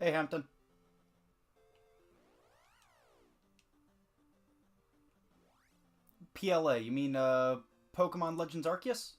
Hey, Hampton. PLA, you mean, Pokemon Legends Arceus?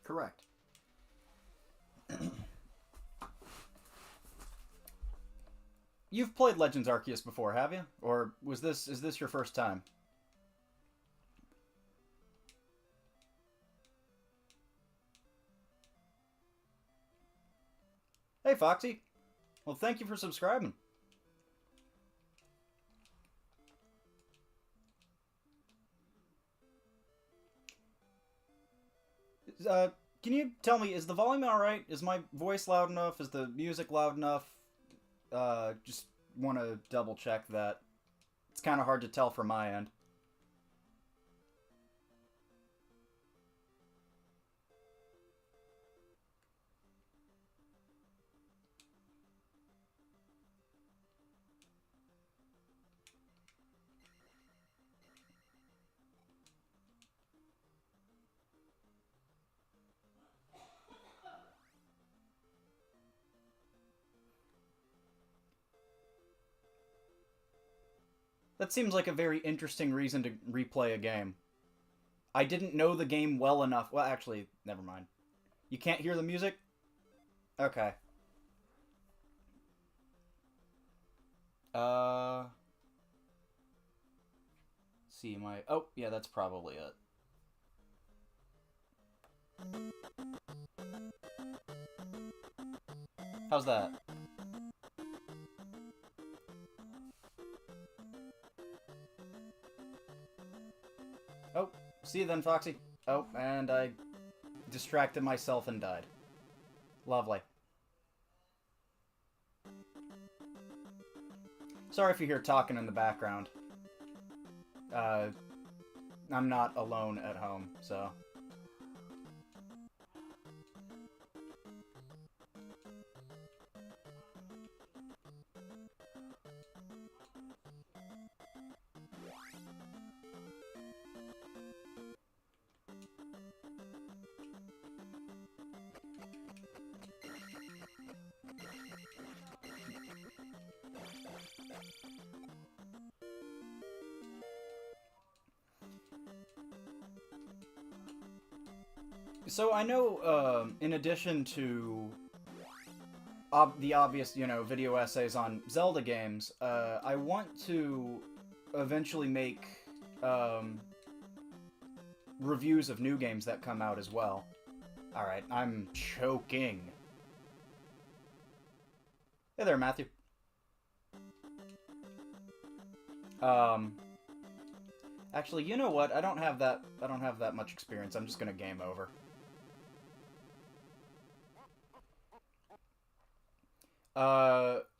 Correct. You've played Legends Arceus before, have you? Or is this your first time? Hey, Foxy. Well, thank you for subscribing. Can you tell me, is the volume alright? Is my voice loud enough? Is the music loud enough? Just want to double check that. It's kind of hard to tell from my end. That seems like a very interesting reason to replay a game. I didn't know the game well enough. Well, actually, never mind. You can't hear the music? Okay. See my... Oh, yeah, that's probably it. How's that? Oh, see you then, Foxy. Oh, and I distracted myself and died. Lovely. Sorry if you hear talking in the background. I'm not alone at home, so... So I know, in addition to the obvious, video essays on Zelda games, I want to eventually make reviews of new games that come out as well. Alright, I'm choking. Hey there, Matthew. Actually, you know what? I don't have that much experience. I'm just gonna game over.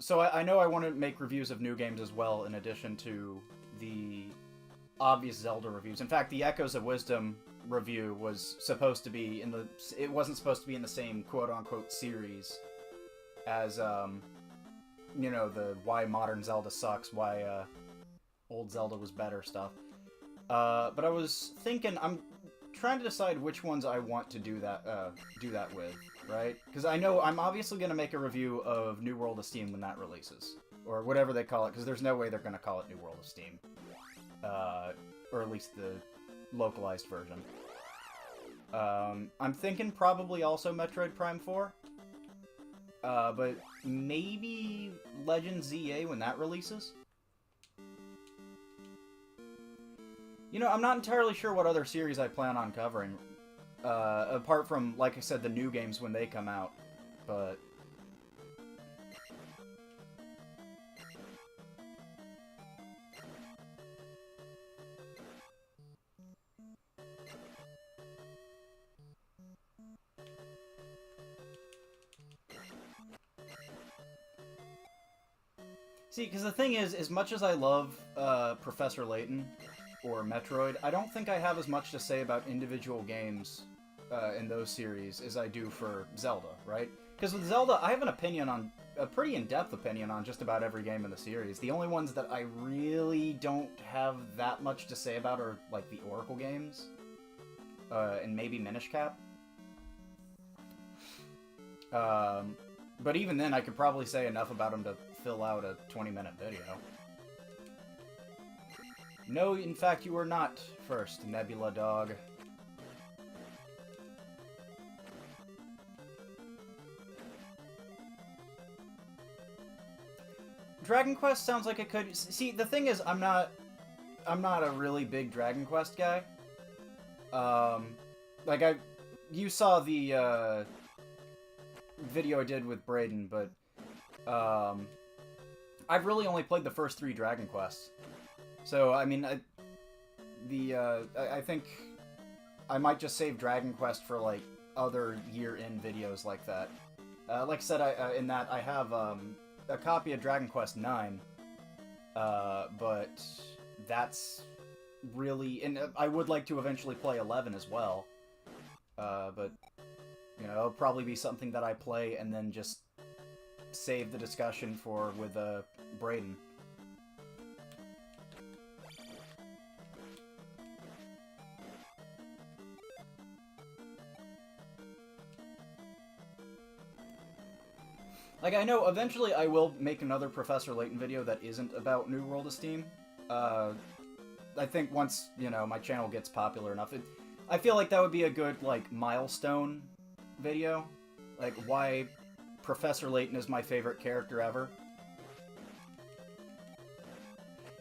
So I know I want to make reviews of new games as well, in addition to the obvious Zelda reviews. In fact, the Echoes of Wisdom review was supposed to be in the... It wasn't supposed to be in the same quote-unquote series as, the why modern Zelda sucks, why, old Zelda was better stuff. But I was thinking, I'm trying to decide which ones I want to do that with. Right? Because I know I'm obviously going to make a review of New World of Steam when that releases. Or whatever they call it, because there's no way they're going to call it New World of Steam. Or at least the localized version. I'm thinking probably also Metroid Prime 4. But maybe Legend ZA when that releases? I'm not entirely sure what other series I plan on covering. Apart from, like I said, the new games when they come out. But... See, because the thing is, as much as I love Professor Layton or Metroid, I don't think I have as much to say about individual games in those series as I do for Zelda, right? Because with Zelda, I have an opinion on, a pretty in-depth opinion on just about every game in the series. The only ones that I really don't have that much to say about are, like, the Oracle games, and maybe Minish Cap. But even then, I could probably say enough about them to fill out a 20-minute video. No, in fact, you were not first, Nebula Dog. Dragon Quest sounds like it could... See, the thing is, I'm not a really big Dragon Quest guy. Like, you saw the, video I did with Braden, but, I've really only played the first 3 Dragon Quests. So, I mean, I think I might just save Dragon Quest for, like, other year-in videos like that. Like I said, in that I have, a copy of Dragon Quest IX, but that's really... And I would like to eventually play 11 as well, but, you know, it'll probably be something that I play and then just save the discussion for with, Braden. Like, I know eventually I will make another Professor Layton video that isn't about New World of Steam. I think once, you know, my channel gets popular enough, I feel like that would be a good, like, milestone video. Like, why Professor Layton is my favorite character ever.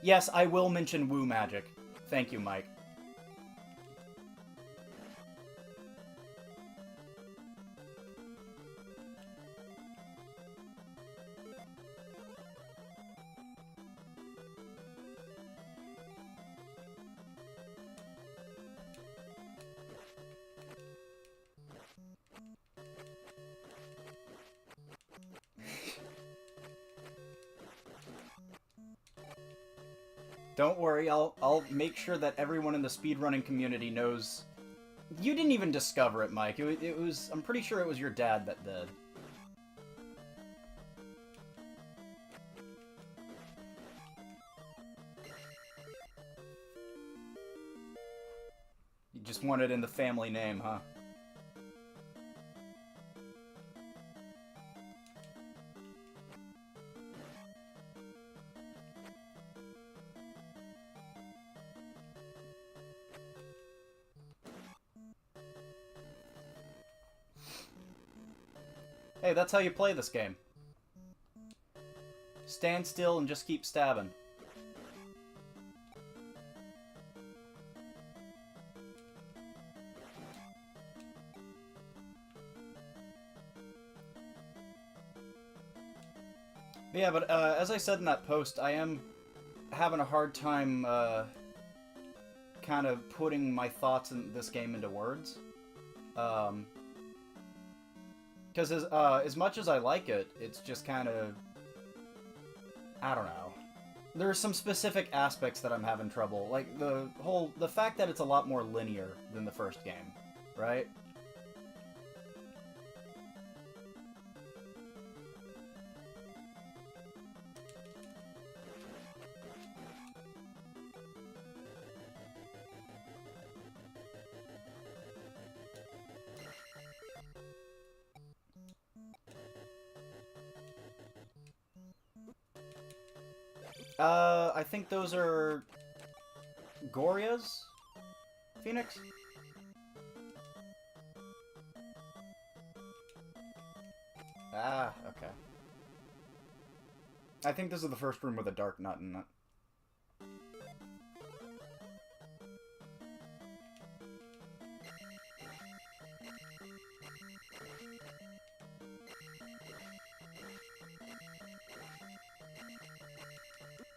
Yes, I will mention Woo Magic. Thank you, Mike. Don't worry, I'll make sure that everyone in the speedrunning community knows. You didn't even discover it, Mike. It was... I'm pretty sure it was your dad that did. You just want it in the family name, huh? Hey, that's how you play this game. Stand still and just keep stabbing. Yeah, but as I said in that post, I am having a hard time kind of putting my thoughts in this game into words. Because as much as I like it, it's just kind of... I don't know. There are some specific aspects that I'm having trouble. Like, the fact that it's a lot more linear than the first game, right? I think those are Goria's? Phoenix? Ah, okay. I think this is the first room with a dark nut in it.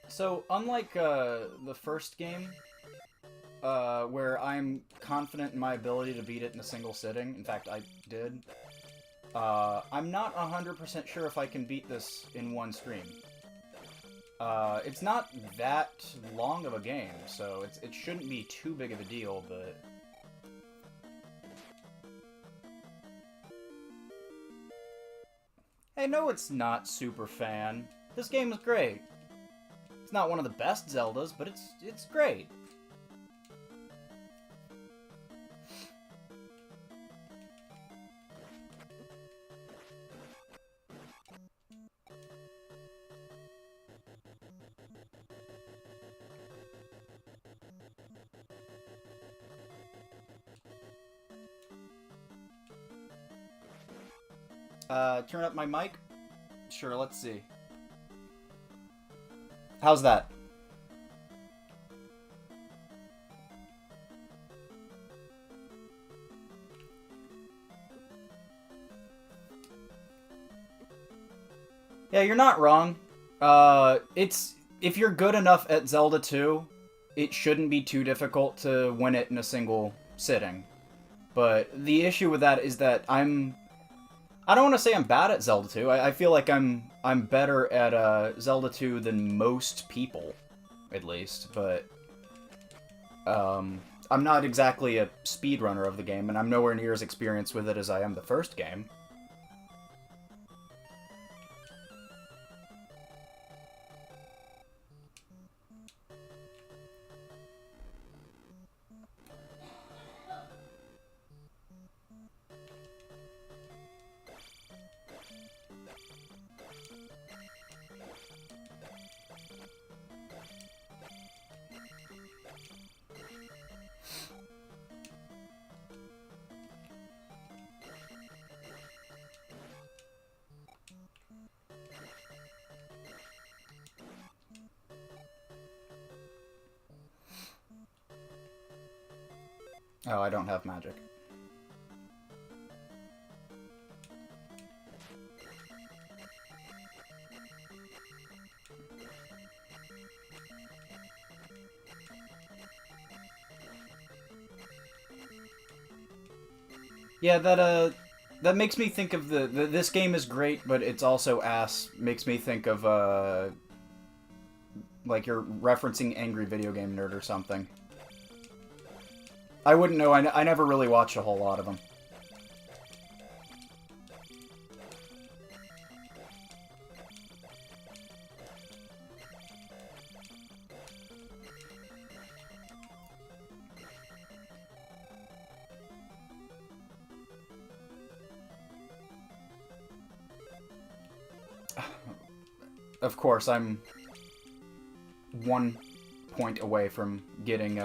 So, unlike the first game, where I'm confident in my ability to beat it in a single sitting, in fact, I did, I'm not 100% sure if I can beat this in one stream. It's not that long of a game, so it shouldn't be too big of a deal, but... Hey, no, it's not, super fan. This game is great. It's not one of the best Zeldas, but it's great. Turn up my mic? Sure, let's see. How's that? Yeah, you're not wrong. If you're good enough at Zelda 2, it shouldn't be too difficult to win it in a single sitting. But the issue with that is that I don't want to say I'm bad at Zelda 2. I feel like I'm better at Zelda 2 than most people, at least. But I'm not exactly a speedrunner of the game, and I'm nowhere near as experienced with it as I am the first game. Oh, I don't have magic. Yeah, that makes me think of this game is great, but it's also ass. Makes me think of like you're referencing Angry Video Game Nerd or something. I wouldn't know. I never really watched a whole lot of them. Of course, I'm 1 point away from getting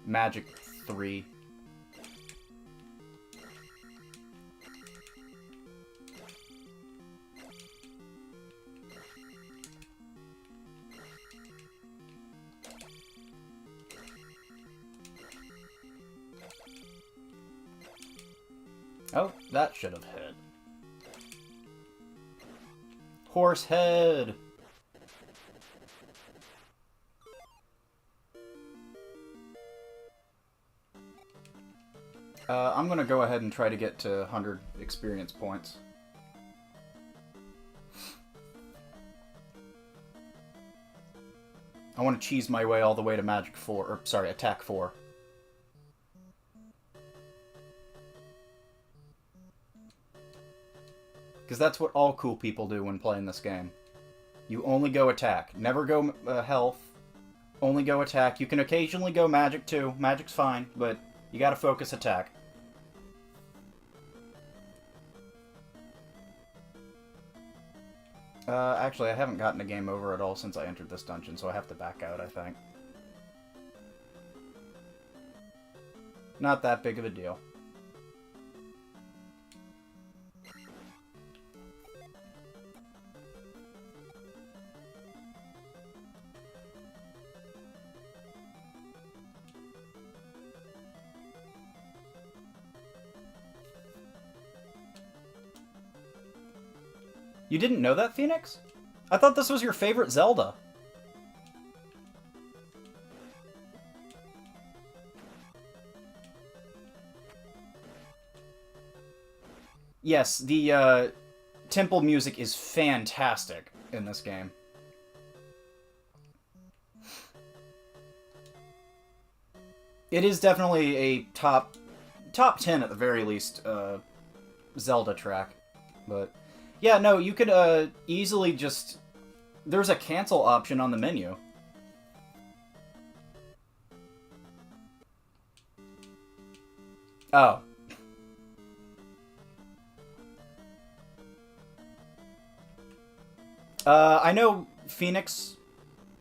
Magic 3. Oh, that should have hit. Horse head! I'm gonna go ahead and try to get to 100 experience points. I want to cheese my way all the way to Magic 4, or sorry, Attack 4. Because that's what all cool people do when playing this game. You only go attack. Never go health. Only go attack. You can occasionally go magic too. Magic's fine, but you gotta focus attack. Actually, I haven't gotten a game over at all since I entered this dungeon, so I have to back out, I think. Not that big of a deal. You didn't know that, Phoenix? I thought this was your favorite Zelda. Yes, the temple music is fantastic in this game. It is definitely a top 10 at the very least Zelda track. But yeah, no, you could easily just... There's a cancel option on the menu. Oh. I know Phoenix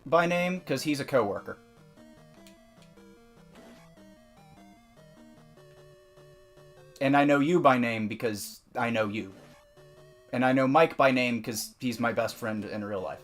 by name because he's a coworker. And I know you by name because I know you. And I know Mike by name because he's my best friend in real life.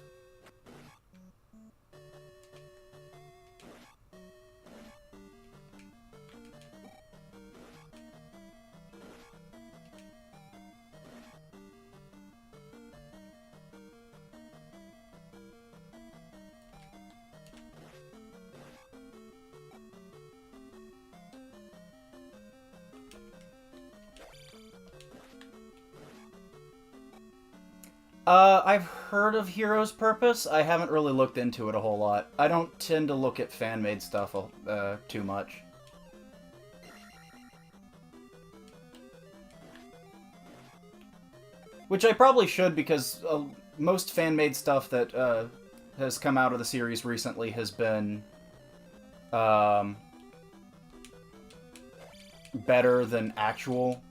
I've heard of Hero's Purpose. I haven't really looked into it a whole lot. I don't tend to look at fan-made stuff too much. Which I probably should, because most fan-made stuff that has come out of the series recently has been better than actual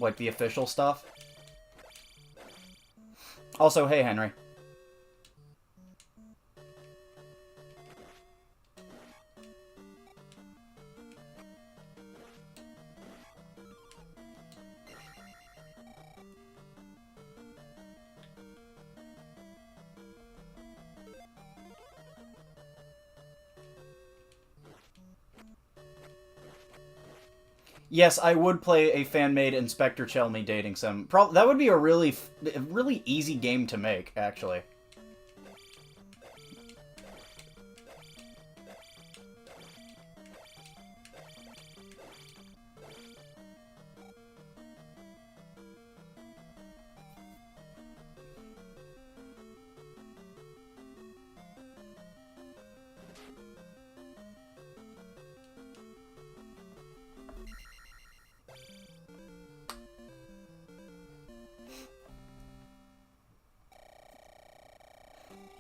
like the official stuff. Also, hey, Henry. Yes, I would play a fan-made Inspector Chelmy dating sim. That would be a really easy game to make, actually.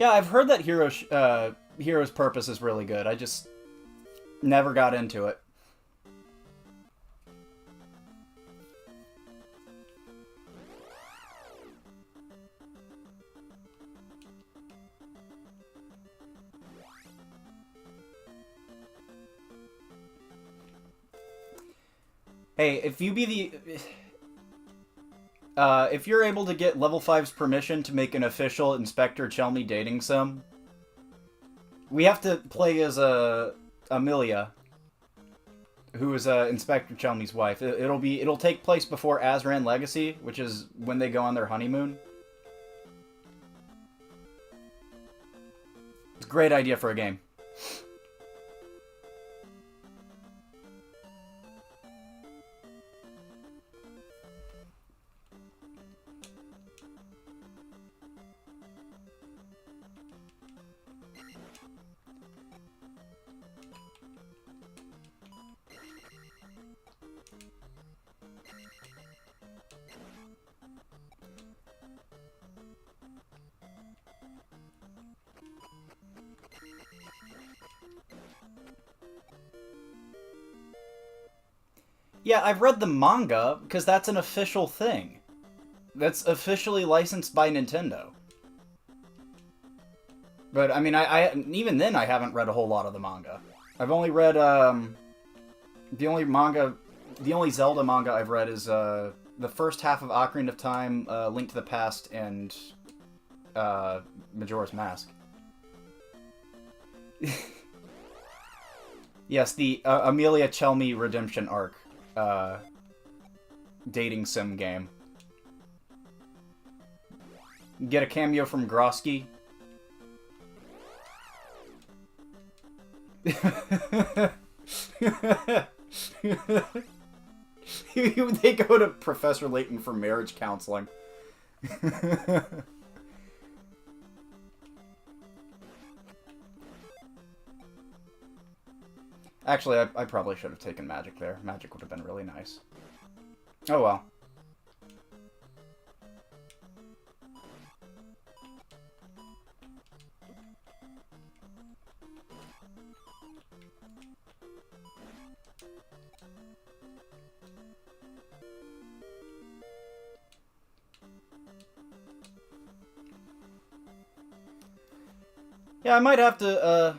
Yeah, I've heard that Hero's Purpose is really good. I just never got into it. Hey, if you be the... if you're able to get level 5's permission to make an official Inspector Chelmy dating sim, we have to play as Amelia, who is Inspector Chelmy's wife. It'll take place before Azran Legacy, which is when they go on their honeymoon. It's a great idea for a game. Yeah, I've read the manga, because that's an official thing. That's officially licensed by Nintendo. But, I mean, I even then I haven't read a whole lot of the manga. I've only read, the only Zelda manga I've read is, the first half of Ocarina of Time, Link to the Past, and, Majora's Mask. Yes, the Amelia Chelmy Redemption arc. Dating sim game. Get a cameo from Grosky. They go to Professor Layton for marriage counseling. Actually, I probably should have taken magic there. Magic would have been really nice. Oh well. Yeah, I might have to,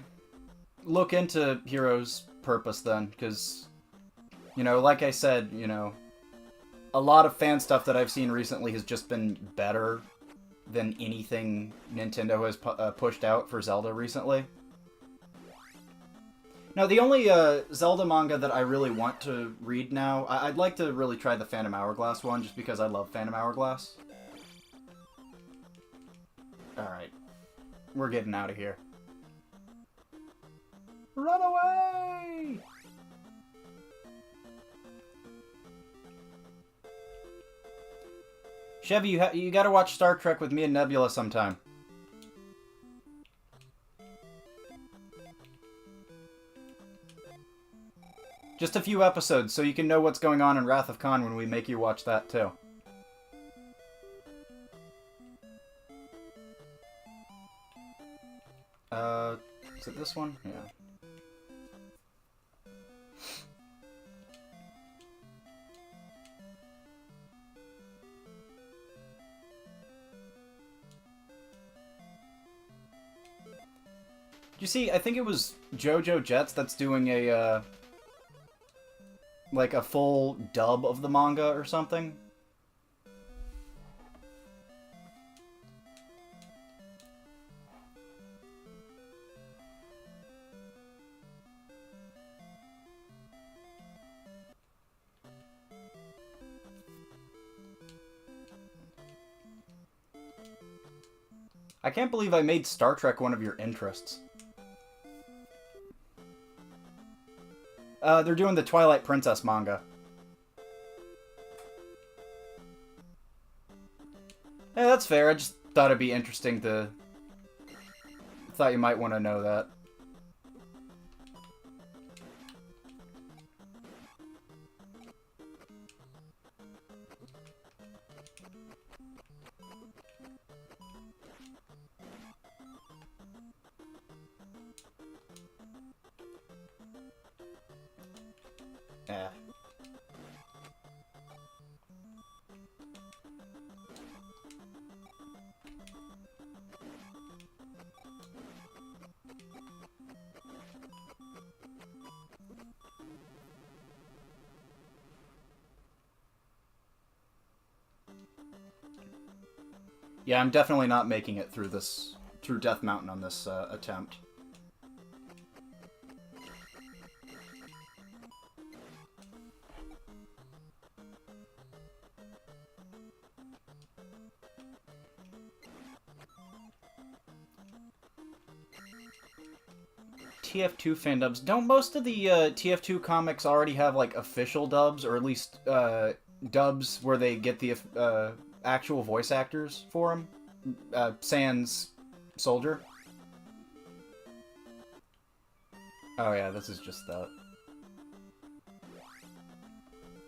look into Hero's purpose then, because, you know, like I said, you know, a lot of fan stuff that I've seen recently has just been better than anything Nintendo has pushed out for Zelda recently. Now, the only Zelda manga that I really want to read now, I'd like to really try the Phantom Hourglass one, just because I love Phantom Hourglass. Alright. We're getting out of here. Run away! Chevy, you gotta watch Star Trek with me and Nebula sometime. Just a few episodes, so you can know what's going on in Wrath of Khan when we make you watch that, too. Is it this one? Yeah. You see, I think it was JoJo Jets that's doing a, like a full dub of the manga or something. I can't believe I made Star Trek one of your interests. They're doing the Twilight Princess manga. Yeah, that's fair. I just thought it'd be interesting to... Thought you might want to know that. Yeah. Yeah, I'm definitely not making it through this, through Death Mountain on this attempt. TF2 fan dubs. Don't most of the TF2 comics already have, like, official dubs, or at least dubs where they get the actual voice actors for them? Sans Soldier? Oh yeah, this is just that.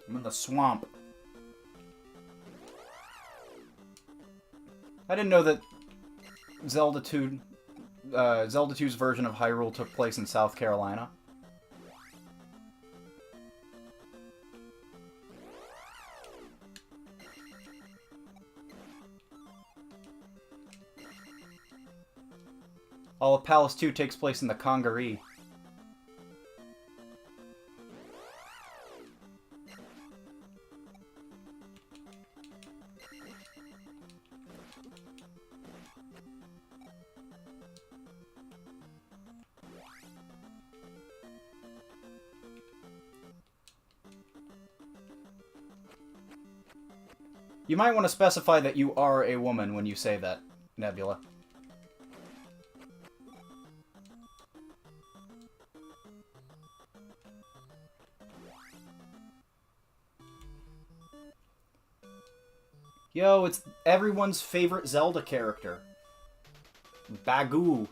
I'm in the swamp. I didn't know that Zelda 2... Zelda 2's version of Hyrule took place in South Carolina. All of Palace 2 takes place in the Congaree. You might want to specify that you are a woman when you say that, Nebula. Yo, it's everyone's favorite Zelda character. Bagoo.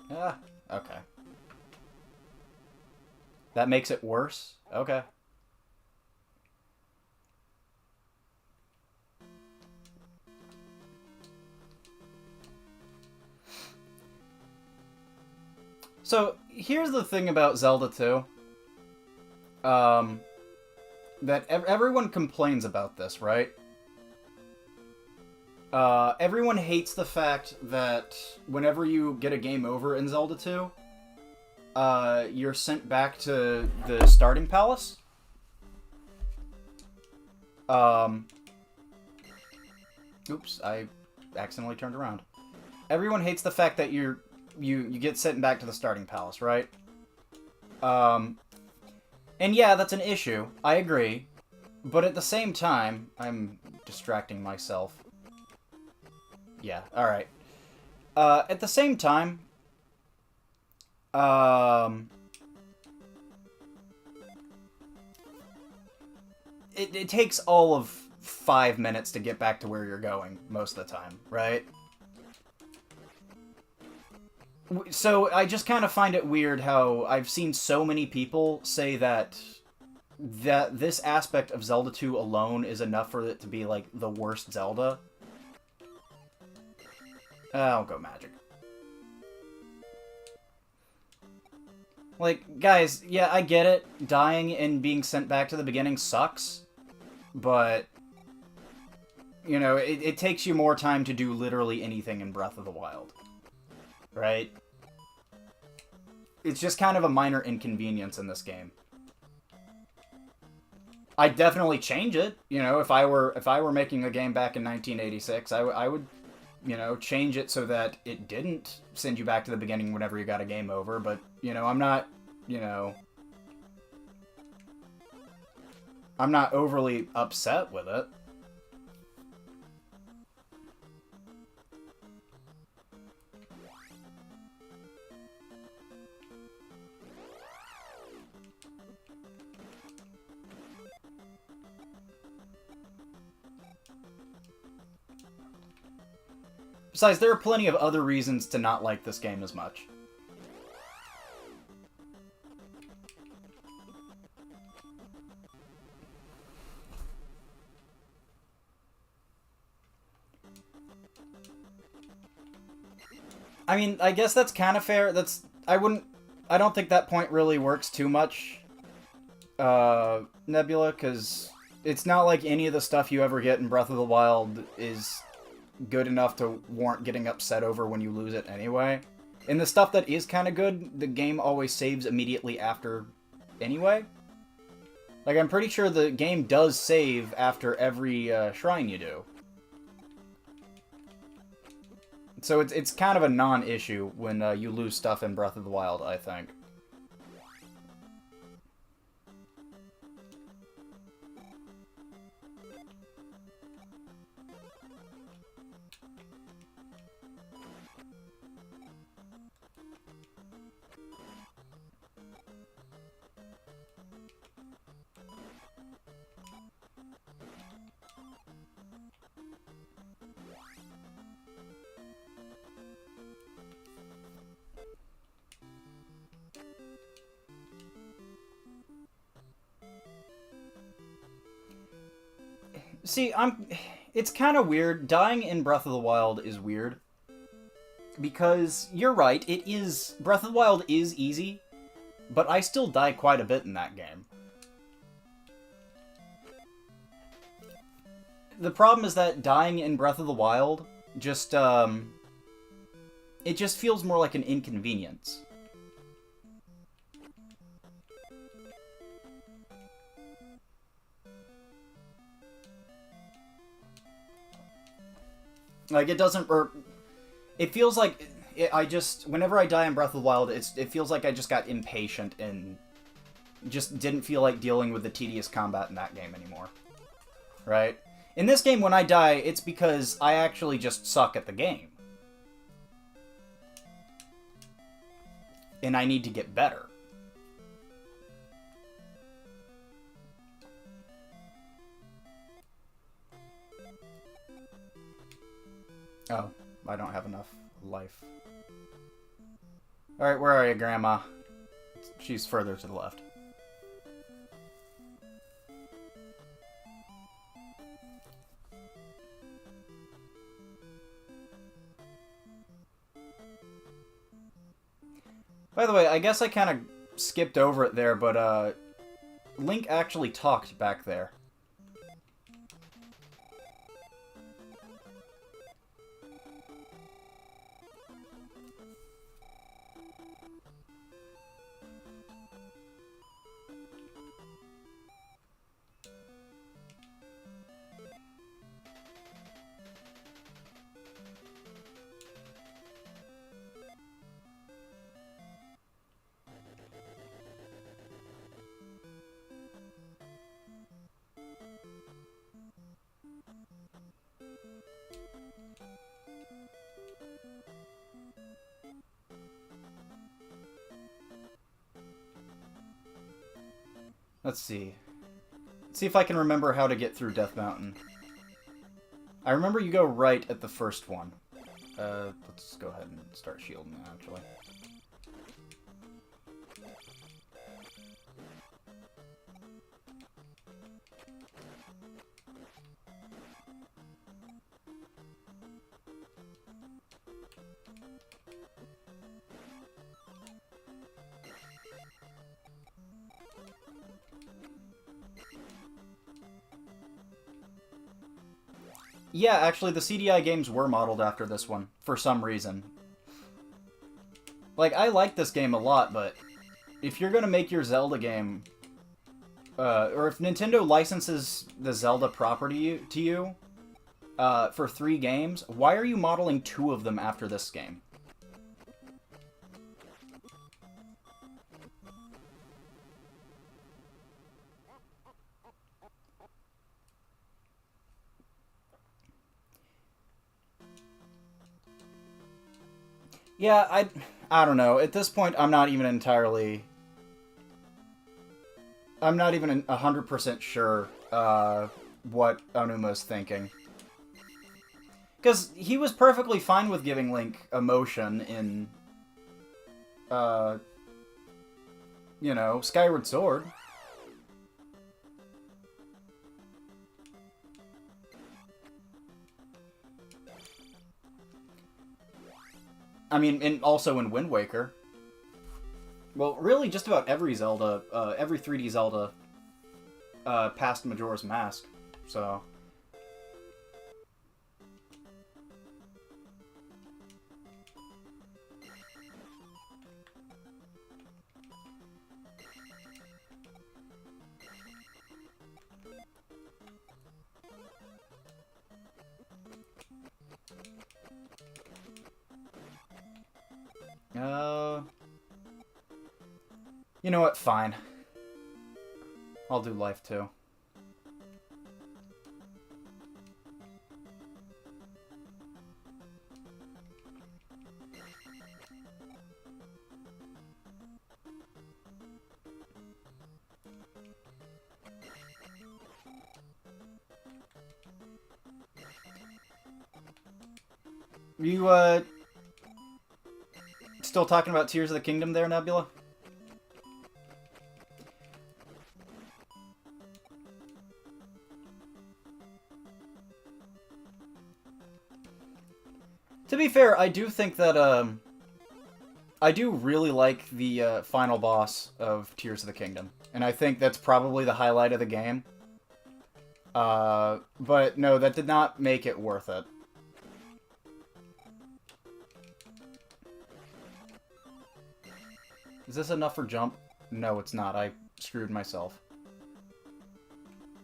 Ah, okay. That makes it worse? Okay. So, here's the thing about Zelda 2. That everyone complains about this, right? Everyone hates the fact that whenever you get a game over in Zelda 2, you're sent back to the starting palace. Oops, I accidentally turned around. Everyone hates the fact that you get sent back to the starting palace, right? And yeah, that's an issue. I agree. But at the same time, I'm distracting myself. Yeah, alright. At the same time, it takes all of 5 minutes to get back to where you're going most of the time, right? So I just kind of find it weird how I've seen so many people say that this aspect of Zelda 2 alone is enough for it to be like the worst Zelda. I'll go magic. Like, guys, yeah, I get it. Dying and being sent back to the beginning sucks. But, you know, it takes you more time to do literally anything in Breath of the Wild. Right? It's just kind of a minor inconvenience in this game. I'd definitely change it. You know, if I were making a game back in 1986, I would, you know, change it so that it didn't send you back to the beginning whenever you got a game over. But, you know, I'm not, you know, I'm not overly upset with it. Besides, there are plenty of other reasons to not like this game as much. I mean, I guess that's kind of fair. I don't think that point really works too much, Nebula, because it's not like any of the stuff you ever get in Breath of the Wild is good enough to warrant getting upset over when you lose it anyway. And the stuff that is kind of good, the game always saves immediately after anyway. Like, I'm pretty sure the game does save after every shrine you do. So it's kind of a non-issue when you lose stuff in Breath of the Wild, I think. See, it's kind of weird. Dying in Breath of the Wild is weird. Because, you're right, Breath of the Wild is easy, but I still die quite a bit in that game. The problem is that dying in Breath of the Wild just, it just feels more like an inconvenience. Like, it doesn't, or it feels like whenever I die in Breath of the Wild, it feels like I just got impatient and just didn't feel like dealing with the tedious combat in that game anymore. Right? In this game, when I die, it's because I actually just suck at the game. And I need to get better. Oh, I don't have enough life. Alright, where are you, Grandma? She's further to the left. By the way, I guess I kind of skipped over it there, but Link actually talked back there. Let's see. Let's see if I can remember how to get through Death Mountain. I remember you go right at the first one. Let's go ahead and start shielding, actually. Yeah, actually, the CDI games were modeled after this one, for some reason. Like, I like this game a lot, but if you're gonna make your Zelda game, or if Nintendo licenses the Zelda property to you, for 3 games, why are you modeling 2 of them after this game? Yeah, I don't know. At this point, I'm not even entirely... I'm not even 100% sure what Onuma's thinking. Because he was perfectly fine with giving Link emotion in, you know, Skyward Sword. I mean, and also in Wind Waker. Well, really, just about every Zelda, every 3D Zelda, past Majora's Mask, so... You know what? Fine. I'll do life too. You, still talking about Tears of the Kingdom there, Nebula? To be fair, I do think that, I do really like the, final boss of Tears of the Kingdom. And I think that's probably the highlight of the game. But no, that did not make it worth it. Is this enough for jump? No, it's not. I screwed myself.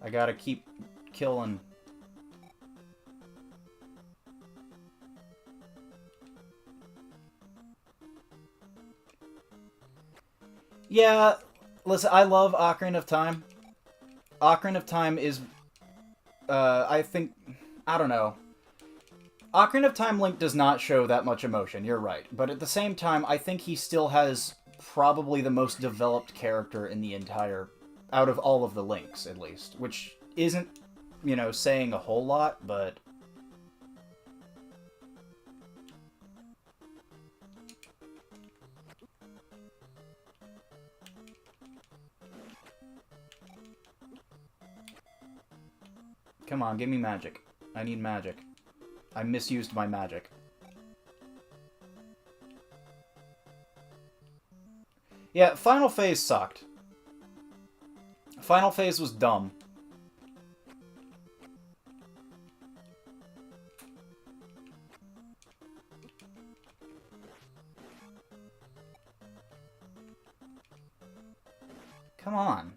I gotta keep killing... Yeah, listen, I love Ocarina of Time. Ocarina of Time is, I think, I don't know. Ocarina of Time Link does not show that much emotion, you're right. But at the same time, I think he still has probably the most developed character in the entire, out of all of the Links, at least. Which isn't, you know, saying a whole lot, but... Come on, give me magic. I need magic. I misused my magic. Yeah, Final Phase sucked. Final Phase was dumb. Come on.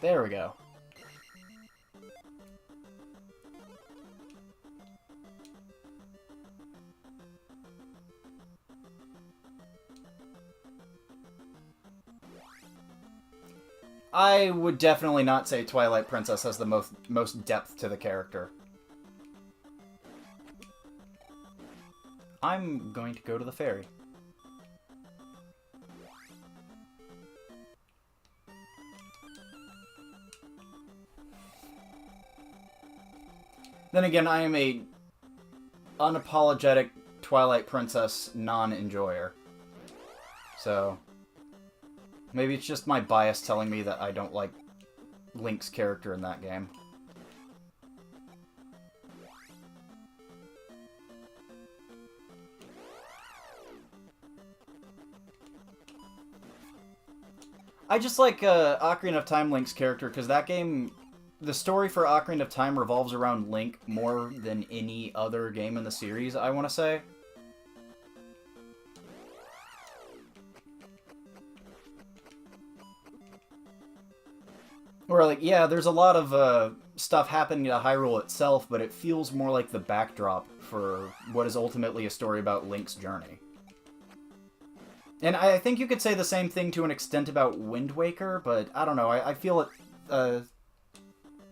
There we go. I would definitely not say Twilight Princess has the most depth to the character. I'm going to go to the ferry. Then again, I am a unapologetic Twilight Princess non-enjoyer. So, maybe it's just my bias telling me that I don't like Link's character in that game. I just like Ocarina of Time Link's character, because that game, the story for Ocarina of Time revolves around Link more than any other game in the series, I want to say. Or, like, yeah, there's a lot of stuff happening to Hyrule itself, but it feels more like the backdrop for what is ultimately a story about Link's journey. And I think you could say the same thing to an extent about Wind Waker, but I don't know, I feel it,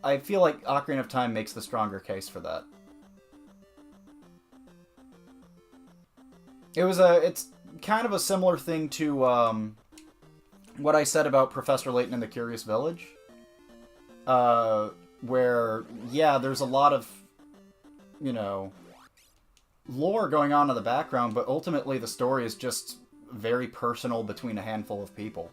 I feel like Ocarina of Time makes the stronger case for that. It's kind of a similar thing to, what I said about Professor Layton and the Curious Village. Where, yeah, there's a lot of, you know, lore going on in the background, but ultimately the story is just very personal between a handful of people.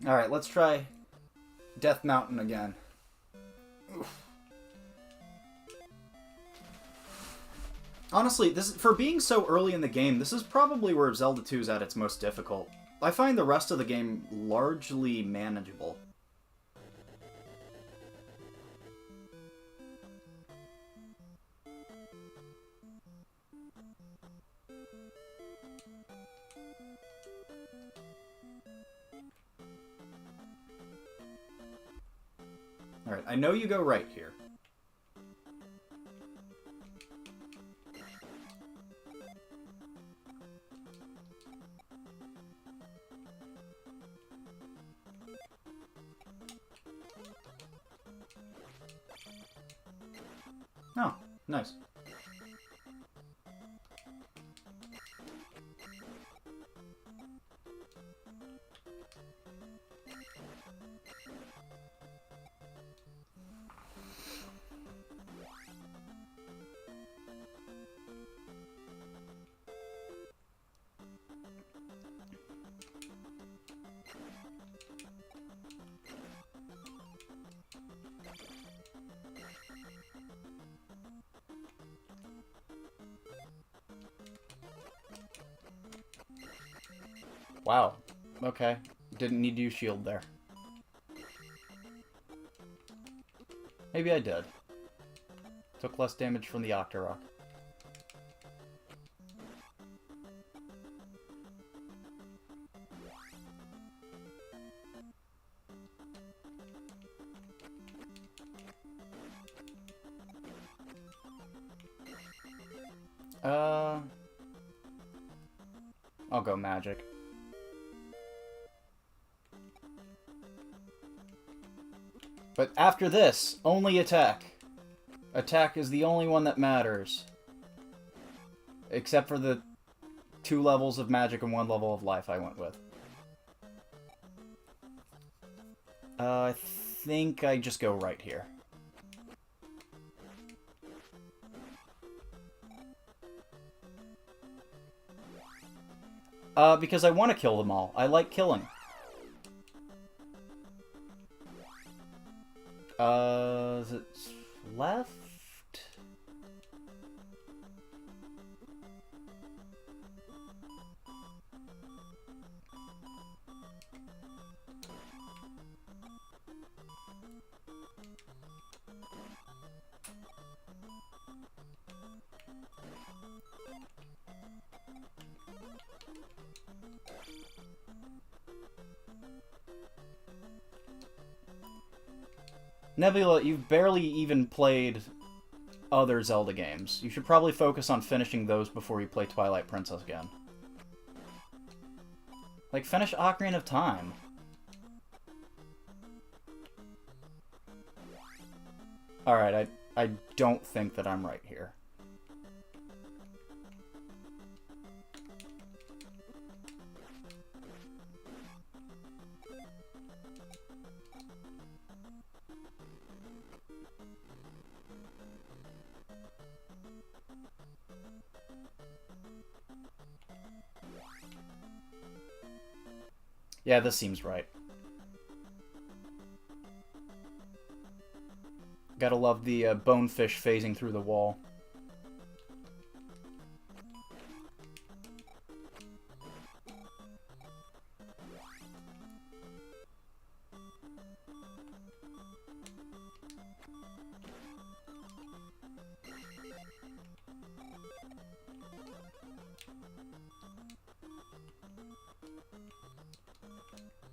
Alright, let's try Death Mountain again. Oof. Honestly, for being so early in the game, this is probably where Zelda 2 is at its most difficult. I find the rest of the game largely manageable. Alright, I know you go right here. Oh, nice. Wow. Okay. Didn't need to use shield there. Maybe I did. Took less damage from the Octorok. I'll go magic. But after this, only attack. Attack is the only one that matters. Except for the 2 levels of magic and 1 level of life I went with. I think I just go right here. Because I want to kill them all. I like killing. Is it left? Nebula, you've barely even played other Zelda games. You should probably focus on finishing those before you play Twilight Princess again. Like, finish Ocarina of Time. Alright, I don't think that I'm right here. Yeah, this seems right. Gotta love the bonefish phasing through the wall.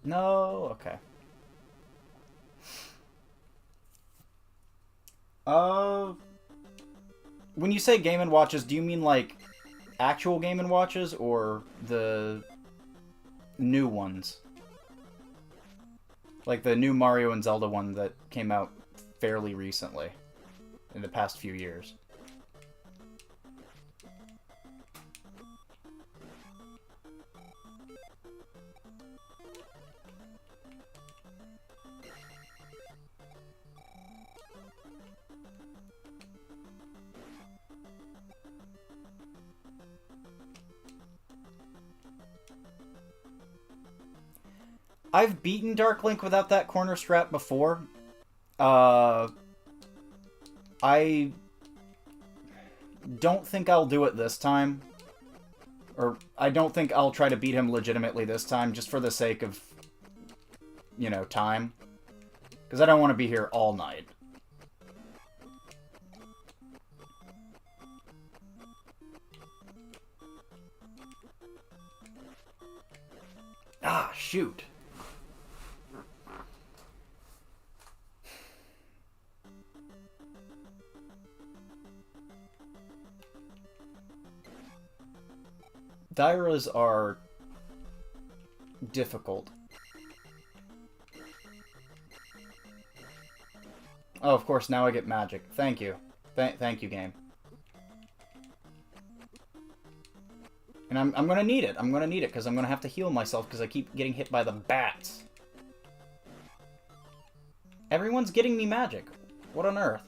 No, okay. When you say Game & Watches, do you mean like actual Game & Watches or the new ones? Like the new Mario and Zelda one that came out fairly recently, in the past few years. I've beaten Dark Link without that corner strap before. I don't think I'll do it this time. Or, I don't think I'll try to beat him legitimately this time, just for the sake of, you know, time. Because I don't want to be here all night. Ah, shoot. Dairas are difficult. Oh, of course, now I get magic. Thank you. Thank you, game. And I'm gonna need it. I'm gonna need it, because I'm gonna have to heal myself, because I keep getting hit by the bats. Everyone's getting me magic. What on earth?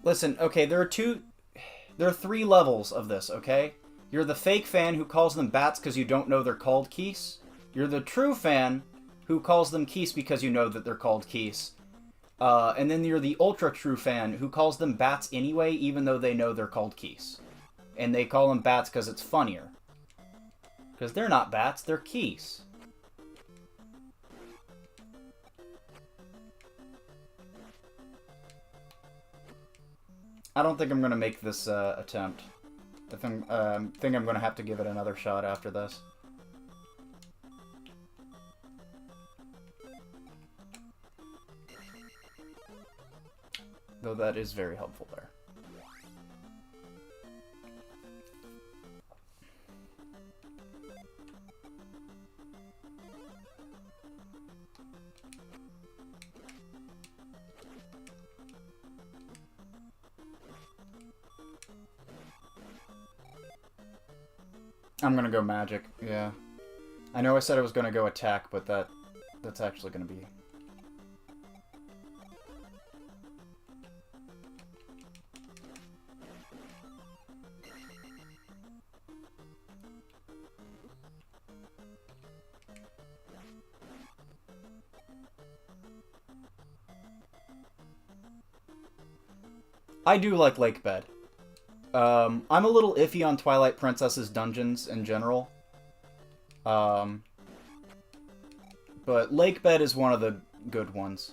Listen, okay, there are 3 levels of this, okay? You're the fake fan who calls them bats because you don't know they're called geese. You're the true fan who calls them geese because you know that they're called geese. And then you're the ultra true fan who calls them bats anyway, even though they know they're called geese. And they call them bats because it's funnier. Because they're not bats, they're geese. I don't think I'm going to make this attempt. I think I'm going to have to give it another shot after this. Though that is very helpful there. I'm gonna go magic, yeah. I know I said I was gonna go attack, but that's actually gonna be... I do like Lake Bed. I'm a little iffy on Twilight Princess's dungeons in general. But Lake Bed is one of the good ones.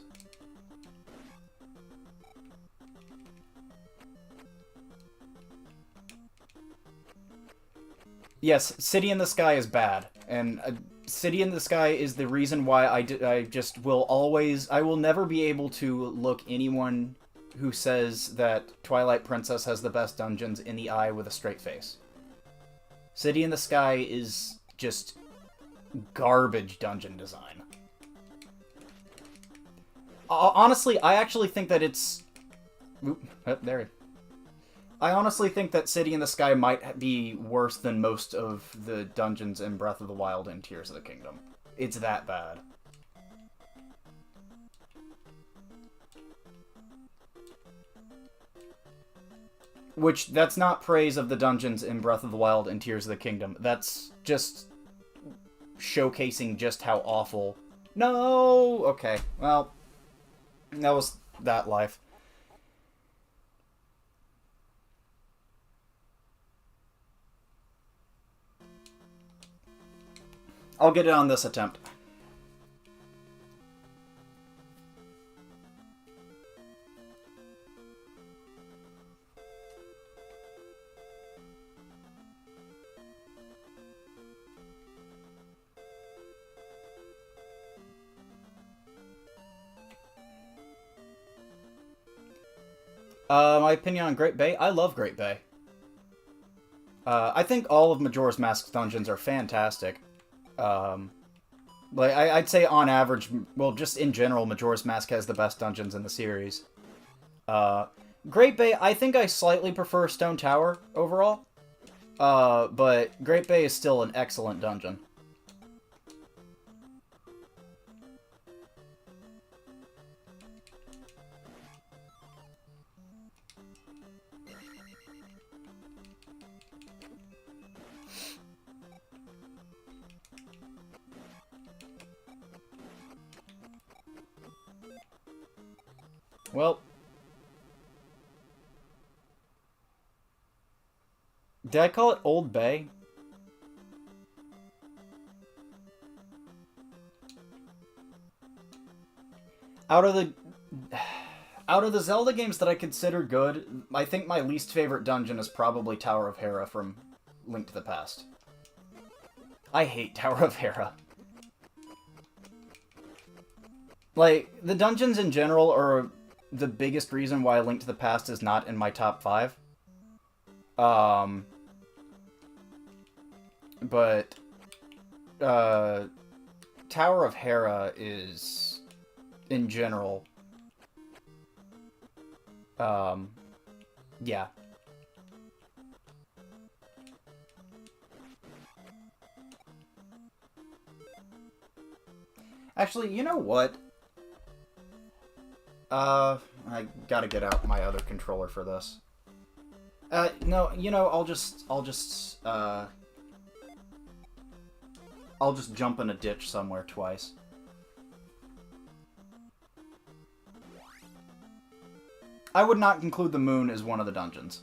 Yes, City in the Sky is bad, and City in the Sky is the reason why I just will always... I will never be able to look anyone who says that Twilight Princess has the best dungeons in the eye with a straight face. City in the Sky is just garbage dungeon design. Honestly, I actually think that it's... Oop, oh, there. I honestly think that City in the Sky might be worse than most of the dungeons in Breath of the Wild and Tears of the Kingdom. It's that bad. Which, that's not praise of the dungeons in Breath of the Wild and Tears of the Kingdom. That's just showcasing just how awful... No! Okay, well, that was that life. I'll get it on this attempt. My opinion on Great Bay? I love Great Bay. I think all of Majora's Mask's dungeons are fantastic. Like I'd say on average, well, just in general, Majora's Mask has the best dungeons in the series. Great Bay, I think I slightly prefer Stone Tower overall. But Great Bay is still an excellent dungeon. Well, did I call it Old Bay? Out of the Zelda games that I consider good, I think my least favorite dungeon is probably Tower of Hera from Link to the Past. I hate Tower of Hera. Like, the dungeons in general are the biggest reason why Link to the Past is not in my top 5. But Tower of Hera is, in general, yeah. Actually, you know what? I gotta get out my other controller for this. No, you know, I'll just jump in a ditch somewhere twice. I would not conclude the moon as one of the dungeons.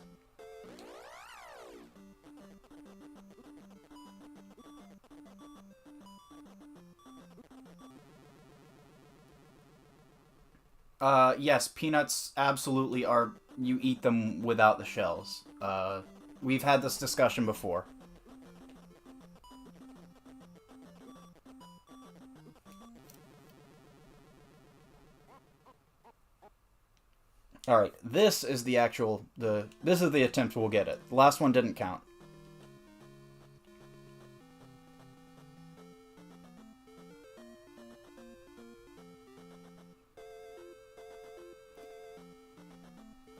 Yes, peanuts absolutely are... You eat them without the shells. We've had this discussion before. Alright, this is the actual... This is the attempt we'll get it. The last one didn't count.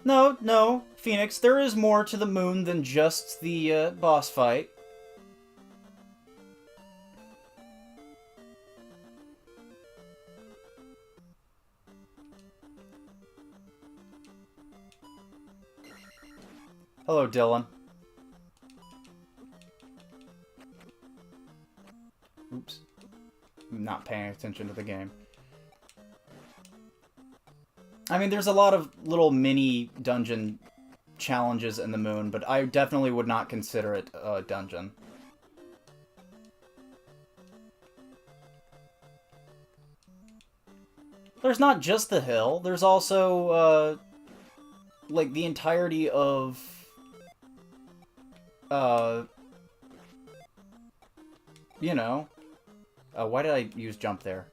No, no, Phoenix, there is more to the moon than just the boss fight. Hello, Dylan. Oops. I'm not paying attention to the game. I mean, there's a lot of little mini dungeon challenges in the moon, but I definitely would not consider it a dungeon. There's not just the hill, there's also, like, the entirety of, you know... why did I use jump there?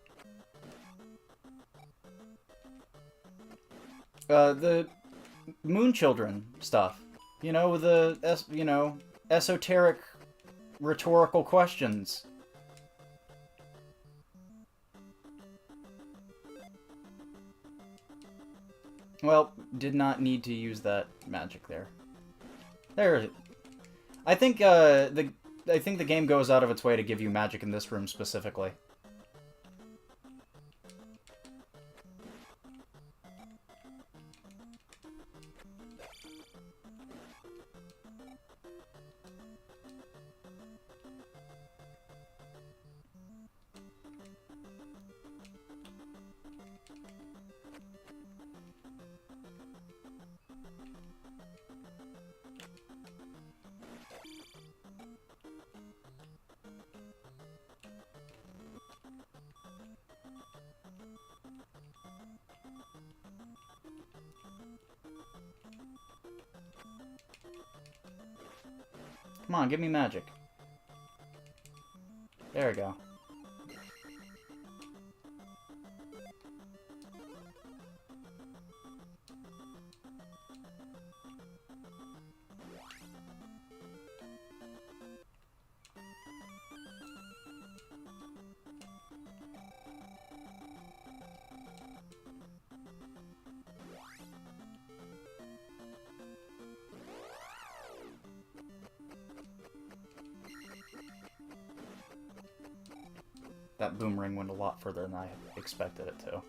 The Moon Children stuff. You know, the, esoteric rhetorical questions. Well, did not need to use that magic there. There. I think the game goes out of its way to give you magic in this room specifically. Come on, give me magic. There we go. That boomerang went a lot further than I expected it to.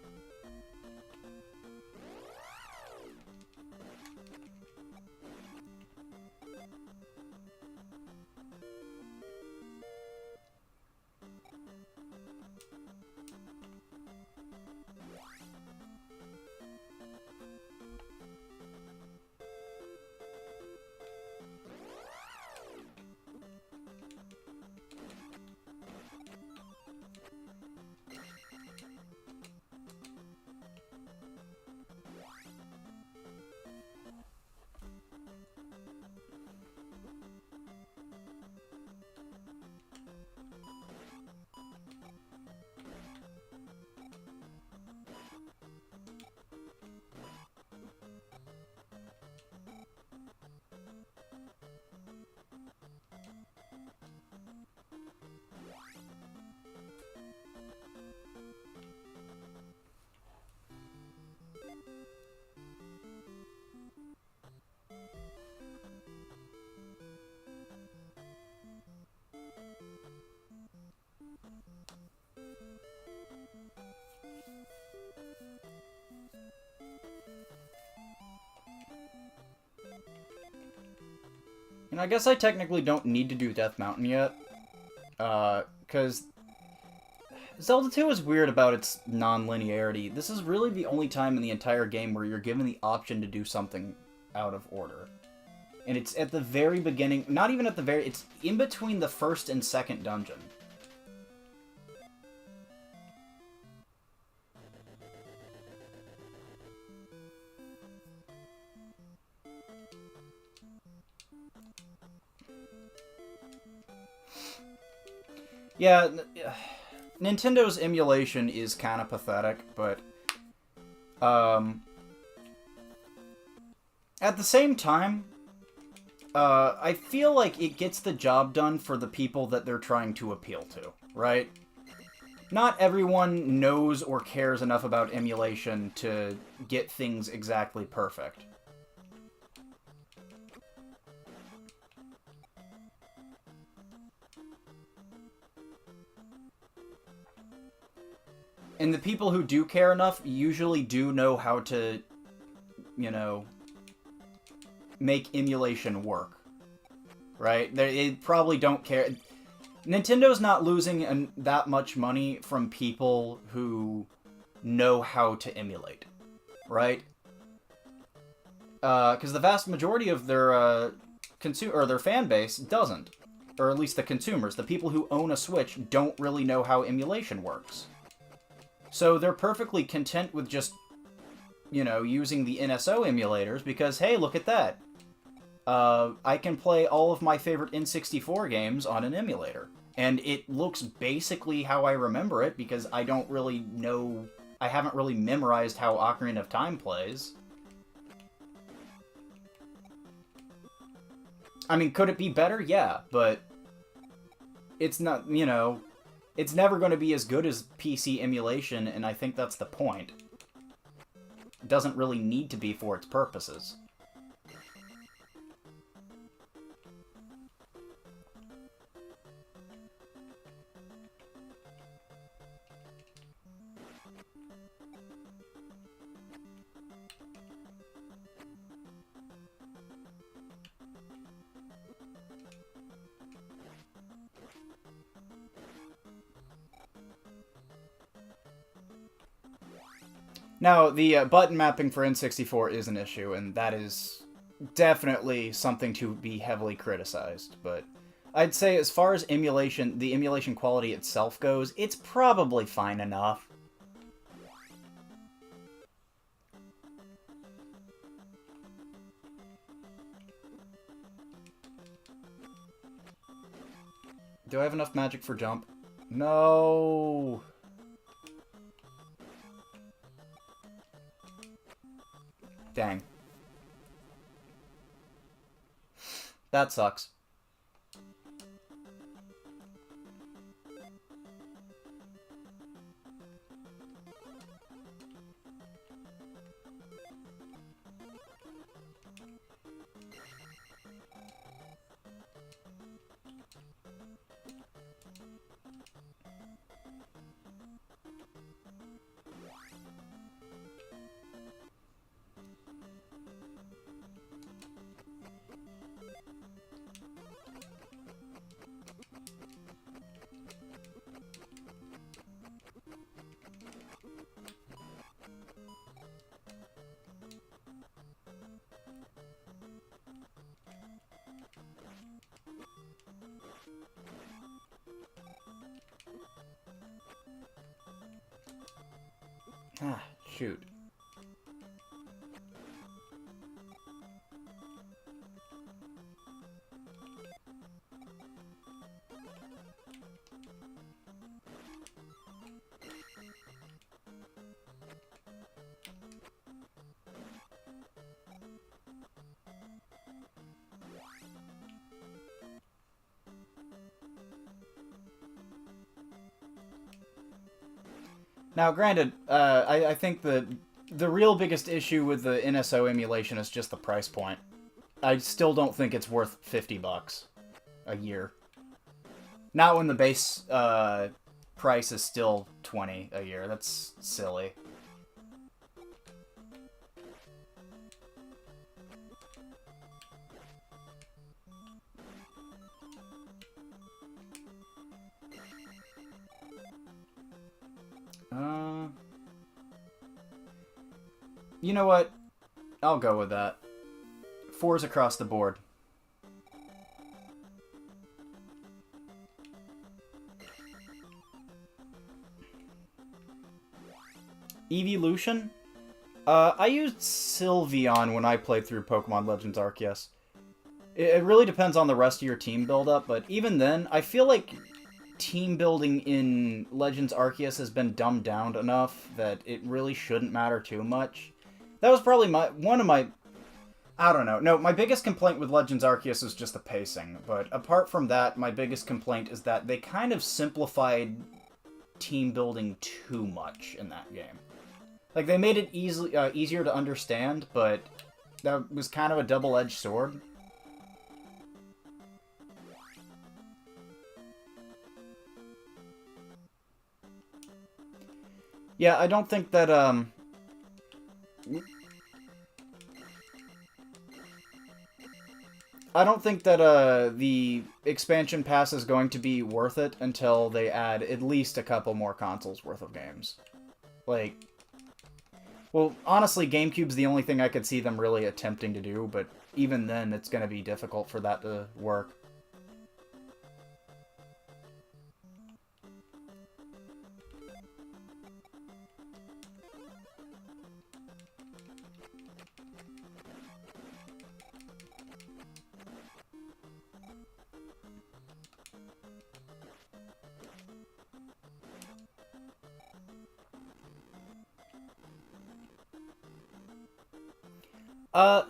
And I guess I technically don't need to do Death Mountain yet. Because Zelda 2 is weird about its non-linearity. This is really the only time in the entire game where you're given the option to do something out of order. And it's at the very beginning, not even at the very, it's in between the first and second dungeon. Yeah, Nintendo's emulation is kind of pathetic, but at the same time, I feel like it gets the job done for the people that they're trying to appeal to, right? Not everyone knows or cares enough about emulation to get things exactly perfect. And the people who do care enough usually do know how to, you know, make emulation work. Right? They probably don't care. Nintendo's not losing that much money from people who know how to emulate. Right? Because the vast majority of their their fan base doesn't. Or at least the consumers. The people who own a Switch don't really know how emulation works. So they're perfectly content with just, you know, using the NSO emulators because, hey, look at that. I can play all of my favorite N64 games on an emulator. And it looks basically how I remember it because I don't really know... I haven't really memorized how Ocarina of Time plays. I mean, could it be better? Yeah, but it's not, you know... It's never going to be as good as PC emulation, and I think that's the point. It doesn't really need to be for its purposes. Now, the button mapping for N64 is an issue, and that is definitely something to be heavily criticized, but I'd say as far as emulation, the emulation quality itself goes, it's probably fine enough. Do I have enough magic for jump? No! Dang. That sucks. Ah, shoot. Now, granted, I think the real biggest issue with the NSO emulation is just the price point. I still don't think it's worth $50 a year. Not when the base price is still $20 a year. That's silly. You know what? I'll go with that. 4s across the board. Evolution? I used Sylveon when I played through Pokemon Legends Arceus. It really depends on the rest of your team build-up, but even then, I feel like team building in Legends Arceus has been dumbed down enough that it really shouldn't matter too much. That was probably one of my... I don't know. No, my biggest complaint with Legends Arceus is just the pacing, but apart from that, my biggest complaint is that they kind of simplified team building too much in that game. Like, they made it easier to understand, but that was kind of a double-edged sword. Yeah, I don't think that, I don't think that, the expansion pass is going to be worth it until they add at least a couple more consoles worth of games. Like, well, honestly, GameCube's the only thing I could see them really attempting to do, but even then, it's going to be difficult for that to work.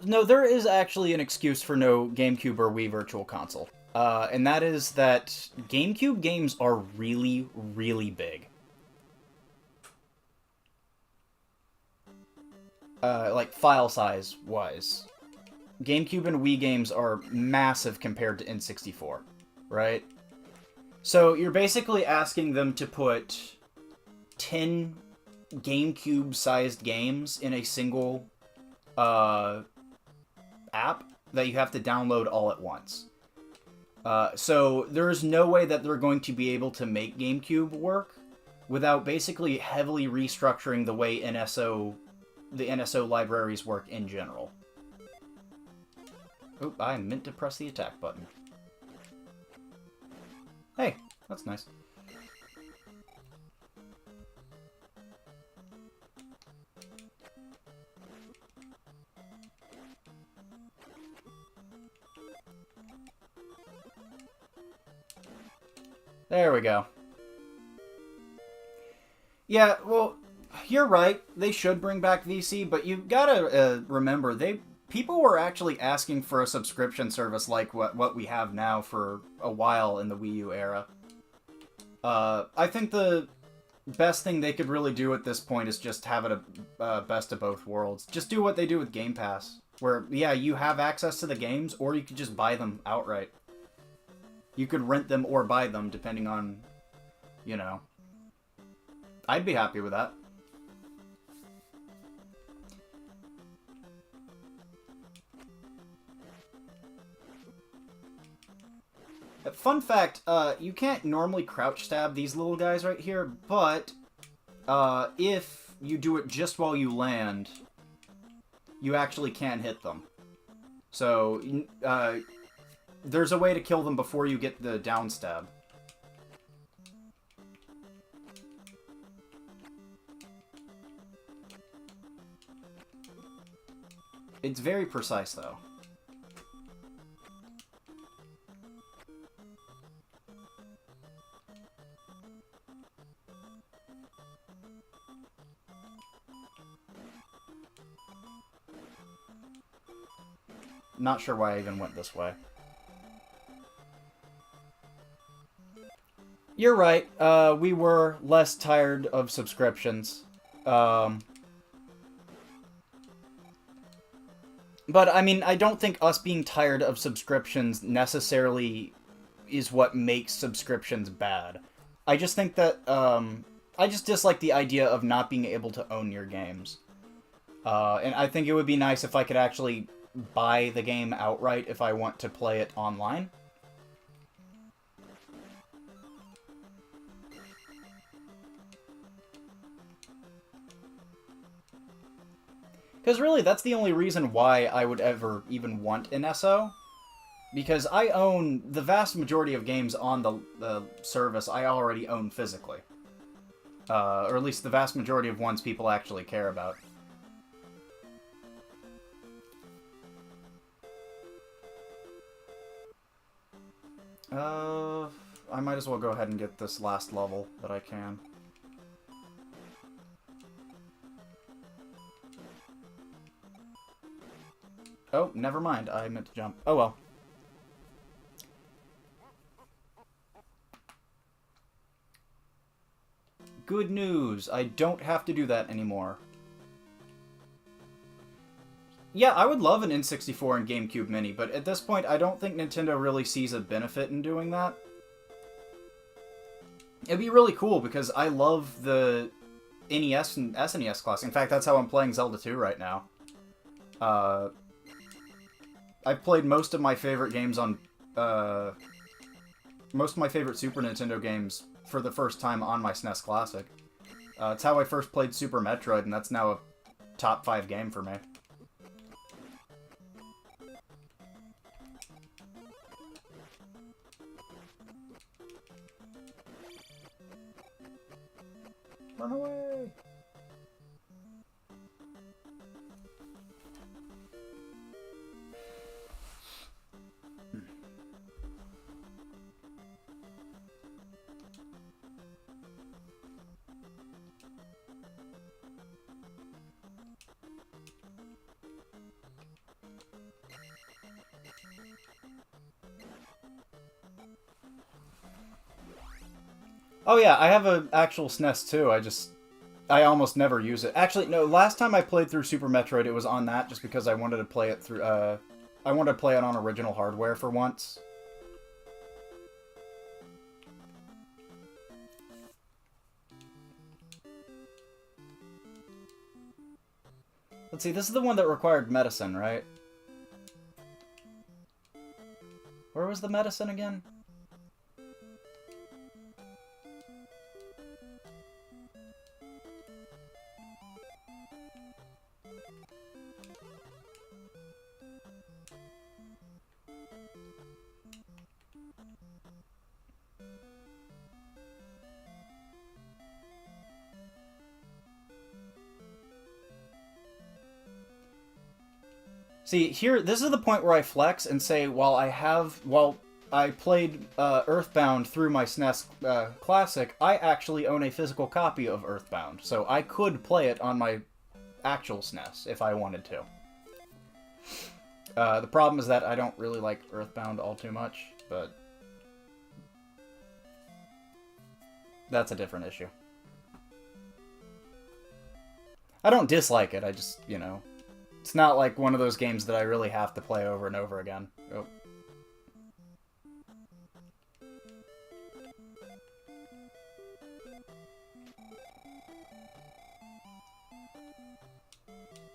No, there is actually an excuse for no GameCube or Wii Virtual Console. And that is that GameCube games are really, really big. Like, file size-wise. GameCube and Wii games are massive compared to N64, right? So you're basically asking them to put 10 GameCube-sized games in a single app that you have to download all at once. So there's no way that they're going to be able to make GameCube work without basically heavily restructuring the way the NSO libraries work in general. Oh, I meant to press the attack button. Hey, that's nice. There we go. Yeah, well, you're right. They should bring back VC, but you've got to remember, people were actually asking for a subscription service like what we have now for a while in the Wii U era. I think the best thing they could really do at this point is just have it a best of both worlds. Just do what they do with Game Pass, where, yeah, you have access to the games, or you could just buy them outright. You could rent them or buy them, depending on, you know. I'd be happy with that. Fun fact, you can't normally crouch stab these little guys right here, but if you do it just while you land, you actually can hit them. So, there's a way to kill them before you get the down stab. It's very precise, though. Not sure why I even went this way. You're right, we were less tired of subscriptions. But, I mean, I don't think us being tired of subscriptions necessarily is what makes subscriptions bad. I just think that, I just dislike the idea of not being able to own your games. And I think it would be nice if I could actually buy the game outright if I want to play it online. Because really, that's the only reason why I would ever even want an SO. Because I own the vast majority of games on the service I already own physically. Or at least the vast majority of ones people actually care about. I might as well go ahead and get this last level that I can. Oh, never mind. I meant to jump. Oh well. Good news. I don't have to do that anymore. Yeah, I would love an N64 and GameCube Mini, but at this point, I don't think Nintendo really sees a benefit in doing that. It'd be really cool, because I love the NES and SNES Classic. In fact, that's how I'm playing Zelda 2 right now. I've played most of my favorite games on... most of my favorite Super Nintendo games for the first time on my SNES Classic. It's how I first played Super Metroid, and that's now a top 5 game for me. Run away! Oh yeah, I have an actual SNES too. I almost never use it. Actually, no. Last time I played through Super Metroid, it was on that just because I wanted to play it through. I wanted to play it on original hardware for once. Let's see. This is the one that required medicine, right? Where was the medicine again? See, here, this is the point where I flex and say, while I played Earthbound through my SNES Classic, I actually own a physical copy of Earthbound, so I could play it on my actual SNES if I wanted to. The problem is that I don't really like Earthbound all too much, but that's a different issue. I don't dislike it, I just, you know... It's not like one of those games that I really have to play over and over again. Oh.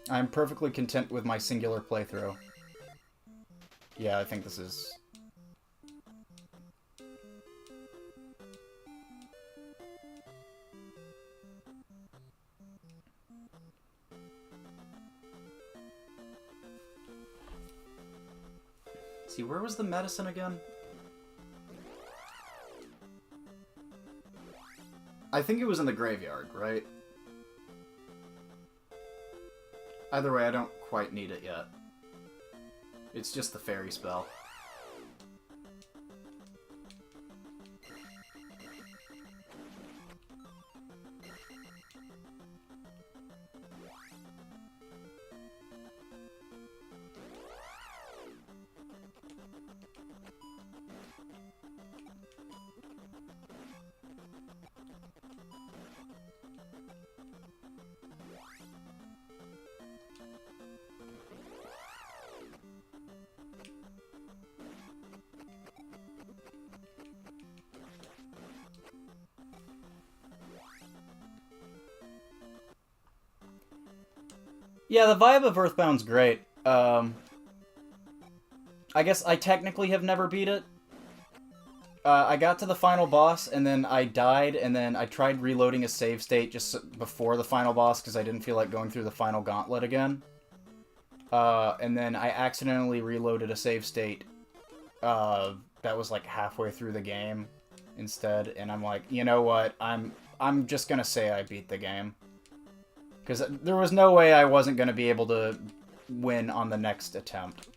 I'm perfectly content with my singular playthrough. Yeah, I think this is... See, where was the medicine again? I think it was in the graveyard, right? Either way, I don't quite need it yet. It's just the fairy spell. Yeah, the vibe of Earthbound's great. I guess I technically have never beat it. I got to the final boss, and then I died, and then I tried reloading a save state just before the final boss, because I didn't feel like going through the final gauntlet again. and then I accidentally reloaded a save state that was like halfway through the game instead, and I'm like, you know what, I'm just gonna say I beat the game. Because there was no way I wasn't gonna be able to win on the next attempt.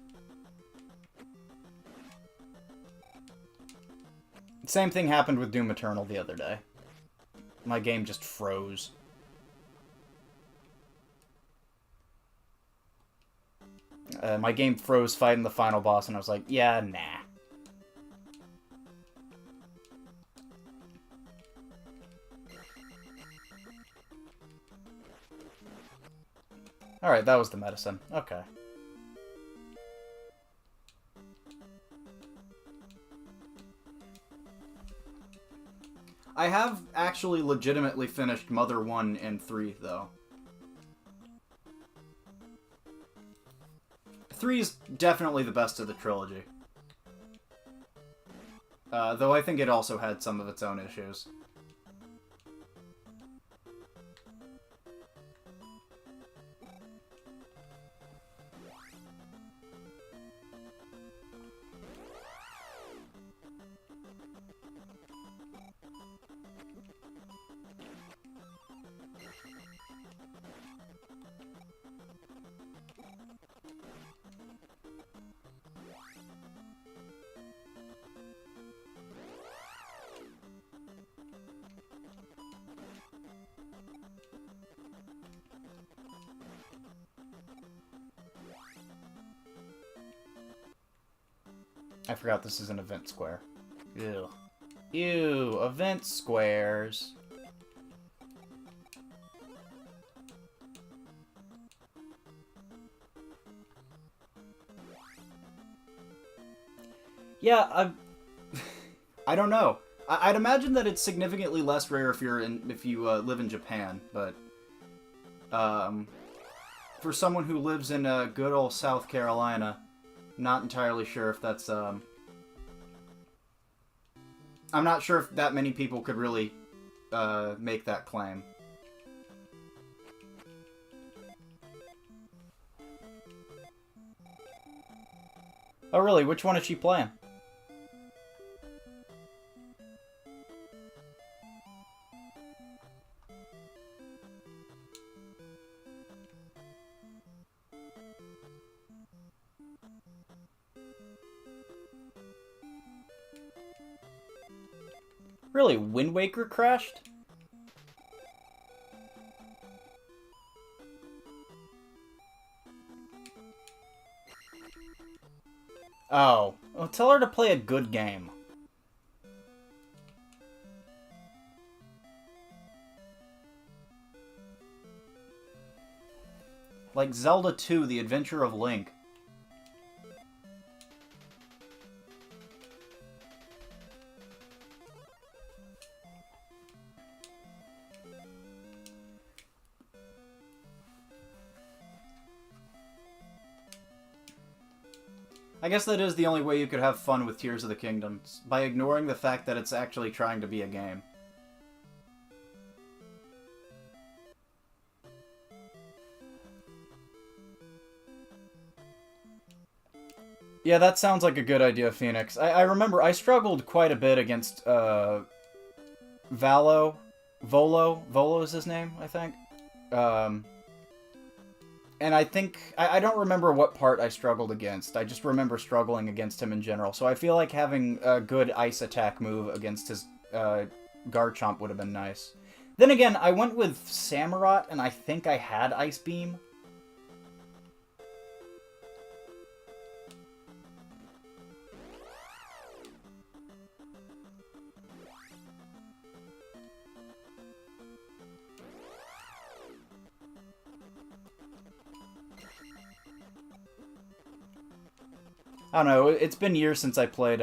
Same thing happened with Doom Eternal the other day. My game just froze. My game froze fighting the final boss, and I was like, yeah, nah. Alright, that was the medicine. Okay. I have actually legitimately finished Mother 1 and 3, though. 3 is definitely the best of the trilogy. Though I think it also had some of its own issues. I forgot this is an event square. Ew. Ew, event squares. Yeah, I don't know. I'd imagine that it's significantly less rare if you live in Japan, but for someone who lives in good old South Carolina, not entirely sure if that's I'm not sure if that many people could really make that claim. Oh really? Which one is she playing? Really? Wind Waker crashed? Oh. Well, tell her to play a good game. Like Zelda 2, The Adventure of Link. I guess that is the only way you could have fun with Tears of the Kingdom, by ignoring the fact that it's actually trying to be a game. Yeah, that sounds like a good idea, Phoenix. I remember I struggled quite a bit against Volo. Volo is his name, I think. And I think... I don't remember what part I struggled against. I just remember struggling against him in general. So I feel like having a good ice attack move against his Garchomp would have been nice. Then again, I went with Samurott, and I think I had Ice Beam. I don't know, it's been years since I played,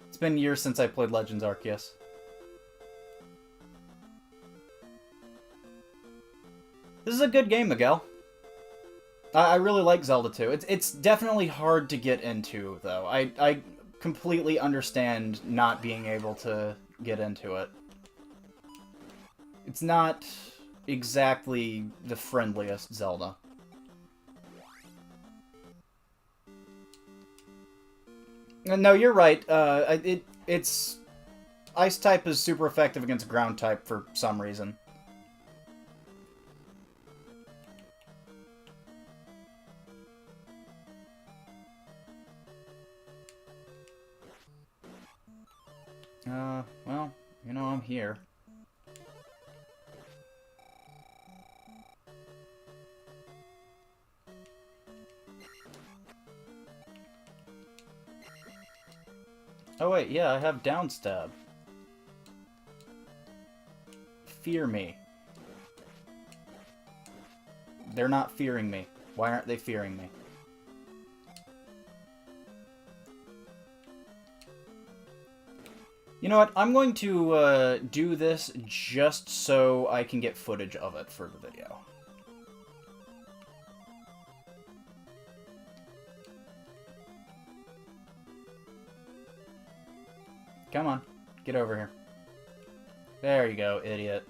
It's been years since I played Legends Arceus. This is a good game, Miguel. I really like Zelda 2. It's definitely hard to get into, though. I completely understand not being able to get into it. It's not... exactly the friendliest Zelda. No, you're right. It's Ice type is super effective against ground type for some reason. Well, you know, I'm here. Oh wait, yeah, I have downstab. Fear me. They're not fearing me. Why aren't they fearing me? You know what? I'm going to do this just so I can get footage of it for the video. Come on. Get over here. There you go, idiot.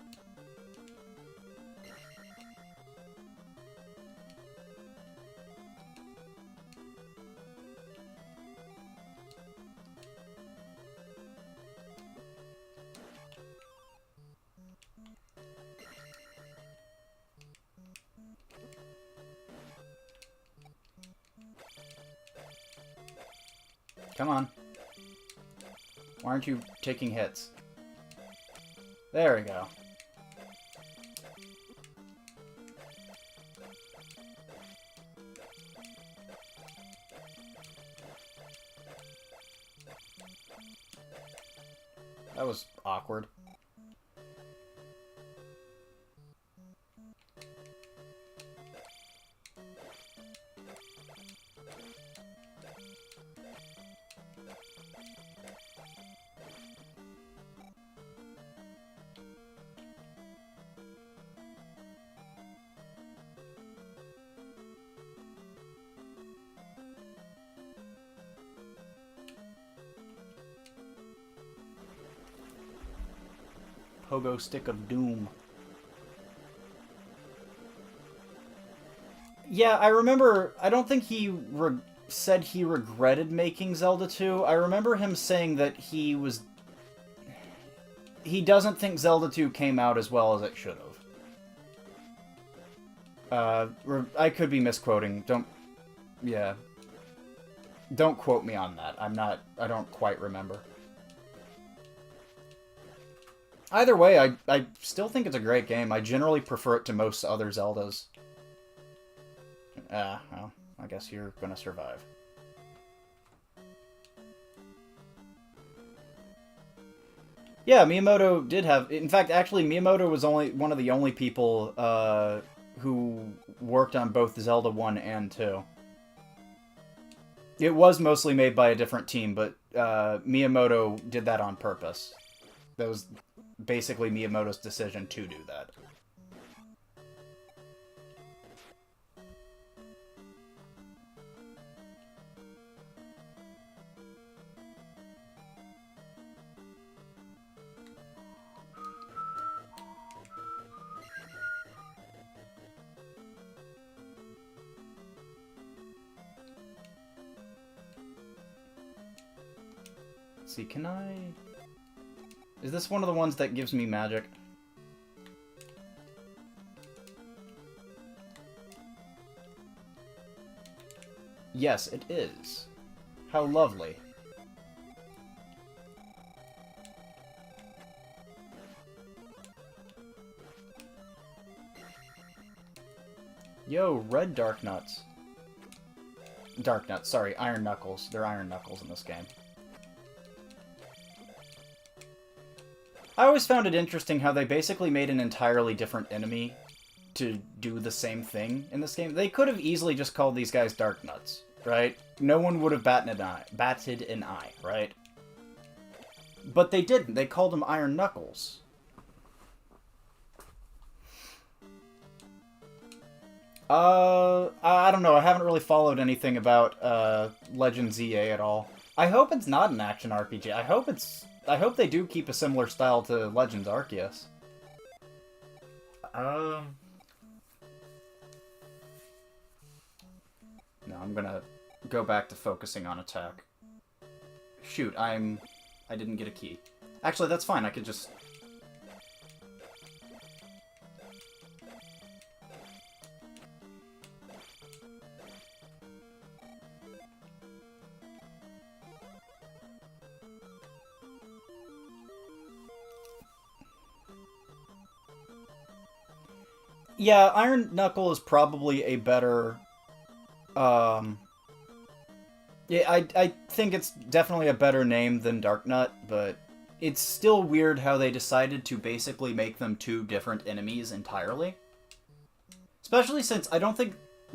Come on. Why aren't you taking hits? There we go. That was awkward. Pogo Stick of Doom. Yeah, I remember, I don't think he said he regretted making Zelda 2. I remember him saying that he doesn't think Zelda 2 came out as well as it should have. I could be misquoting. Yeah. Don't quote me on that. I don't quite remember. Either way, I still think it's a great game. I generally prefer it to most other Zeldas. Well, I guess you're gonna survive. Yeah, Miyamoto did have... In fact, actually, Miyamoto was one of the only people who worked on both Zelda 1 and 2. It was mostly made by a different team, but Miyamoto did that on purpose. That was basically Miyamoto's decision to do that. Let's see, can I... Is this one of the ones that gives me magic? Yes, it is. How lovely. Yo, red Dark Nuts. Dark Nuts, sorry, Iron Knuckles. They're Iron Knuckles in this game. I always found it interesting how they basically made an entirely different enemy to do the same thing in this game. They could have easily just called these guys Dark Nuts, right? No one would have batted an eye, right? But they didn't. They called them Iron Knuckles. I don't know. I haven't really followed anything about Legend ZA at all. I hope it's not an action RPG. I hope they do keep a similar style to Legends Arceus. No, I'm gonna go back to focusing on attack. Shoot, I didn't get a key. Actually, that's fine, I could just... Yeah, Iron Knuckle is probably a better... Yeah, I think it's definitely a better name than Darknut, but it's still weird how they decided to basically make them two different enemies entirely. Especially since I don't think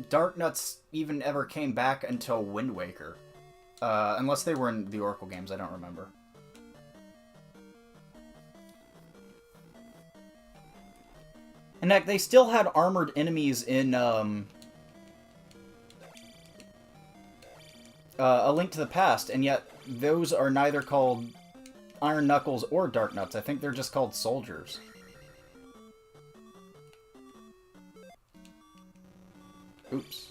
Darknuts even ever came back until Wind Waker. Unless they were in the Oracle games, I don't remember. And heck, they still had armored enemies in, A Link to the Past, and yet those are neither called Iron Knuckles or Darknuts. I think they're just called soldiers. Oops.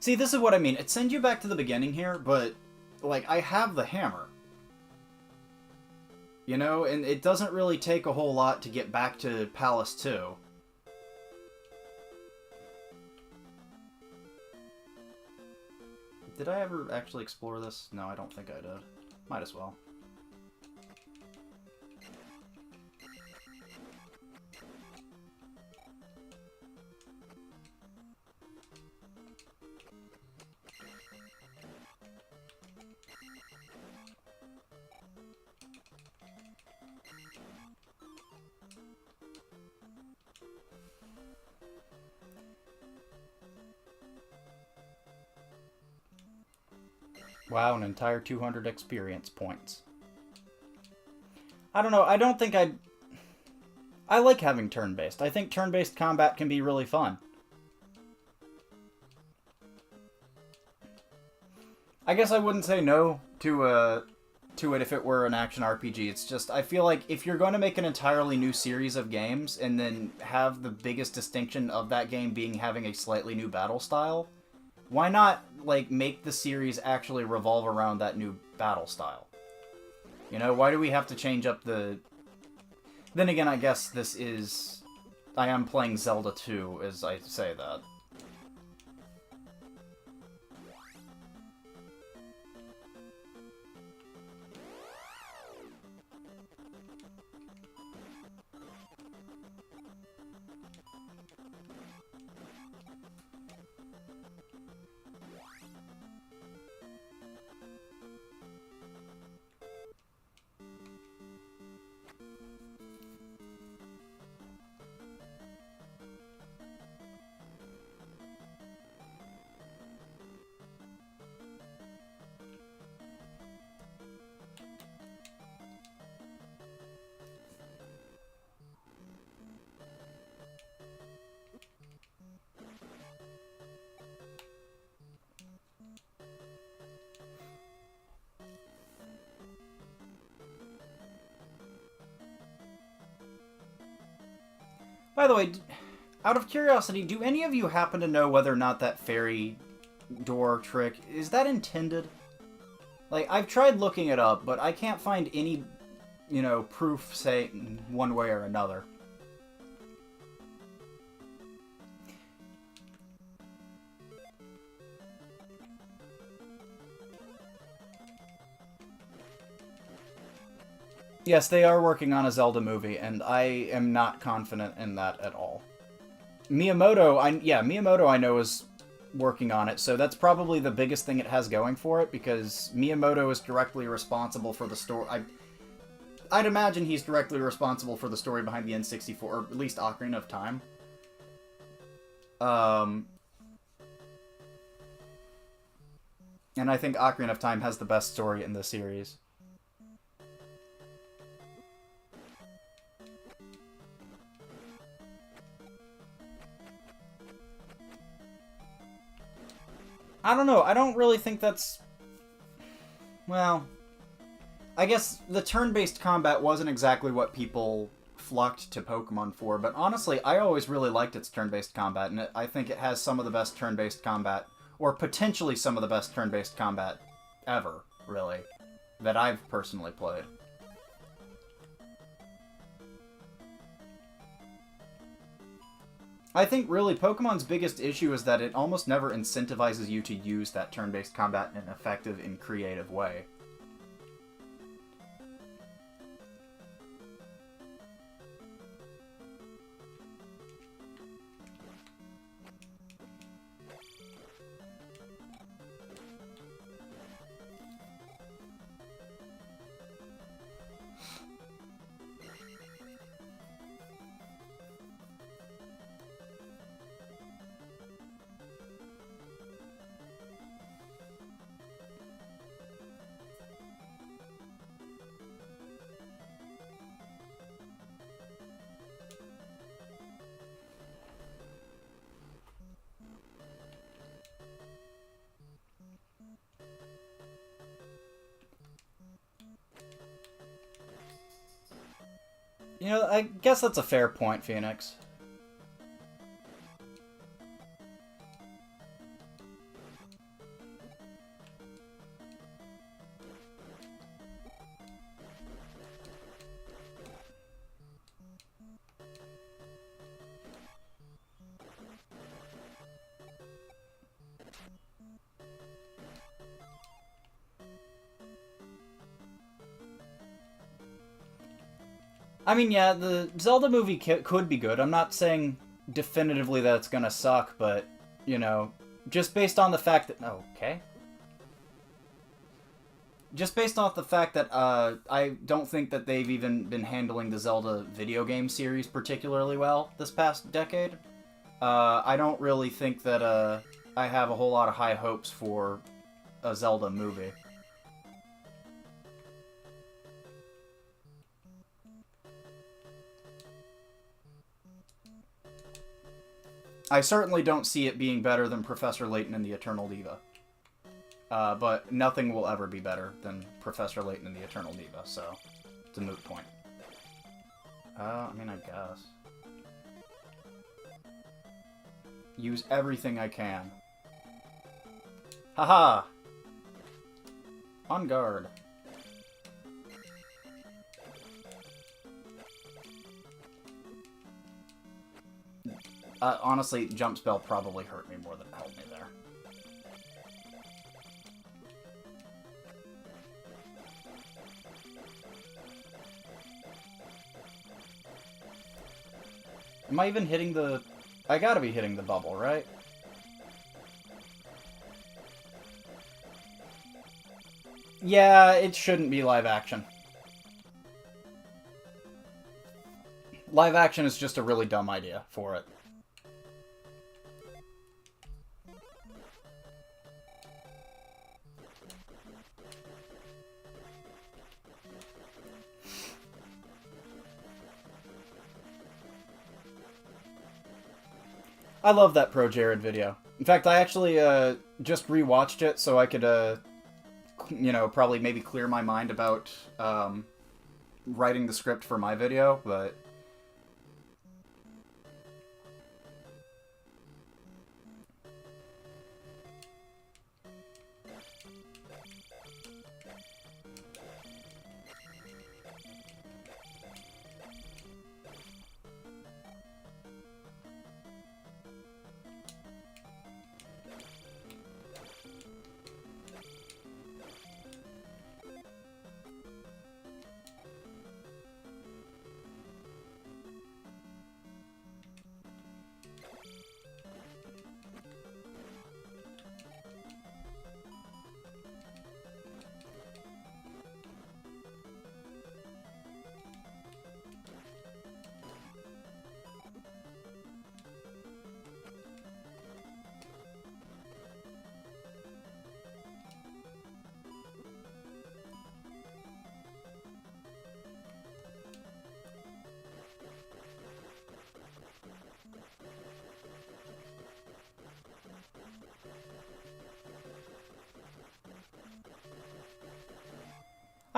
See, this is what I mean. It sends you back to the beginning here, but, like, I have the hammer. You know, and it doesn't really take a whole lot to get back to Palace 2. Did I ever actually explore this? No, I don't think I did. Might as well. Wow, an entire 200 experience points. I don't know, I don't think I like having turn-based. I think turn-based combat can be really fun. I guess I wouldn't say no to it if it were an action RPG. It's just, I feel like if you're going to make an entirely new series of games and then have the biggest distinction of that game being having a slightly new battle style, why not, like, make the series actually revolve around that new battle style? You know, why do we have to change up the... Then again, I guess this is... I am playing Zelda 2, as I say that. By the way, out of curiosity, do any of you happen to know whether or not that fairy door trick, is that intended? Like, I've tried looking it up, but I can't find any, you know, proof saying one way or another. Yes, they are working on a Zelda movie, and I am not confident in that at all. Miyamoto, Miyamoto I know is working on it, so that's probably the biggest thing it has going for it, because Miyamoto is directly responsible for the story. I'd imagine he's directly responsible for the story behind the N64, or at least Ocarina of Time. And I think Ocarina of Time has the best story in the series. I don't know. I don't really think that's... Well, I guess the turn-based combat wasn't exactly what people flocked to Pokemon for, but honestly, I always really liked its turn-based combat, and I think it has some of the best turn-based combat, or potentially some of the best turn-based combat ever, really, that I've personally played. I think, really, Pokemon's biggest issue is that it almost never incentivizes you to use that turn-based combat in an effective and creative way. You know, I guess that's a fair point, Phoenix. I mean, yeah, the Zelda movie could be good. I'm not saying definitively that it's gonna suck, but, you know, just based on the fact that... Oh, okay. Just based off the fact that I don't think that they've even been handling the Zelda video game series particularly well this past decade, I don't really think that I have a whole lot of high hopes for a Zelda movie. I certainly don't see it being better than Professor Layton and the Eternal Diva. But nothing will ever be better than Professor Layton and the Eternal Diva, so it's a moot point. I mean, I guess. Use everything I can. Haha! On guard. Honestly, jump spell probably hurt me more than it helped me there. Am I even hitting the... I gotta be hitting the bubble, right? Yeah, it shouldn't be live action. Live action is just a really dumb idea for it. I love that Pro Jared video. In fact, I actually just rewatched it so I could, you know, probably maybe clear my mind about writing the script for my video, but...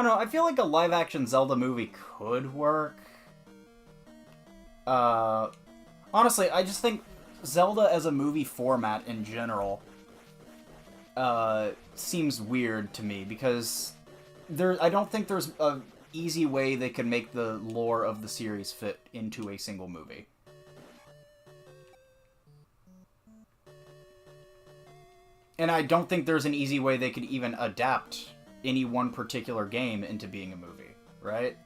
I don't know, I feel like a live-action Zelda movie could work. Honestly, I just think Zelda as a movie format in general seems weird to me, because I don't think there's a easy way they can make the lore of the series fit into a single movie. And I don't think there's an easy way they could even adapt any one particular game into being a movie, right?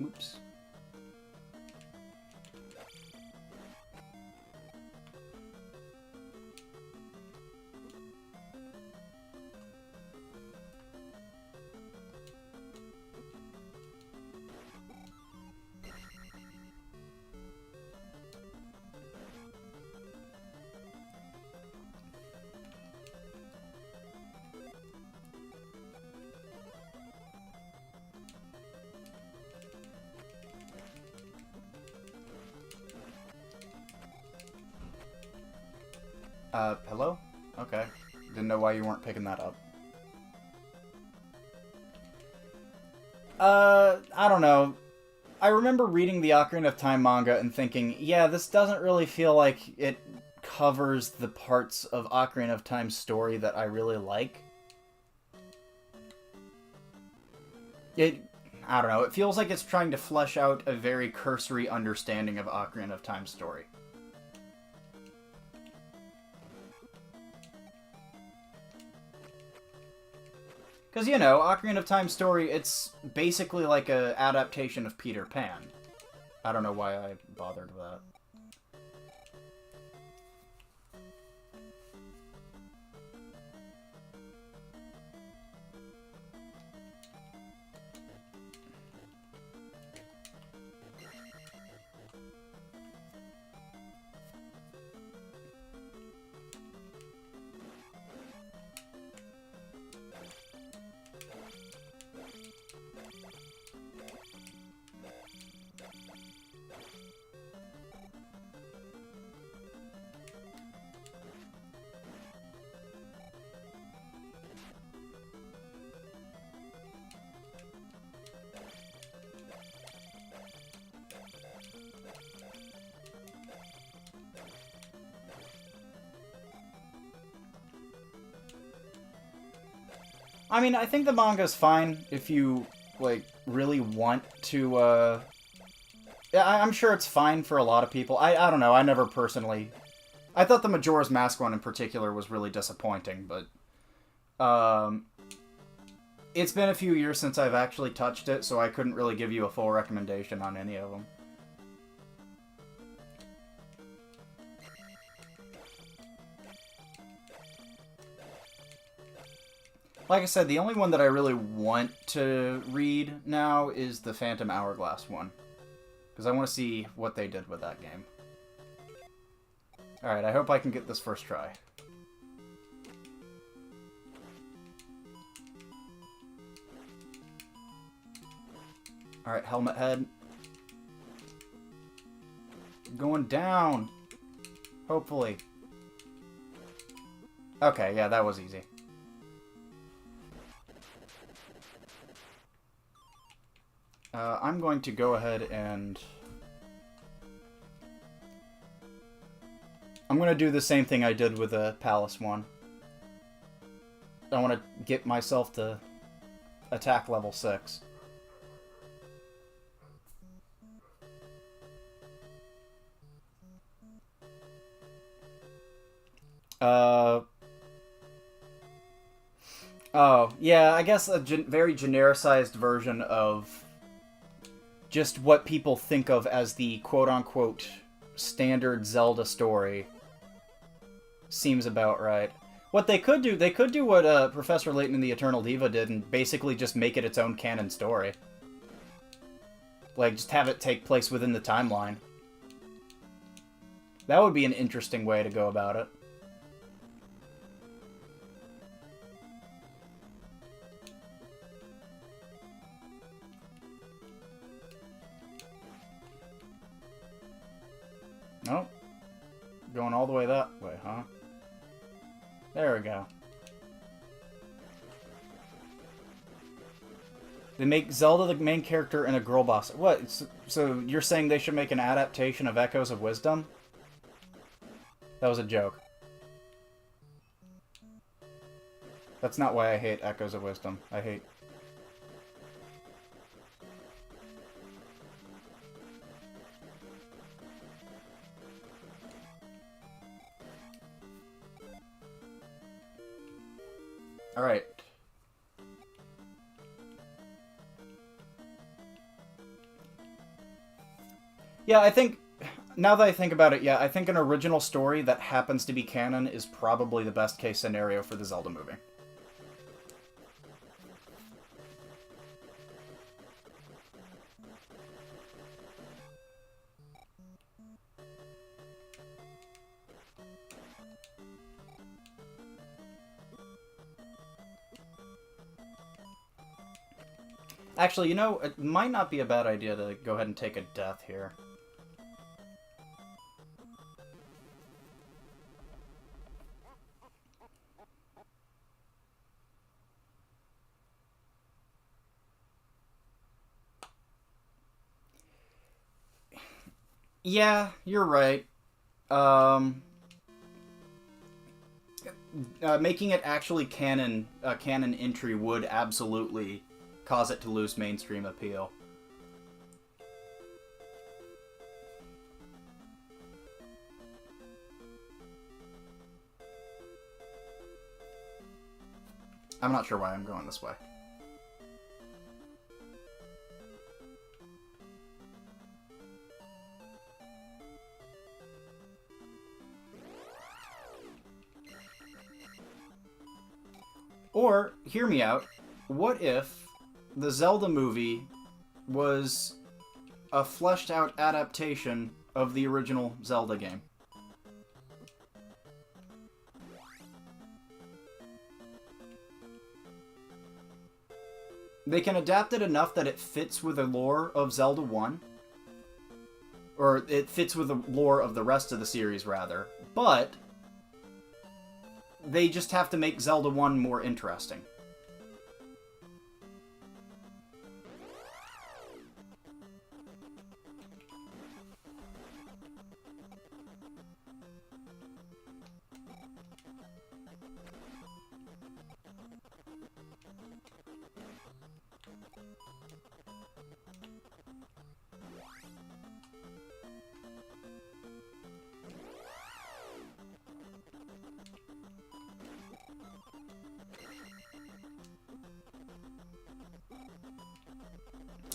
Oops. Hello? Okay. Didn't know why you weren't picking that up. I don't know. I remember reading the Ocarina of Time manga and thinking, yeah, this doesn't really feel like it covers the parts of Ocarina of Time's story that I really like. I don't know, it feels like it's trying to flesh out a very cursory understanding of Ocarina of Time's story. Because, you know, Ocarina of Time's story, it's basically like an adaptation of Peter Pan. I don't know why I bothered with that. I mean, I think the manga's fine if you, like, really want to, Yeah, I'm sure it's fine for a lot of people. I don't know, I never personally... I thought the Majora's Mask one in particular was really disappointing, but... It's been a few years since I've actually touched it, so I couldn't really give you a full recommendation on any of them. Like I said, the only one that I really want to read now is the Phantom Hourglass one. Because I want to see what they did with that game. Alright, I hope I can get this first try. Alright, helmet head. Going down! Hopefully. Okay, yeah, that was easy. I'm going to go ahead and... I'm going to do the same thing I did with the Palace one. I want to get myself to attack level 6. Oh, yeah, I guess a very genericized version of just what people think of as the quote-unquote standard Zelda story seems about right. What they could do what Professor Layton and the Eternal Diva did and basically just make it its own canon story. Like, just have it take place within the timeline. That would be an interesting way to go about it. Oh. Going all the way that way, huh? There we go. They make Zelda the main character and a girl boss. What? So you're saying they should make an adaptation of Echoes of Wisdom? That was a joke. That's not why I hate Echoes of Wisdom. I hate... Alright. Yeah, I think... Now that I think about it, yeah, I think an original story that happens to be canon is probably the best case scenario for the Zelda movie. Actually, you know, it might not be a bad idea to go ahead and take a death here. Yeah, you're right. Making it actually canon, a canon entry would absolutely cause it to lose mainstream appeal. I'm not sure why I'm going this way. Or, hear me out, what if the Zelda movie was a fleshed out adaptation of the original Zelda game? They can adapt it enough that it fits with the lore of Zelda 1. Or it fits with the lore of the rest of the series, rather. But they just have to make Zelda 1 more interesting.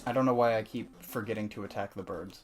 I don't know why I keep forgetting to attack the birds.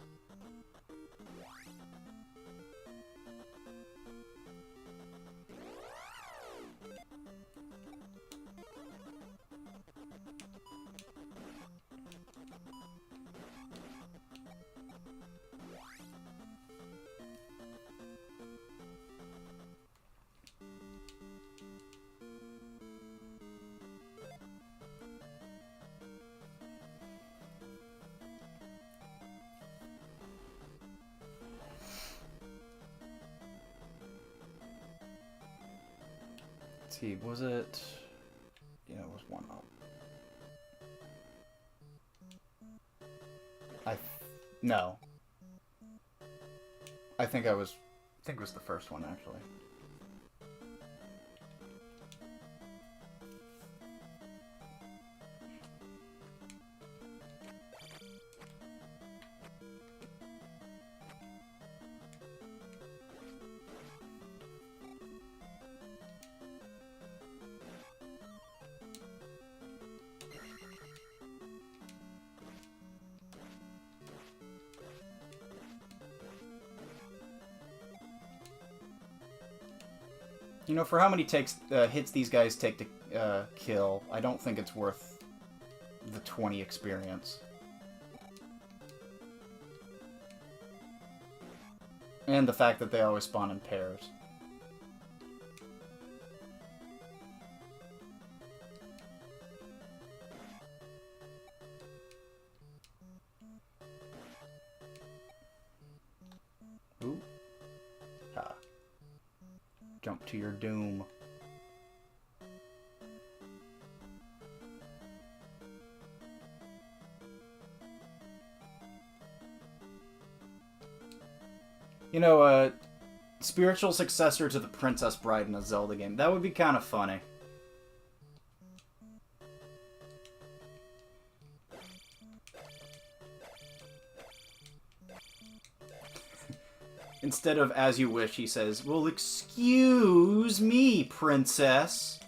See, was it... Yeah, it was one up. No. I think it was the first one, actually. You know, for how many hits these guys take to kill, I don't think it's worth the 20 experience. And the fact that they always spawn in pairs. Ooh. Ha. Jump to your doom. You know, a spiritual successor to the Princess Bride in a Zelda game. That would be kind of funny. Instead of "as you wish," he says, "Well, excuse me, princess."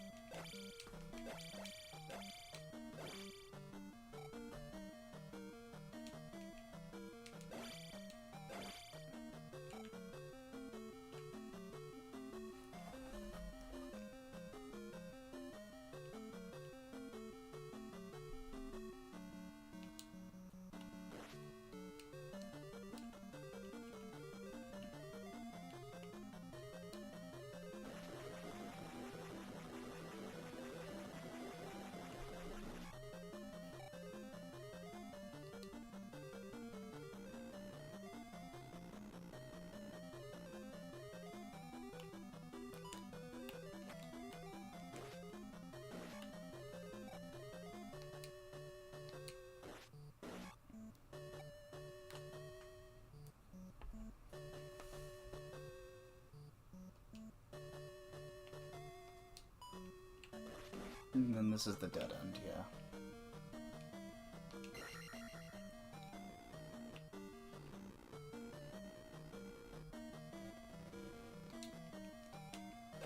And then this is the dead end, yeah.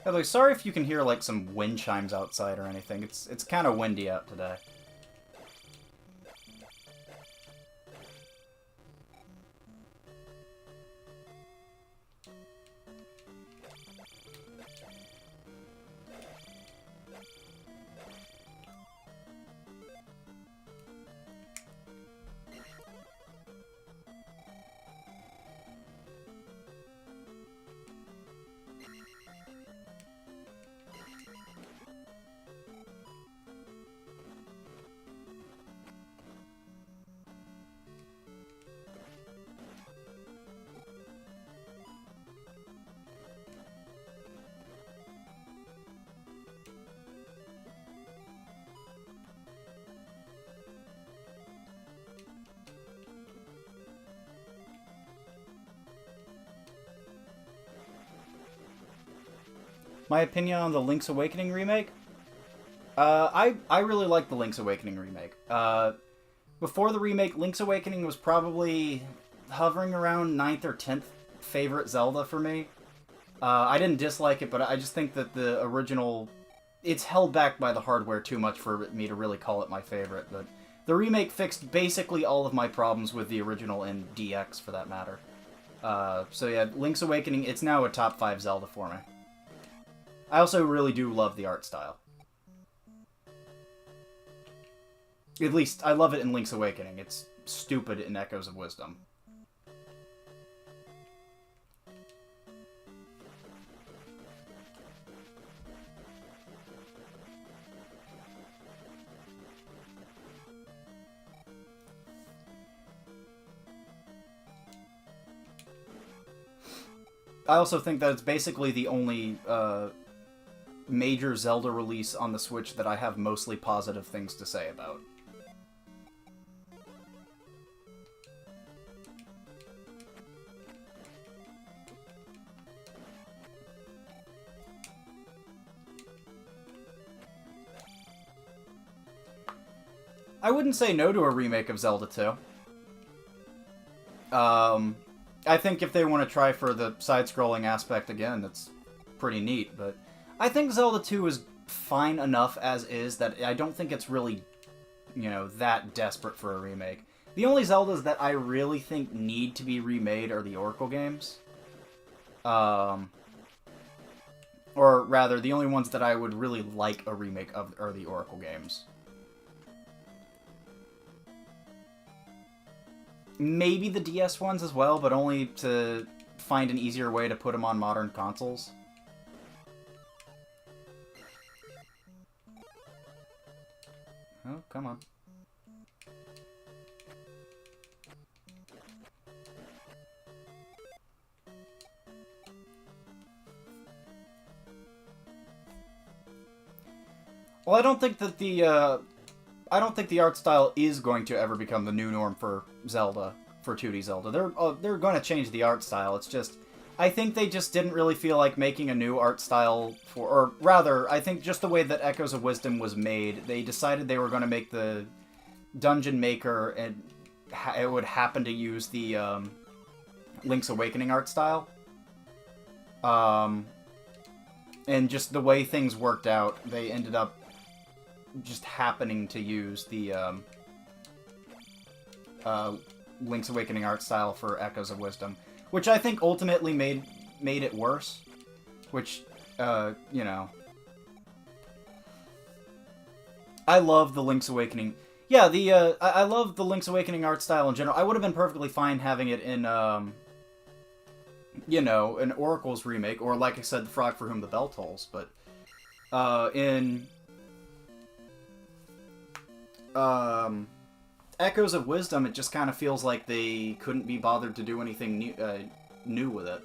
By the way, sorry if you can hear like some wind chimes outside or anything. It's kind of windy out today. My opinion on the Link's Awakening remake? I really like the Link's Awakening remake. Before the remake, Link's Awakening was probably hovering around 9th or 10th favorite Zelda for me. I didn't dislike it, but I just think that the original... It's held back by the hardware too much for me to really call it my favorite, but the remake fixed basically all of my problems with the original and DX, for that matter. So yeah, Link's Awakening, it's now a top 5 Zelda for me. I also really do love the art style. At least, I love it in Link's Awakening. It's stupid in Echoes of Wisdom. I also think that it's basically the only major Zelda release on the Switch that I have mostly positive things to say about. I wouldn't say no to a remake of Zelda 2. I think if they want to try for the side-scrolling aspect again, that's pretty neat, but I think Zelda 2 is fine enough as is that I don't think it's really, you know, that desperate for a remake. The only Zeldas that I really think need to be remade are the Oracle games. Or rather, the only ones that I would really like a remake of are the Oracle games. Maybe the DS ones as well, but only to find an easier way to put them on modern consoles. Oh, come on. Well, I don't think that the art style is going to ever become the new norm for Zelda, for 2D Zelda. They're going to change the art style. It's just I think they just didn't really feel like making a new art style for, or rather, I think just the way that Echoes of Wisdom was made, they decided they were going to make the Dungeon Maker, and it would happen to use the Link's Awakening art style. And just the way things worked out, they ended up just happening to use the Link's Awakening art style for Echoes of Wisdom, which I think ultimately made it worse. Which, you know, I love the Link's Awakening. Yeah, I love the Link's Awakening art style in general. I would have been perfectly fine having it in, you know, an Oracle's remake, or like I said, The Frog for Whom the Bell Tolls, but in Echoes of Wisdom, it just kind of feels like they couldn't be bothered to do anything new with it.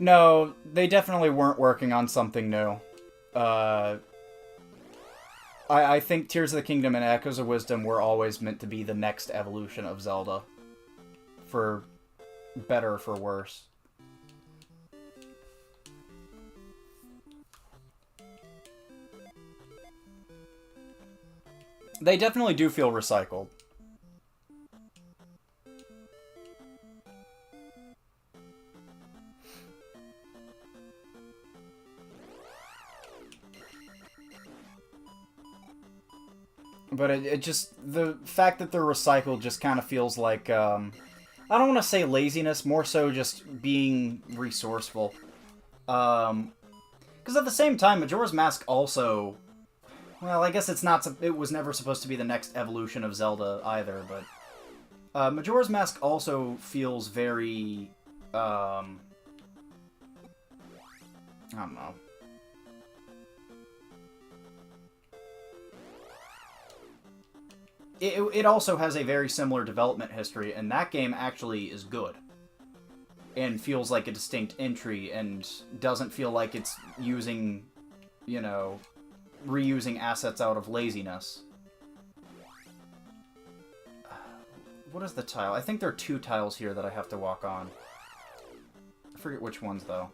No, they definitely weren't working on something new. I think Tears of the Kingdom and Echoes of Wisdom were always meant to be the next evolution of Zelda. For better or for worse. They definitely do feel recycled. But it just, the fact that they're recycled just kind of feels like, I don't want to say laziness, more so just being resourceful. Because at the same time, Majora's Mask also, well, I guess it's not, it was never supposed to be the next evolution of Zelda either, but Majora's Mask also feels very, I don't know. It also has a very similar development history, and that game actually is good. And feels like a distinct entry, and doesn't feel like it's using, you know, reusing assets out of laziness. What is the tile? I think there are 2 tiles here that I have to walk on. I forget which ones, though.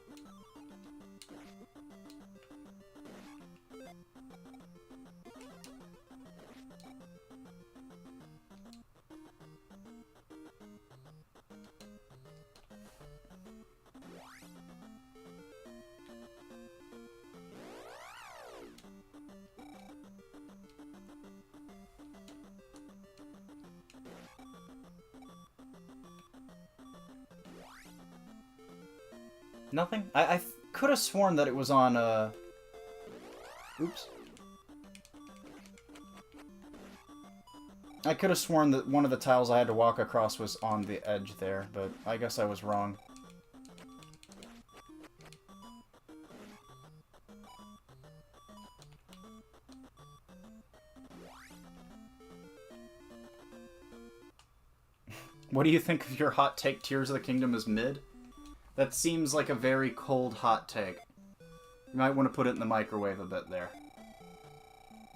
Nothing? I could have sworn that it was on, Oops. I could have sworn that one of the tiles I had to walk across was on the edge there, but I guess I was wrong. What do you think of your hot take, Tears of the Kingdom is mid? That seems like a very cold hot take. You might want to put it in the microwave a bit there.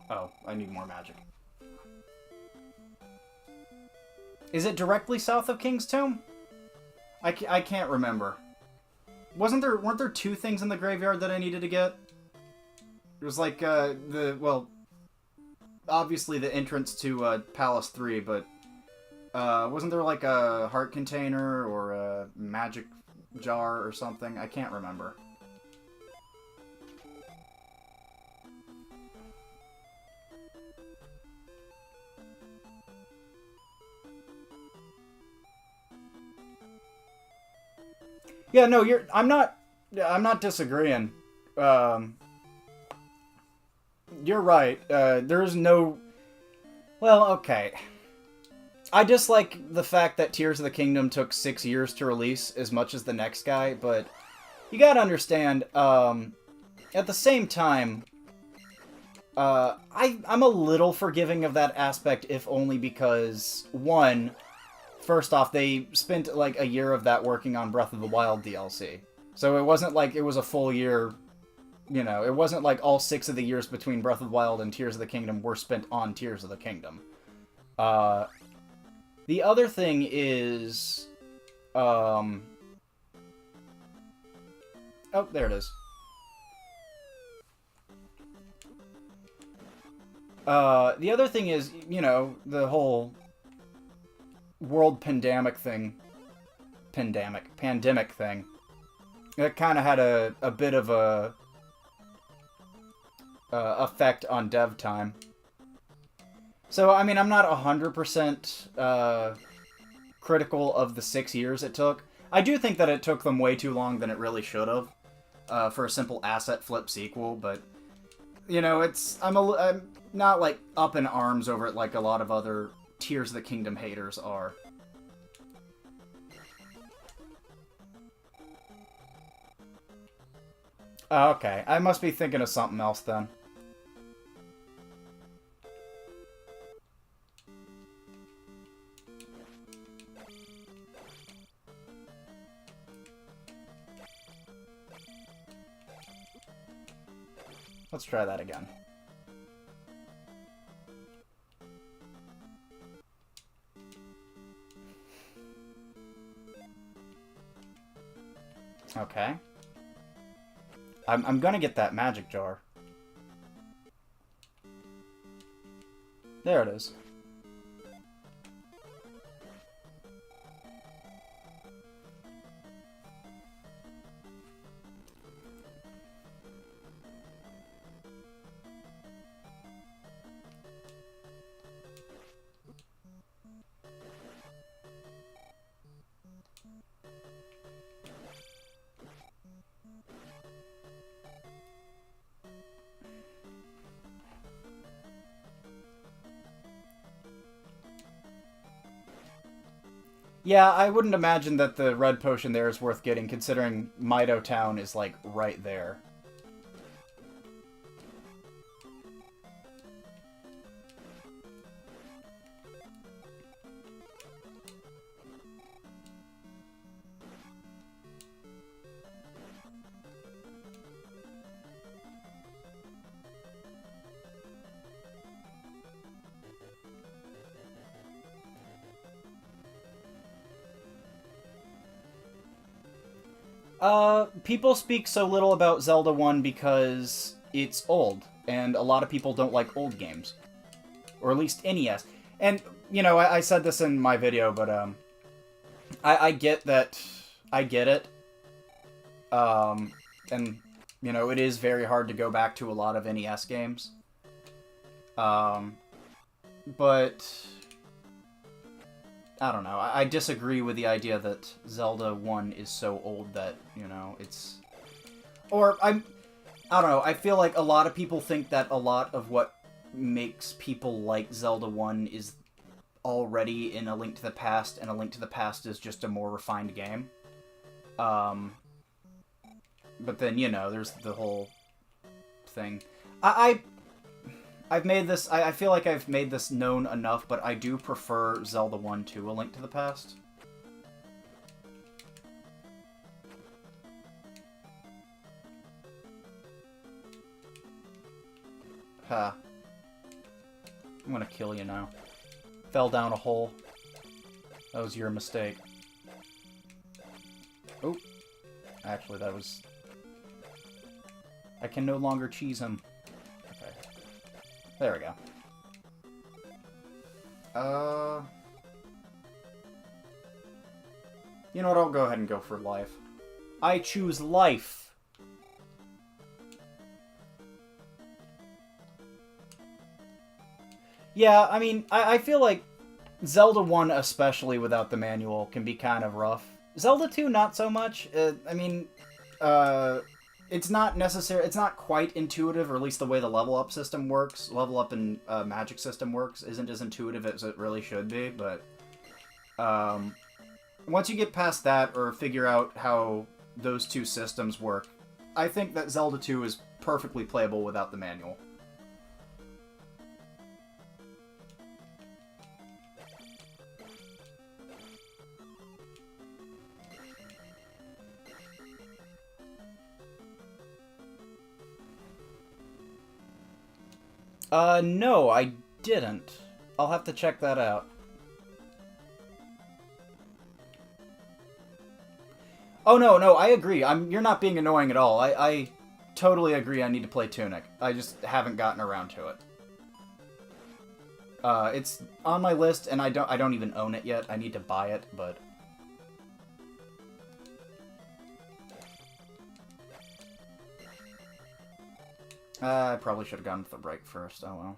Oh, I need more magic. Is it directly south of King's Tomb? I can't remember. Weren't there 2 things in the graveyard that I needed to get? It was like, well, obviously the entrance to, Palace 3, but, wasn't there like a heart container or a magic jar or something? I can't remember. Yeah, no, I'm not I'm not disagreeing. You're right. There's no... Well, okay. I dislike the fact that Tears of the Kingdom took 6 years to release as much as the next guy, but you gotta understand, at the same time, I'm a little forgiving of that aspect, if only because, one, first off, they spent like a year of that working on Breath of the Wild DLC. So it wasn't like it was a full year, you know, it wasn't like all 6 of the years between Breath of the Wild and Tears of the Kingdom were spent on Tears of the Kingdom. The other thing is, oh, there it is. The other thing is, you know, the whole world pandemic thing. Pandemic thing. It kind of had a bit of a effect on dev time. So, I mean, I'm not 100% critical of the 6 years it took. I do think that it took them way too long than it really should have for a simple asset flip sequel, but, you know, I'm not, like, up in arms over it like a lot of other Tears of the Kingdom haters are. Okay, I must be thinking of something else then. Let's try that again. Okay. I'm gonna get that magic jar. There it is. Yeah, I wouldn't imagine that the red potion there is worth getting, considering Mido Town is, like, right there. People speak so little about Zelda 1 because it's old, and a lot of people don't like old games. Or at least NES. And, you know, I said this in my video, but, I get that... I get it. And, you know, it is very hard to go back to a lot of NES games. But... I don't know. I disagree with the idea that Zelda 1 is so old that, you know, it's... Or, I don't know. I feel like a lot of people think that a lot of what makes people like Zelda 1 is already in A Link to the Past, and A Link to the Past is just a more refined game. But then, you know, there's the whole thing. I've made this... I feel like I've made this known enough, but I do prefer Zelda 1 to A Link to the Past. Ha. I'm gonna kill you now. Fell down a hole. That was your mistake. Oh. Actually, that was... I can no longer cheese him. Okay. There we go. You know what? I'll go ahead and go for life. I choose life. Yeah, I mean, I feel like Zelda 1, especially without the manual, can be kind of rough. Zelda 2, not so much. I mean, it's not necessary. It's not quite intuitive, or at least the way the level up system works, level up and magic system works, isn't as intuitive as it really should be. But once you get past that, or figure out how those two systems work, I think that Zelda 2 is perfectly playable without the manual. No, I didn't. I'll have to check that out. Oh, no, I agree. You're not being annoying at all. I totally agree I need to play Tunic. I just haven't gotten around to it. It's on my list, and I don't even own it yet. I need to buy it, but... I probably should have gone with the right first. Oh well.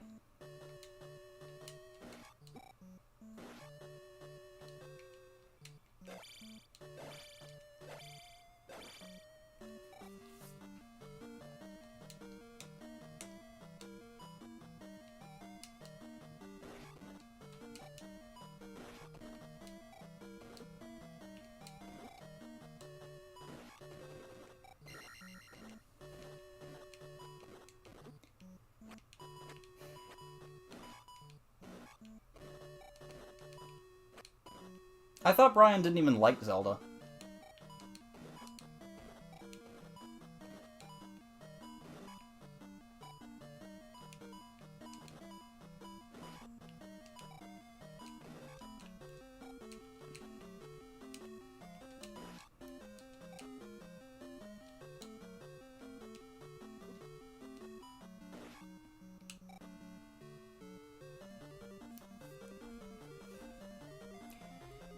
I thought Brian didn't even like Zelda.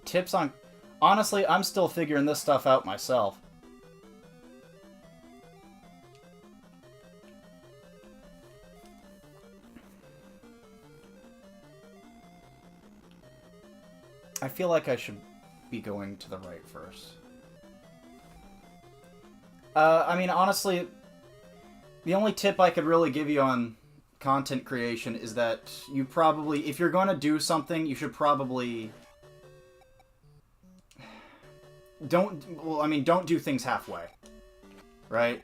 Tips on... Honestly, I'm still figuring this stuff out myself. I feel like I should be going to the right first. I mean, honestly, the only tip I could really give you on content creation is that you probably, if you're going to do something, you should probably... don't do things halfway, right?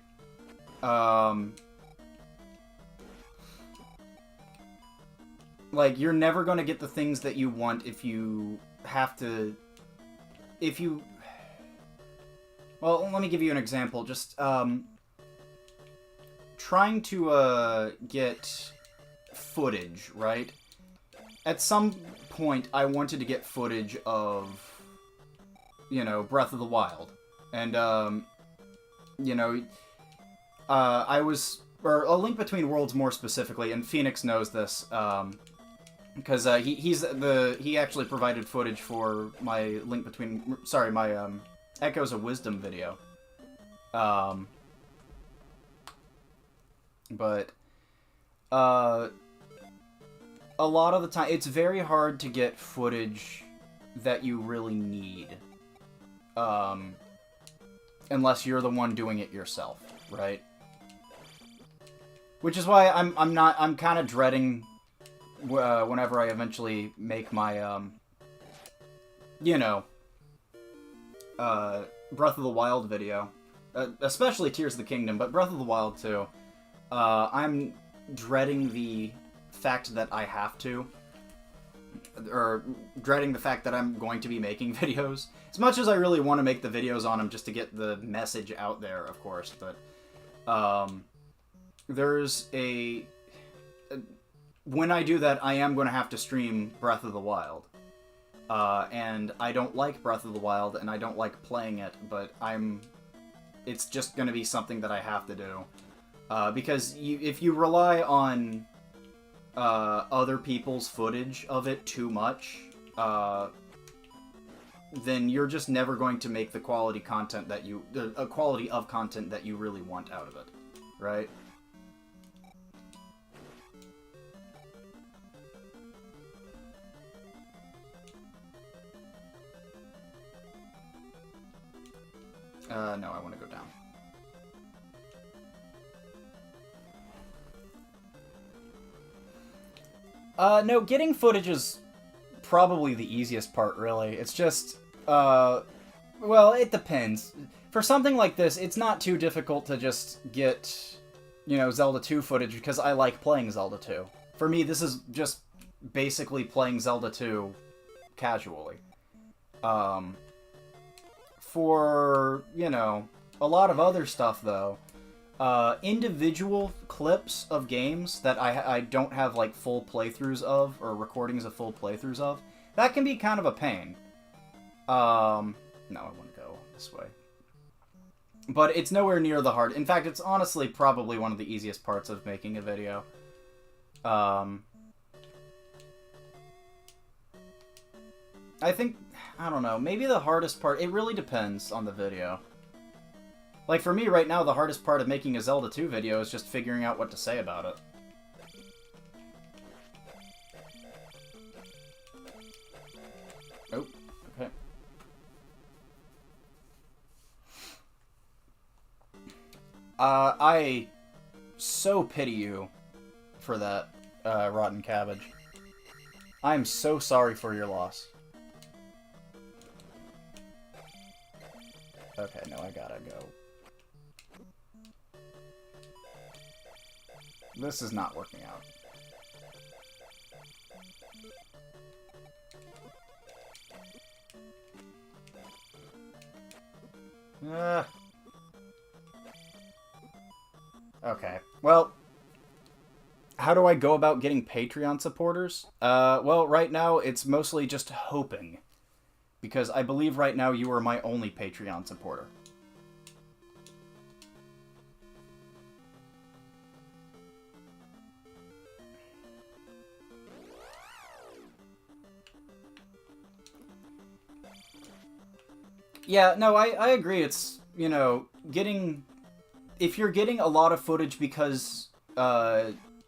Like, you're never going to get the things that you want if you have to... Well, let me give you an example. Just, trying to, get footage, right? At some point, I wanted to get footage of... you know, Breath of the Wild. And, you know, I was... or A Link Between Worlds more specifically, and Phoenix knows this, because he actually provided footage for my Link Between... sorry, my, Echoes of Wisdom video. But, a lot of the time, it's very hard to get footage that you really need. Unless you're the one doing it yourself, right? Which is why I'm kind of dreading whenever I eventually make my, you know, Breath of the Wild video. Especially Tears of the Kingdom, but Breath of the Wild too. I'm dreading the fact that I have to. Or dreading the fact that I'm going to be making videos. As much as I really want to make the videos on them just to get the message out there, of course, but there's a... when I do that, I am going to have to stream Breath of the Wild. And I don't like Breath of the Wild, and I don't like playing it, but it's just going to be something that I have to do. Because if you rely on other people's footage of it too much, then you're just never going to make the quality content that quality of content that you really want out of it, right? No, I want to go down. No, getting footage is probably the easiest part, really. It's just, well, it depends. For something like this, it's not too difficult to just get, you know, Zelda 2 footage because I like playing Zelda 2. For me, this is just basically playing Zelda 2 casually. For, you know, a lot of other stuff, though, individual clips of games that I don't have, like, full playthroughs of, or recordings of full playthroughs of, that can be kind of a pain. No, I want to go this way. But it's nowhere near the hard. In fact, it's honestly probably one of the easiest parts of making a video. I think, I don't know, maybe the hardest part, it really depends on the video. Like, for me right now, the hardest part of making a Zelda 2 video is just figuring out what to say about it. Oh, okay. I so pity you for that, rotten cabbage. I'm so sorry for your loss. Okay, no, I gotta go. This is not working out. Okay, well, how do I go about getting Patreon supporters? Well, right now, it's mostly just hoping. Because I believe right now you are my only Patreon supporter. Yeah, no, I agree. It's, you know, getting... If you're getting a lot of footage because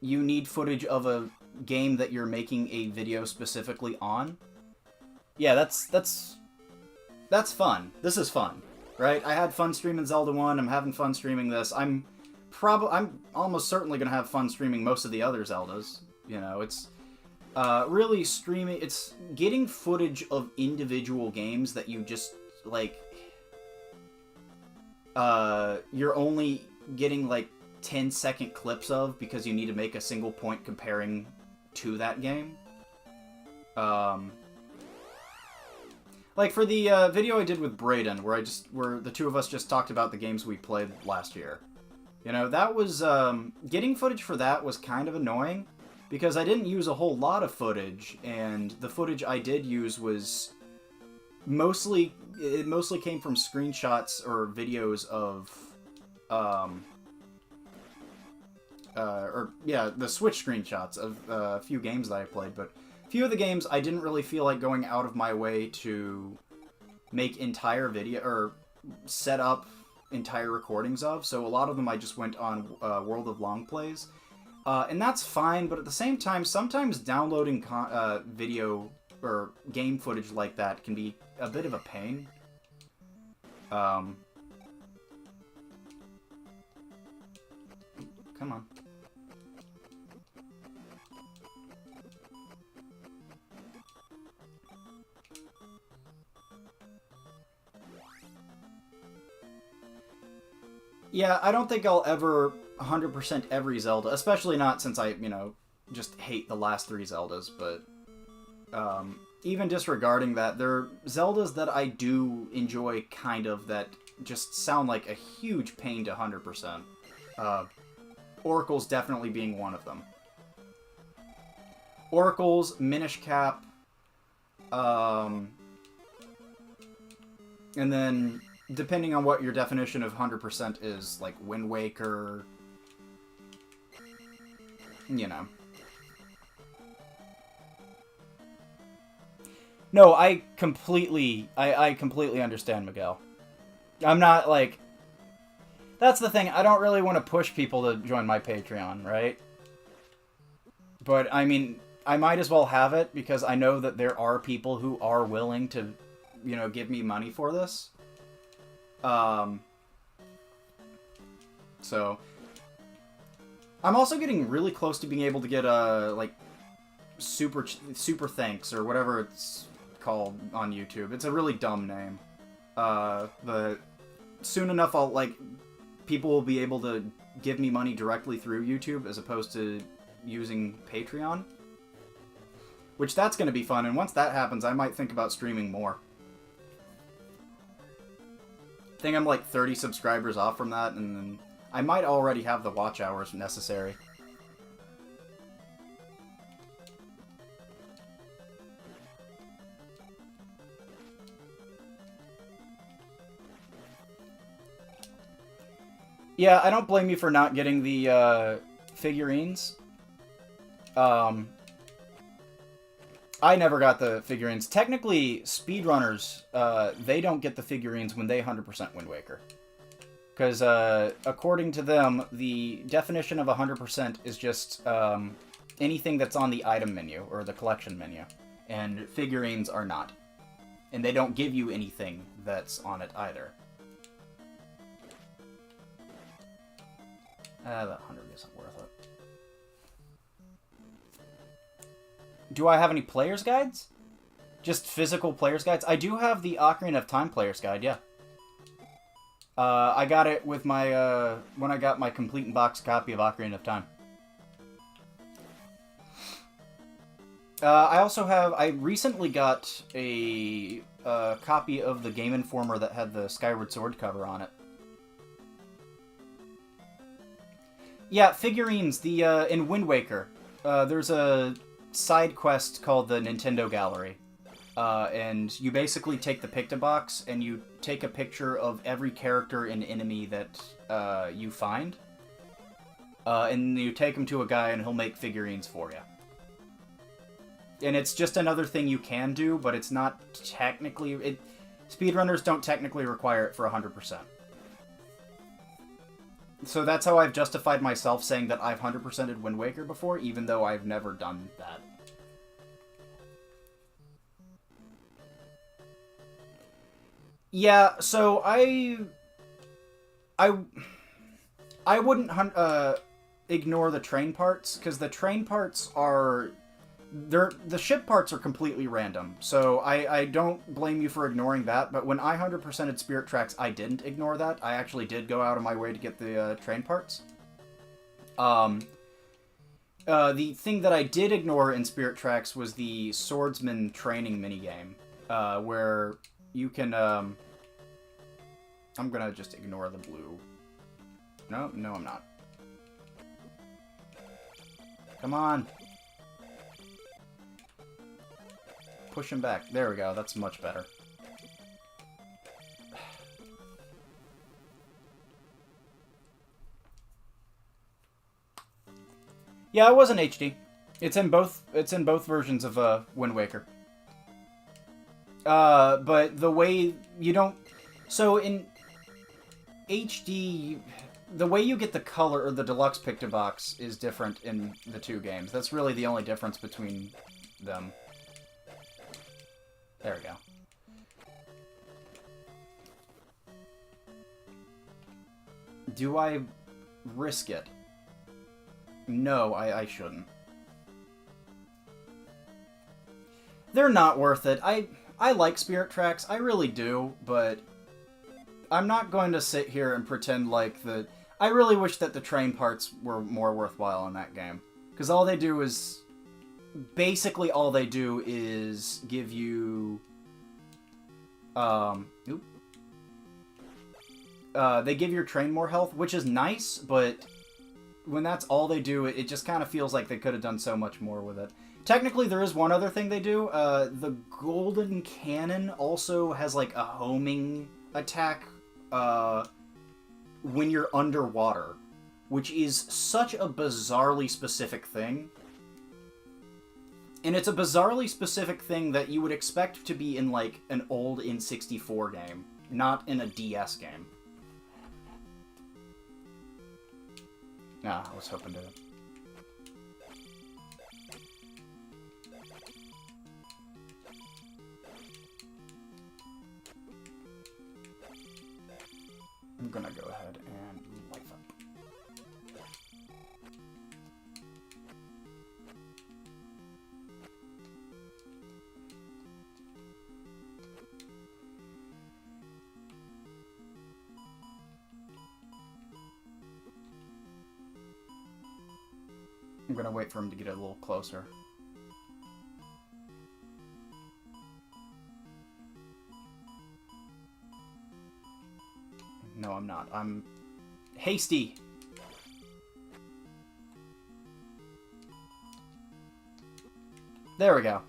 you need footage of a game that you're making a video specifically on, yeah, that's fun. This is fun, right? I had fun streaming Zelda 1. I'm having fun streaming this. I'm almost certainly going to have fun streaming most of the other Zeldas. You know, it's really streaming... It's getting footage of individual games that you just, like... you're only getting, like, 10-second clips of because you need to make a single point comparing to that game. Like, for the video I did with Brayden, where the two of us just talked about the games we played last year. You know, that was, getting footage for that was kind of annoying, because I didn't use a whole lot of footage, and the footage I did use was mostly came from screenshots or videos of, the Switch screenshots of a few games that I played, but few of the games I didn't really feel like going out of my way to make entire video, or set up entire recordings of, so a lot of them I just went on World of Long Plays. And that's fine, but at the same time, sometimes downloading video or game footage like that can be a bit of a pain. Come on. Yeah, I don't think I'll ever 100% every Zelda, especially not since I, you know, just hate the last 3 Zeldas, but even disregarding that, there are Zeldas that I do enjoy, kind of, that just sound like a huge pain to 100%. Oracle's definitely being one of them. Oracle's, Minish Cap, and then, depending on what your definition of 100% is, like Wind Waker, you know. No, I completely understand, Miguel. I'm not, like... That's the thing, I don't really want to push people to join my Patreon, right? But, I mean, I might as well have it, because I know that there are people who are willing to, you know, give me money for this. So... I'm also getting really close to being able to get, like, Super Thanks or whatever it's called on YouTube. It's a really dumb name. But soon enough, people will be able to give me money directly through YouTube as opposed to using Patreon. Which that's going to be fun, and once that happens, I might think about streaming more. I think I'm like 30 subscribers off from that, and then I might already have the watch hours necessary. Yeah, I don't blame you for not getting the figurines. I never got the figurines. Technically, speedrunners, they don't get the figurines when they 100% Wind Waker. Because, according to them, the definition of 100% is just anything that's on the item menu, or the collection menu. And figurines are not. And they don't give you anything that's on it either. That 100 isn't worth it. Do I have any player's guides? Just physical player's guides? I do have the Ocarina of Time player's guide, yeah. I got it with my, when I got my complete and box copy of Ocarina of Time. I also have, I recently got a copy of the Game Informer that had the Skyward Sword cover on it. Yeah, figurines, in Wind Waker, there's a side quest called the Nintendo Gallery. And you basically take the Pictobox and you take a picture of every character and enemy that you find. And you take them to a guy and he'll make figurines for you. And it's just another thing you can do, but it's not technically... speedrunners don't technically require it for 100%. So that's how I've justified myself saying that I've 100%ed Wind Waker before, even though I've never done that. Yeah, so I wouldn't ignore the train parts, because the train parts are... the ship parts are completely random, so I don't blame you for ignoring that, but when I 100%ed Spirit Tracks, I didn't ignore that. I actually did go out of my way to get the train parts. The thing that I did ignore in Spirit Tracks was the swordsman training minigame, where you can, I'm gonna just ignore the blue. No, I'm not. Come on! Push him back. There we go. That's much better. Yeah, it was in HD. It's in both versions of Wind Waker. But the way you don't... So in HD, the way you get the color, or the deluxe Pictobox, is different in the two games. That's really the only difference between them. There we go. Do I risk it? No, I shouldn't. They're not worth it. I like Spirit Tracks, I really do, but I'm not going to sit here and pretend like the... I really wish that the train parts were more worthwhile in that game. Because all they do is... Basically all they do is give you... they give your train more health, which is nice, but when that's all they do, it just kind of feels like they could have done so much more with it. Technically, there is one other thing they do. The Golden Cannon also has, like, a homing attack when you're underwater, which is such a bizarrely specific thing. And it's a bizarrely specific thing that you would expect to be in, like, an old N64 game, not in a DS game. Nah, I was hoping to... I'm gonna go ahead and life up. I'm gonna wait for him to get a little closer. No, I'm not. I'm hasty. There we go.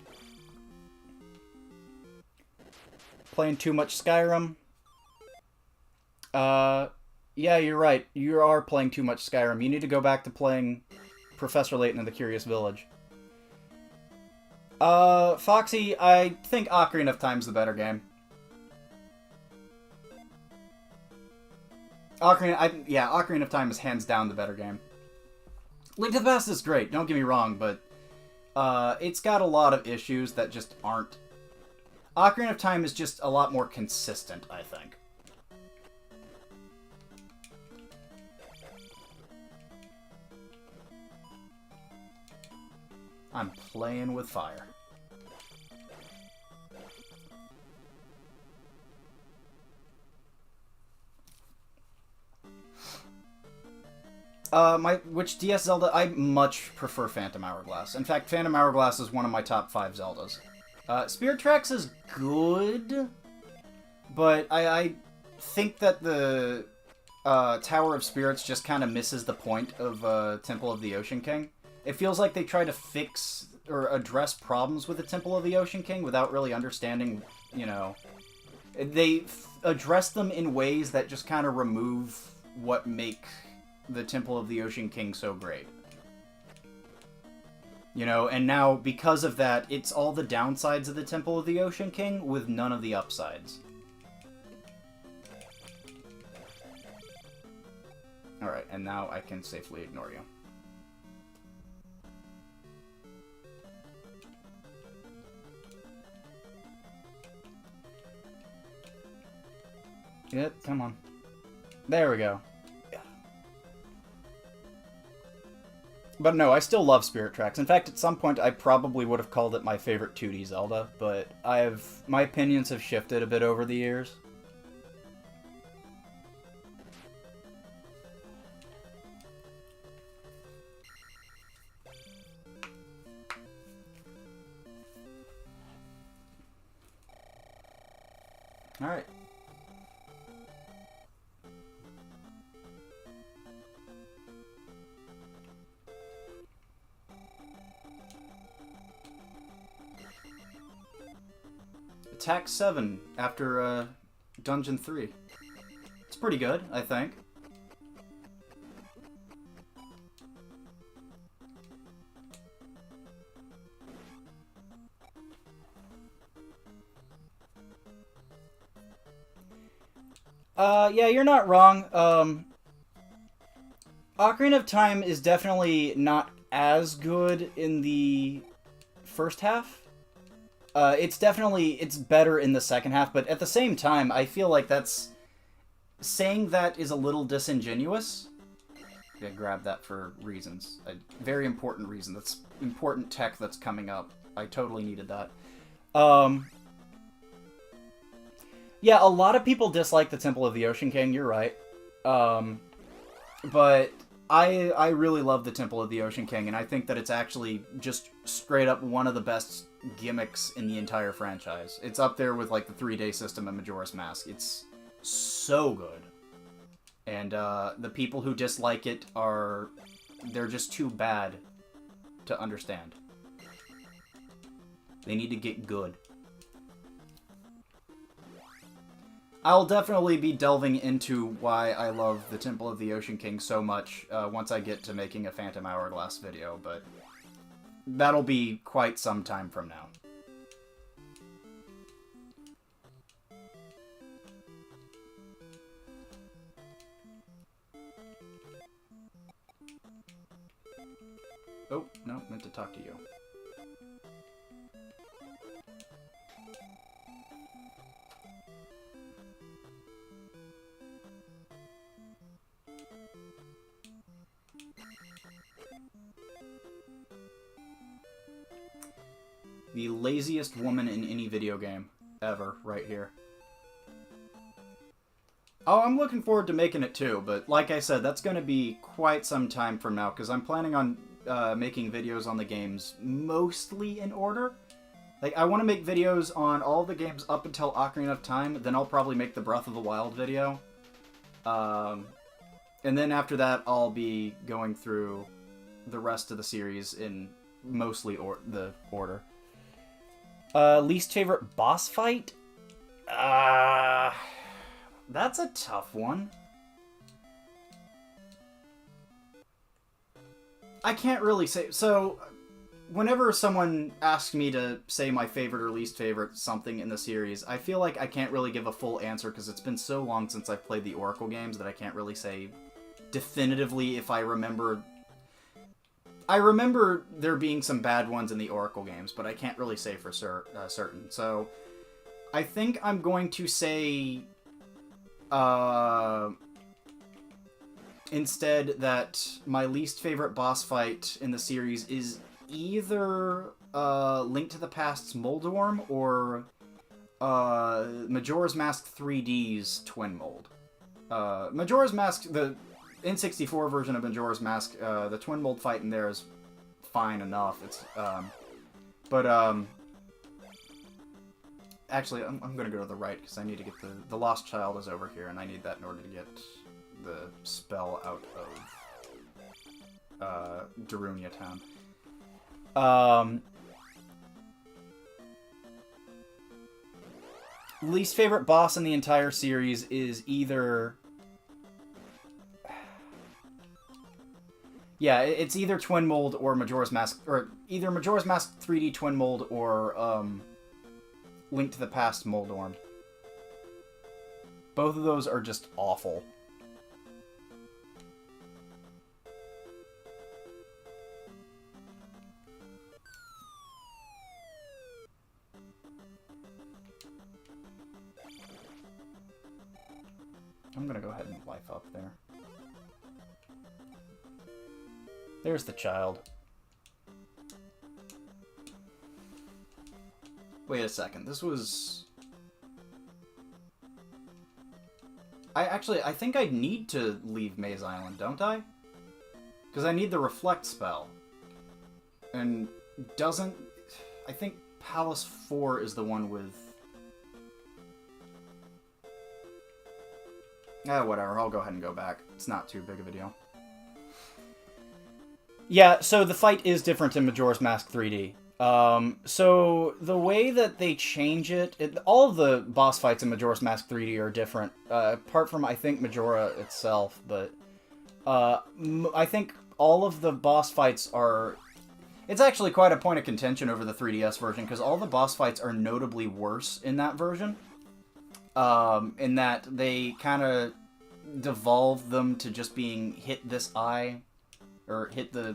Playing too much Skyrim. Yeah, you're right. You are playing too much Skyrim. You need to go back to playing Professor Layton in the Curious Village. Foxy, I think Ocarina of Time's the better game. Ocarina of Time is hands down the better game. Link to the Past is great, don't get me wrong, but it's got a lot of issues that just aren't... Ocarina of Time is just a lot more consistent, I think. I'm playing with fire. Which DS Zelda? I much prefer Phantom Hourglass. In fact, Phantom Hourglass is one of my top 5 Zeldas. Spirit Tracks is good, but I think that the Tower of Spirits just kind of misses the point of Temple of the Ocean King. It feels like they try to fix or address problems with the Temple of the Ocean King without really understanding, you know... They address them in ways that just kind of remove what make the Temple of the Ocean King so great. You know, and now, because of that, it's all the downsides of the Temple of the Ocean King with none of the upsides. Alright, and now I can safely ignore you. Yep, come on. There we go. But no, I still love Spirit Tracks. In fact, at some point, I probably would have called it my favorite 2D Zelda, but my opinions have shifted a bit over the years. Alright. Attack 7 after Dungeon 3. It's pretty good, I think. Yeah, you're not wrong. Ocarina of Time is definitely not as good in the first half. It's better in the second half, but at the same time, I feel like saying that is a little disingenuous. I'm gonna grab that for reasons. A very important reason. That's important tech that's coming up. I totally needed that. Yeah, a lot of people dislike the Temple of the Ocean King, you're right. But I really love the Temple of the Ocean King, and I think that it's actually just straight up one of the best gimmicks in the entire franchise. It's up there with like the 3-day system and Majora's Mask. It's so good. And the people who dislike it they're just too bad to understand. They need to get good. I'll definitely be delving into why I love the Temple of the Ocean King so much once I get to making a Phantom Hourglass video, but that'll be quite some time from now. Oh, no, meant to talk to you. The laziest woman in any video game ever, right here. Oh, I'm looking forward to making it too, but like I said, that's going to be quite some time from now, because I'm planning on making videos on the games mostly in order. Like, I want to make videos on all the games up until Ocarina of Time, then I'll probably make the Breath of the Wild video. And then after that, I'll be going through the rest of the series in mostly the order. Least favorite boss fight? That's a tough one. I can't really say. So, whenever someone asks me to say my favorite or least favorite something in the series, I feel like I can't really give a full answer because it's been so long since I've played the Oracle games that I can't really say definitively if I remember. I remember there being some bad ones in the Oracle games, but I can't really say for certain. So, I think I'm going to say instead that my least favorite boss fight in the series is either Link to the Past's Moldorm or Majora's Mask 3D's Twin Mold. Majora's Mask, the N64 version of Majora's Mask, the Twin Mold fight in there is fine enough. It's actually, I'm going to go to the right because I need to get the Lost Child is over here, and I need that in order to get the spell out of Darunia Town. Least favorite boss in the entire series is either... Yeah, it's either Twin Mold or Majora's Mask, or either Majora's Mask 3D Twin Mold or Link to the Past Moldorm. Both of those are just awful. I'm gonna go ahead and life up there. There's the child. Wait a second, this was... I think I need to leave Maze Island, don't I? Because I need the Reflect spell. And doesn't... I think Palace 4 is the one with... whatever, I'll go ahead and go back. It's not too big of a deal. Yeah, so the fight is different in Majora's Mask 3D. So the way that they change all of the boss fights in Majora's Mask 3D are different, apart from, I think, Majora itself, but I think all of the boss fights are... It's actually quite a point of contention over the 3DS version, because all the boss fights are notably worse in that version. In that they kind of devolve them to just being hit this eye, or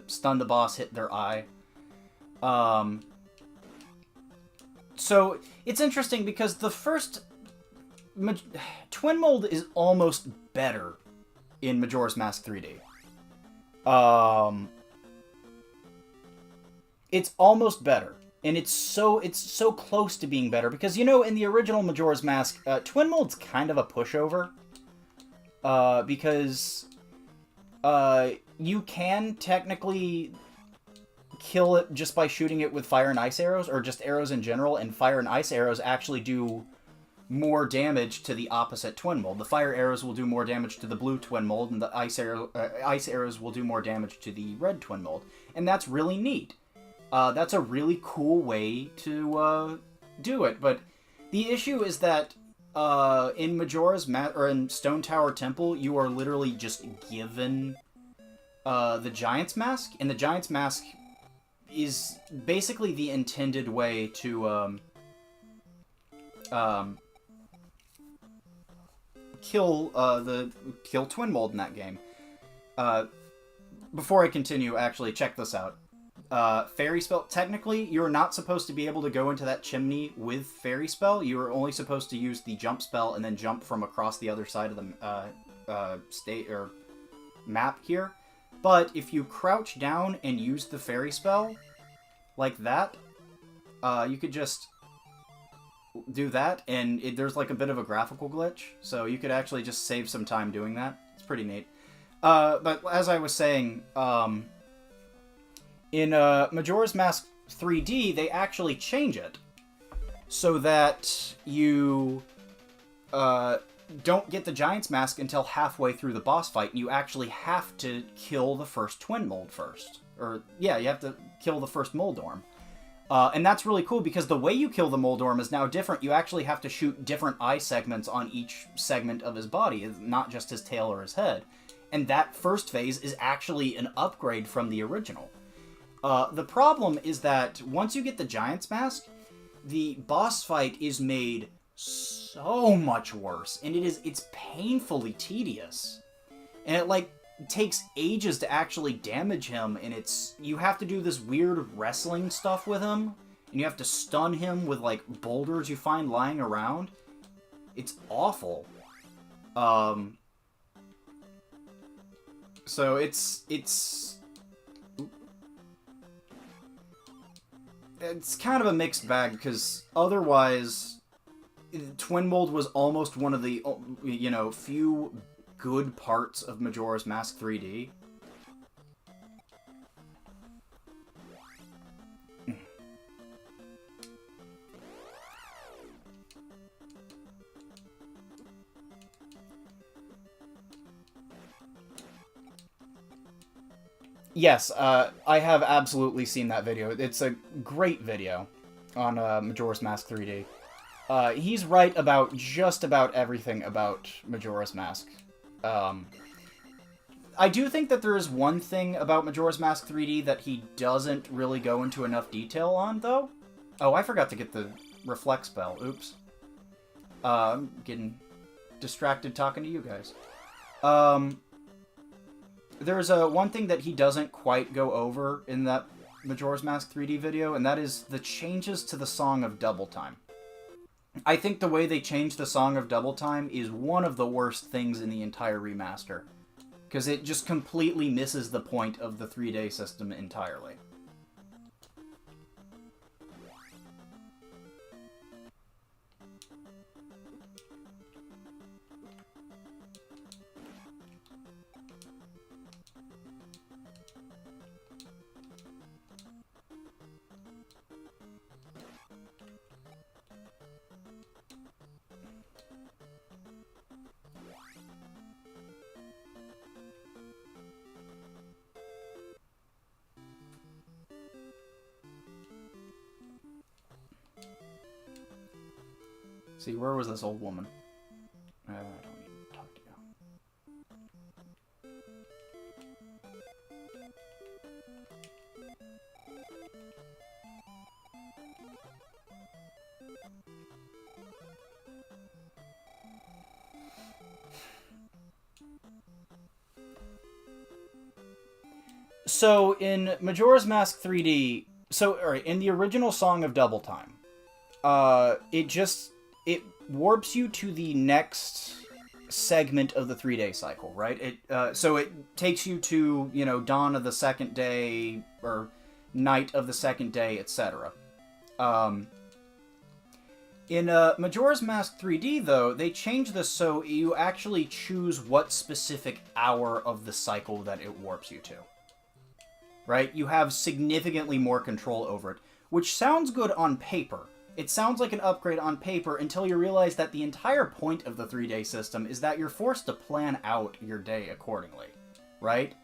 stun the boss, hit their eye. So it's interesting because the first Twin Mold is almost better in Majora's Mask 3D. It's almost better. And it's so close to being better because, you know, in the original Majora's Mask, Twin Mold's kind of a pushover. Because you can technically kill it just by shooting it with fire and ice arrows, or just arrows in general, and fire and ice arrows actually do more damage to the opposite Twin Mold. The fire arrows will do more damage to the blue Twin Mold, and the ice arrows will do more damage to the red Twin Mold. And that's really neat. That's a really cool way to do it. But the issue is that in Majora's or in Stone Tower Temple, you are literally just given the Giant's Mask, and the Giant's Mask is basically the intended way to kill Twin Mold in that game. Before I continue, actually, check this out. Fairy Spell, technically, you're not supposed to be able to go into that chimney with Fairy Spell. You're only supposed to use the jump spell and then jump from across the other side of the state or map here. But if you crouch down and use the Fairy Spell like that, you could just do that, and there's like a bit of a graphical glitch, so you could actually just save some time doing that. It's pretty neat. But as I was saying, In Majora's Mask 3D, they actually change it so that you don't get the Giant's Mask until halfway through the boss fight, and you actually have to kill the first Twin Mold first. Or, yeah, you have to kill the first Moldorm. And that's really cool because the way you kill the Moldorm is now different. You actually have to shoot different eye segments on each segment of his body, not just his tail or his head. And that first phase is actually an upgrade from the original. The problem is that once you get the Giant's Mask, the boss fight is made so much worse, and it's painfully tedious. And it, takes ages to actually damage him, and you have to do this weird wrestling stuff with him, and you have to stun him with, boulders you find lying around. It's awful. So it's kind of a mixed bag, because otherwise, Twin Mold was almost one of the, few good parts of Majora's Mask 3D. Yes, I have absolutely seen that video. It's a great video on Majora's Mask 3D. He's right about just about everything about Majora's Mask. I do think that there is one thing about Majora's Mask 3D that he doesn't really go into enough detail on, though. Oh, I forgot to get the reflect spell. Oops. I'm getting distracted talking to you guys. There's one thing that he doesn't quite go over in that Majora's Mask 3D video, and that is the changes to the Song of Double Time. I think the way they changed the Song of Double Time is one of the worst things in the entire remaster, because it just completely misses the point of the 3-day system entirely. See, where was this old woman? I don't need to talk to you. So, in Majora's Mask 3D, in the original Song of Double Time, it warps you to the next segment of the 3-day cycle, right? So it takes you to, dawn of the second day, or night of the second day, etc. In Majora's Mask 3D, though, they changed this so you actually choose what specific hour of the cycle that it warps you to. Right? You have significantly more control over it, which sounds good on paper. It sounds like an upgrade on paper until you realize that the entire point of the 3-day system is that you're forced to plan out your day accordingly, right?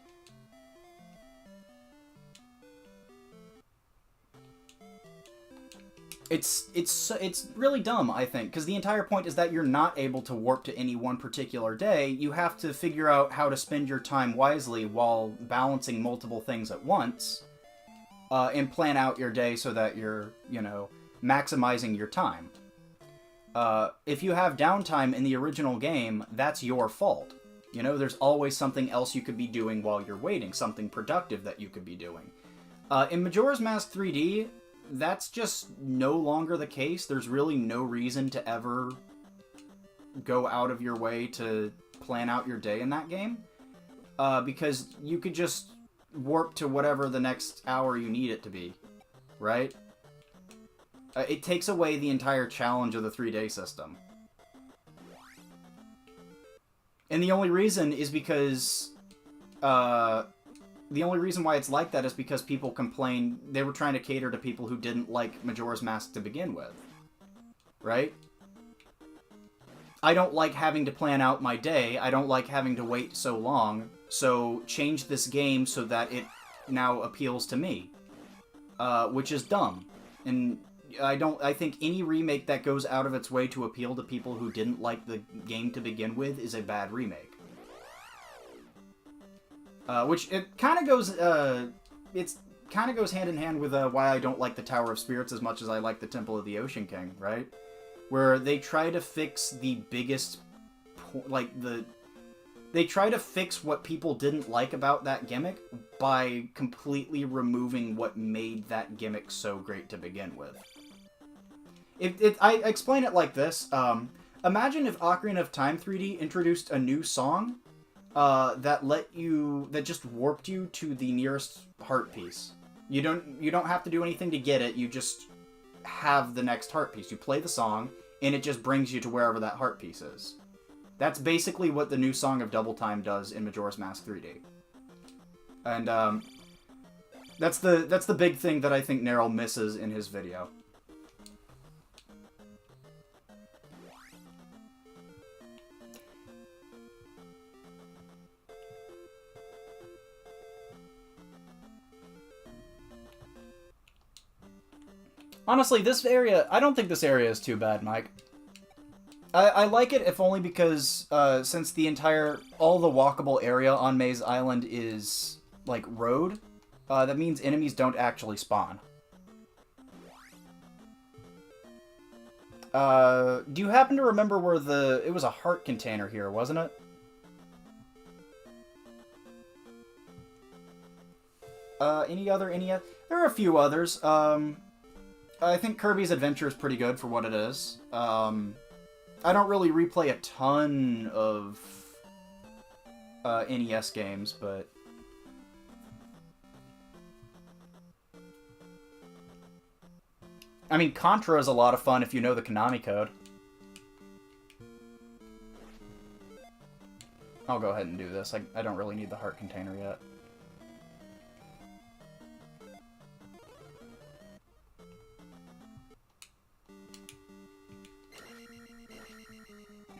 It's really dumb, I think, because the entire point is that you're not able to warp to any one particular day. You have to figure out how to spend your time wisely while balancing multiple things at once, and plan out your day so that you're, maximizing your time. If you have downtime in the original game, that's your fault. There's always something else you could be doing while you're waiting, something productive that you could be doing. In Majora's Mask 3D, that's just no longer the case. There's really no reason to ever go out of your way to plan out your day in that game, because you could just warp to whatever the next hour you need it to be, right? It takes away the entire challenge of the 3-day system. And the only reason is because the only reason why it's like that is because people complain. They were trying to cater to people who didn't like Majora's Mask to begin with. Right? I don't like having to plan out my day. I don't like having to wait so long. So change this game so that it now appeals to me. Which is dumb. And I think any remake that goes out of its way to appeal to people who didn't like the game to begin with is a bad remake. Which it kind of goes, kind of goes hand in hand with why I don't like the Tower of Spirits as much as I like the Temple of the Ocean King, right? Where they try to fix the biggest, they try to fix what people didn't like about that gimmick by completely removing what made that gimmick so great to begin with. I explain it like this. Imagine if Ocarina of Time 3D introduced a new song that just warped you to the nearest heart piece. You don't have to do anything to get it. You just have the next heart piece. You play the song, and it just brings you to wherever that heart piece is. That's basically what the new Song of Double Time does in Majora's Mask 3D. And that's the big thing that I think Neryl misses in his video. Honestly, this area, I don't think this area is too bad, Mike. I like it, if only because, since all the walkable area on Maze Island is, like, road, that means enemies don't actually spawn. Do you happen to remember where it was a heart container here, wasn't it? Any other? There are a few others. I think Kirby's Adventure is pretty good for what it is. I don't really replay a ton of NES games, but I mean, Contra is a lot of fun if you know the Konami code. I'll go ahead and do this. I don't really need the heart container yet.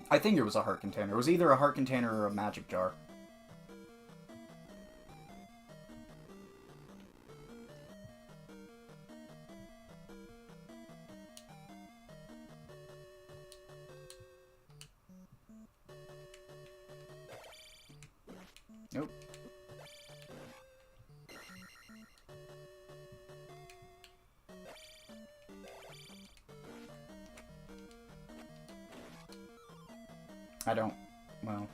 I think it was a heart container. It was either a heart container or a magic jar. Nope. I don't... Well,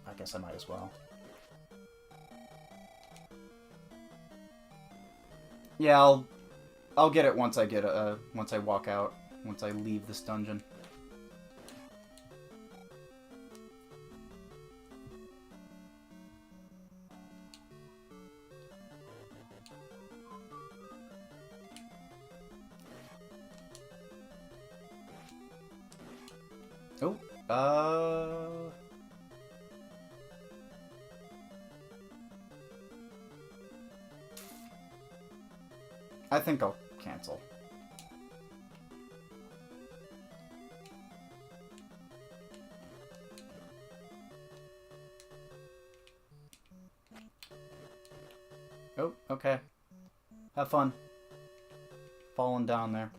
I guess I might as well. Yeah, I'll get it once I once I walk out, once I leave this dungeon. Oh, I think I'll cancel. Oh, okay. Have fun. Falling down there.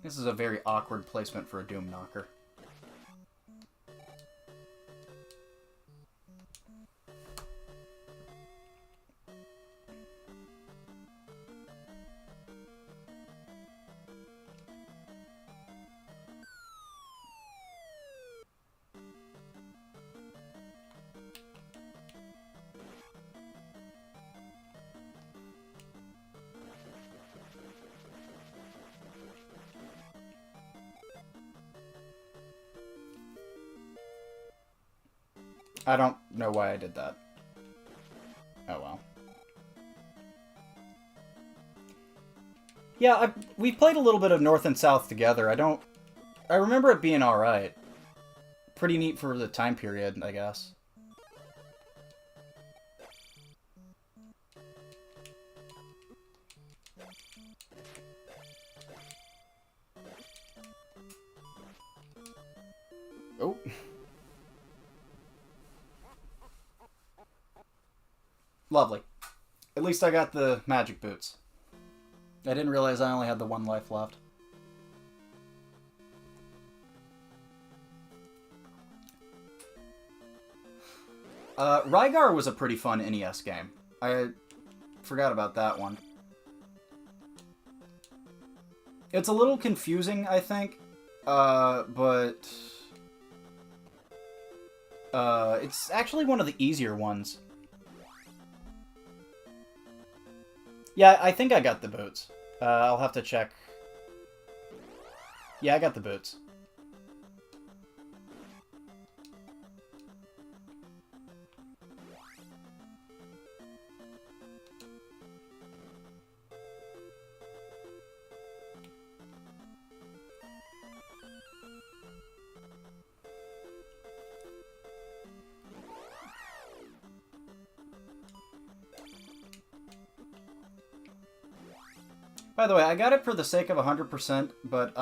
This is a very awkward placement for a Doom Knocker. I don't know why I did that. Oh well. Yeah, we played a little bit of North and South together. I remember it being alright. Pretty neat for the time period, I guess. Oh. Lovely. At least I got the magic boots. I didn't realize I only had the 1 life left. Rygar was a pretty fun NES game. I forgot about that one. It's a little confusing, I think, but it's actually one of the easier ones. Yeah, I think I got the boots. I'll have to check. Yeah, I got the boots. By the way, I got it for the sake of 100%, but,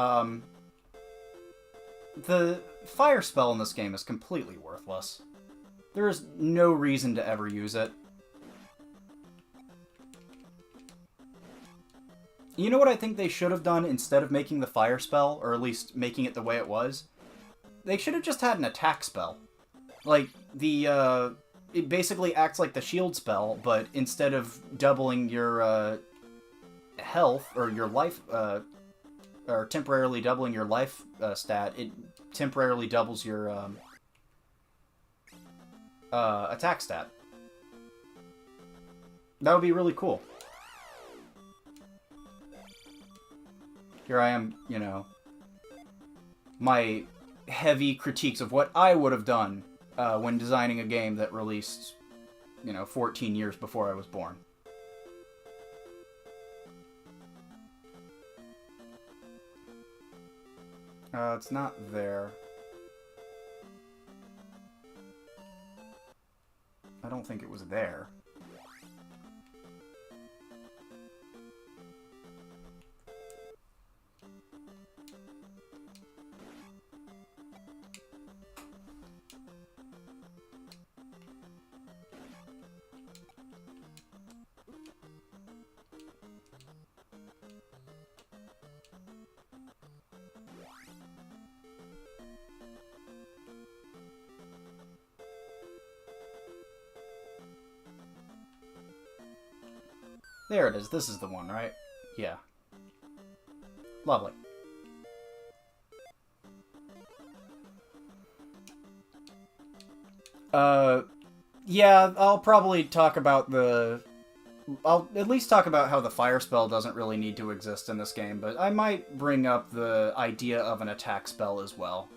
the fire spell in this game is completely worthless. There is no reason to ever use it. You know what I think they should have done instead of making the fire spell, or at least making it the way it was? They should have just had an attack spell. Like, it basically acts like the shield spell, but instead of doubling your, health, or your life, or temporarily doubling your life stat, it temporarily doubles your attack stat. That would be really cool. Here I am, you know, my heavy critiques of what I would have done when designing a game that released, you know, 14 years before I was born. It's not there. I don't think it was there. There it is. This is the one, right? Yeah. Lovely. Yeah, I'll probably talk about I'll at least talk about how the fire spell doesn't really need to exist in this game, but I might bring up the idea of an attack spell as well.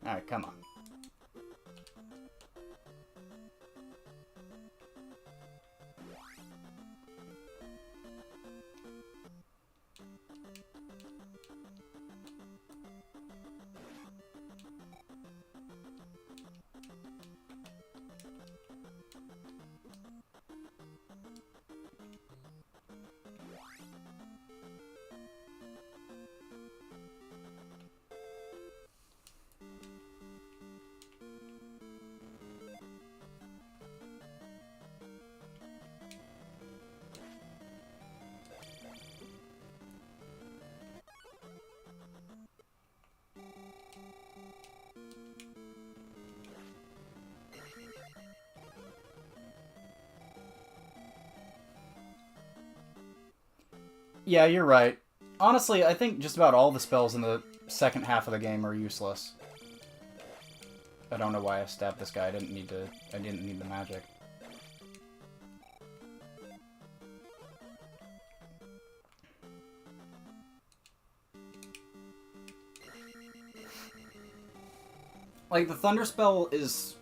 Alright, come on. Yeah, you're right. Honestly, I think just about all the spells in the second half of the game are useless. I don't know why I stabbed this guy. I didn't need the magic. Like, the Thunder spell is,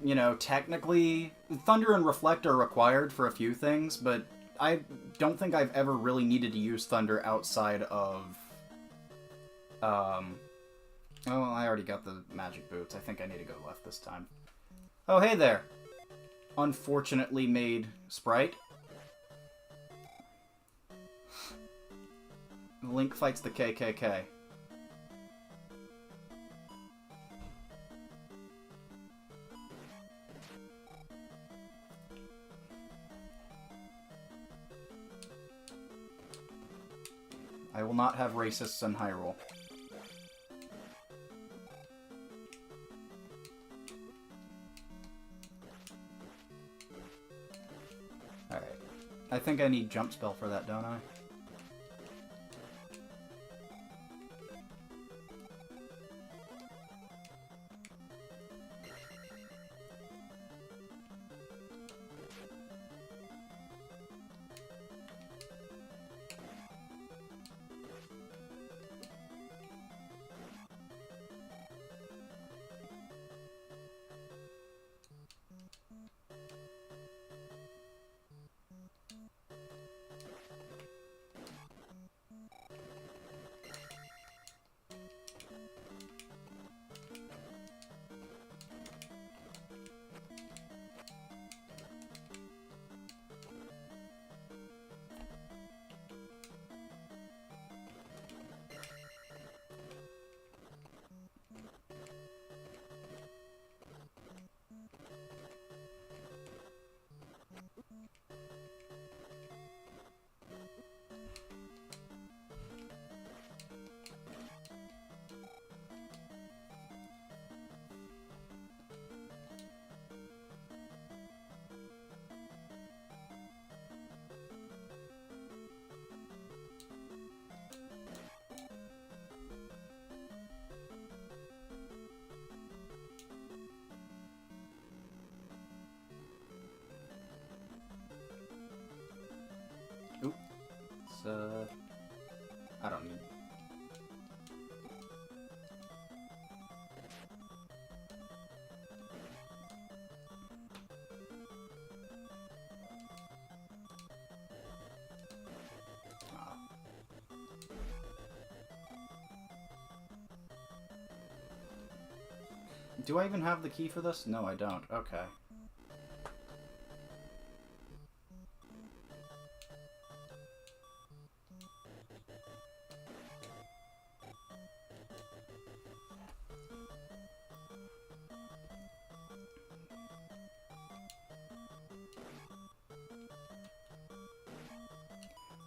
you know, technically... Thunder and Reflect are required for a few things, but I don't think I've ever really needed to use Thunder outside of... Oh, I already got the magic boots. I think I need to go left this time. Oh, hey there! Unfortunately made sprite. Link fights the KKK. I will not have racists in Hyrule. Alright. I think I need jump spell for that, don't I? I don't need... Do I even have the key for this? No, I don't. Okay.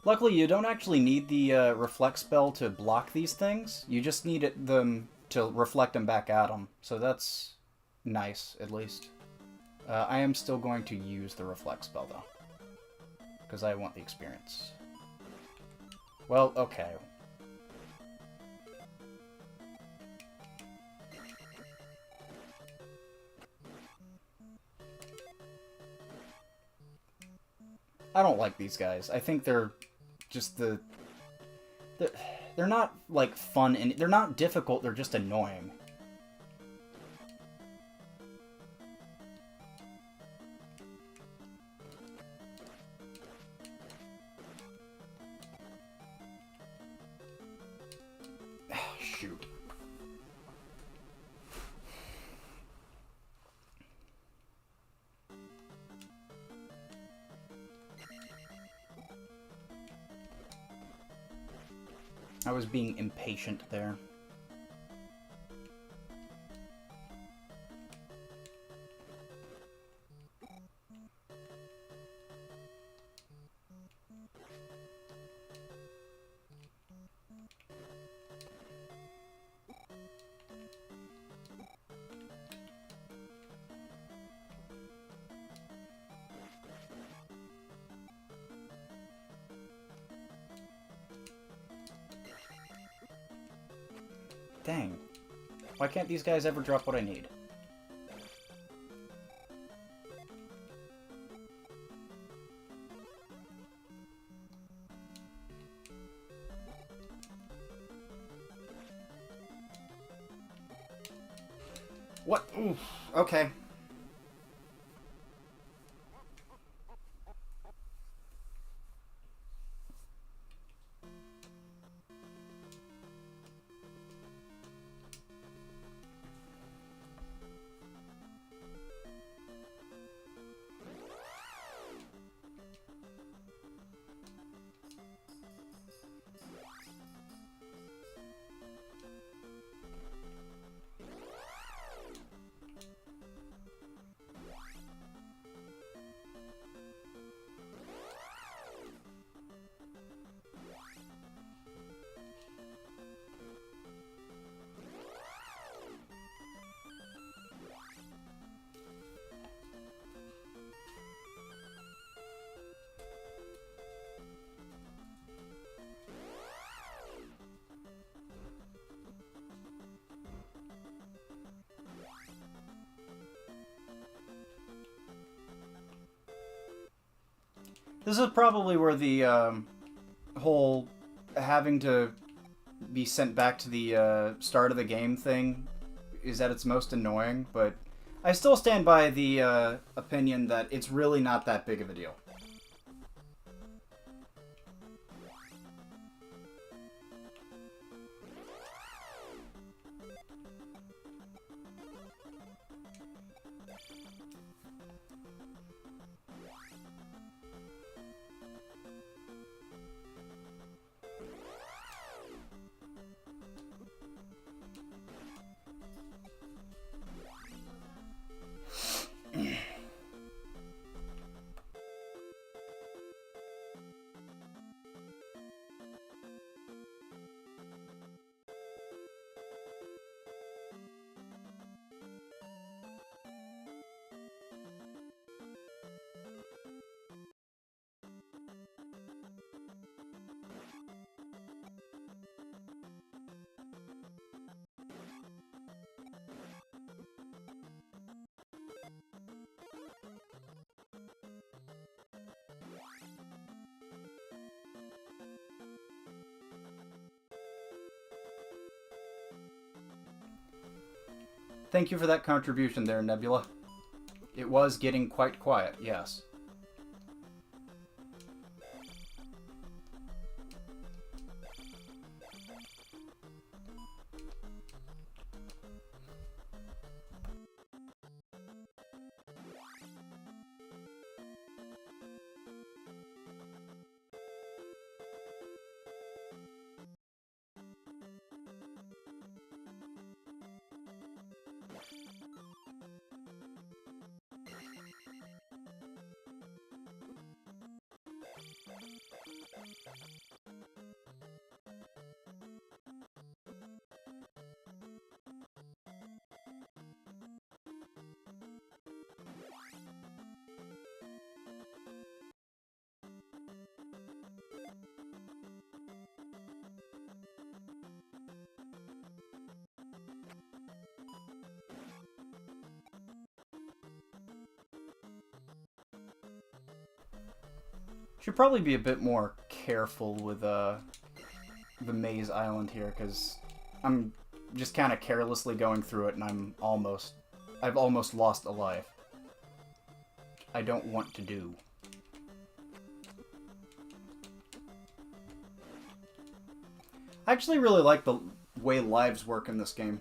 Luckily, you don't actually need the reflect spell to block these things. You just need them to reflect them back at them. So that's nice, at least. I am still going to use the reflect spell, though. Because I want the experience. Well, okay. I don't like these guys. I think they're just they're not, like, fun, and they're not difficult, they're just annoying. Shoot. I was being impatient there. Dang. Why can't these guys ever drop what I need? What? Oof. Okay. This is probably where the whole having to be sent back to the start of the game thing is at its most annoying, but I still stand by the opinion that it's really not that big of a deal. Thank you for that contribution there, Nebula. It was getting quite quiet, yes. Should probably be a bit more careful with the maze island here, because I'm just kind of carelessly going through it, and I've almost lost a life. I don't want to do. I actually really like the way lives work in this game.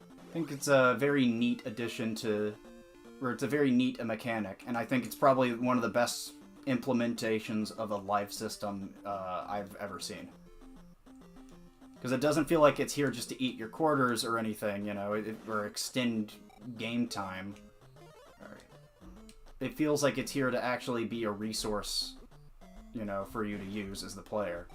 I think it's a very neat addition to, or it's a very neat mechanic, and I think it's probably one of the best implementations of a life system I've ever seen. Because it doesn't feel like it's here just to eat your quarters or anything, you know, or extend game time. Alright. It feels like it's here to actually be a resource, you know, for you to use as the player.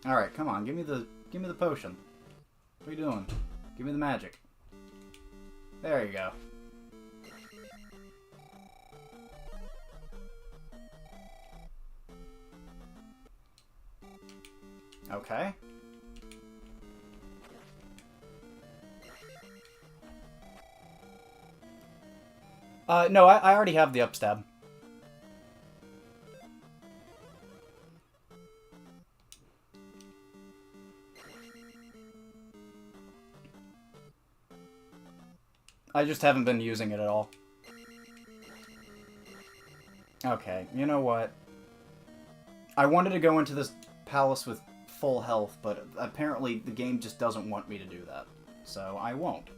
Alright, come on, give me the potion. What are you doing? Give me the magic. There you go. Okay. No, I already have the upstab. I just haven't been using it at all. Okay, you know what? I wanted to go into this palace with full health, but apparently the game just doesn't want me to do that. So I won't.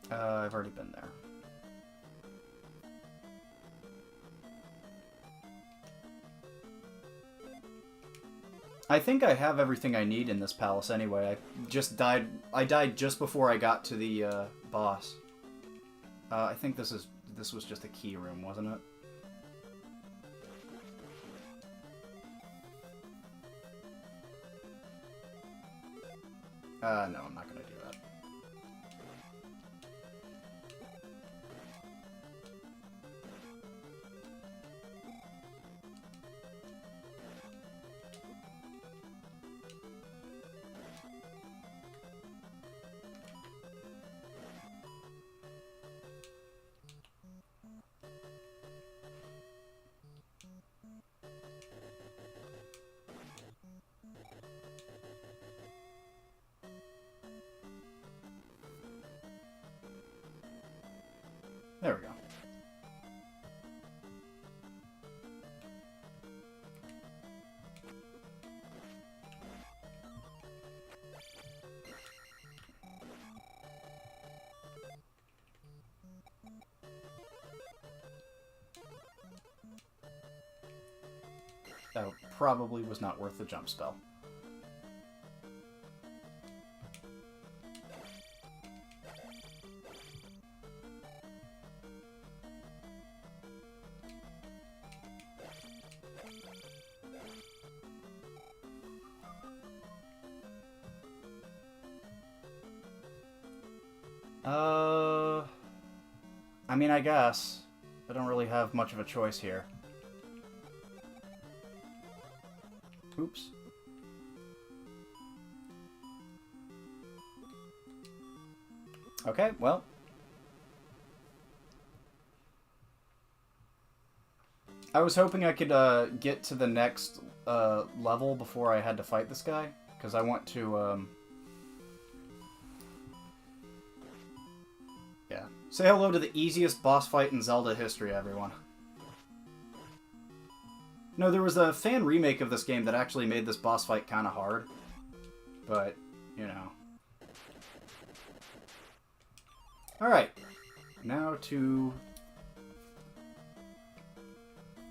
I've already been there. I think I have everything I need in this palace anyway. I died just before I got to the boss. I think this was just a key room, wasn't it? No, I'm not gonna do that. There we go. That probably was not worth the jump spell. I mean, I guess. I don't really have much of a choice here. Oops. Okay, well. I was hoping I could get to the next level before I had to fight this guy, because I want to yeah. Say hello to the easiest boss fight in Zelda history, everyone. No, there was a fan remake of this game that actually made this boss fight kind of hard. But, you know. Alright. Now to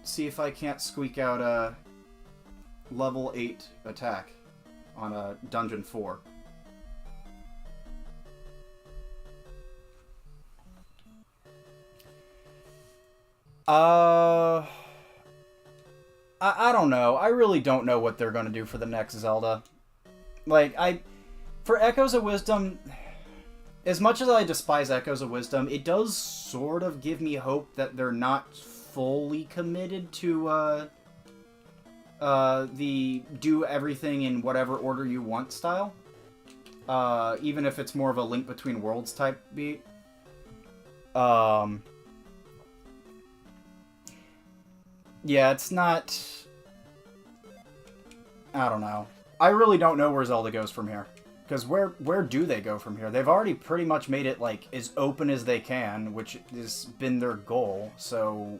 see if I can't squeak out a level 8 attack on a Dungeon 4. I don't know. I really don't know what they're going to do for the next Zelda. Like, for Echoes of Wisdom, as much as I despise Echoes of Wisdom, it does sort of give me hope that they're not fully committed to, the do everything in whatever order you want style. Even if it's more of a Link Between Worlds type beat. Yeah, it's not... I don't know. I really don't know where Zelda goes from here. Because where do they go from here? They've already pretty much made it, like, as open as they can, which has been their goal, so...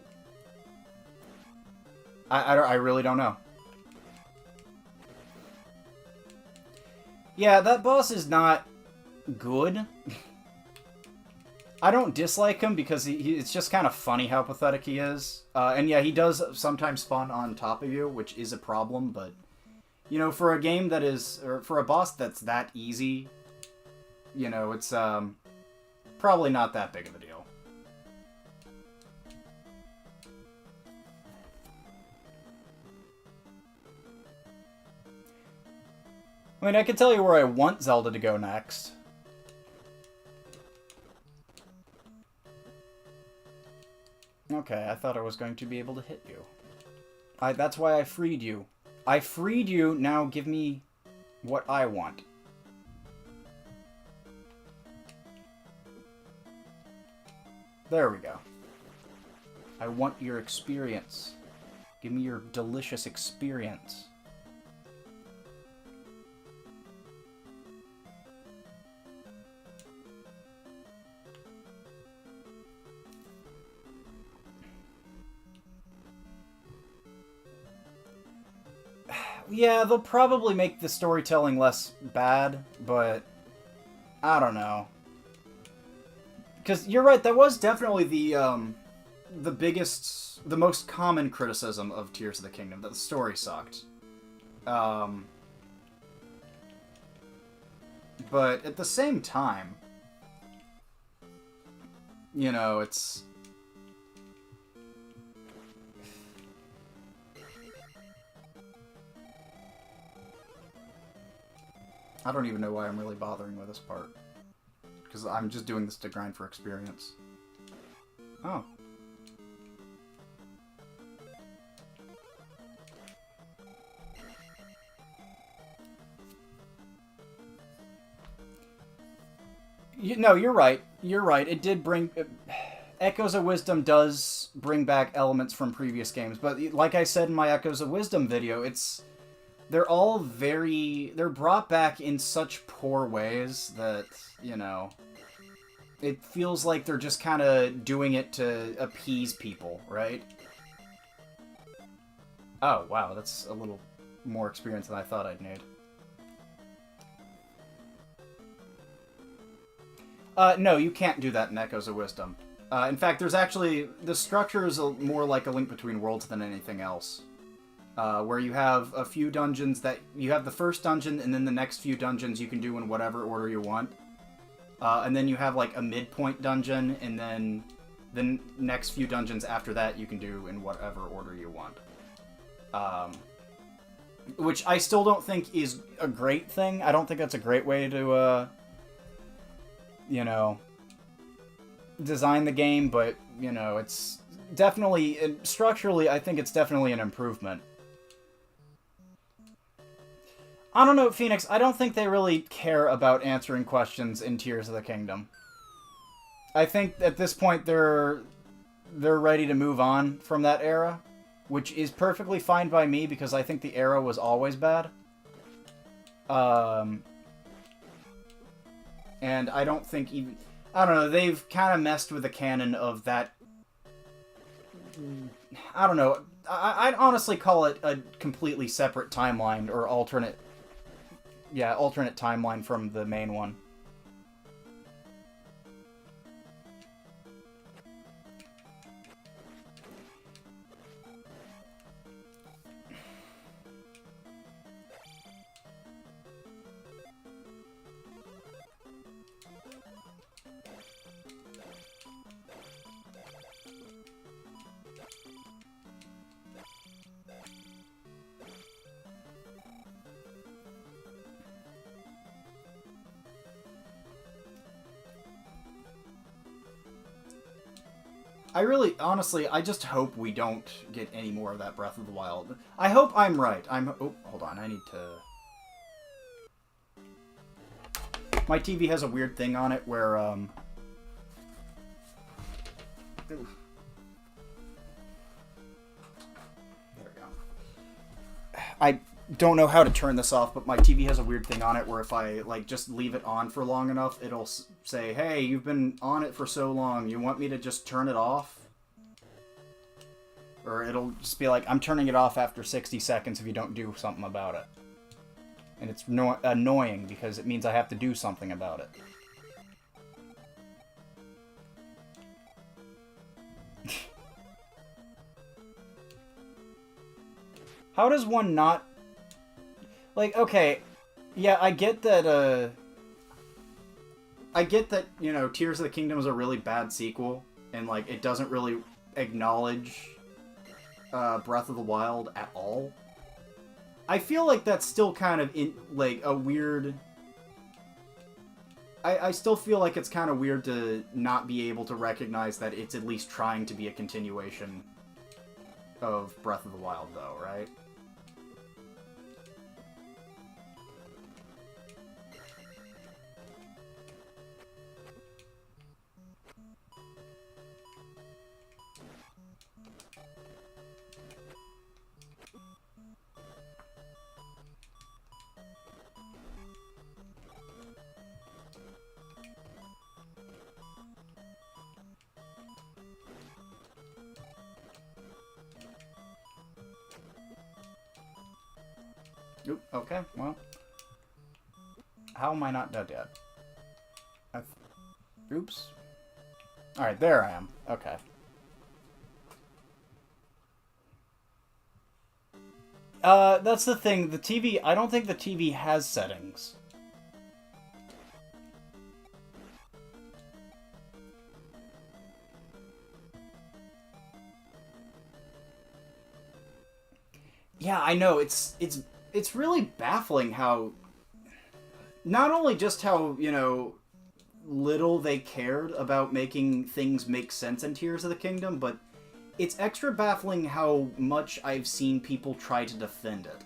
I really don't know. Yeah, that boss is not good. I don't dislike him because it's just kind of funny how pathetic he is. And yeah, he does sometimes spawn on top of you, which is a problem, but... You know, for a game that is... Or for a boss that's that easy, you know, it's probably not that big of a deal. I mean, I can tell you where I want Zelda to go next. Okay, I thought I was going to be able to hit you. That's why I freed you. I freed you, now give me what I want. There we go. I want your experience. Give me your delicious experience. Yeah, they'll probably make the storytelling less bad, but I don't know. Because you're right, that was definitely the biggest, the most common criticism of Tears of the Kingdom, that the story sucked. But at the same time, you know, it's... I don't even know why I'm really bothering with this part. Because I'm just doing this to grind for experience. Oh. No, you're right. You're right. It did bring... Echoes of Wisdom does bring back elements from previous games. But like I said in my Echoes of Wisdom video, it's... They're all very... They're brought back in such poor ways that, you know... It feels like they're just kind of doing it to appease people, right? Oh, wow, that's a little more experience than I thought I'd need. No, you can't do that in Echoes of Wisdom. In fact, there's actually... The structure is more like a Link Between Worlds than anything else. Where you have a few dungeons that... You have the first dungeon, and then the next few dungeons you can do in whatever order you want. And then you have, like, a midpoint dungeon, and then the next few dungeons after that you can do in whatever order you want. Which I still don't think is a great thing. I don't think that's a great way to, you know, design the game, but, you know, it's definitely... Structurally, I think it's definitely an improvement. I don't know, Phoenix, I don't think they really care about answering questions in Tears of the Kingdom. I think at this point they're ready to move on from that era, which is perfectly fine by me because I think the era was always bad. And I don't think even... I don't know, they've kind of messed with the canon of that... I don't know, I'd honestly call it a completely separate timeline or alternate... Yeah, alternate timeline from the main one. I really, honestly, I just hope we don't get any more of that Breath of the Wild. I hope I'm right. Oh, hold on, I need to... My TV has a weird thing on it where, There we go. I don't know how to turn this off, but my TV has a weird thing on it where if I, like, just leave it on for long enough, it'll say, hey, you've been on it for so long, you want me to just turn it off? Or it'll just be like, I'm turning it off after 60 seconds if you don't do something about it. And it's annoying because it means I have to do something about it. How does one not... Like, okay, yeah, I get that, you know, Tears of the Kingdom is a really bad sequel, and, like, it doesn't really acknowledge Breath of the Wild at all. I feel like that's still kind of, like, a weird... I still feel like it's kind of weird to not be able to recognize that it's at least trying to be a continuation of Breath of the Wild, though, right? Oop, okay, well. How am I not dead yet? Oops. Alright, there I am. Okay. That's the thing. The TV, I don't think the TV has settings. Yeah, I know. It's really baffling how, not only just how, you know, little they cared about making things make sense in Tears of the Kingdom, but it's extra baffling how much I've seen people try to defend it.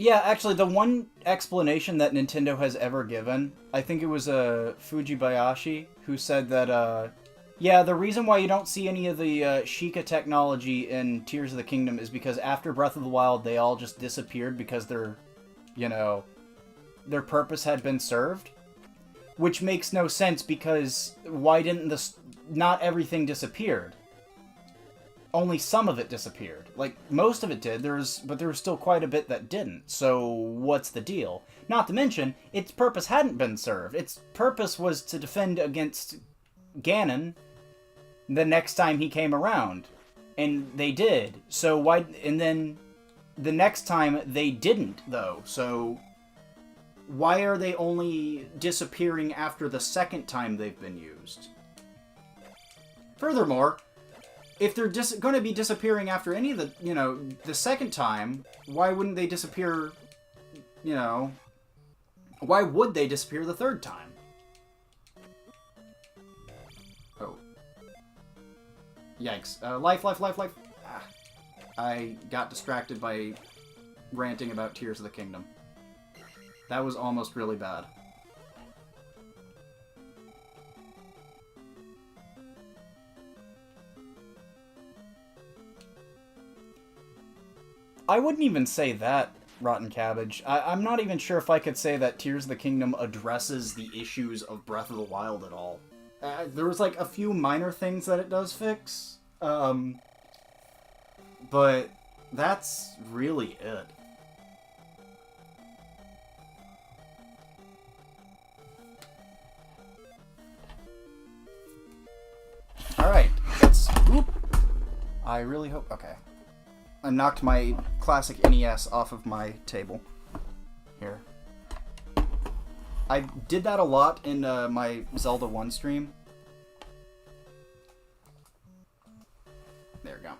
Yeah, actually, the one explanation that Nintendo has ever given, I think it was Fujibayashi, who said that, yeah, the reason why you don't see any of the Sheikah technology in Tears of the Kingdom is because after Breath of the Wild, they all just disappeared because their, you know, their purpose had been served. Which makes no sense because why didn't not everything disappeared? Only some of it disappeared. Like, most of it did, but there was still quite a bit that didn't. So, what's the deal? Not to mention, its purpose hadn't been served. Its purpose was to defend against Ganon the next time he came around. And they did. So why... And then the next time they didn't, though. So why are they only disappearing after the second time they've been used? Furthermore, if they're going to be disappearing after any of the, you know, the second time, why wouldn't they disappear, you know, why would they disappear the third time? Oh. Yikes. Life. Ah. I got distracted by ranting about Tears of the Kingdom. That was almost really bad. I wouldn't even say that, Rotten Cabbage. I'm not even sure if I could say that Tears of the Kingdom addresses the issues of Breath of the Wild at all. There was, like, a few minor things that it does fix, but that's really it. Alright, let's... Oop. I really hope... Okay. I knocked my classic NES off of my table. Here. I did that a lot in my Zelda 1 stream. There we go.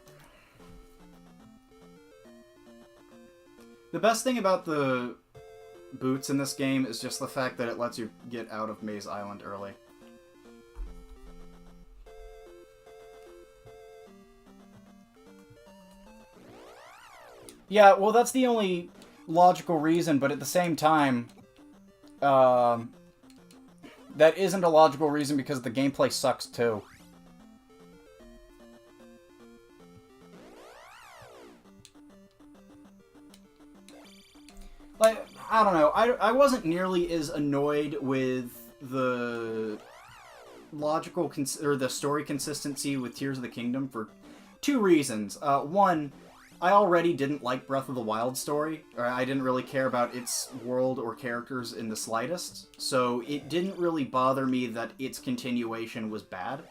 The best thing about the boots in this game is just the fact that it lets you get out of Maze Island early. Yeah, well, that's the only logical reason, but at the same time, that isn't a logical reason because the gameplay sucks too. Like, I don't know, I wasn't nearly as annoyed with the logical, or the story consistency with Tears of the Kingdom for two reasons. One, I already didn't like Breath of the Wild story, or I didn't really care about its world or characters in the slightest, so it didn't really bother me that its continuation was bad.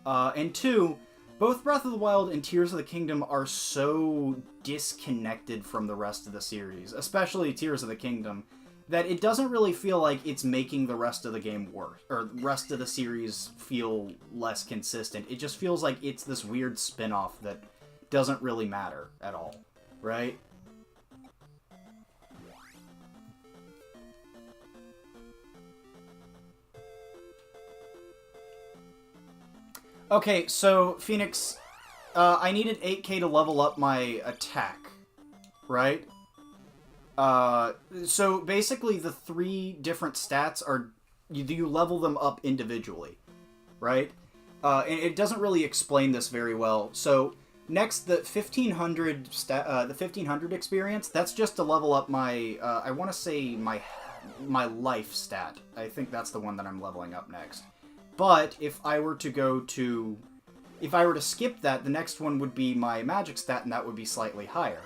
And two, both Breath of the Wild and Tears of the Kingdom are so disconnected from the rest of the series, especially Tears of the Kingdom, that it doesn't really feel like it's making the rest of the game worse, or the rest of the series feel less consistent. It just feels like it's this weird spin-off that doesn't really matter at all, right? Okay, so, Phoenix, I needed 8k to level up my attack, right? So basically the three different stats are, you level them up individually, right? And it doesn't really explain this very well. So next, the 1500 the 1500 experience, that's just to level up my, I want to say my life stat. I think that's the one that I'm leveling up next. But if I were to skip that, the next one would be my magic stat, and that would be slightly higher.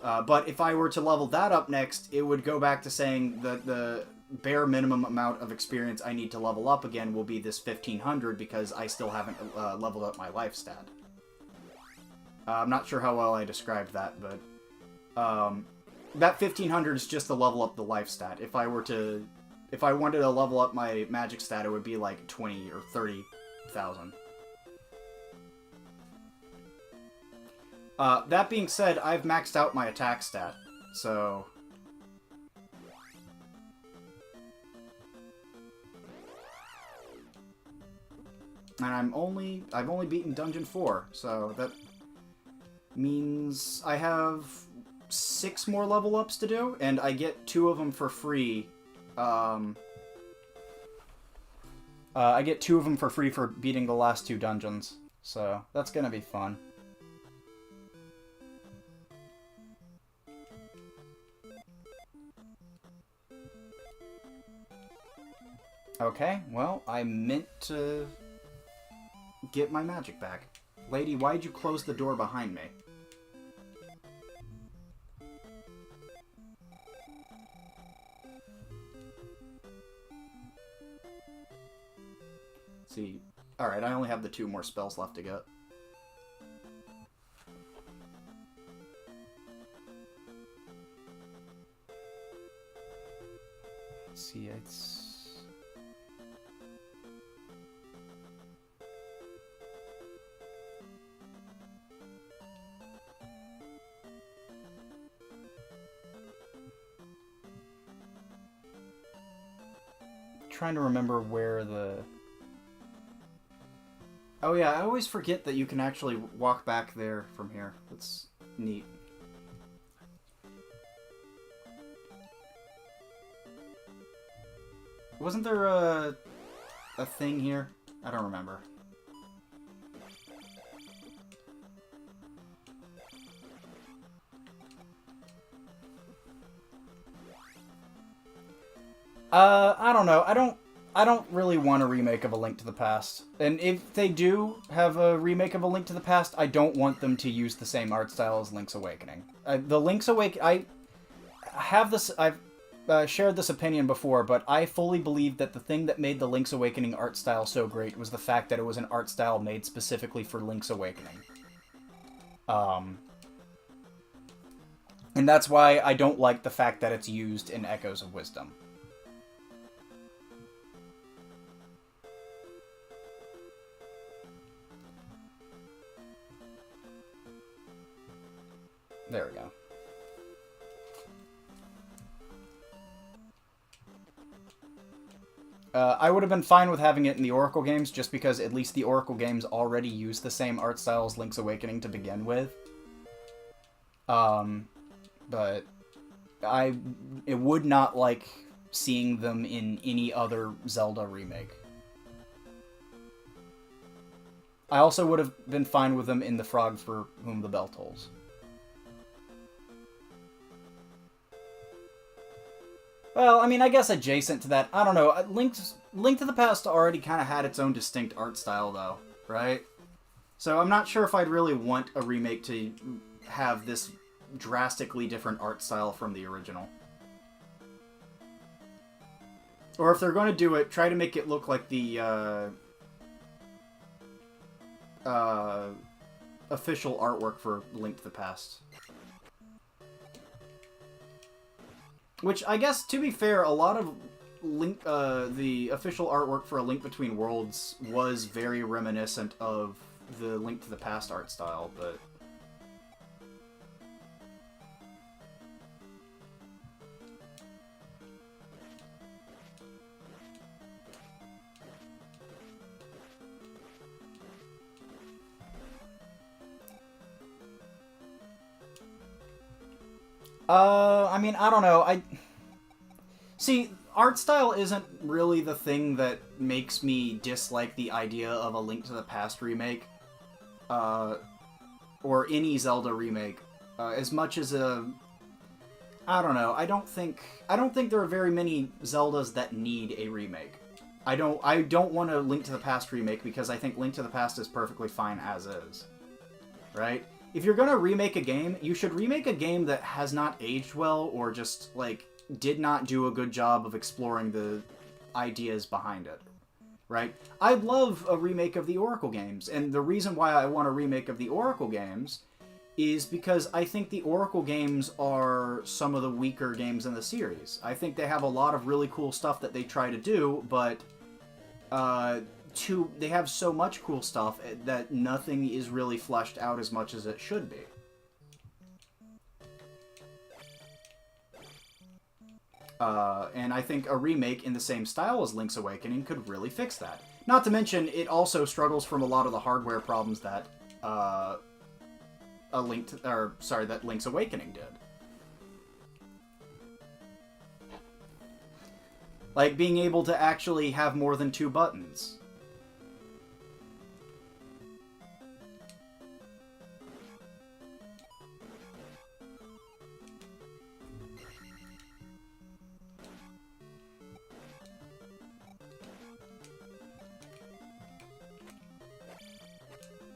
But if I were to level that up next, it would go back to saying that the bare minimum amount of experience I need to level up again will be this 1500 because I still haven't leveled up my life stat. I'm not sure how well I described that, but that 1500 is just to level up the life stat. If I wanted to level up my magic stat, it would be like 20 or 30,000. That being said, I've maxed out my attack stat, so... And I've only beaten Dungeon 4, so that means I have 6 more level ups to do, and I get 2 of them for free. I get 2 of them for free for beating the last 2 dungeons, so that's gonna be fun. Okay, well, I meant to get my magic back. Lady, why'd you close the door behind me? Let's see. Alright, I only have the 2 more spells left to get. Let's see, it's... trying to remember where the... Oh yeah, I always forget that you can actually walk back there from here. That's neat. Wasn't there a thing here? I don't remember. I don't know. I don't really want a remake of A Link to the Past. And if they do have a remake of A Link to the Past, I don't want them to use the same art style as Link's Awakening. I've shared this opinion before, but I fully believe that the thing that made the Link's Awakening art style so great was the fact that it was an art style made specifically for Link's Awakening. And that's why I don't like the fact that it's used in Echoes of Wisdom. There we go. I would have been fine with having it in the Oracle games, just because at least the Oracle games already use the same art style as Link's Awakening to begin with. But I would not like seeing them in any other Zelda remake. I also would have been fine with them in The Frog for Whom the Bell Tolls. Well, I mean, I guess adjacent to that, I don't know. Link to the Past already kind of had its own distinct art style, though, right? So I'm not sure if I'd really want a remake to have this drastically different art style from the original. Or if they're going to do it, try to make it look like the official artwork for Link to the Past. Which, I guess, to be fair, a lot of the official artwork for A Link Between Worlds was very reminiscent of the Link to the Past art style, but... I mean, I don't know. See, art style isn't really the thing that makes me dislike the idea of a Link to the Past remake, or any Zelda remake, as much as I don't know. I don't think there are very many Zeldas that need a remake. I don't want a Link to the Past remake because I think Link to the Past is perfectly fine as is. Right? If you're gonna remake a game, you should remake a game that has not aged well or just, like, did not do a good job of exploring the ideas behind it. Right? I'd love a remake of the Oracle games, and the reason why I want a remake of the Oracle games is because I think the Oracle games are some of the weaker games in the series. I think they have a lot of really cool stuff that they try to do, but they have so much cool stuff that nothing is really fleshed out as much as it should be. And I think a remake in the same style as Link's Awakening could really fix that. Not to mention, it also struggles from a lot of the hardware problems that that Link's Awakening did. Like being able to actually have more than 2 buttons.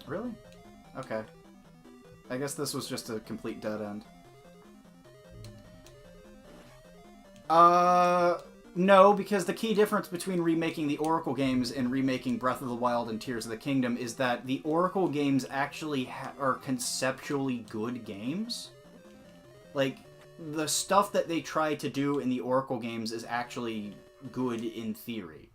Really? Okay. I guess this was just a complete dead end. No, because the key difference between remaking the Oracle games and remaking Breath of the Wild and Tears of the Kingdom is that the Oracle games actually are conceptually good games. Like, the stuff that they try to do in the Oracle games is actually good in theory.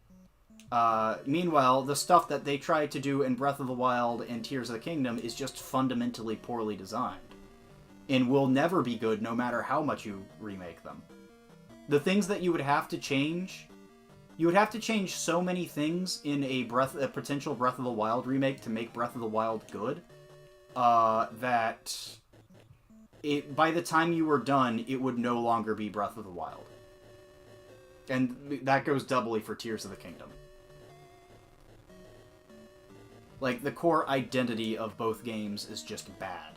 Meanwhile, the stuff that they try to do in Breath of the Wild and Tears of the Kingdom is just fundamentally poorly designed. And will never be good no matter how much you remake them. The things that you would have to change... You would have to change so many things in a potential Breath of the Wild remake to make Breath of the Wild good, that... by the time you were done, it would no longer be Breath of the Wild. And that goes doubly for Tears of the Kingdom. Like, the core identity of both games is just bad.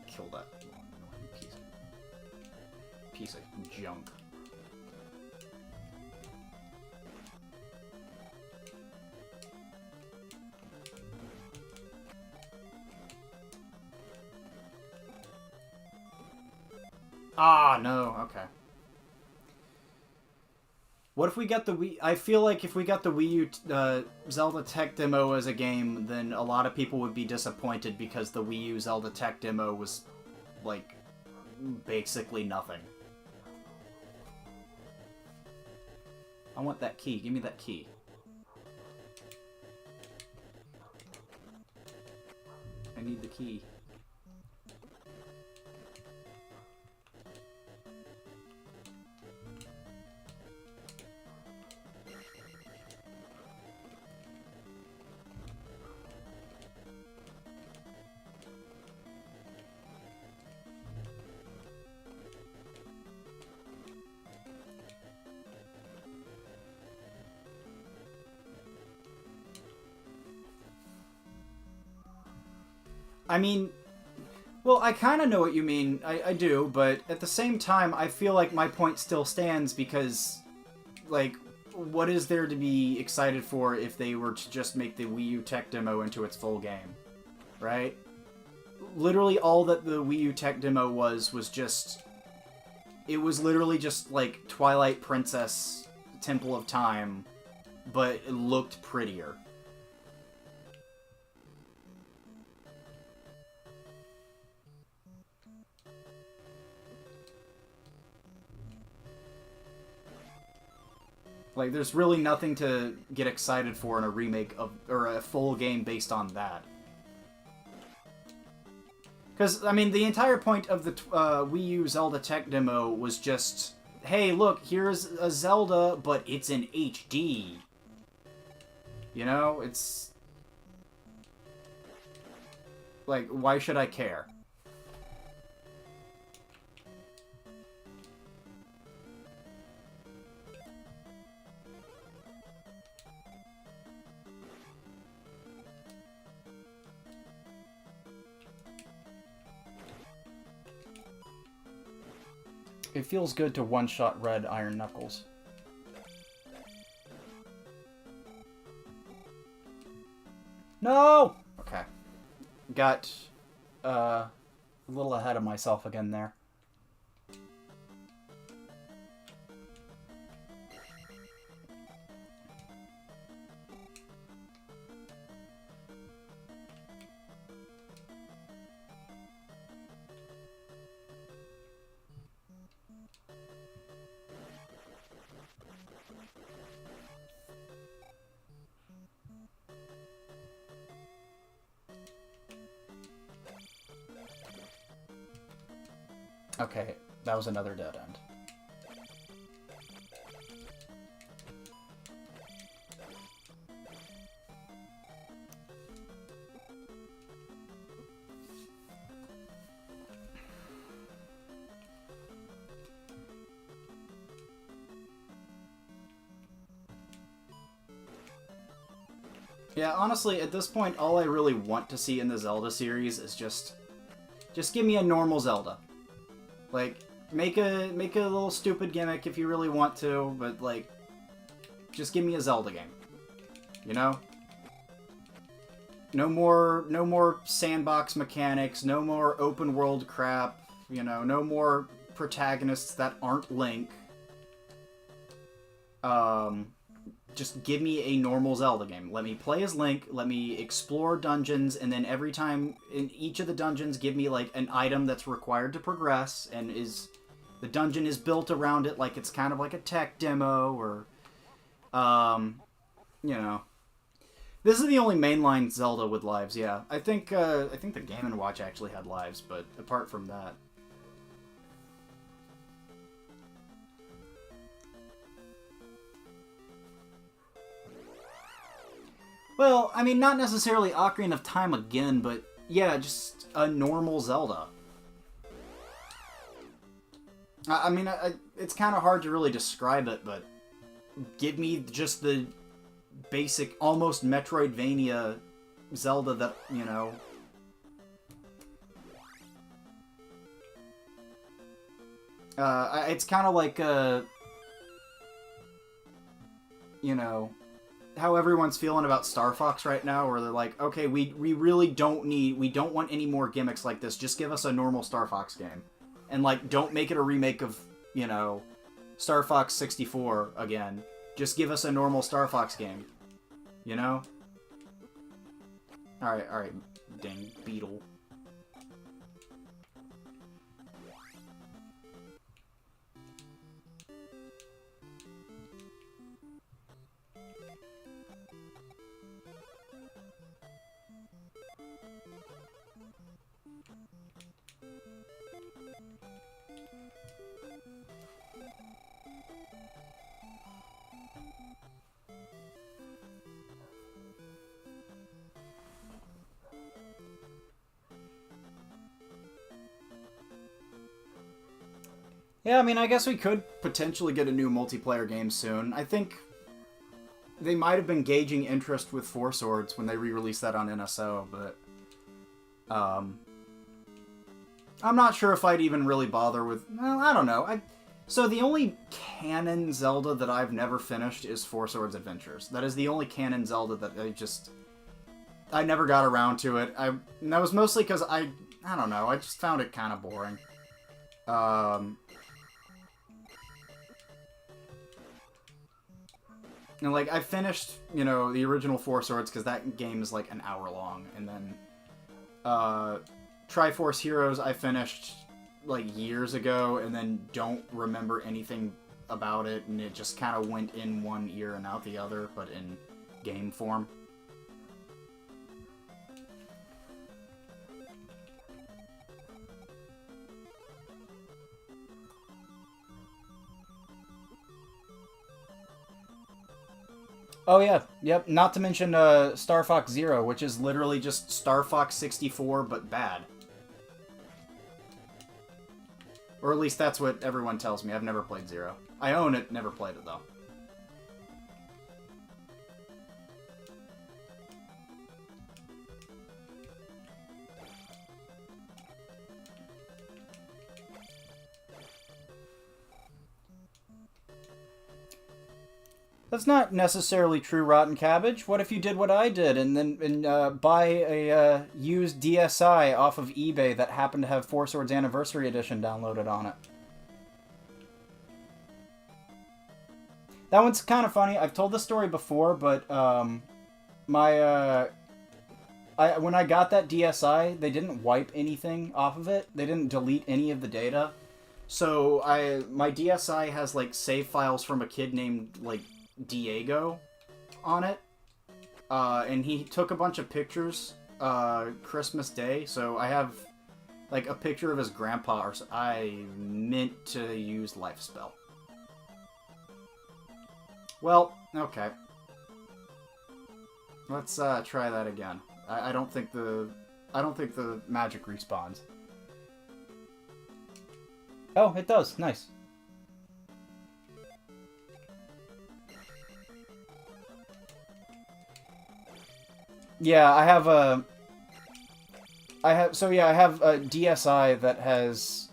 Kill that piece of junk. Ah, no, okay. What if we got the Wii... I feel like if we got the Wii U Zelda Tech Demo as a game, then a lot of people would be disappointed because the Wii U Zelda Tech Demo was, like, basically nothing. I want that key. Give me that key. I need the key. I mean, well, I kind of know what you mean. I do, but at the same time, I feel like my point still stands because, like, what is there to be excited for if they were to just make the Wii U tech demo into its full game, right? Literally all that the Wii U tech demo was just... It was literally just, like, Twilight Princess Temple of Time, but it looked prettier. Like, there's really nothing to get excited for in a remake of, or a full game based on that. Because, I mean, the entire point of the Wii U Zelda tech demo was just, hey, look, here's a Zelda, but it's in HD. You know, it's... Like, why should I care? It feels good to one-shot red Iron Knuckles. No! Okay. Got a little ahead of myself again there. Okay, that was another dead end. Yeah, honestly, at this point, all I really want to see in the Zelda series is just give me a normal Zelda. Like, make a little stupid gimmick if you really want to, but, like, just give me a Zelda game. You know? No more sandbox mechanics, no more open world crap, you know, no more protagonists that aren't Link. Just give me a normal Zelda game. Let me play as Link, let me explore dungeons, and then every time in each of the dungeons give me, like, an item that's required to progress, and the dungeon is built around it like it's kind of like a tech demo, or, you know. This is the only mainline Zelda with lives, yeah. I think the Game & Watch actually had lives, but apart from that... Well, I mean, not necessarily Ocarina of Time again, but yeah, just a normal Zelda. I mean, it's kind of hard to really describe it, but give me just the basic, almost Metroidvania Zelda that, you know... it's kind of like, you know... how everyone's feeling about Star Fox right now, where they're like, okay, we really don't want any more gimmicks like this, just give us a normal Star Fox game. And, like, don't make it a remake of, you know, Star Fox 64 again. Just give us a normal Star Fox game. You know? Alright, dang beetle. Yeah, I mean, I guess we could potentially get a new multiplayer game soon. I think they might have been gauging interest with Four Swords when they re-released that on NSO, but... Um, I'm not sure if I'd even really bother with... Well, I don't know. So the only canon Zelda that I've never finished is Four Swords Adventures. That is the only canon Zelda that I never got around to it. And that was mostly because I don't know, I just found it kind of boring. And, like, I finished, you know, the original Four Swords because that game is, like, an hour long. And then, Triforce Heroes I finished, like, years ago and then don't remember anything about it. And it just kind of went in one ear and out the other, but in game form. Oh yeah, yep. Not to mention Star Fox Zero, which is literally just Star Fox 64, but bad. Or at least that's what everyone tells me. I've never played Zero. I own it, never played it though. That's not necessarily true, Rotten Cabbage. What if you did what I did and then buy a used DSi off of eBay that happened to have Four Swords Anniversary Edition downloaded on it? That one's kind of funny. I've told the story before, but when I got that DSi, they didn't wipe anything off of it. They didn't delete any of the data. So my DSi has like save files from a kid named like Diego on it, and he took a bunch of pictures Christmas Day, so I have like a picture of his grandpa, or I meant to use Life Spell. Well, okay, let's try that again. I don't think the magic respawns. Oh, it does. Nice. Yeah, I have a DSi that has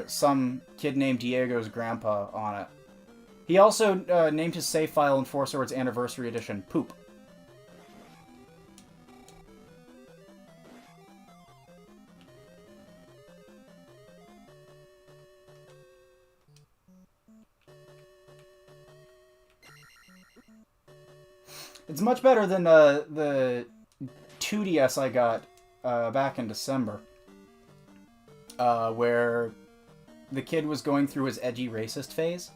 some kid named Diego's grandpa on it. He also named his save file in Four Swords Anniversary Edition Poop. It's much better than the 2DS I got back in December, where the kid was going through his edgy racist phase.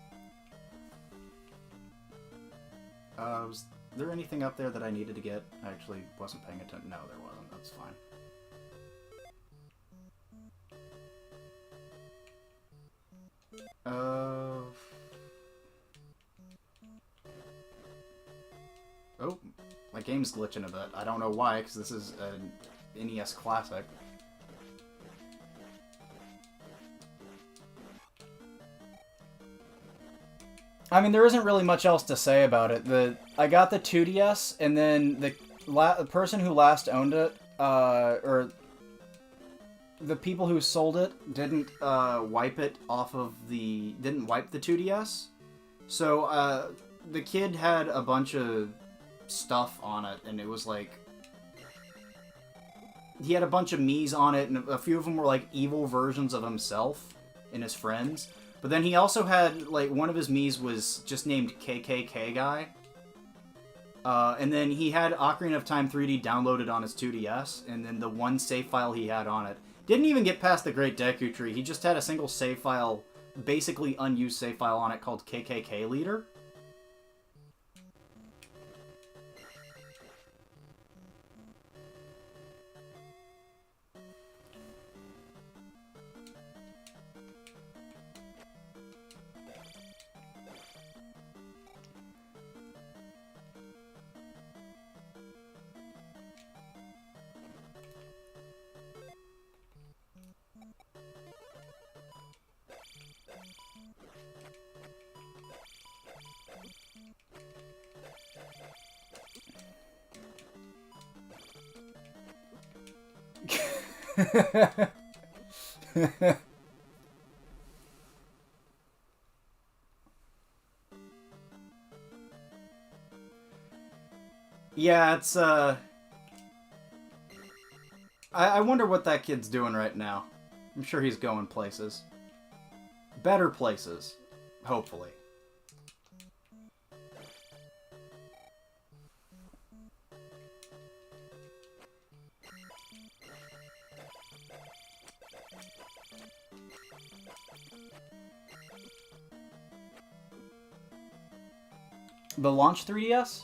Was there anything up there that I needed to get? I actually wasn't paying attention. No, there wasn't. That's fine. Oh, my game's glitching a bit. I don't know why, because this is an NES classic. I mean, there isn't really much else to say about it. I got the 2DS, and then the person who last owned it, or the people who sold it, didn't wipe it off of didn't wipe the 2DS. So the kid had a bunch of stuff on it, and it was like he had a bunch of Miis on it, and a few of them were like evil versions of himself and his friends. But then he also had, like, one of his Miis was just named KKK Guy. And then he had Ocarina of Time 3D downloaded on his 2DS, and then the one save file he had on it didn't even get past the Great Deku Tree. He just had a single save file, basically unused save file on it called KKK Leader. Yeah, it's, I wonder what that kid's doing right now. I'm sure he's going places. Better places. Hopefully. The launch 3DS?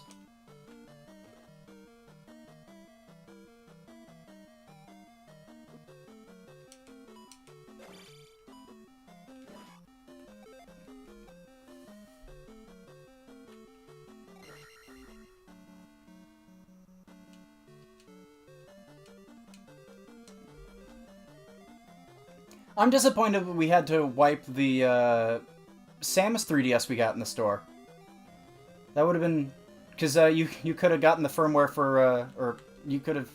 I'm disappointed we had to wipe the Samus 3DS we got in the store. That would have been... Because you could have gotten the firmware for... or you could have,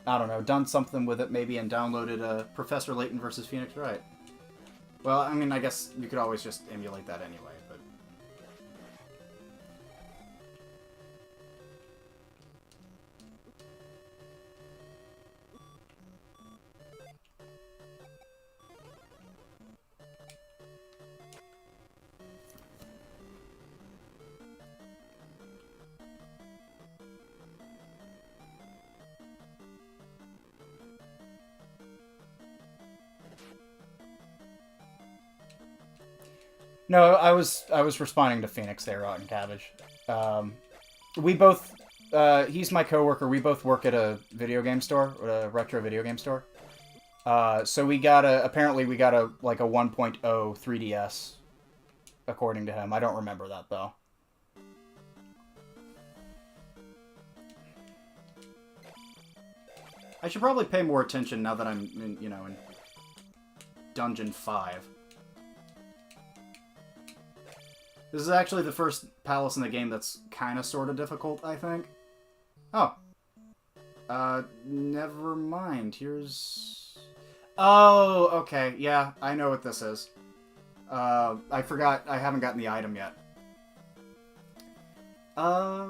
I don't know, done something with it maybe and downloaded Professor Layton versus Phoenix Wright. Well, I mean, I guess you could always just emulate that anyway, but... No, I was responding to Phoenix there, Rotten Cabbage. We both, he's my coworker. We both work at a video game store, a retro video game store. So apparently we got a 1.0 3DS, according to him. I don't remember that though. I should probably pay more attention now that I'm in, in Dungeon 5. This is actually the first palace in the game that's kind of sort of difficult, I think. Oh. Never mind. Here's... Oh, okay. Yeah, I know what this is. I forgot. I haven't gotten the item yet. I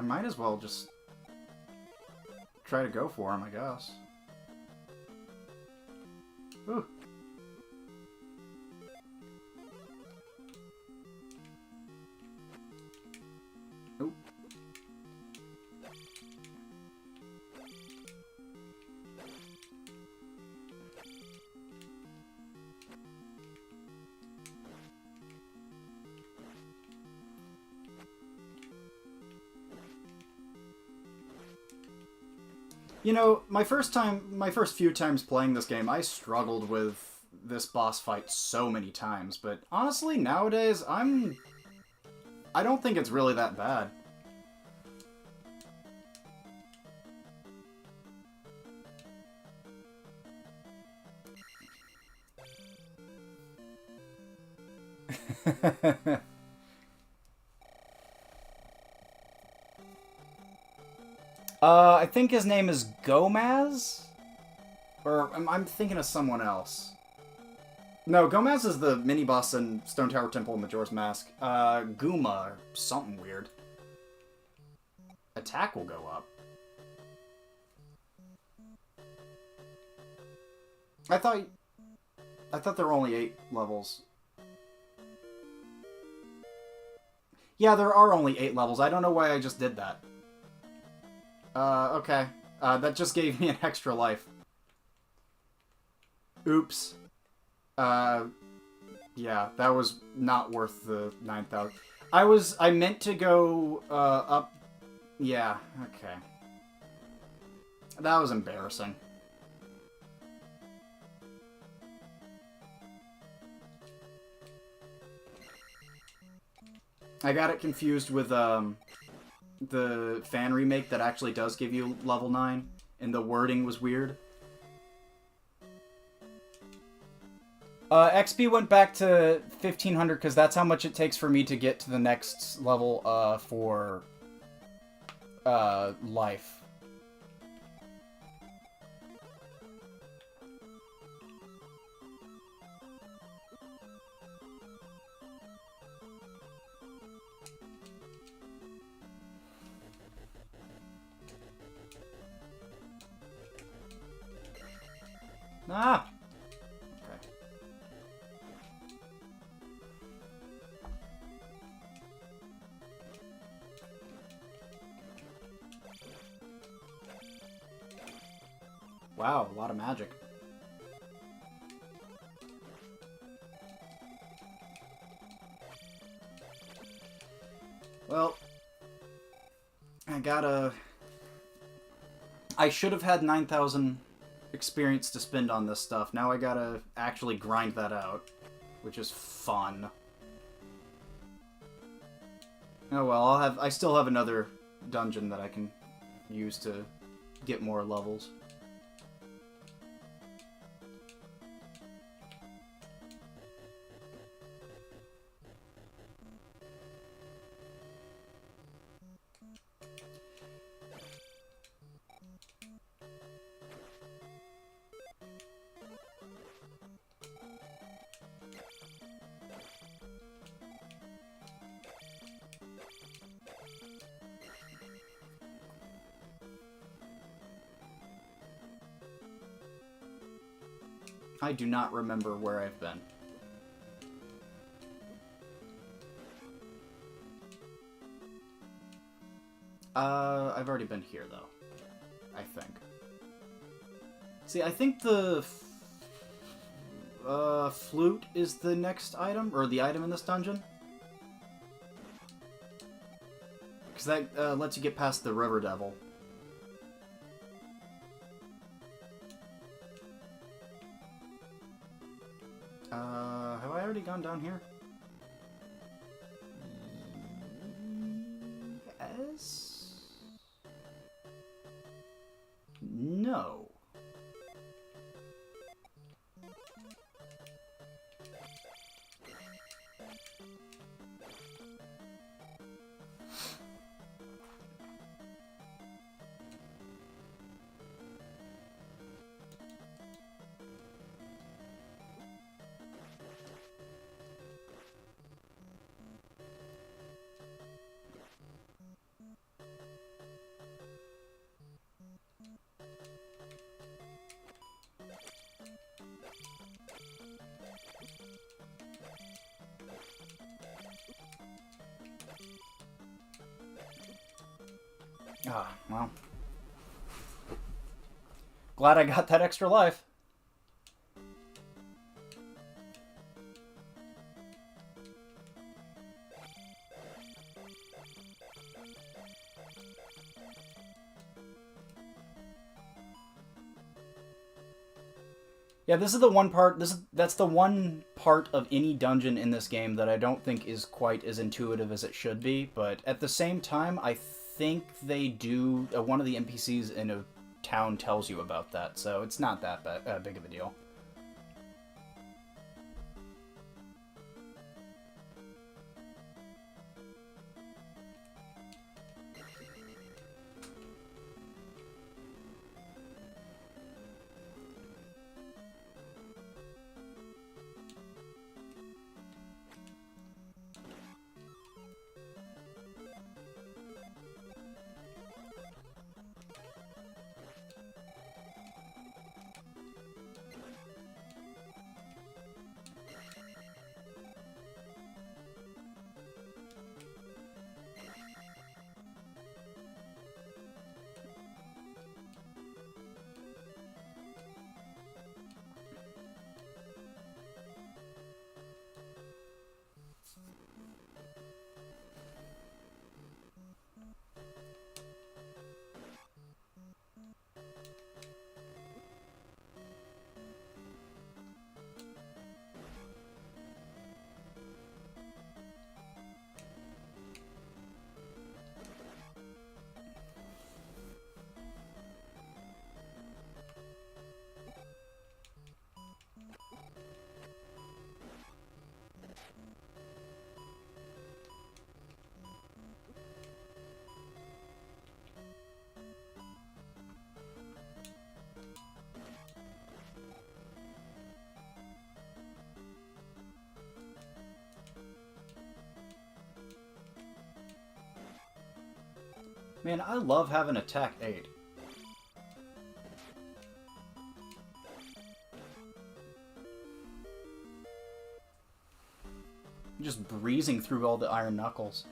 might as well just try to go for him, I guess. Ooh. You know, my first few times playing this game, I struggled with this boss fight so many times, but honestly, nowadays, I don't think it's really that bad. I think his name is Gomez? Or I'm thinking of someone else. No, Gomez is the mini-boss in Stone Tower Temple and Majora's Mask. Guma, or something weird. Attack will go up. I thought there were only 8 levels. Yeah, there are only 8 levels. I don't know why I just did that. Okay. That just gave me an extra life. Oops. Yeah, that was not worth the 9,000. I meant to go, up... Yeah, okay. That was embarrassing. I got it confused with, the fan remake that actually does give you level 9, and the wording was weird. XP went back to 1500 because that's how much it takes for me to get to the next level for life. Ah! Okay. Wow, a lot of magic. Well, I should have had 9,000 experience to spend on this stuff. Now I gotta actually grind that out, which is fun. Oh well, I still have another dungeon that I can use to get more levels. I do not remember where I've been. I've already been here, though. I think. See, I think the flute is the next item, or the item in this dungeon. Because that lets you get past the River Devil. Have I already gone down here? Yes? No. Ah, well. Glad I got that extra life. Yeah, this is the one part, that's the one part of any dungeon in this game that I don't think is quite as intuitive as it should be, but at the same time, I think they do, one of the NPCs in a town tells you about that, so it's not that big of a deal. Man, I love having attack 8. just breezing through all the iron knuckles.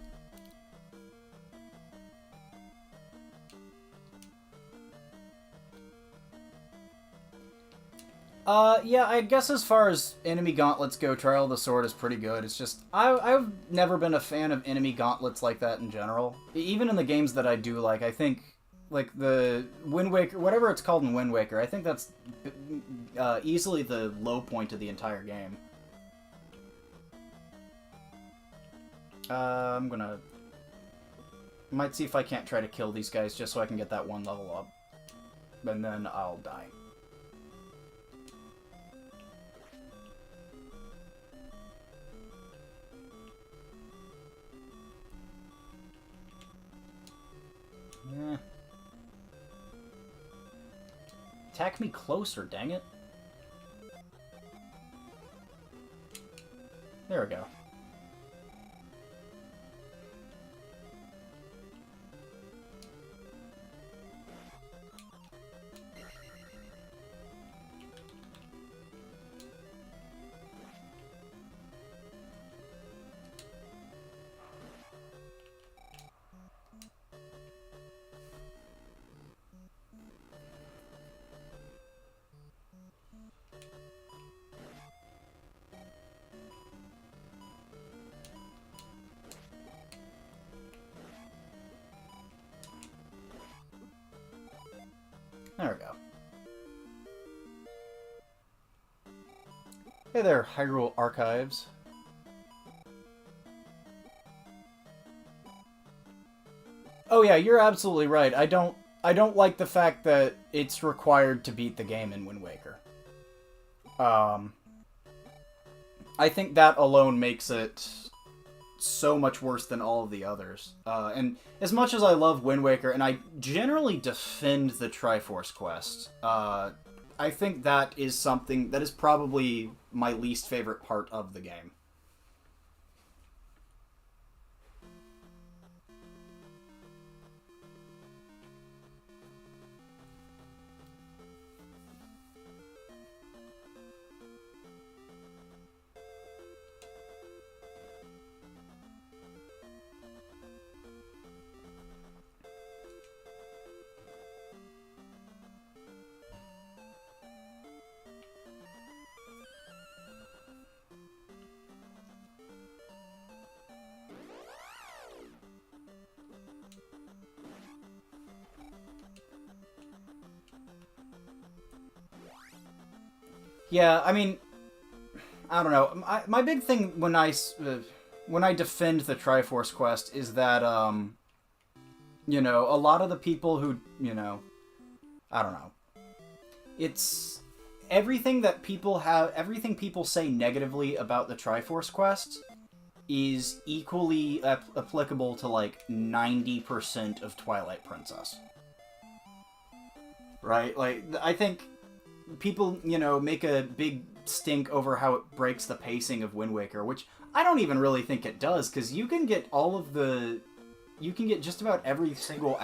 Yeah, I guess as far as enemy gauntlets go, Trial of the Sword is pretty good. It's just, I've never been a fan of enemy gauntlets like that in general. Even in the games that I do like, I think, like, the Wind Waker, whatever it's called in Wind Waker, I think that's easily the low point of the entire game. I'm gonna... Might see if I can't try to kill these guys just so I can get that one level up. And then I'll die. Yeah. Attack me closer, dang it. There we go. There we go. Hey there, Hyrule Archives. Oh yeah, you're absolutely right. I don't like the fact that it's required to beat the game in Wind Waker. I think that alone makes it so much worse than all of the others. And as much as I love Wind Waker, and I generally defend the Triforce quest, I think that is something that is probably my least favorite part of the game. Yeah, I mean, I don't know. My big thing when I defend the Triforce quest is that, you know, a lot of the people who, you know, I don't know. It's everything that people have, everything people say negatively about the Triforce quest is equally applicable to like 90% of Twilight Princess. Right? Like, I think people, you know, make a big stink over how it breaks the pacing of Wind Waker, which I don't even really think it does, because you can get all of the... You can get just about every single...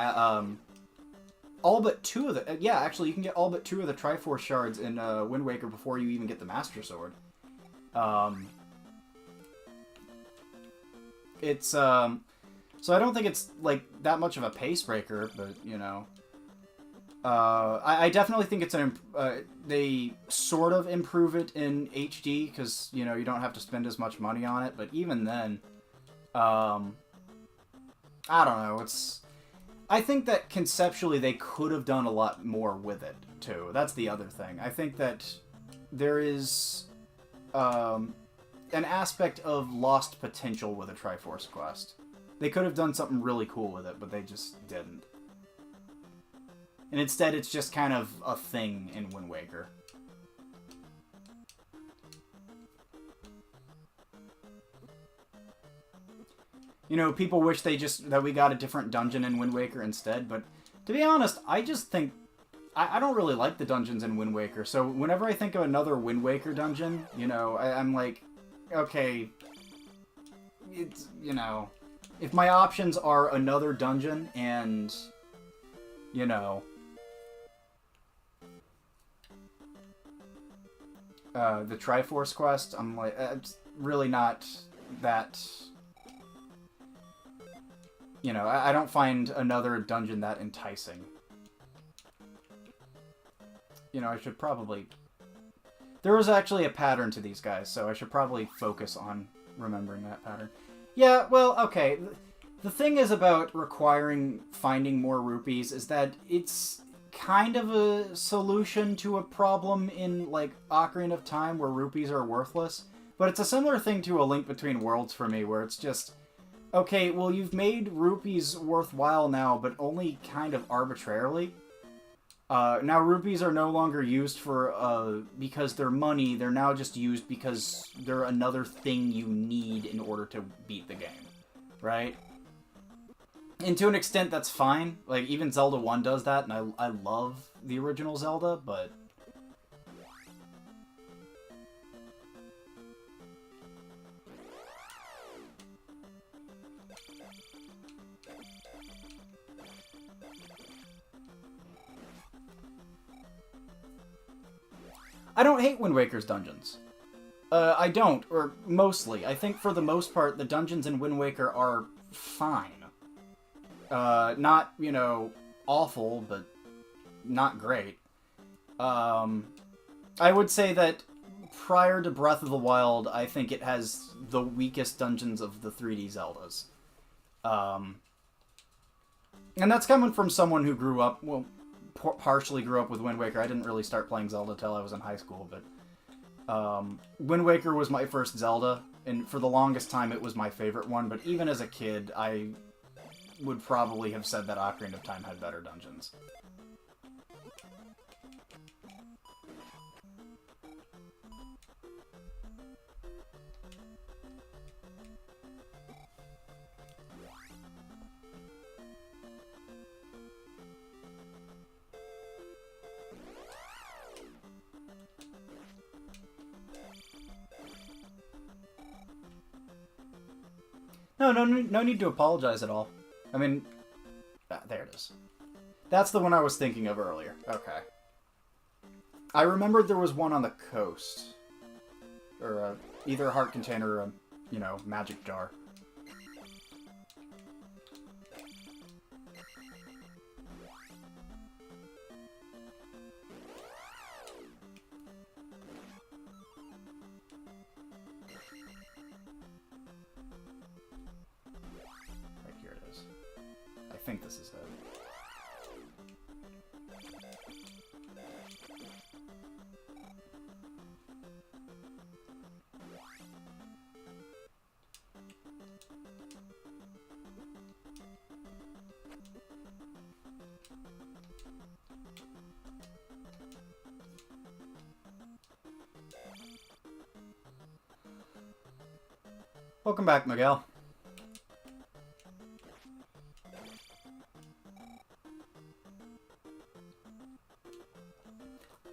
all but two of the... yeah, actually, you can get all but two of the Triforce shards in Wind Waker before you even get the Master Sword. It's, so I don't think it's, like, that much of a pace breaker, but, you know... I definitely think it's an... they sort of improve it in HD, because, you know, you don't have to spend as much money on it, but even then... I don't know, it's... I think that conceptually they could have done a lot more with it, too. That's the other thing. I think that there is an aspect of lost potential with a Triforce quest. They could have done something really cool with it, but they just didn't. And instead it's just kind of a thing in Wind Waker. You know, people wish that we got a different dungeon in Wind Waker instead, but to be honest, I just think... I don't really like the dungeons in Wind Waker, so whenever I think of another Wind Waker dungeon, you know, I'm like, okay, it's, you know, if my options are another dungeon and, you know, the Triforce quest, I'm like, it's really not that... You know, I don't find another dungeon that enticing. You know, I should probably... There was actually a pattern to these guys, so I should probably focus on remembering that pattern. Yeah, well, okay. The thing is about finding more rupees is that it's kind of a solution to a problem in, like, Ocarina of Time where rupees are worthless. But it's a similar thing to A Link Between Worlds for me, where it's just... Okay, well, you've made rupees worthwhile now, but only kind of arbitrarily. Now, rupees are no longer used for, because they're money. They're now just used because they're another thing you need in order to beat the game. Right? And to an extent, that's fine. Like, even Zelda 1 does that, and I love the original Zelda, but... I don't hate Wind Waker's dungeons. I don't, or mostly. I think for the most part, the dungeons in Wind Waker are fine. Not, you know, awful, but not great. I would say that prior to Breath of the Wild, I think it has the weakest dungeons of the 3D Zeldas. And that's coming from someone who grew up, well, partially grew up with Wind Waker. I didn't really start playing Zelda till I was in high school, but Wind Waker was my first Zelda, and for the longest time it was my favorite one, but even as a kid, I would probably have said that Ocarina of Time had better dungeons. No need to apologize at all. I mean, there it is. That's the one I was thinking of earlier. Okay. I remembered there was one on the coast. Or, either a heart container or a, you know, magic jar. I think this is it. Welcome back, Miguel.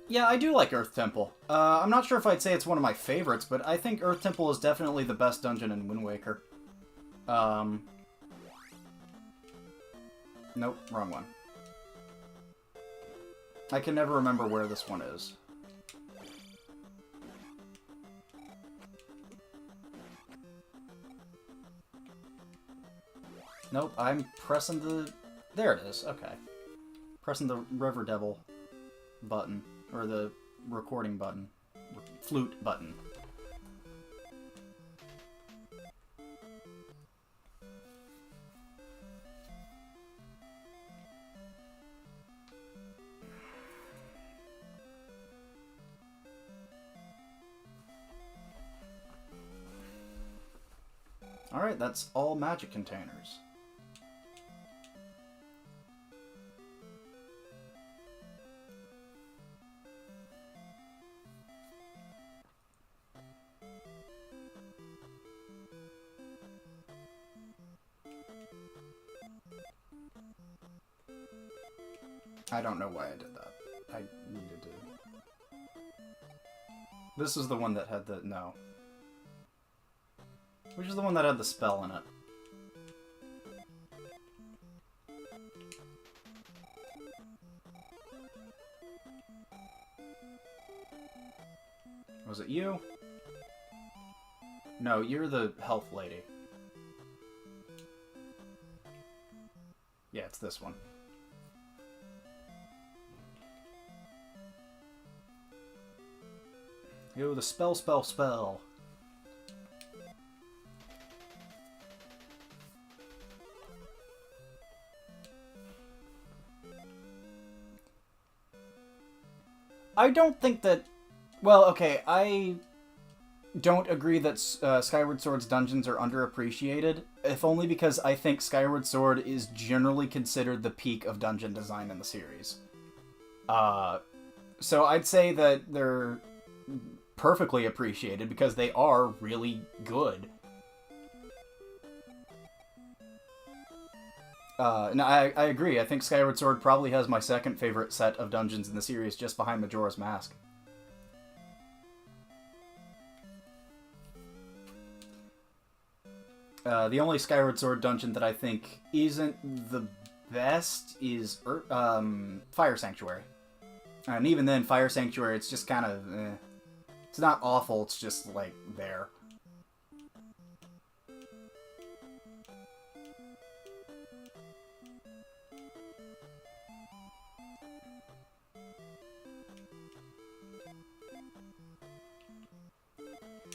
Yeah, I do like Earth Temple. I'm not sure if I'd say it's one of my favorites, but I think Earth Temple is definitely the best dungeon in Wind Waker. Nope, wrong one. I can never remember where this one is. Nope, I'm pressing the... There it is, okay. Pressing the River Devil button. Or the recording button. Flute button. Alright, that's all magic containers. I don't know why I did that. I needed to... This is the one that had the... No. Which is the one that had the spell in it? Was it you? No, you're the health lady. Yeah, it's this one. Yo, the spell. I don't think that... Well, okay, I don't agree that Skyward Sword's dungeons are underappreciated, if only because I think Skyward Sword is generally considered the peak of dungeon design in the series. So I'd say that they're perfectly appreciated because they are really good. No, I agree. I think Skyward Sword probably has my second favorite set of dungeons in the series, just behind Majora's Mask. The only Skyward Sword dungeon that I think isn't the best is Fire Sanctuary. And even then, Fire Sanctuary, it's just kind of... It's not awful, it's just, like, there.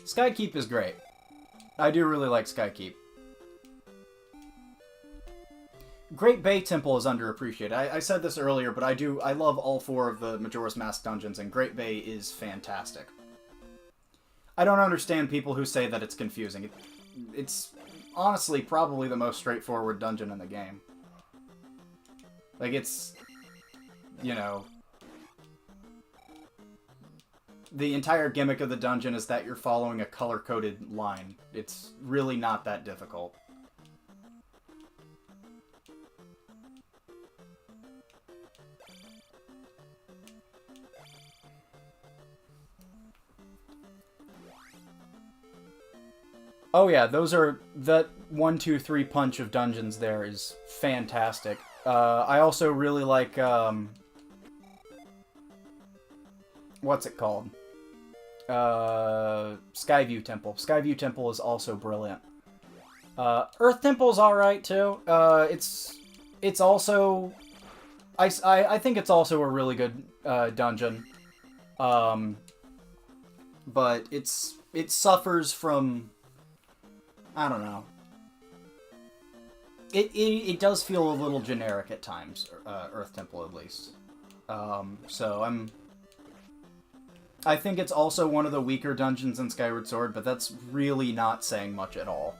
Skykeep is great. I do really like Skykeep. Great Bay Temple is underappreciated. I said this earlier, but I love all 4 of the Majora's Mask dungeons, and Great Bay is fantastic. I don't understand people who say that it's confusing. It's honestly probably the most straightforward dungeon in the game. Like, it's... You know... The entire gimmick of the dungeon is that you're following a color-coded line. It's really not that difficult. Oh yeah, those are... That 1, 2, 3 punch of dungeons there is fantastic. I also really like, what's it called? Skyview Temple. Skyview Temple is also brilliant. Earth Temple's alright too. It's also... I think it's also a really good dungeon. But it suffers from... I don't know. It does feel a little generic at times, Earth Temple at least. So I think it's also one of the weaker dungeons in Skyward Sword, but that's really not saying much at all.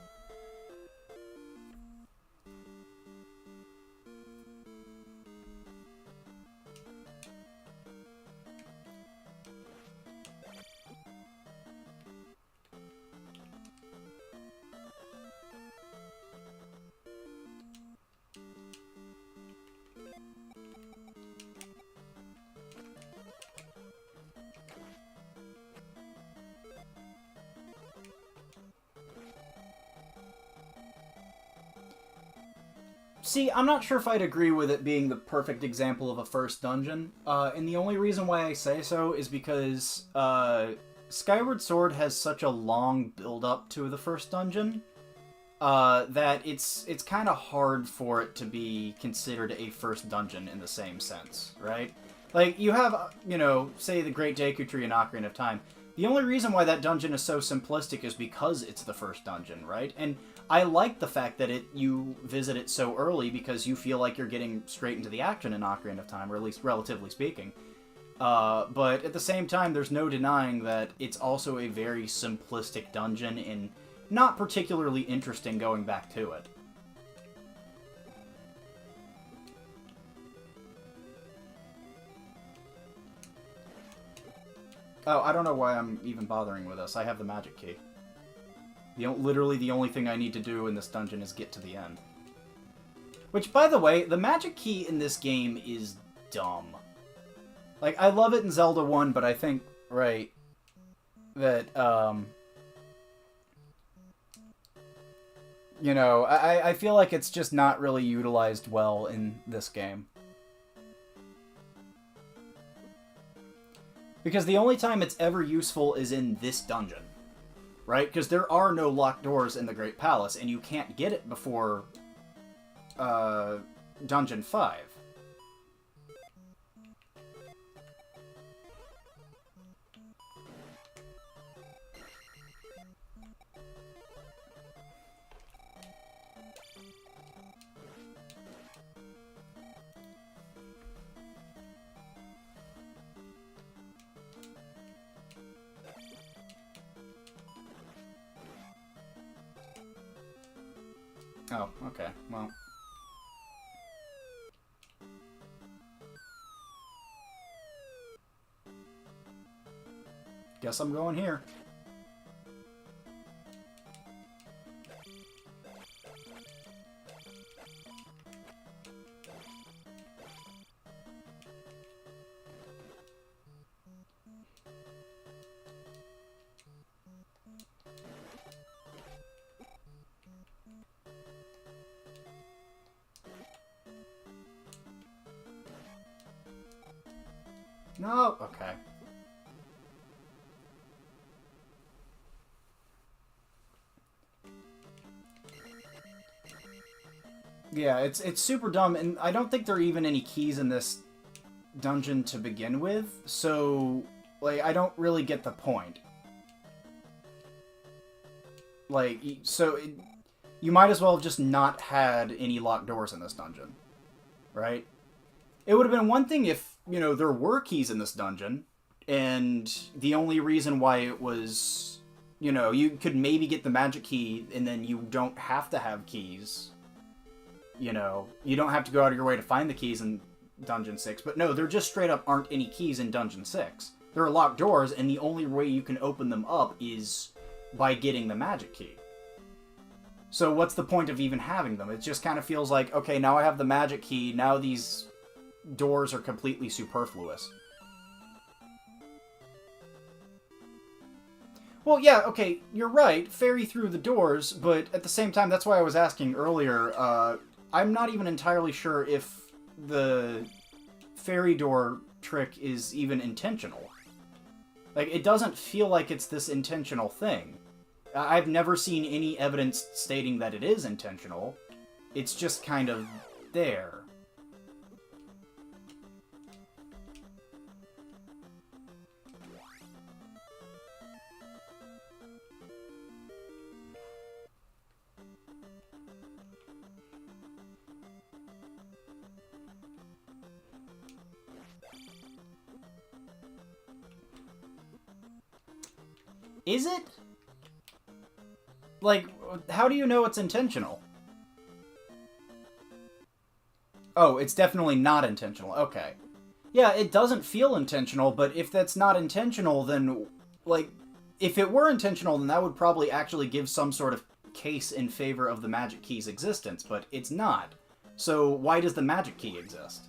See, I'm not sure if I'd agree with it being the perfect example of a first dungeon, and the only reason why I say so is because Skyward Sword has such a long build-up to the first dungeon that it's kind of hard for it to be considered a first dungeon in the same sense, right? Like, you have, you know, say the Great Deku Tree and Ocarina of Time. The only reason why that dungeon is so simplistic is because it's the first dungeon, right? And I like the fact that you visit it so early because you feel like you're getting straight into the action in Ocarina of Time, or at least relatively speaking. But at the same time, there's no denying that it's also a very simplistic dungeon and not particularly interesting going back to it. Oh, I don't know why I'm even bothering with this. I have the magic key. Literally the only thing I need to do in this dungeon is get to the end. Which, by the way, the magic key in this game is dumb. Like, I love it in Zelda 1, but I think, right, that, you know, I feel like it's just not really utilized well in this game. Because the only time it's ever useful is in this dungeon. right? Because there are no locked doors in the Great Palace, and you can't get it before Dungeon 5. Oh, okay, well. Guess I'm going here. No, okay. Yeah, it's super dumb, and I don't think there are even any keys in this dungeon to begin with, so, like, I don't really get the point. Like, so, you might as well have just not had any locked doors in this dungeon, right? It would have been one thing if, you know, there were keys in this dungeon, and the only reason why it was, you know, you could maybe get the magic key, and then you don't have to have keys. You know, you don't have to go out of your way to find the keys in Dungeon 6. But no, there just straight up aren't any keys in Dungeon 6. There are locked doors, and the only way you can open them up is by getting the magic key. So what's the point of even having them? It just kind of feels like, okay, now I have the magic key, now these doors are completely superfluous. Well, yeah, okay, you're right, ferry through the doors, but at the same time, that's why I was asking earlier, I'm not even entirely sure if the fairy door trick is even intentional. Like, it doesn't feel like it's this intentional thing. I've never seen any evidence stating that it is intentional. It's just kind of there. Is it? Like, how do you know it's intentional? Oh, it's definitely not intentional. Okay. Yeah, it doesn't feel intentional, but if that's not intentional, then, like, if it were intentional, then that would probably actually give some sort of case in favor of the magic key's existence, but it's not. So why does the magic key exist?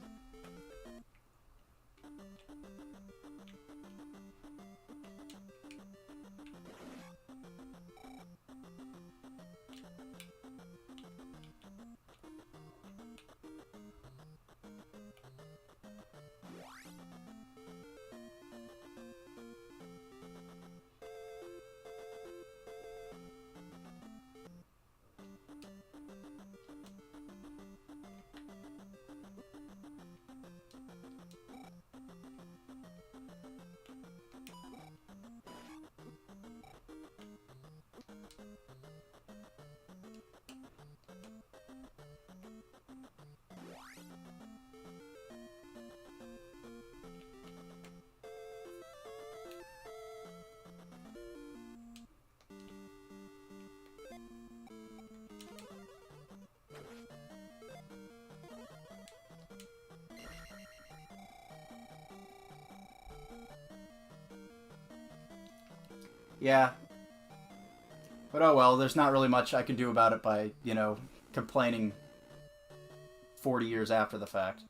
Yeah. But oh well, there's not really much I can do about it by, you know, complaining 40 years after the fact.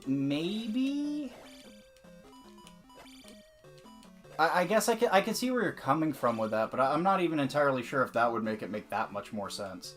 Maybe? I guess I can see where you're coming from with that, but I'm not even entirely sure if that would make it make that much more sense.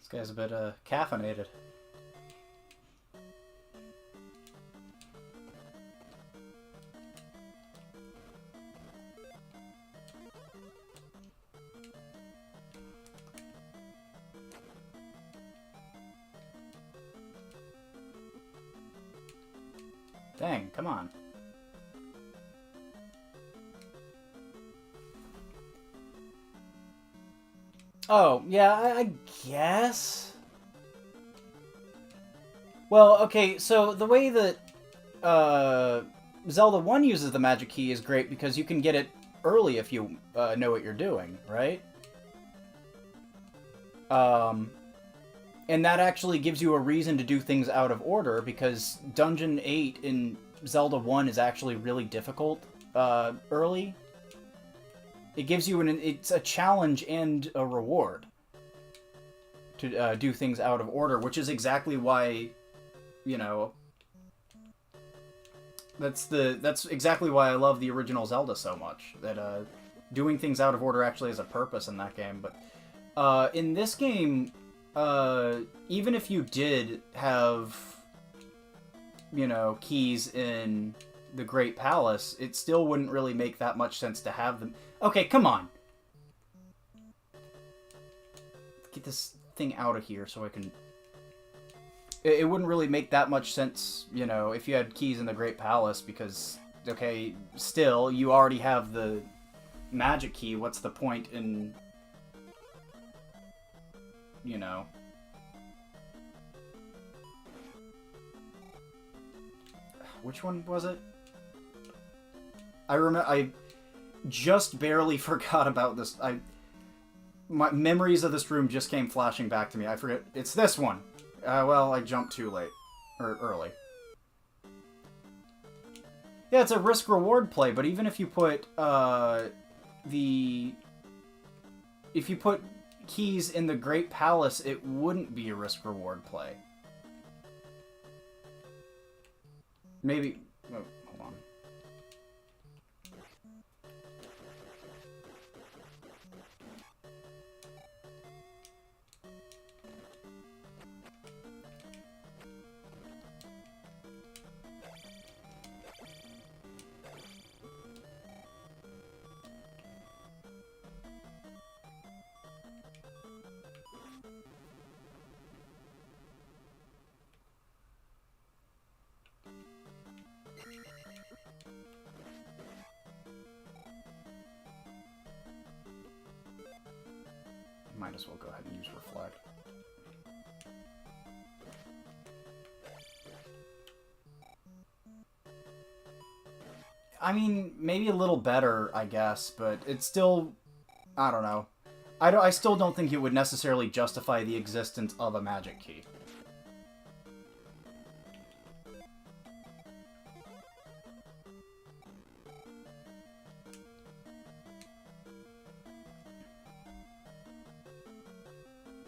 This guy's a bit, caffeinated. Dang, come on. Oh, yeah, I guess. Well, okay, so the way that Zelda 1 uses the magic key is great because you can get it early if you know what you're doing, right? And that actually gives you a reason to do things out of order because Dungeon 8 in Zelda 1 is actually really difficult early. It gives you it's a challenge and a reward to do things out of order, which is exactly why, you know, that's exactly why I love the original Zelda so much. That doing things out of order actually has a purpose in that game. But in this game, even if you did have, you know, keys in the Great Palace, it still wouldn't really make that much sense to have them. Okay, come on. Get this thing out of here so I can... It wouldn't really make that much sense, you know, if you had keys in the Great Palace, because, okay, still, you already have the magic key. What's the point in, you know... Which one was it? I just barely forgot about this. My memories of this room just came flashing back to me. I forget. It's this one. Well, I jumped too late. Or early. Yeah, it's a risk-reward play, but even if you put, if you put keys in the Great Palace, it wouldn't be a risk-reward play. Maybe... Oh, hold on. Might as well go ahead and use Reflect. I mean, maybe a little better, I guess, but it's still... I don't know. I still don't think it would necessarily justify the existence of a magic key.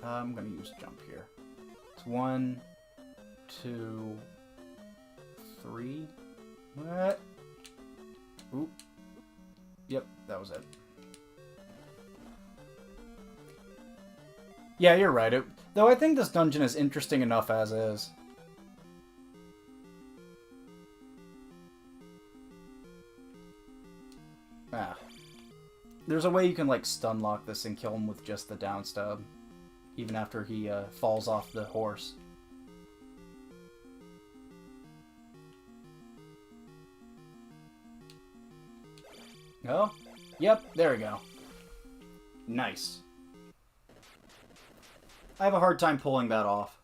I'm gonna use jump here. It's 1, 2, 3. What? Oop. Yep, that was it. Yeah, you're right. Though I think this dungeon is interesting enough as is. Ah. There's a way you can, like, stun lock this and kill him with just the down stub. Even after he falls off the horse. Oh, yep, there we go. Nice. I have a hard time pulling that off.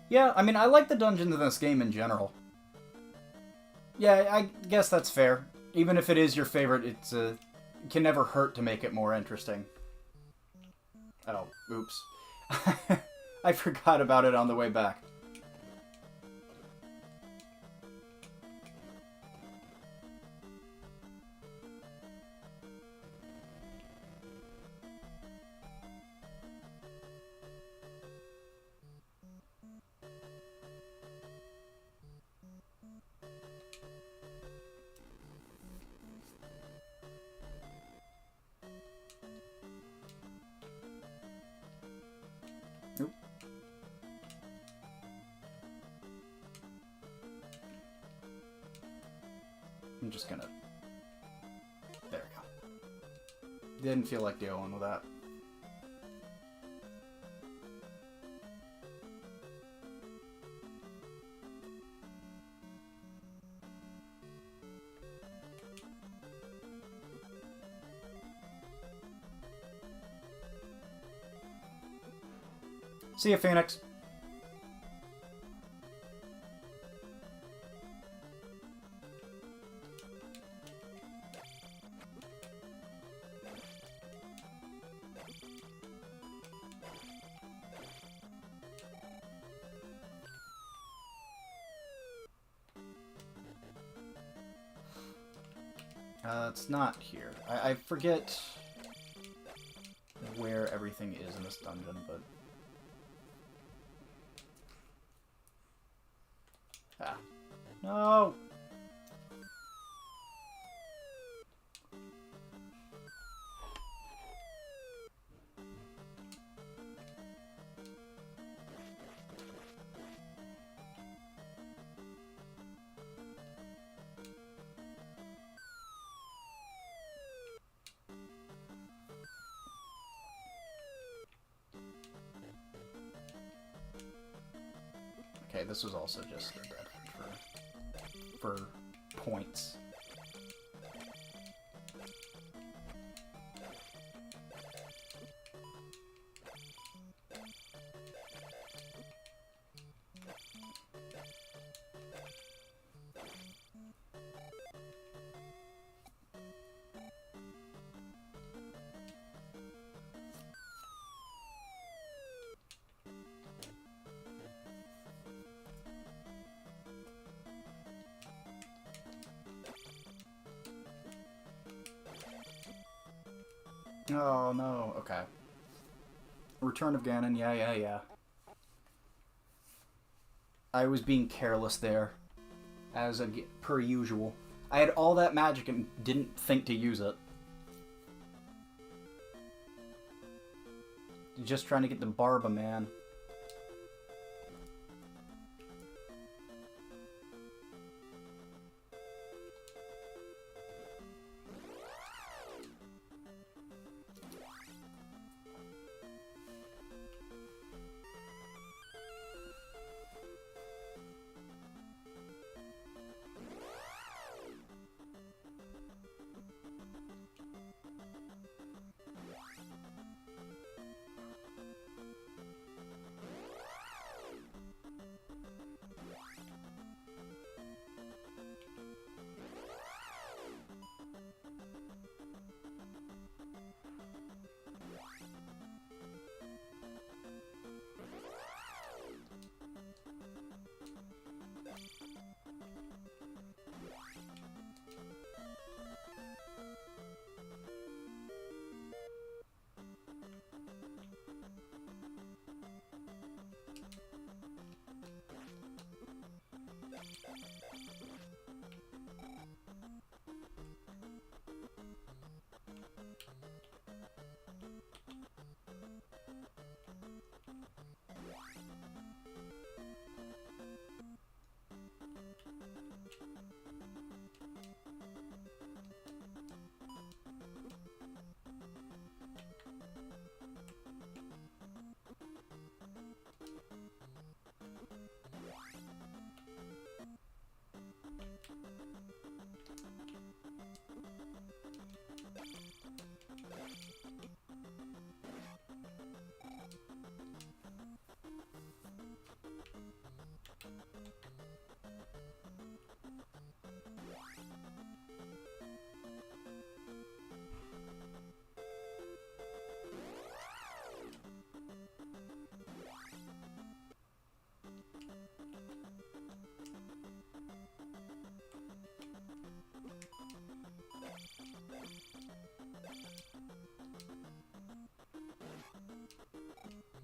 Yeah, I mean, I like the dungeons in this game in general. Yeah, I guess that's fair. Even if it is your favorite, it can never hurt to make it more interesting. Oh, oops. I forgot about it on the way back. Nope. I'm just gonna... There we go. Didn't feel like dealing with that. See ya, Phoenix. It's not here. I forget where everything is in this dungeon, but... Ah. No! Okay, this was also just a dead end for points. Oh, no. Okay. Return of Ganon. Yeah. I was being careless there. As per usual. I had all that magic and didn't think to use it. Just trying to get the Barba, man.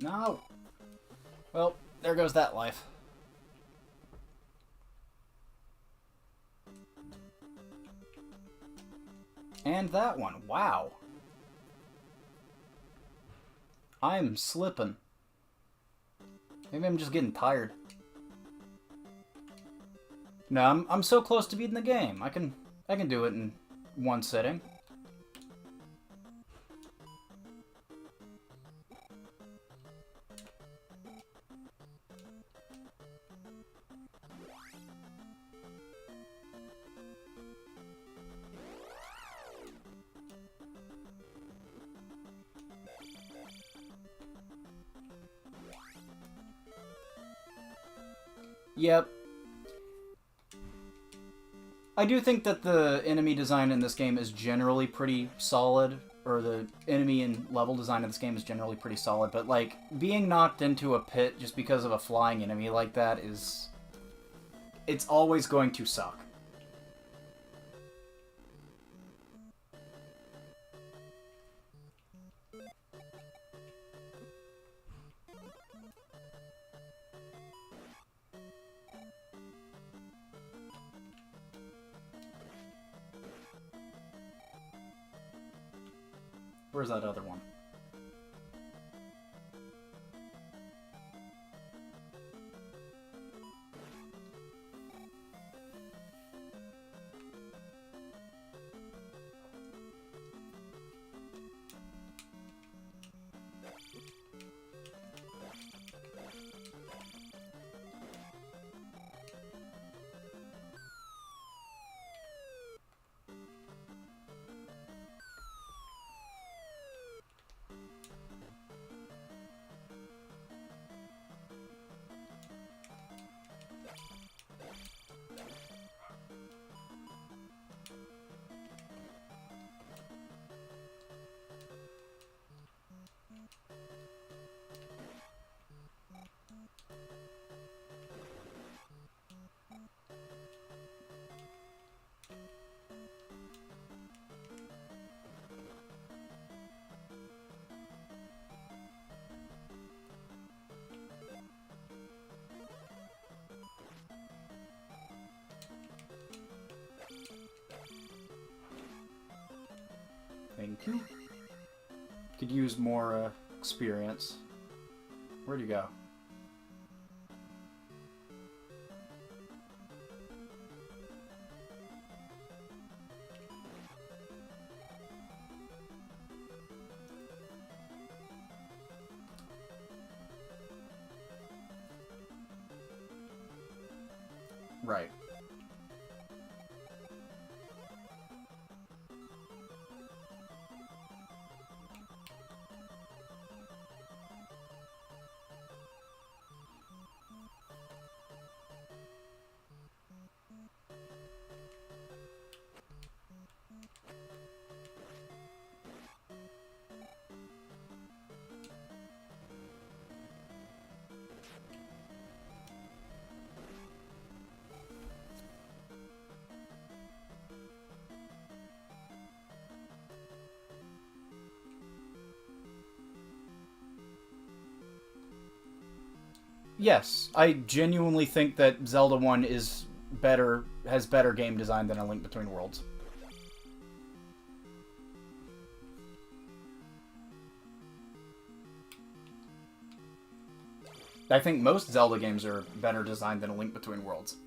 No! Well, there goes that life. And that one. Wow. I'm slipping. Maybe I'm just getting tired. No, I'm so close to beating the game. I can do it in one sitting. Yep. I do think that the enemy design in this game is generally pretty solid, or the enemy and level design in this game is generally pretty solid, but, like, being knocked into a pit just because of a flying enemy like that is... it's always going to suck. Where's that other one? Thank you. Could use more experience. Where'd you go? Right. Yes, I genuinely think that Zelda 1 is better, has better game design than A Link Between Worlds. I think most Zelda games are better designed than A Link Between Worlds.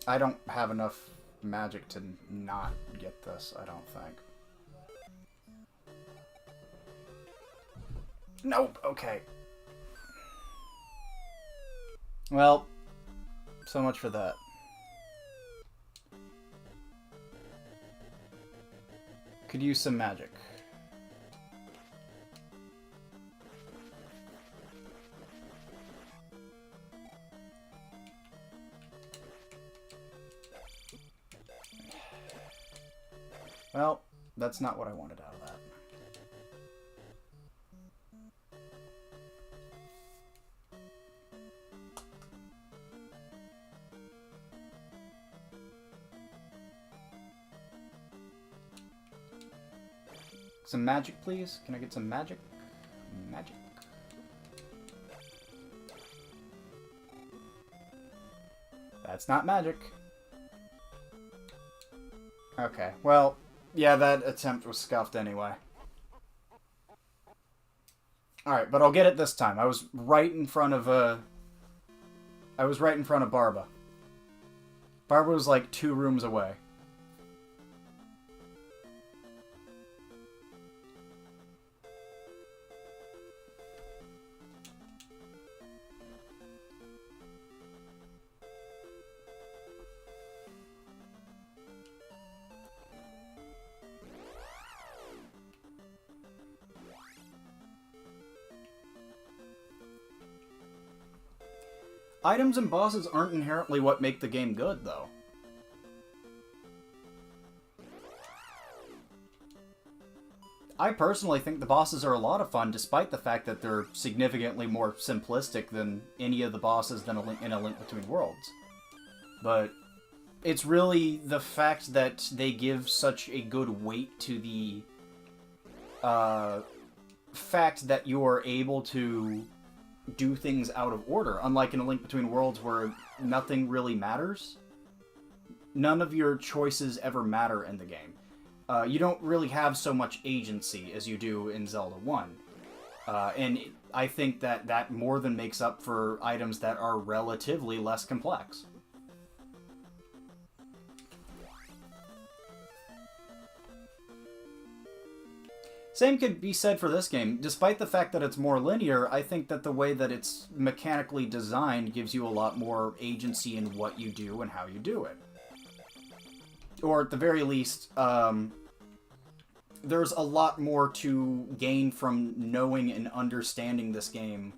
I don't have enough magic to not get this, I don't think. Nope, okay. Well, so much for that. Could use some magic. Well, that's not what I wanted out of that. Some magic, please. Can I get some magic? Magic. That's not magic. Okay, well, yeah, that attempt was scuffed anyway. Alright, but I'll get it this time. I was right in front of Barba. Barba was like 2 rooms away. Items and bosses aren't inherently what make the game good, though. I personally think the bosses are a lot of fun, despite the fact that they're significantly more simplistic than any of the bosses in A Link Between Worlds. But it's really the fact that they give such a good weight to the fact that you are able to do things out of order, unlike in A Link Between Worlds where nothing really matters. None of your choices ever matter in the game. You don't really have so much agency as you do in Zelda 1. And I think that more than makes up for items that are relatively less complex. Same could be said for this game. Despite the fact that it's more linear, I think that the way that it's mechanically designed gives you a lot more agency in what you do and how you do it. Or at the very least, there's a lot more to gain from knowing and understanding this game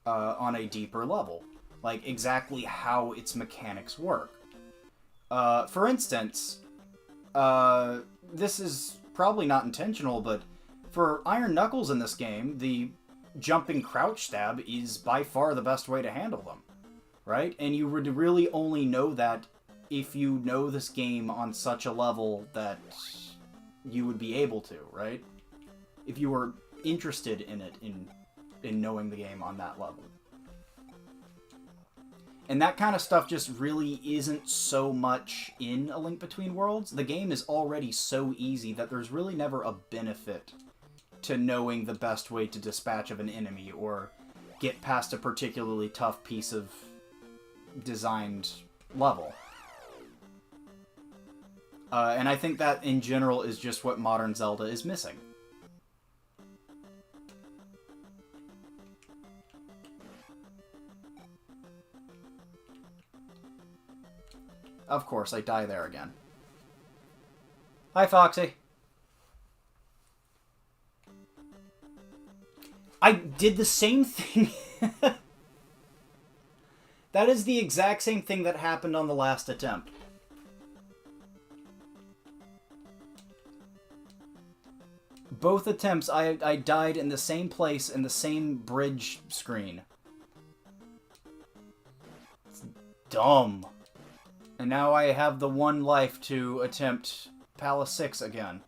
on a deeper level. Like, exactly how its mechanics work. For instance, this is probably not intentional, but for Iron Knuckles in this game, the jumping crouch stab is by far the best way to handle them, right? And you would really only know that if you know this game on such a level that you would be able to, right? If you were interested in it, in knowing the game on that level. And that kind of stuff just really isn't so much in A Link Between Worlds. The game is already so easy that there's really never a benefit to knowing the best way to dispatch of an enemy or get past a particularly tough piece of designed level. And I think that, in general, is just what modern Zelda is missing. Of course, I die there again. Hi, Foxy. I did the same thing. That is the exact same thing that happened on the last attempt. Both attempts, I died in the same place in the same bridge screen. It's dumb. And now I have the 1 life to attempt Palace 6 again.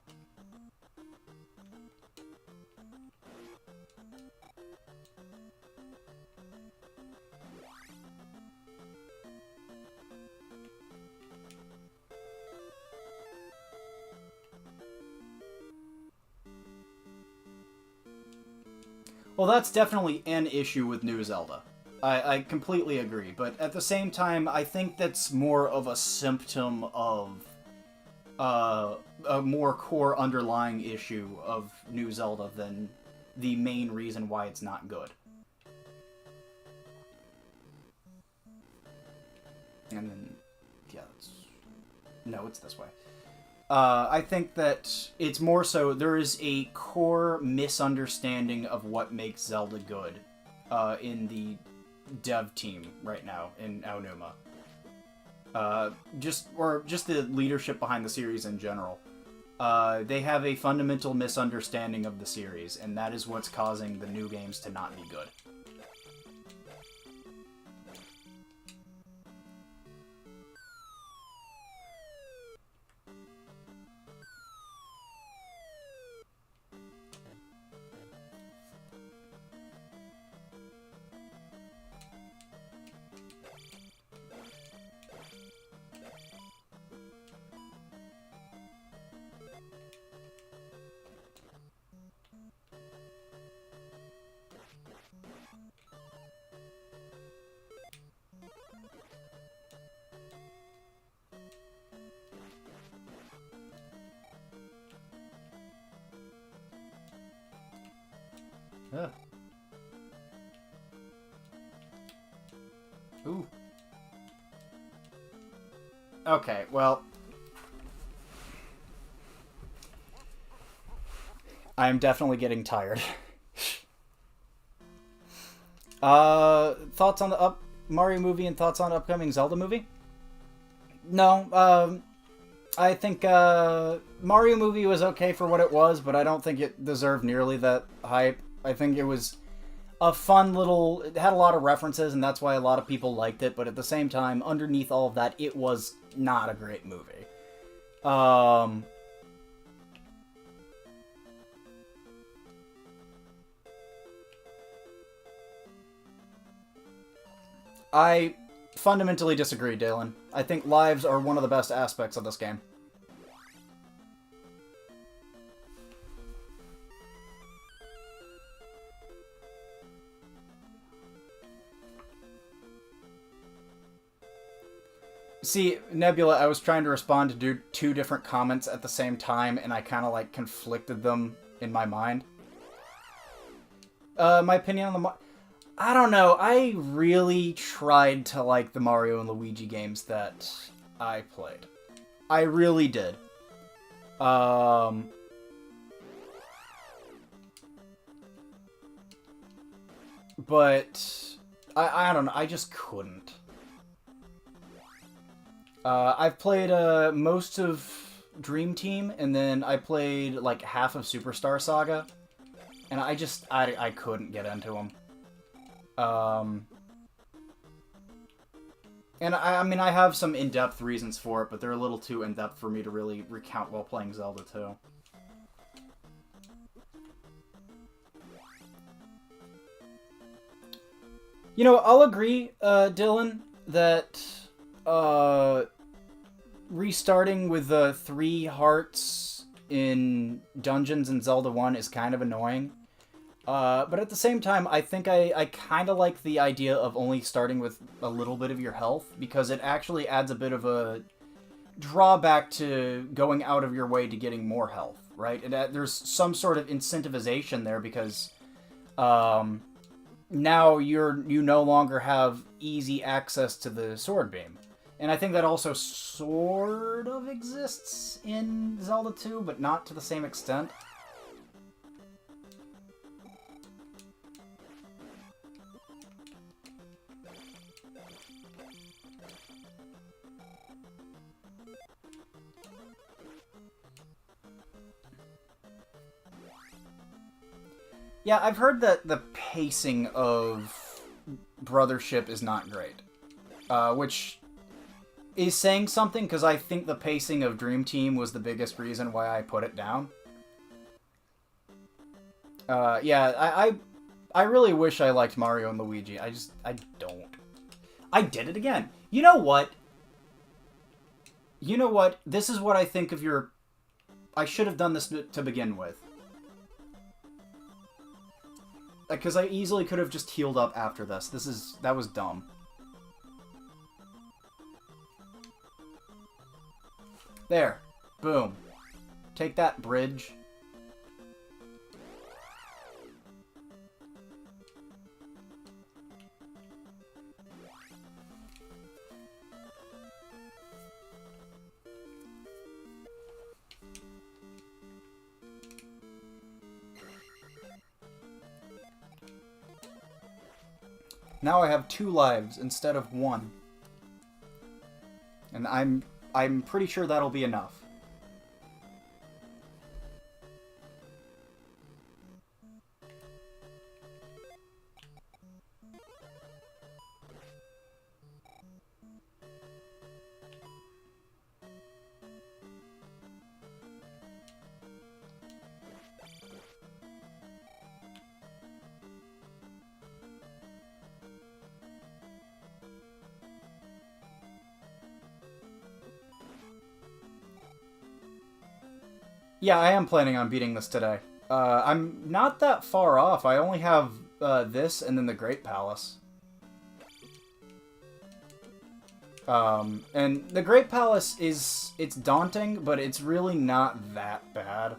Well, that's definitely an issue with New Zelda. I completely agree, but at the same time, I think that's more of a symptom of a more core underlying issue of New Zelda than the main reason why it's not good. And then, yeah, no, it's this way. I think that it's more so there is a core misunderstanding of what makes Zelda good in the dev team right now in Aonuma. Just the leadership behind the series in general. They have a fundamental misunderstanding of the series, and that is what's causing the new games to not be good. Ugh. Ooh. Okay, well... I am definitely getting tired. Thoughts on the Mario movie and thoughts on upcoming Zelda movie? No, I think Mario movie was okay for what it was, but I don't think it deserved nearly that hype. I think it was a fun little... It had a lot of references, and that's why a lot of people liked it, but at the same time, underneath all of that, it was not a great movie. I fundamentally disagree, Dalen. I think lives are one of the best aspects of this game. See, Nebula, I was trying to respond to two different comments at the same time, and I kind of, like, conflicted them in my mind. My opinion on the... I don't know, I really tried to like the Mario and Luigi games that I played. I really did. But I don't know, I just couldn't. I've played most of Dream Team, and then I played like half of Superstar Saga, and I couldn't get into them. And I mean, I have some in-depth reasons for it, but they're a little too in-depth for me to really recount while playing Zelda 2. You know, I'll agree, Dylan, that, restarting with the 3 hearts in dungeons in Zelda 1 is kind of annoying. But at the same time, I think I kind of like the idea of only starting with a little bit of your health, because it actually adds a bit of a drawback to going out of your way to getting more health, right? There's some sort of incentivization there, because now you no longer have easy access to the sword beam. And I think that also sort of exists in Zelda 2, but not to the same extent. Yeah, I've heard that the pacing of Brothership is not great. Which is saying something, because I think the pacing of Dream Team was the biggest reason why I put it down. Yeah, I really wish I liked Mario and Luigi. I don't. I did it again. You know what? You know what? This is what I think of your... I should have done this to begin with. Because I easily could have just healed up after this. That was dumb. There. Boom. Take that, bridge. Now I have 2 lives instead of 1. And I'm pretty sure that'll be enough. Yeah, I am planning on beating this today. I'm not that far off. I only have this and then the Great Palace. And the Great Palace it's daunting, but it's really not that bad.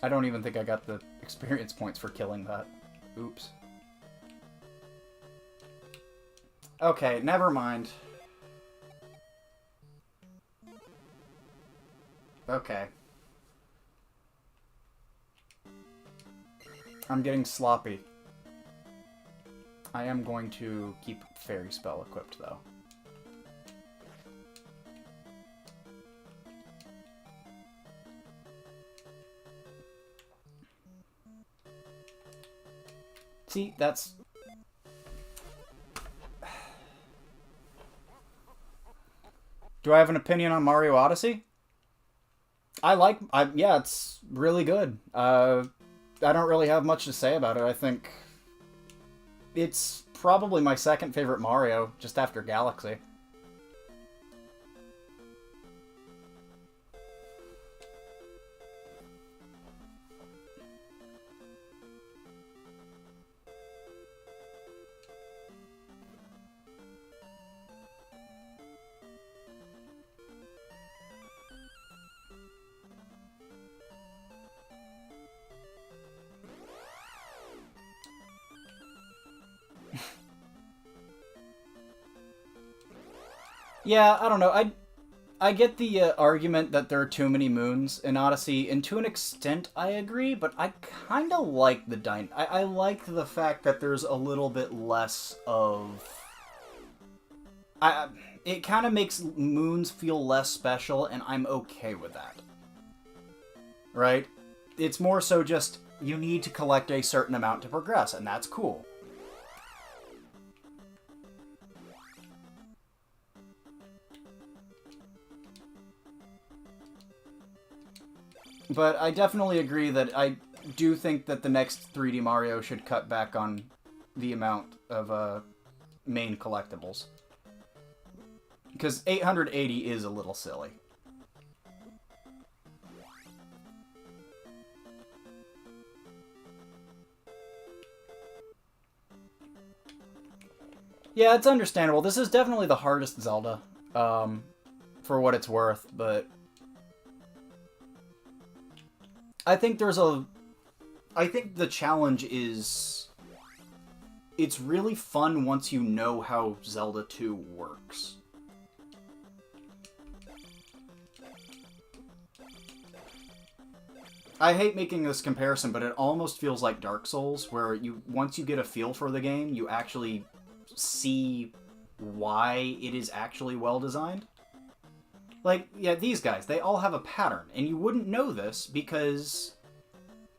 I don't even think I got the experience points for killing that. Oops. Okay, never mind. Okay. I'm getting sloppy. I am going to keep Fairy Spell equipped, though. See, that's... Do I have an opinion on Mario Odyssey? Yeah, it's really good. I don't really have much to say about it. I think it's probably my second favorite Mario, just after Galaxy. Yeah, I don't know. I get the argument that there are too many moons in Odyssey, and to an extent I agree, but I kind of like the I like the fact that there's a little bit less of... It kind of makes moons feel less special, and I'm okay with that. Right? It's more so just, you need to collect a certain amount to progress, and that's cool. But I definitely agree that I do think that the next 3D Mario should cut back on the amount of main collectibles. Because 880 is a little silly. Yeah, it's understandable. This is definitely the hardest Zelda, for what it's worth, but... I think the challenge is... It's really fun once you know how Zelda 2 works. I hate making this comparison, but it almost feels like Dark Souls, where once you get a feel for the game, you actually see why it is actually well designed. Like, yeah, these guys, they all have a pattern, and you wouldn't know this because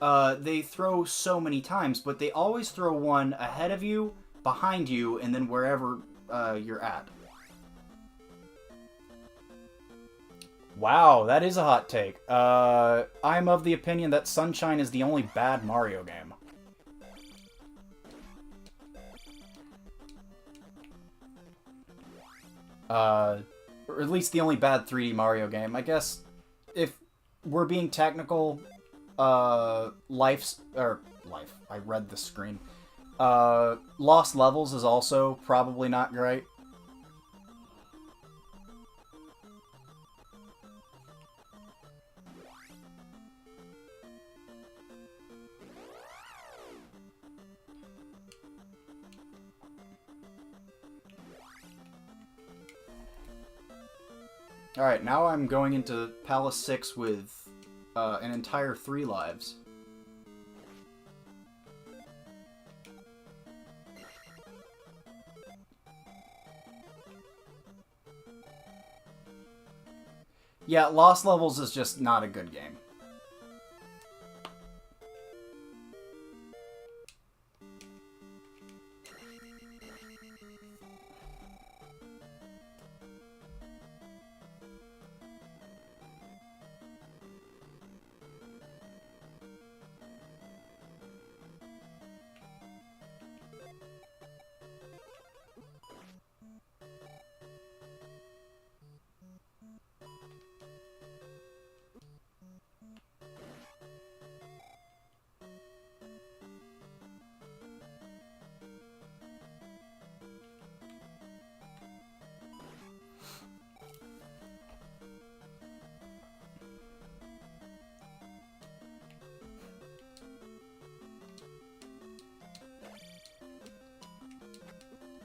they throw so many times, but they always throw one ahead of you, behind you, and then wherever you're at. Wow, that is a hot take. I'm of the opinion that Sunshine is the only bad Mario game. Or at least the only bad 3D Mario game. I guess if we're being technical, I read the screen. Lost Levels is also probably not great. Alright, now I'm going into Palace 6 with an entire 3 lives. Yeah, Lost Levels is just not a good game.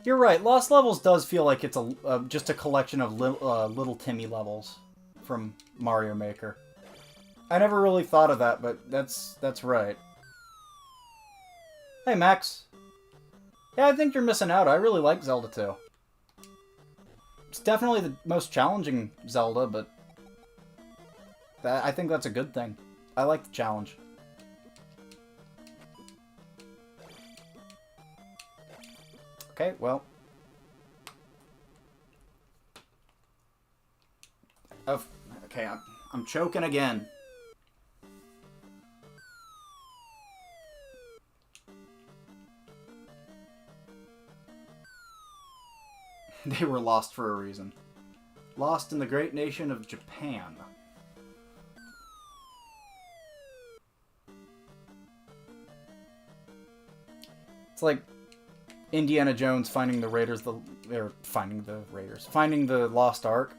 You're right. Lost Levels does feel like it's just a collection of little Timmy levels from Mario Maker. I never really thought of that, but that's right. Hey, Max. Yeah, I think you're missing out. I really like Zelda 2. It's definitely the most challenging Zelda, but I think that's a good thing. I like the challenge. Okay, well. Okay, I'm choking again. They were lost for a reason. Lost in the great nation of Japan. It's like Indiana Jones finding the finding the lost Ark.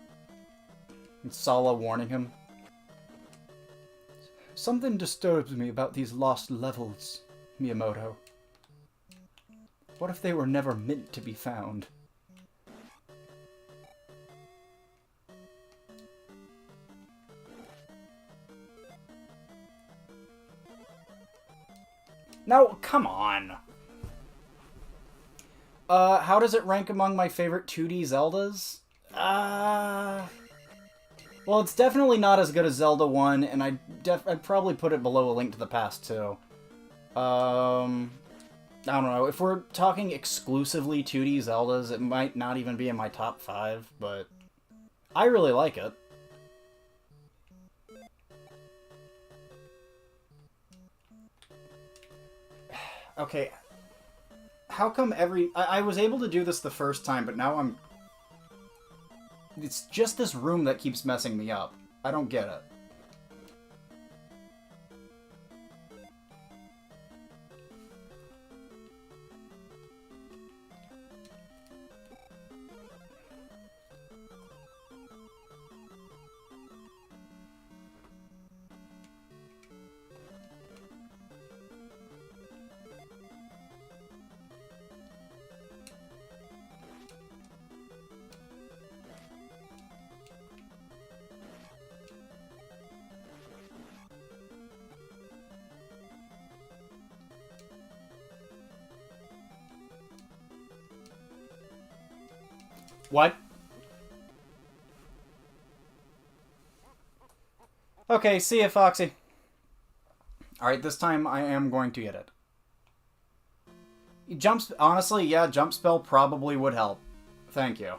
And Sala warning him. Something disturbs me about these lost levels, Miyamoto. What if they were never meant to be found? No, come on. How does it rank among my favorite 2D Zeldas? Well, it's definitely not as good as Zelda 1, and I'd probably put it below A Link to the Past, too. I don't know. If we're talking exclusively 2D Zeldas, it might not even be in my top 5, but I really like it. Okay, how come I was able to do this the first time, but now it's just this room that keeps messing me up. I don't get it. What? Okay, see ya, Foxy. Alright, this time I am going to get it. Honestly, yeah, jump spell probably would help. Thank you.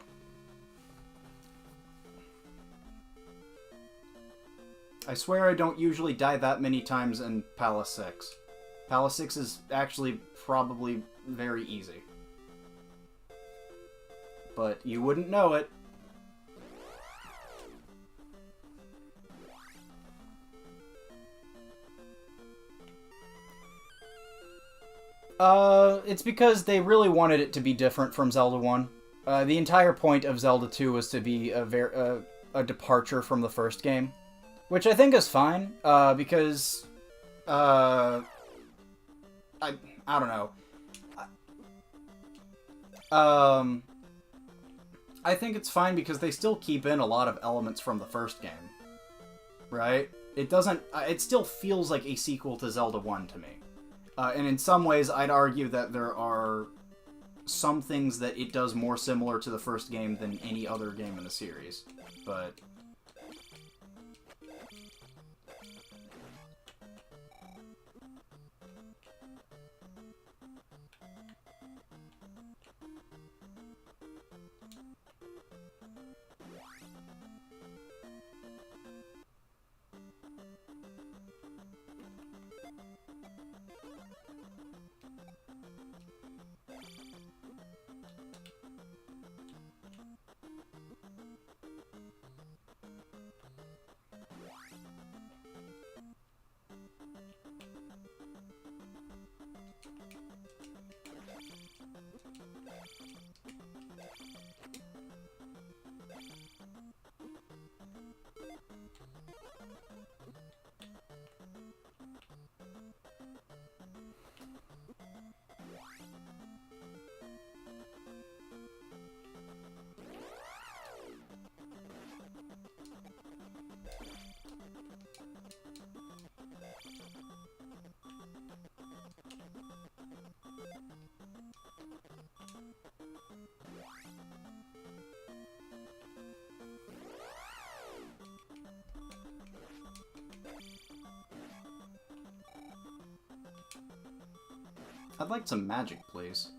I swear I don't usually die that many times in Palace 6. Palace 6 is actually probably very easy. But you wouldn't know it. It's because they really wanted it to be different from Zelda 1. The entire point of Zelda 2 was to be a departure from the first game. Which I think is fine, because, I don't know. I think it's fine because they still keep in a lot of elements from the first game. Right? It still feels like a sequel to Zelda 1 to me. And in some ways, I'd argue that there are some things that it does more similar to the first game than any other game in the series. But I'd like some magic, please.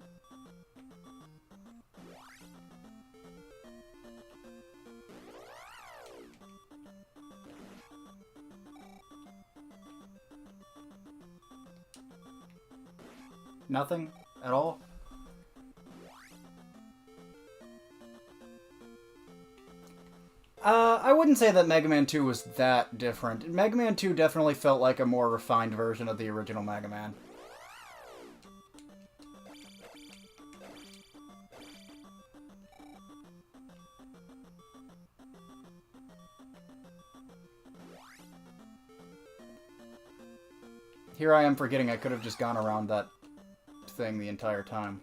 Nothing at all? I wouldn't say that Mega Man 2 was that different. Mega Man 2 definitely felt like a more refined version of the original Mega Man. Here I am forgetting I could have just gone around that thing the entire time.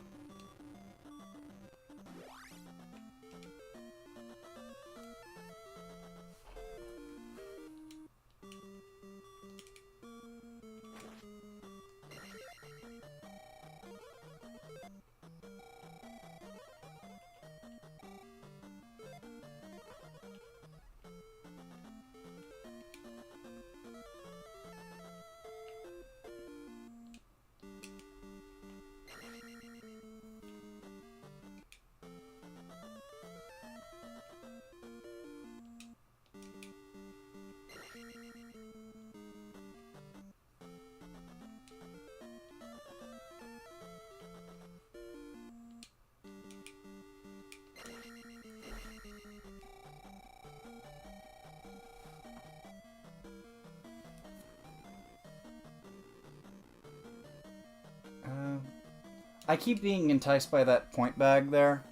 I keep being enticed by that point bag there.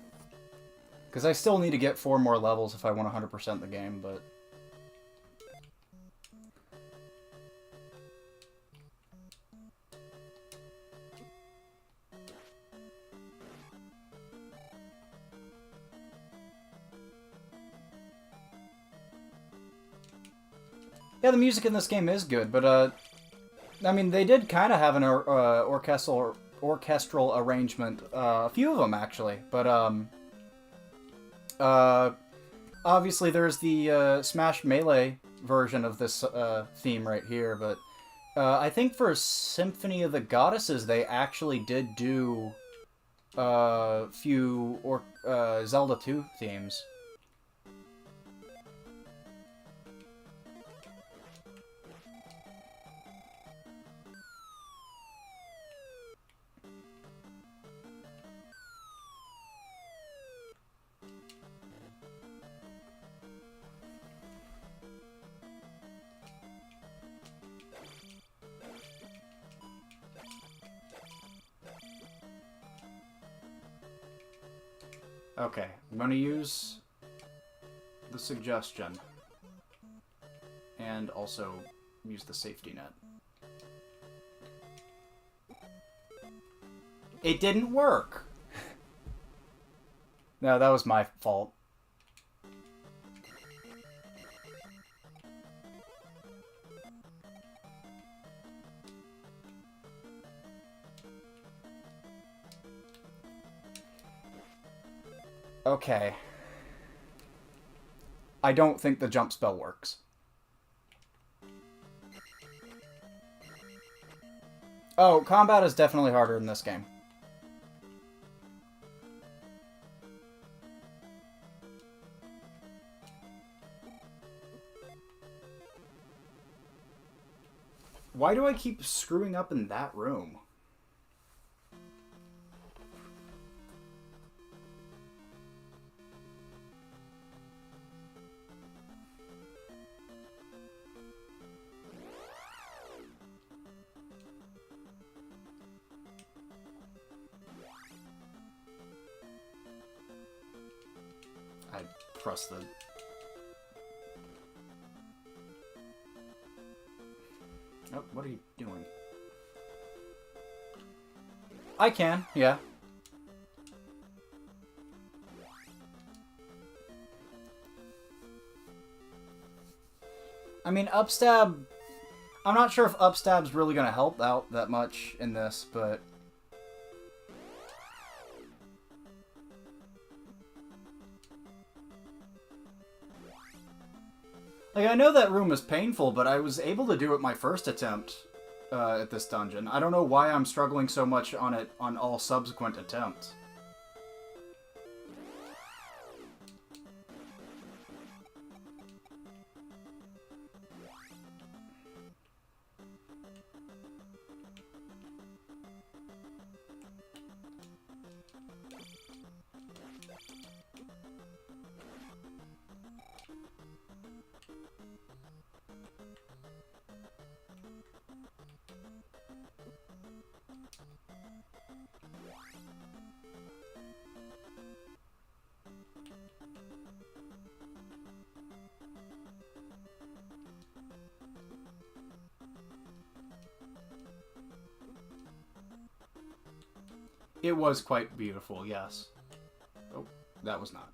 Because I still need to get 4 more levels if I want 100% the game, but... Yeah, the music in this game is good, but, I mean, they did kind of have an orchestral arrangement, a few of them, actually, but, obviously there's the, Smash Melee version of this, theme right here, but, I think for Symphony of the Goddesses, they actually did do, few, Zelda 2 themes. Okay, I'm going to use the suggestion and also use the safety net. It didn't work! No, that was my fault. Okay. I don't think the jump spell works. Oh, combat is definitely harder in this game. Why do I keep screwing up in that room? I press the... Oh, what are you doing? I can, yeah. I mean, upstab... I'm not sure if upstab's really going to help out that much in this, but... Like, I know that room is painful, but I was able to do it my first attempt at this dungeon. I don't know why I'm struggling so much on it on all subsequent attempts. It was quite beautiful, yes. Oh, that was not.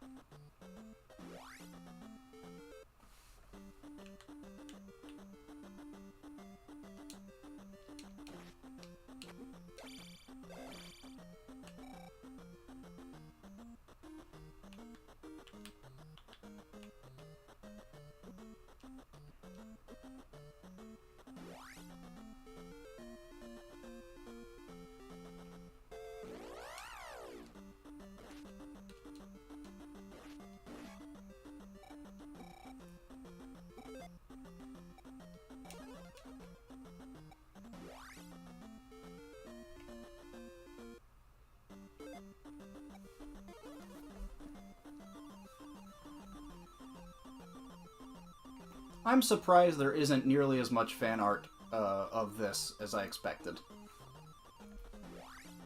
I'm surprised there isn't nearly as much fan art of this as I expected.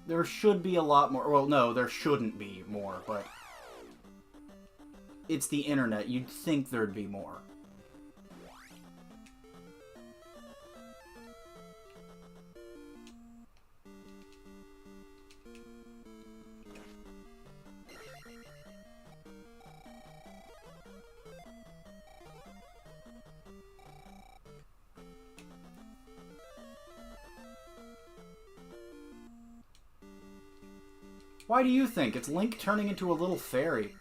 There should be a lot more. Well, no, there shouldn't be more, but it's the internet. You'd think there'd be more. Why do you think? It's Link turning into a little fairy.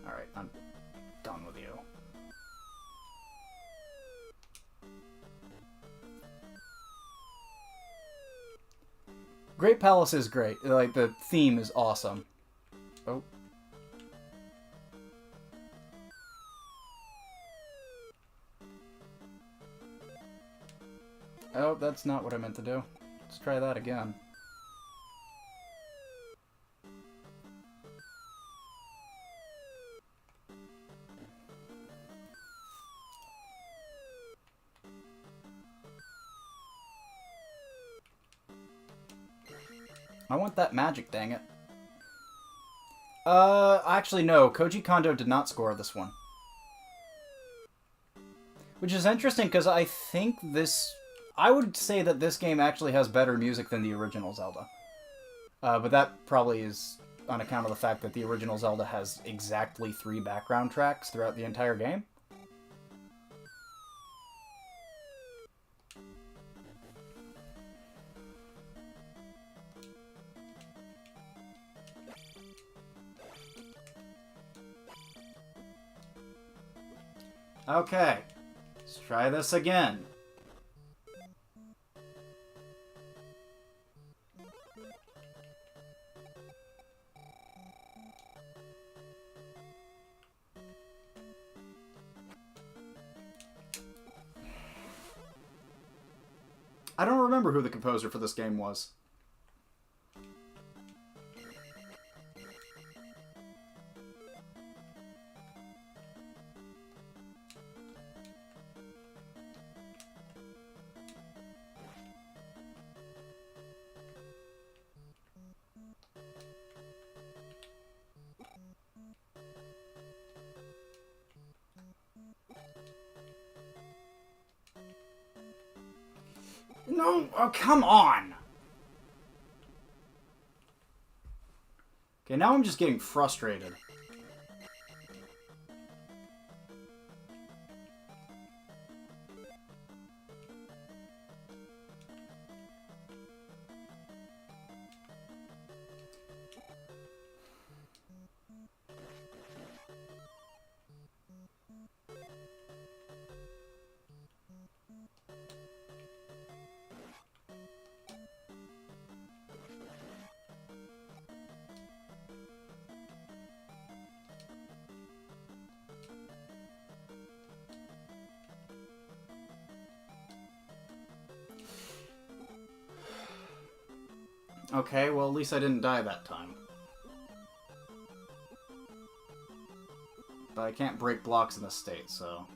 Alright, I'm done with you. Great Palace is great. Like, the theme is awesome. Oh. Oh, that's not what I meant to do. Let's try that again. I want that magic, dang it. Actually no, Koji Kondo did not score this one. Which is interesting, because I think this... I would say that this game actually has better music than the original Zelda. But that probably is on account of the fact that the original Zelda has exactly 3 background tracks throughout the entire game. Okay, let's try this again. I don't remember who the composer for this game was. No, oh, come on! Okay, now I'm just getting frustrated. Okay, well, at least I didn't die that time. But I can't break blocks in this state, so...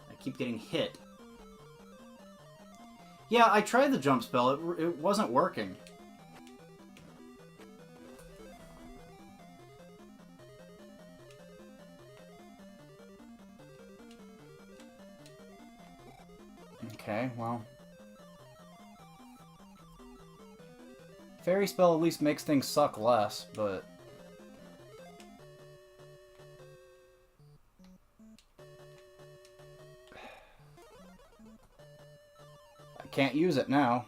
I keep getting hit. Yeah, I tried the jump spell. It wasn't working. Okay, well... Fairy spell at least makes things suck less, but... I can't use it now,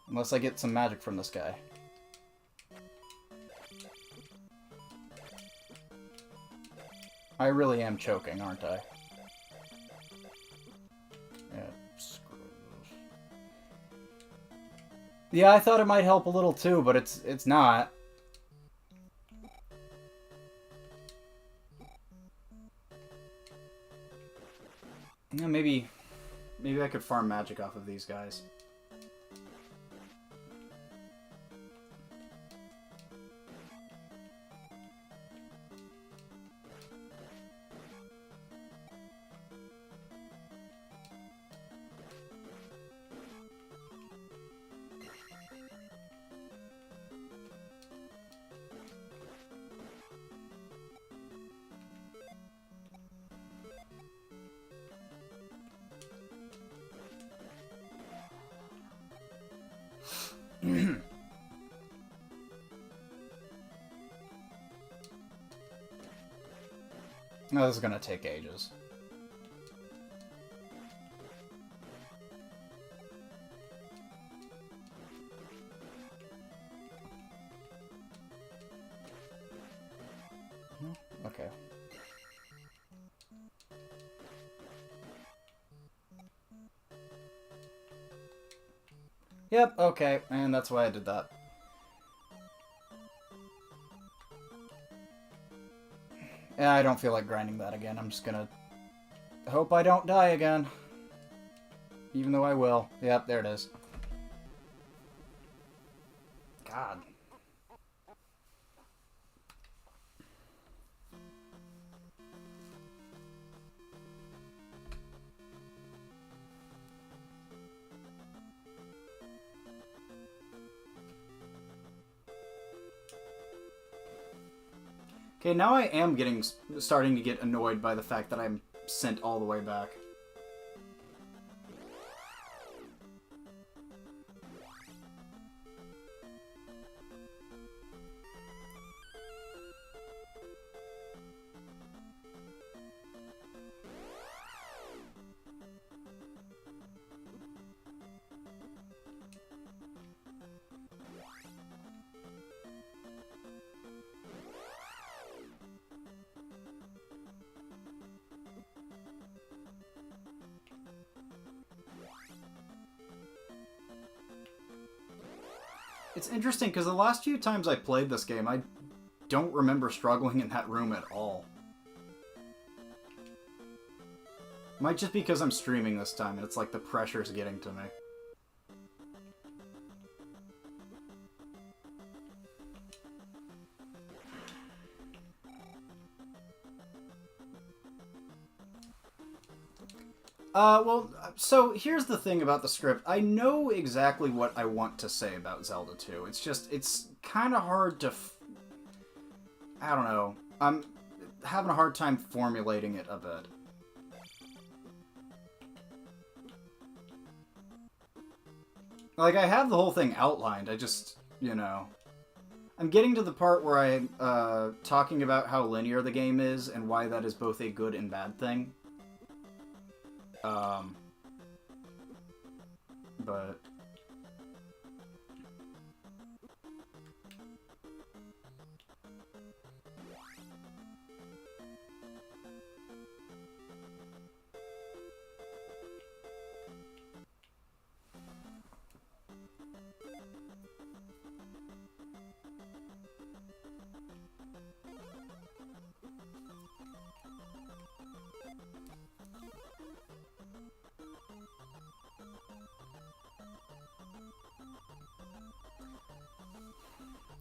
unless I get some magic from this guy. I really am choking, aren't I? Yeah, I thought it might help a little too, but it's not. Yeah, maybe I could farm magic off of these guys. No, this is gonna take ages. Okay. Yep, okay, and that's why I did that. Yeah, I don't feel like grinding that again. I'm just gonna hope I don't die again. Even though I will. Yep, there it is. God. Okay, now I am starting to get annoyed by the fact that I'm sent all the way back. It's interesting, because the last few times I played this game, I don't remember struggling in that room at all. Might just be because I'm streaming this time, and it's like the pressure's getting to me. Well, so here's the thing about the script. I know exactly what I want to say about Zelda 2. It's just, it's kind of hard to... I don't know. I'm having a hard time formulating it a bit. Like, I have the whole thing outlined, I just, I'm getting to the part where I'm talking about how linear the game is and why that is both a good and bad thing. But...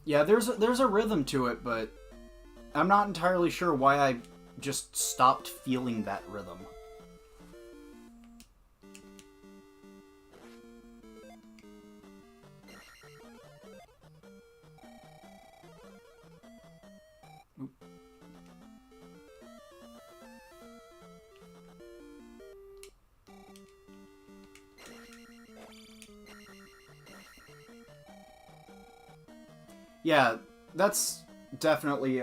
yeah, there's a rhythm to it, but I'm not entirely sure why I just stopped feeling that rhythm. Yeah, that's definitely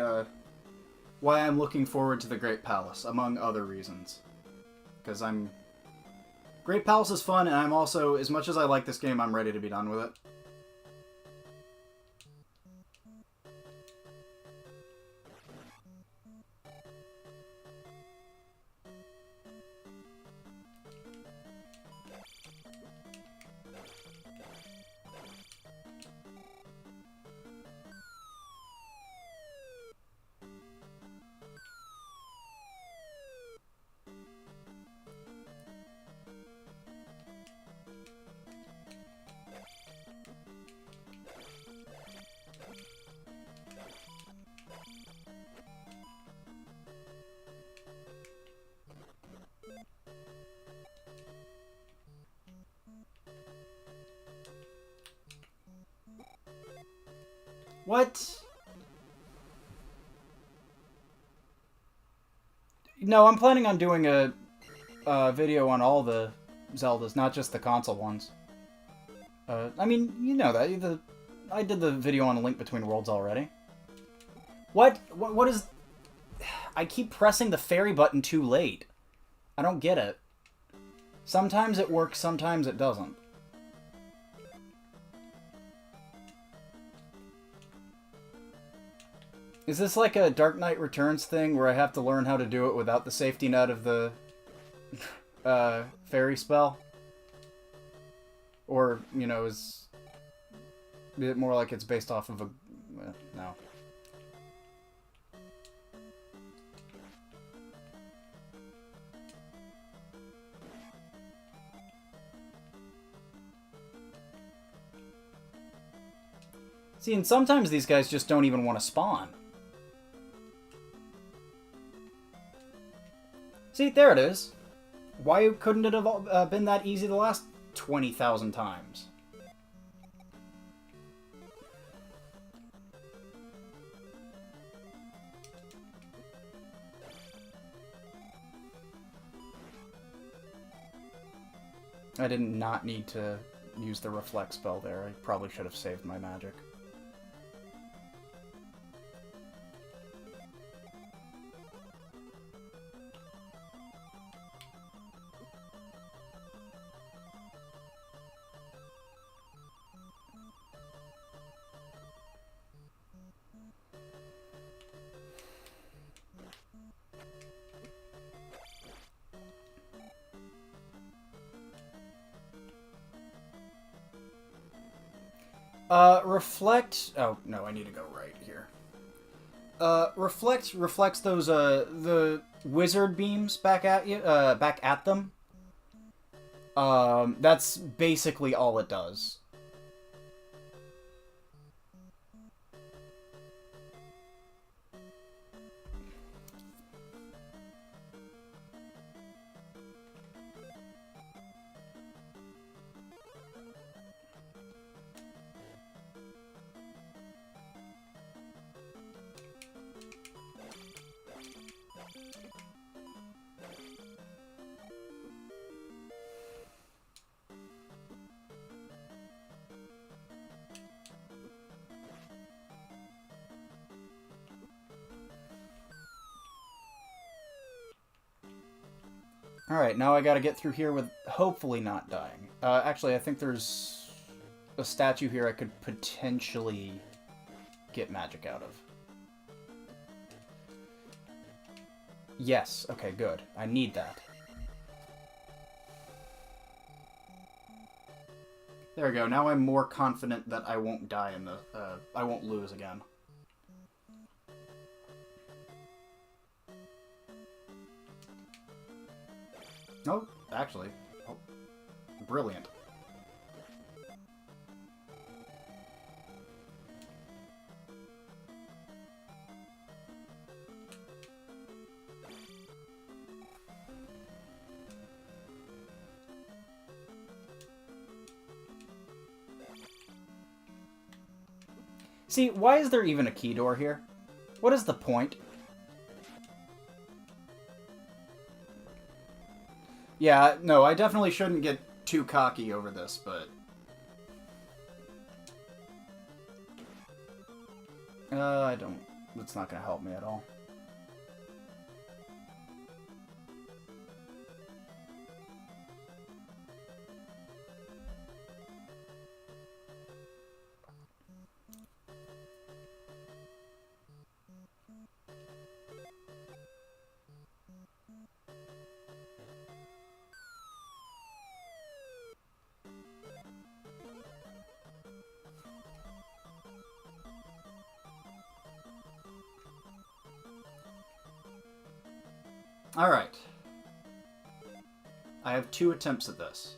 why I'm looking forward to the Great Palace, among other reasons. Because Great Palace is fun, and I'm also, as much as I like this game, I'm ready to be done with it. What? No, I'm planning on doing a video on all the Zeldas, not just the console ones. I mean, you know that. I did the video on A Link Between Worlds already. What is... I keep pressing the fairy button too late. I don't get it. Sometimes it works, sometimes it doesn't. Is this like a Dark Knight Returns thing where I have to learn how to do it without the safety net of the fairy spell? Or, is it more like it's based off of a... no. See, and sometimes these guys just don't even want to spawn. See, there it is. Why couldn't it have been that easy the last 20,000 times? I did not need to use the reflect spell there. I probably should have saved my magic. Reflect... Oh, no, I need to go right here. Reflect reflects those, the wizard beams back at you, back at them. That's basically all it does. Alright, now I gotta get through here with hopefully not dying. Actually, I think there's a statue here I could potentially get magic out of. Yes, okay, good. I need that. There we go. Now I'm more confident that I won't die in the... I won't lose again. Oh, actually. Oh, brilliant. See, why is there even a key door here? What is the point? Yeah, no, I definitely shouldn't get too cocky over this, but... I don't... It's not gonna help me at all. Alright. I have 2 attempts at this.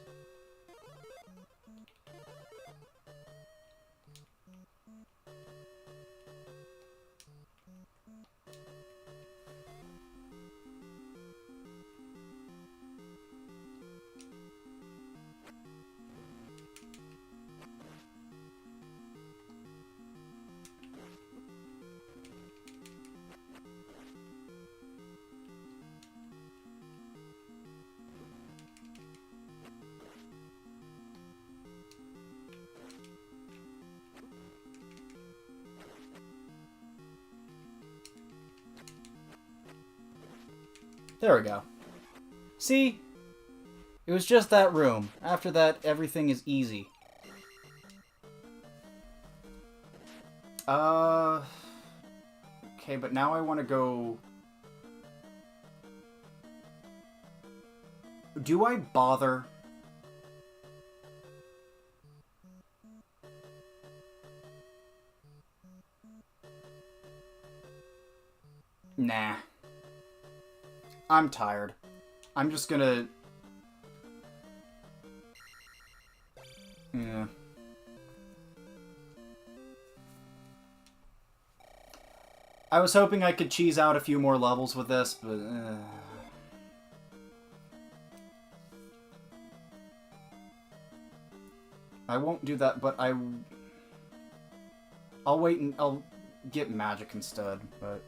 There we go. See? It was just that room. After that, everything is easy. Okay, but now I want to go... Do I bother? Nah. I'm tired. I'm just gonna... Yeah. I was hoping I could cheese out a few more levels with this, but... I won't do that, but I'll wait and I'll get magic instead, but...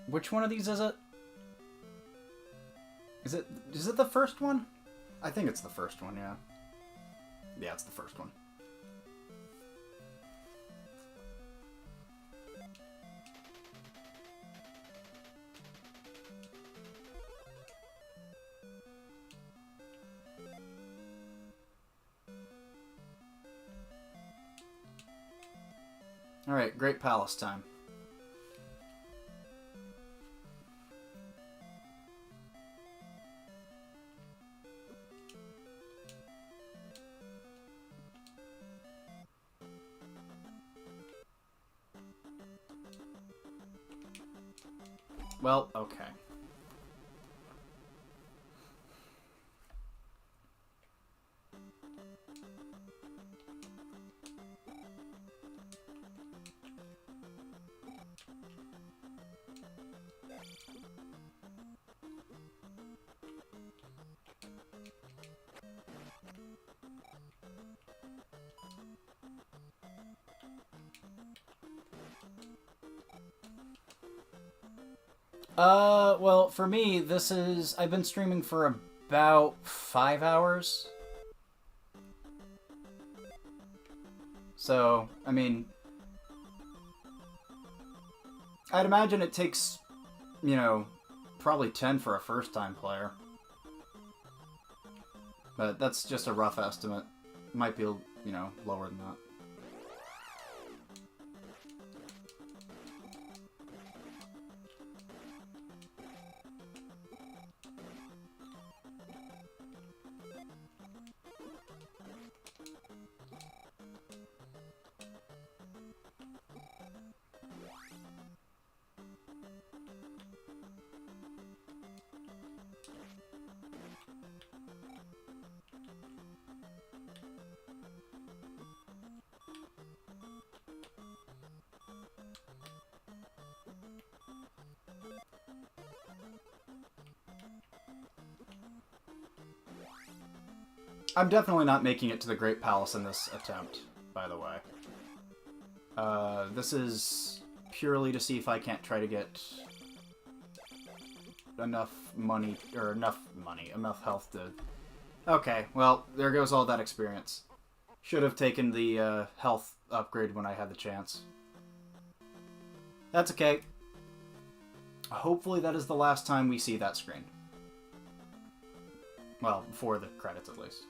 Which one of these is it? Is it the first one? I think it's the first one, yeah. Yeah, it's the first one. Alright, Great Palace time. Well, okay. Well, for me, I've been streaming for about 5 hours. So, I mean, I'd imagine it takes, probably 10 for a first-time player. But that's just a rough estimate. Might be, lower than that. I'm definitely not making it to the Great Palace in this attempt, by the way. This is purely to see if I can't try to get enough health to... Okay, well, there goes all that experience. Should have taken the health upgrade when I had the chance. That's okay. Hopefully that is the last time we see that screen. Well, before the credits at least.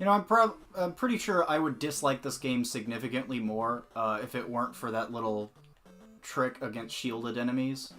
I'm pretty sure I would dislike this game significantly more if it weren't for that little trick against shielded enemies.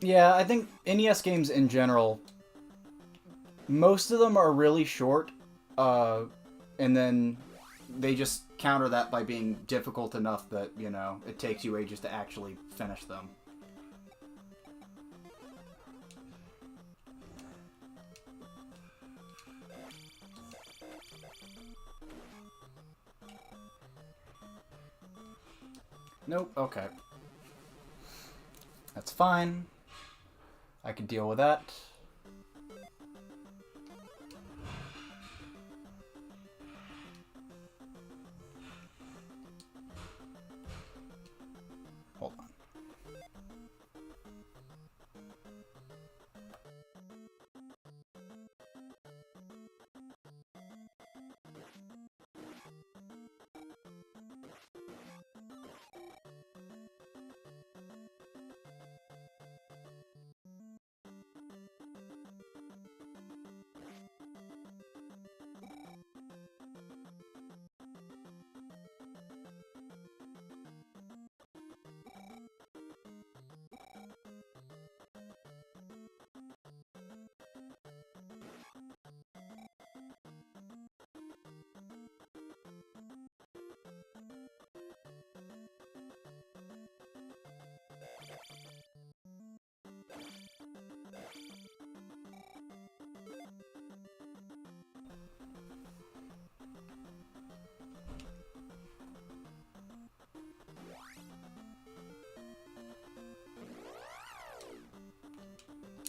Yeah, I think NES games in general, most of them are really short, and then they just counter that by being difficult enough that, you know, it takes you ages to actually finish them. Nope, okay. That's fine. I can deal with that. Hold on.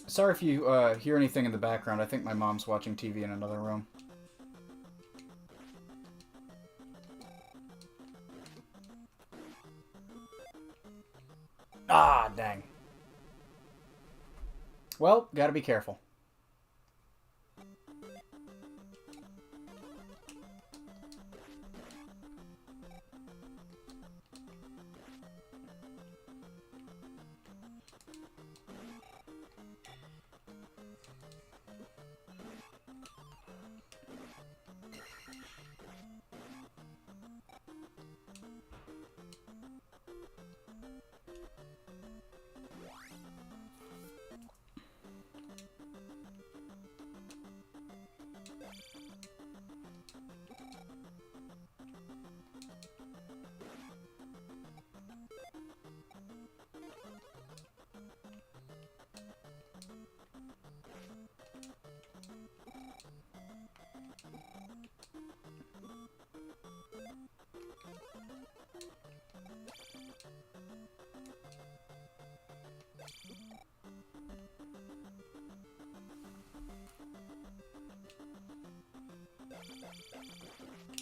Sorry if you hear anything in the background. I think my mom's watching TV in another room. Ah, dang. Well, gotta be careful.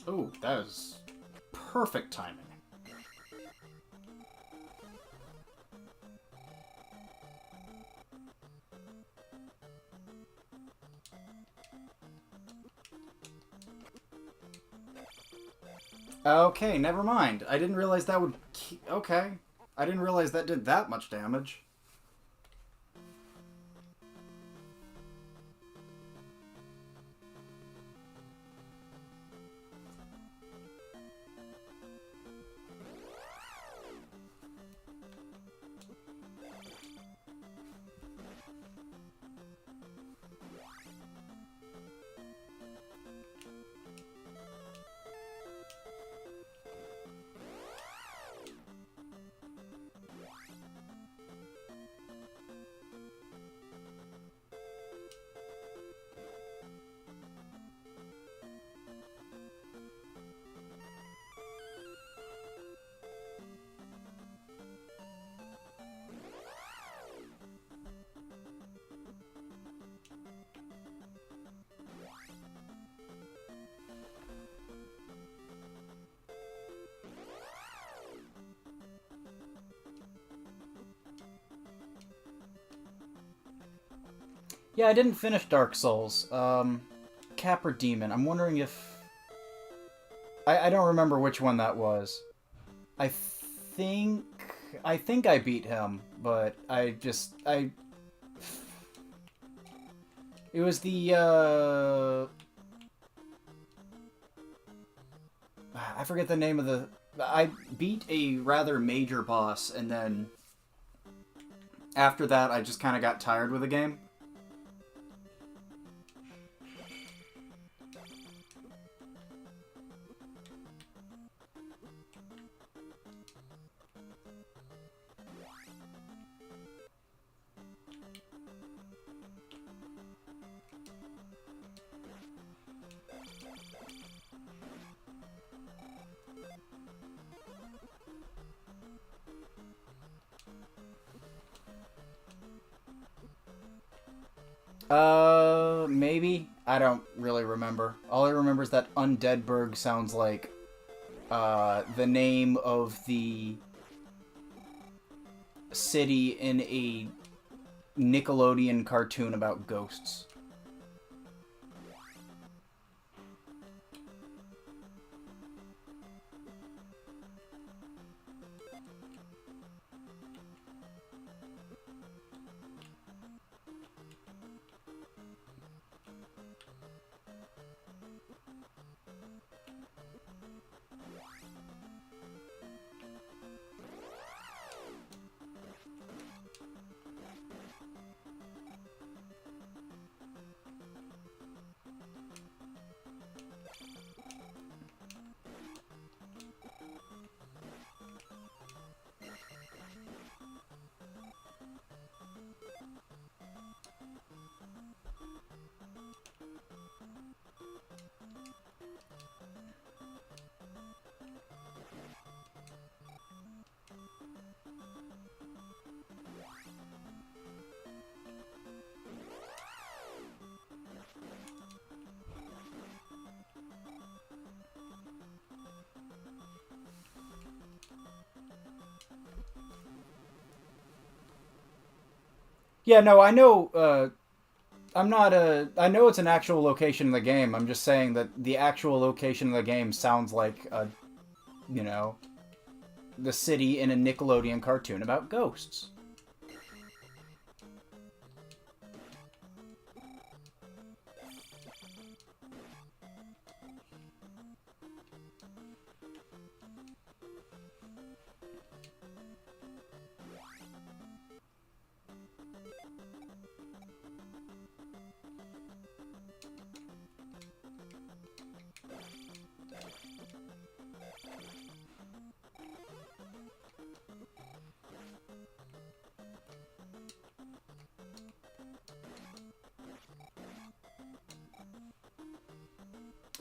Ooh, that was perfect timing. Okay, never mind. I didn't realize that would... Okay. I didn't realize that did that much damage. Yeah, I didn't finish Dark Souls. Cap or Demon. I'm wondering if... I don't remember which one that was. I think... I think I beat him, but I just... It was the, I forget the name of the... I beat a rather major boss, and then After that, I just kind of got tired with the game. Maybe? I don't really remember. All I remember is that Undeadburg sounds like, the name of the city in a Nickelodeon cartoon about ghosts. Yeah, no, I know, I know it's an actual location in the game. I'm just saying that the actual location of the game sounds like you know, the city in a Nickelodeon cartoon about ghosts.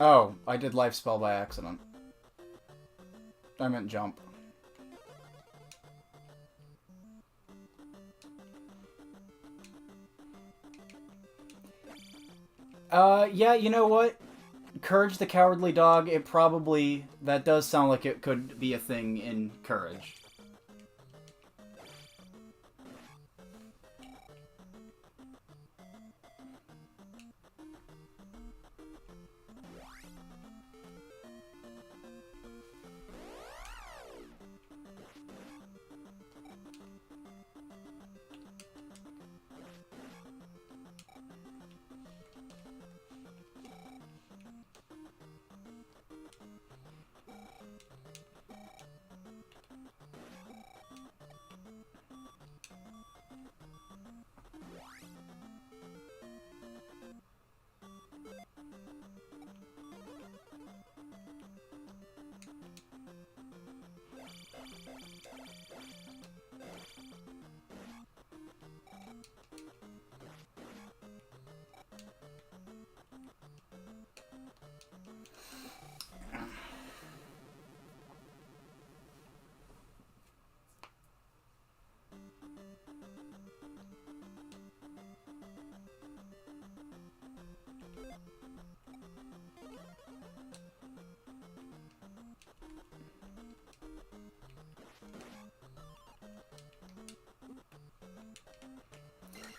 Oh, I did life spell by accident. I meant jump. Yeah, you know what? Courage the Cowardly Dog, it probably... That does sound like it could be a thing in Courage.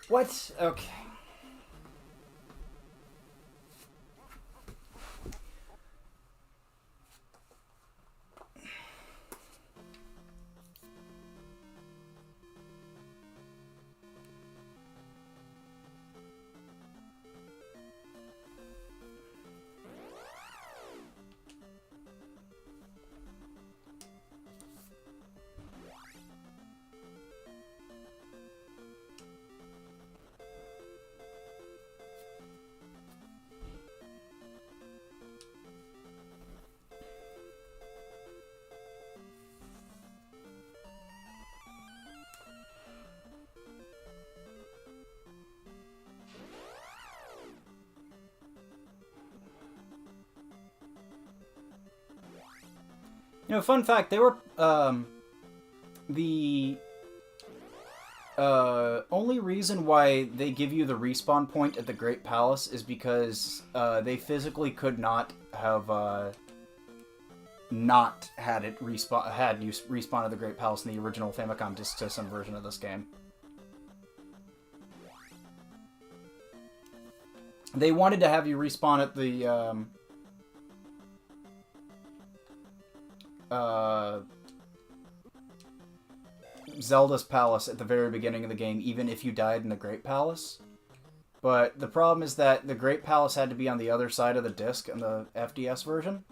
What? Okay. You know, fun fact, they were, the only reason why they give you the respawn point at the Great Palace is because they physically could not have not had it respawn at the Great Palace in the original Famicom Disk System version of this game. They wanted to have you respawn at the Zelda's Palace at the very beginning of the game, even if you died in the Great Palace. But the problem is that the Great Palace had to be on the other side of the disc in the FDS version.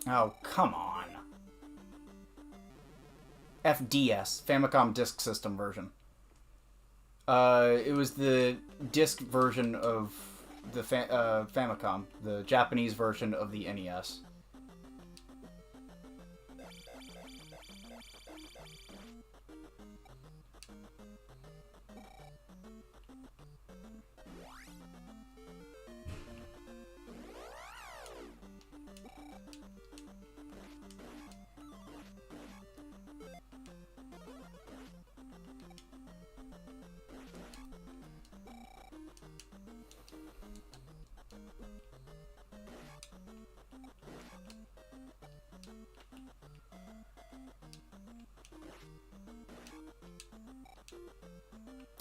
Oh, come on. FDS, Famicom Disk System version. It was the disc version of the Famicom, the Japanese version of the NES.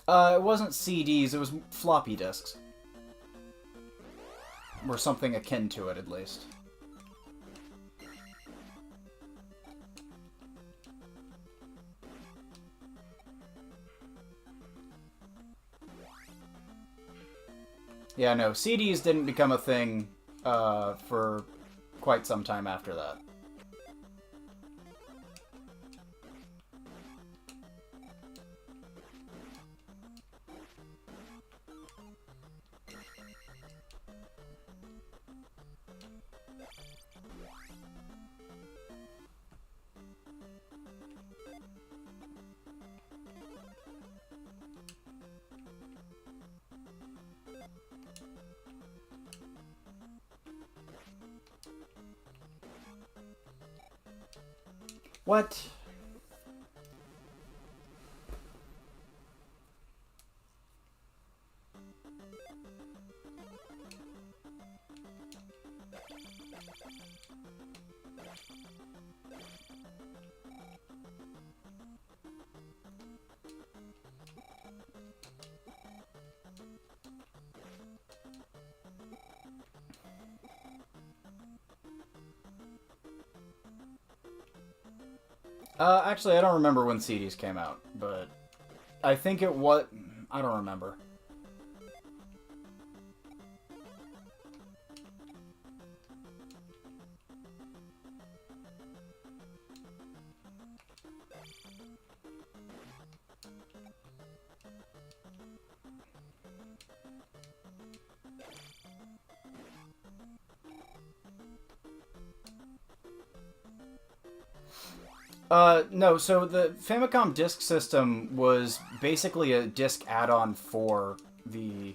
It wasn't CDs, it was floppy disks. Or something akin to it, at least. Yeah, no, CDs didn't become a thing, for quite some time after that. What? Actually, I don't remember when CDs came out, but I think it was... I don't remember. No, so the Famicom Disk System was basically a disc add-on for the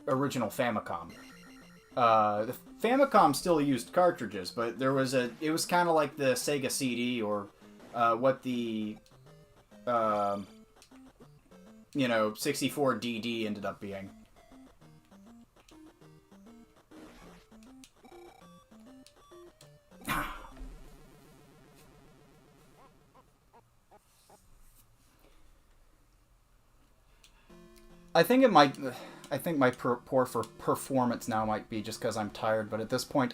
original Famicom. The Famicom still used cartridges, but there was it was kind of like the Sega CD, or what the 64DD ended up being. I think it might. I think my poor for performance now might be just because I'm tired. But at this point,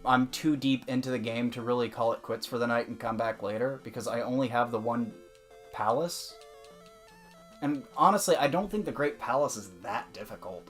I'm too deep into the game to really call it quits for the night and come back later because I only have the one palace. And honestly, I don't think the Great Palace is that difficult.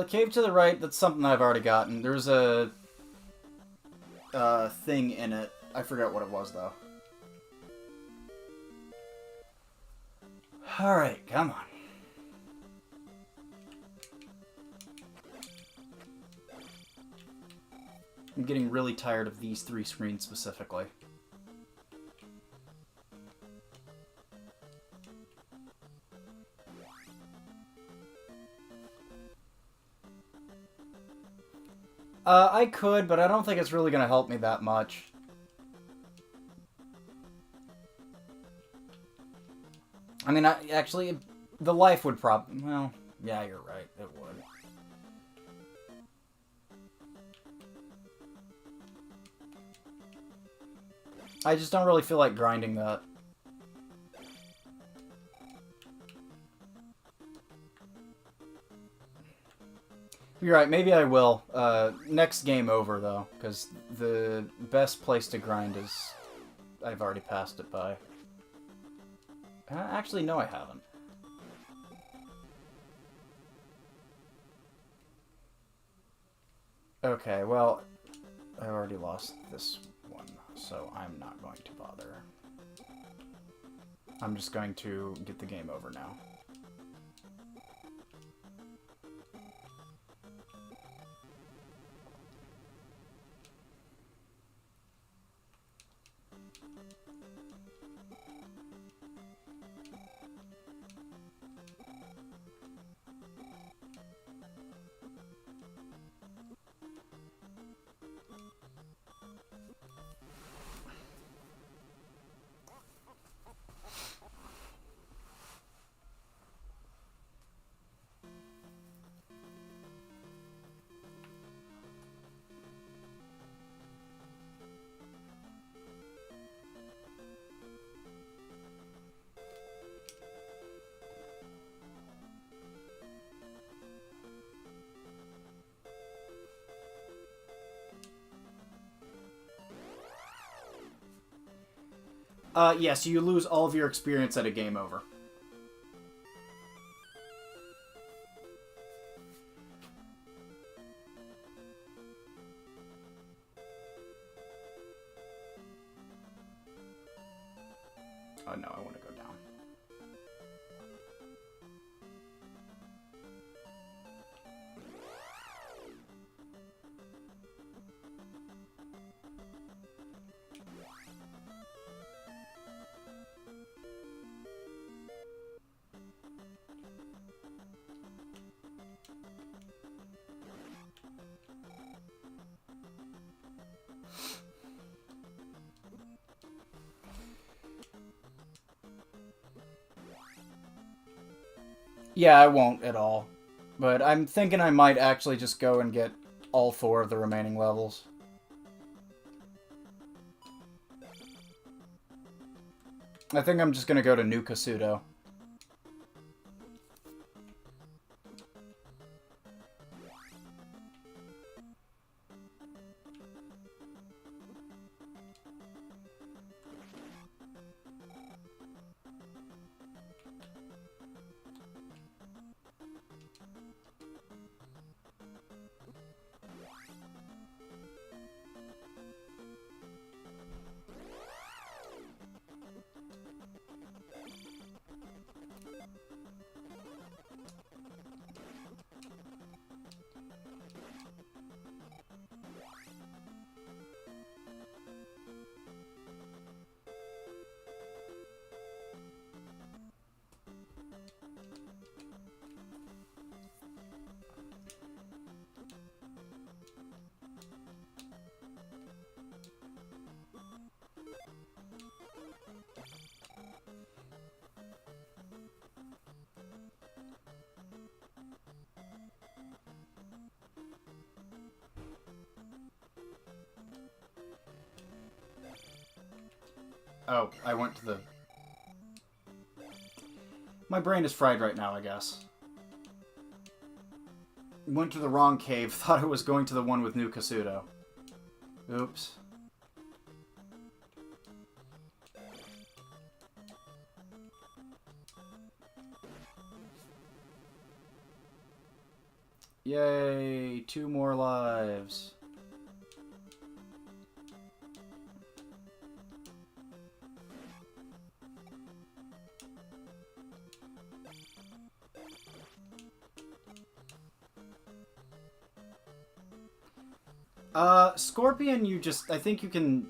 Cave to the right, that's something I've already gotten. There's a thing in it. I forgot what it was, though. Alright, come on. I'm getting really tired of these 3 screens specifically. I could, but I don't think it's really going to help me that much. I mean, actually, the life would well, yeah, you're right, it would. I just don't really feel like grinding that. You're right, maybe I will. Next game over, though, because the best place to grind is... I've already passed it by. Actually, no, I haven't. Okay, well, I already lost this one, so I'm not going to bother. I'm just going to get the game over now. Yes, you lose all of your experience at a game over. Oh no, I want to go down. Yeah, I won't at all. But I'm thinking I might actually just go and get all 4 of the remaining levels. I think I'm just gonna go to New Kasuto. Oh, I went to the... My brain is fried right now, I guess. Went to the wrong cave. Thought I was going to the one with New Kasuto. Oops. Yay! 2 more lives. Scorpion, I think you can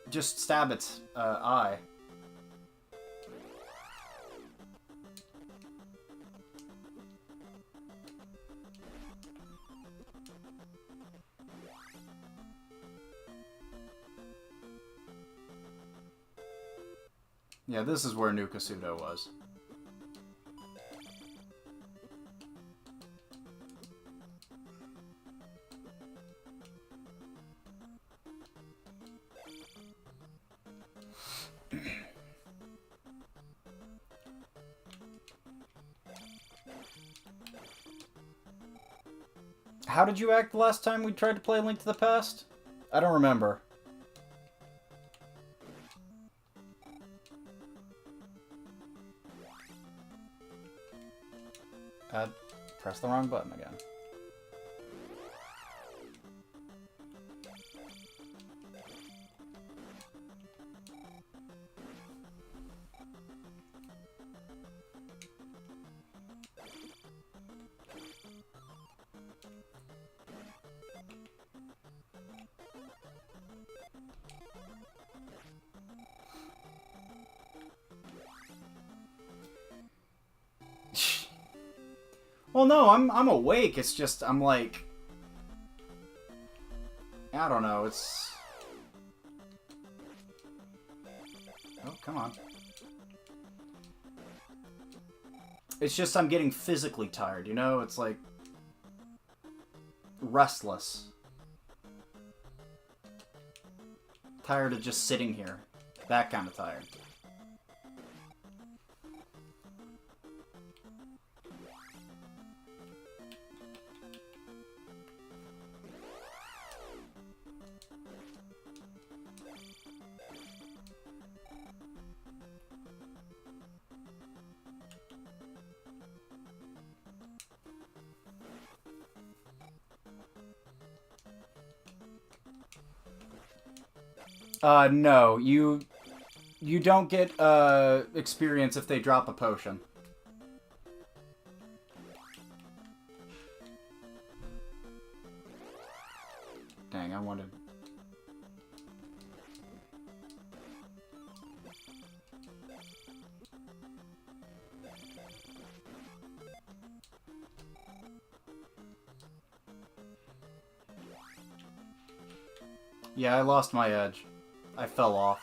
just stab its, eye. Yeah, this is where New Kasuto was. How did you act the last time we tried to play Link to the Past? I don't remember. Press the wrong button again. Well, no, I'm awake. It's just I'm like, I don't know. It's oh, come on. It's just I'm getting physically tired. You know, it's like restless, tired of just sitting here. That kind of tired. No, you don't get, experience if they drop a potion. Dang, I wanted... Yeah, I lost my edge. I fell off.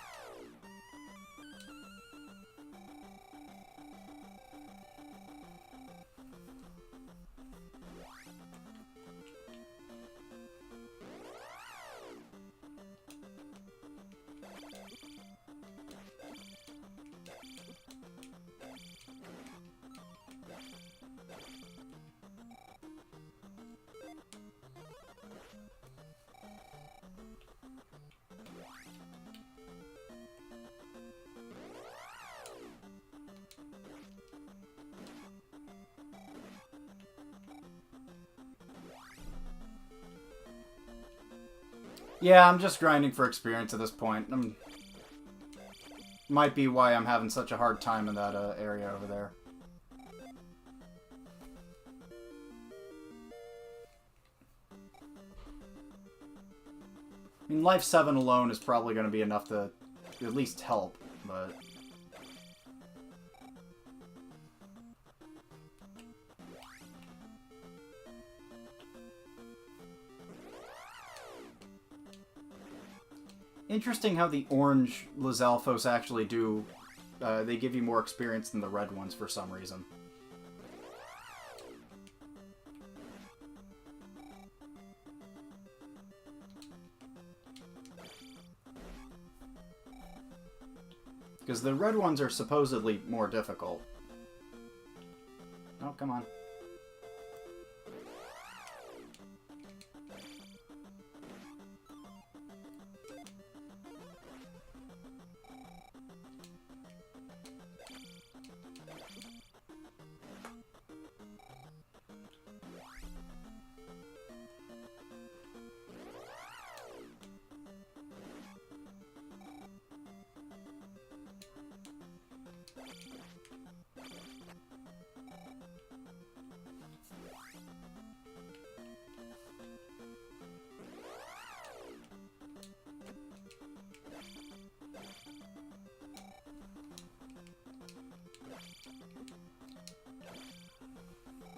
Yeah, I'm just grinding for experience at this point. Might be why I'm having such a hard time in that area over there. I mean, Life 7 alone is probably going to be enough to at least help, but... Interesting how the orange Lizalfos actually do... they give you more experience than the red ones for some reason. Because the red ones are supposedly more difficult. Oh, come on.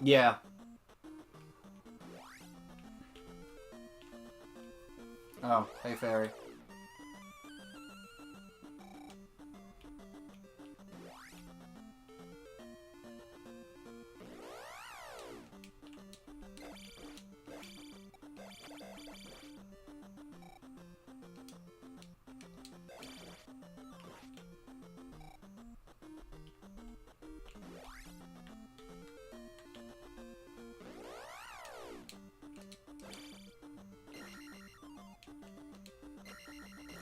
Yeah. Oh, hey, fairy.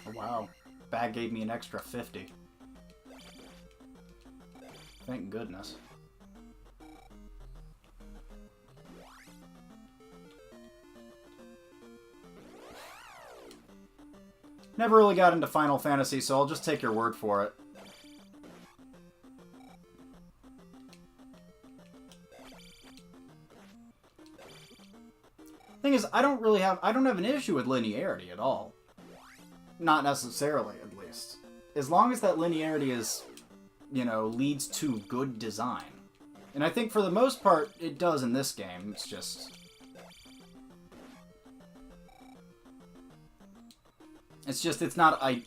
Oh, wow. Bag gave me an extra 50. Thank goodness. Never really got into Final Fantasy, so I'll just take your word for it. Thing is, I don't have an issue with linearity at all. Not necessarily, at least. As long as that linearity is, you know, leads to good design. And I think for the most part, it does in this game. It's just... it's not, I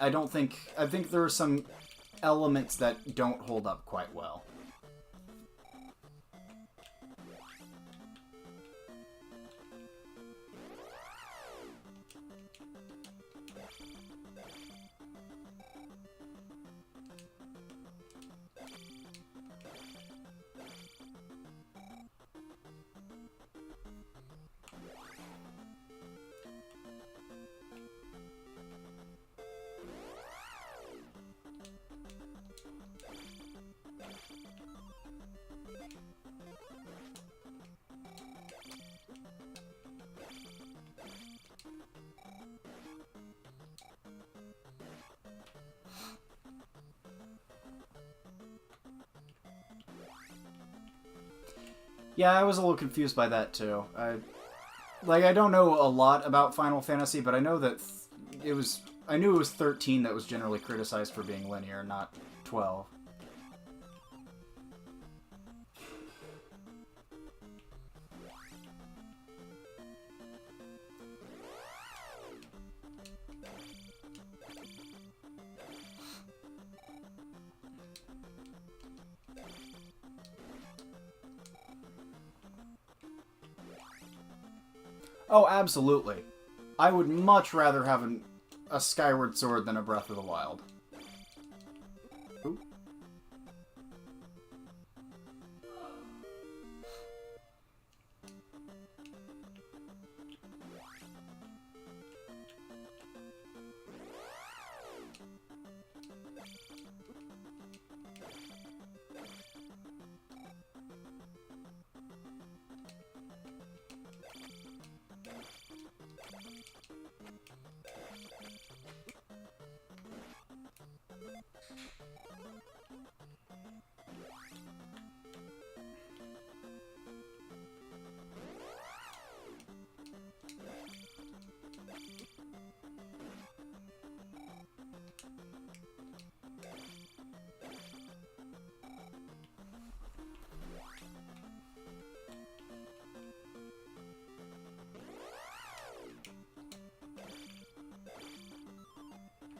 think there are some elements that don't hold up quite well. Yeah, I was a little confused by that, too. I don't know a lot about Final Fantasy, but I know that I knew it was 13 that was generally criticized for being linear, not 12. Oh, absolutely. I would much rather have a Skyward Sword than a Breath of the Wild. Ooh.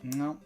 No.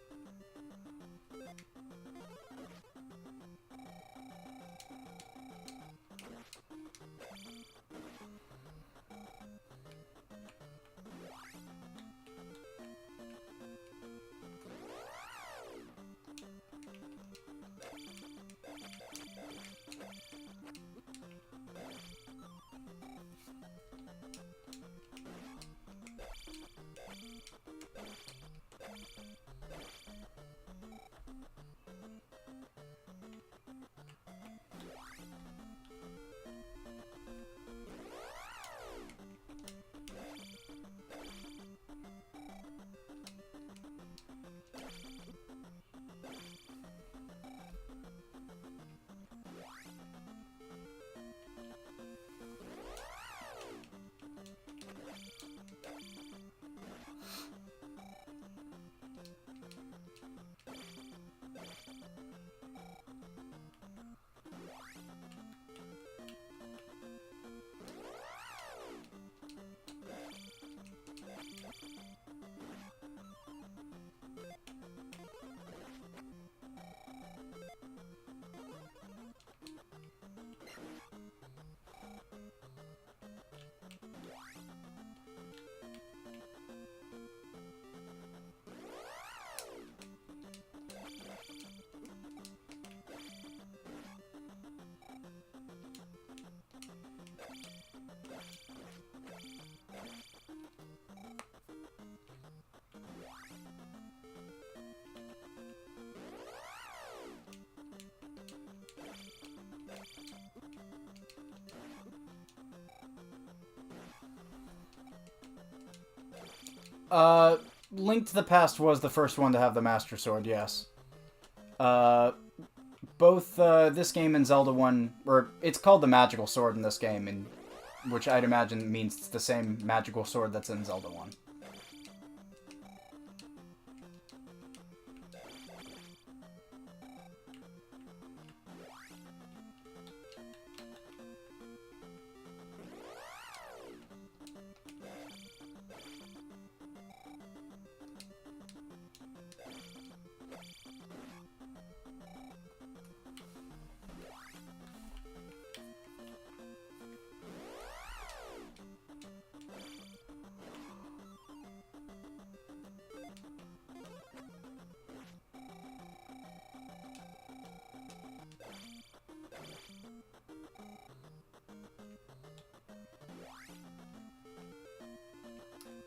Link to the Past was the first one to have the Master Sword, yes. Both this game and Zelda 1, or it's called the Magical Sword in this game, and which I'd imagine means it's the same magical sword that's in Zelda 1.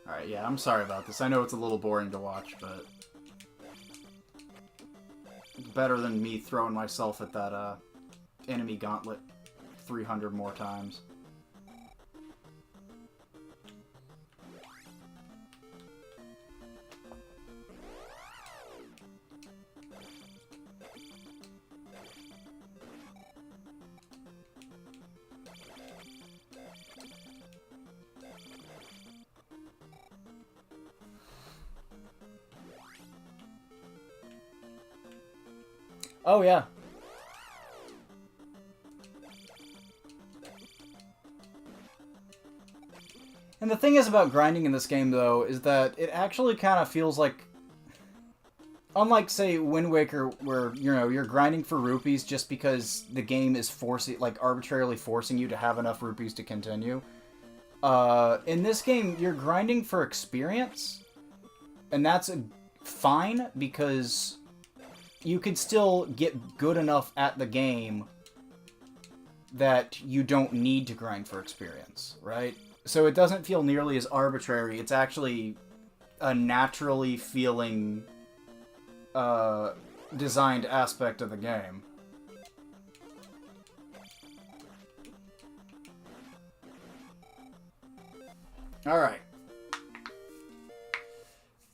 Alright, yeah, I'm sorry about this. I know it's a little boring to watch, but it's better than me throwing myself at that enemy gauntlet 300 more times. Oh, yeah. And the thing is about grinding in this game, though, is that it actually kind of feels like... Unlike, say, Wind Waker, where, you know, you're grinding for rupees just because the game is forcing, like, arbitrarily forcing you to have enough rupees to continue. In this game, you're grinding for experience. And that's fine, because you could still get good enough at the game that you don't need to grind for experience, right? So it doesn't feel nearly as arbitrary. It's actually a naturally feeling designed aspect of the game. Alright.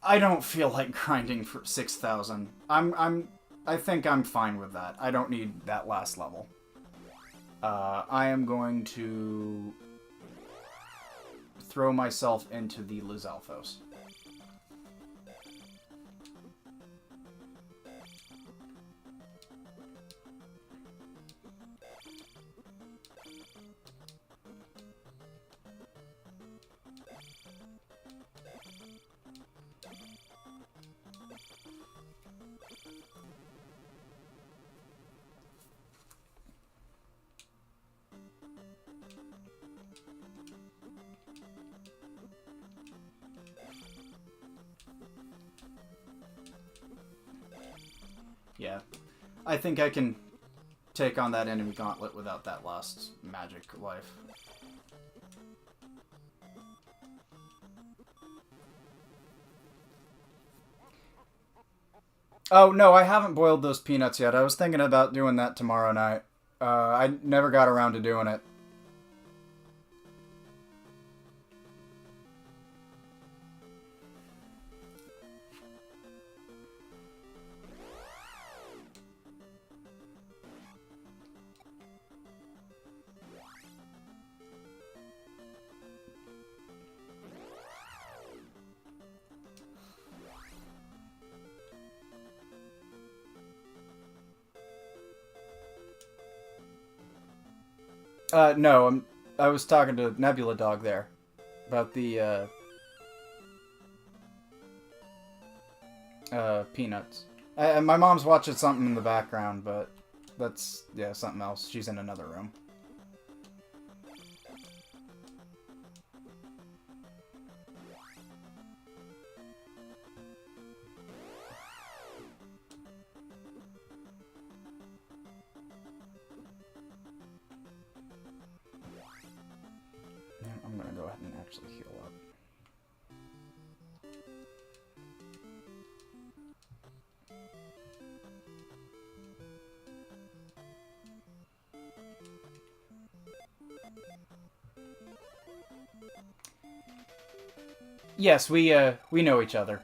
I don't feel like grinding for 6,000. I think I'm fine with that. I don't need that last level. I am going to throw myself into the Lizalfos. Yeah, I think I can take on that enemy gauntlet without that last magic life. Oh, no, I haven't boiled those peanuts yet. I was thinking about doing that tomorrow night. I never got around to doing it. No, I was talking to Nebula Dog there about the peanuts. My mom's watching something in the background, but that's, yeah, something else. She's in another room. I'm gonna go ahead and actually heal up. Yes, we know each other.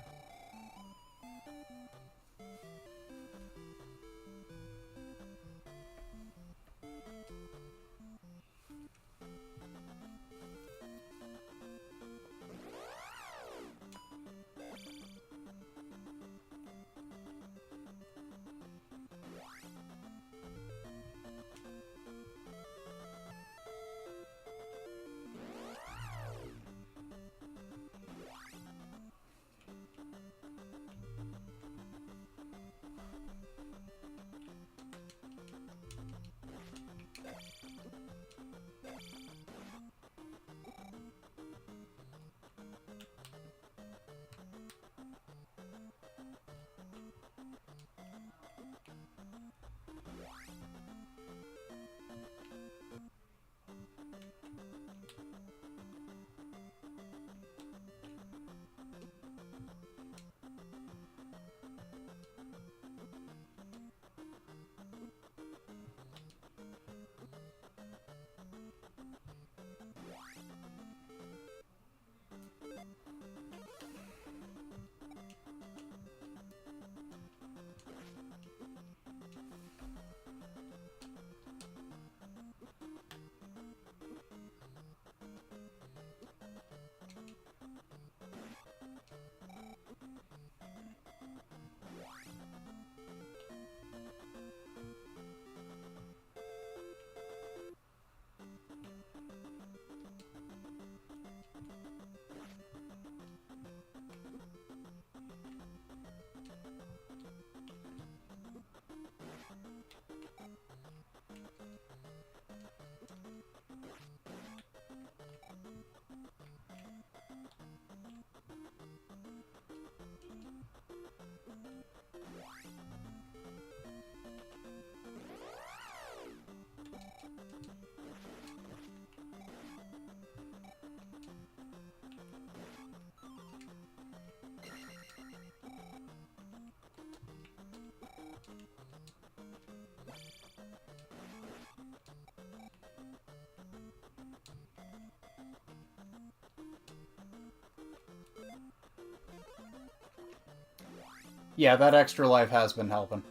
Yeah, that extra life has been helping.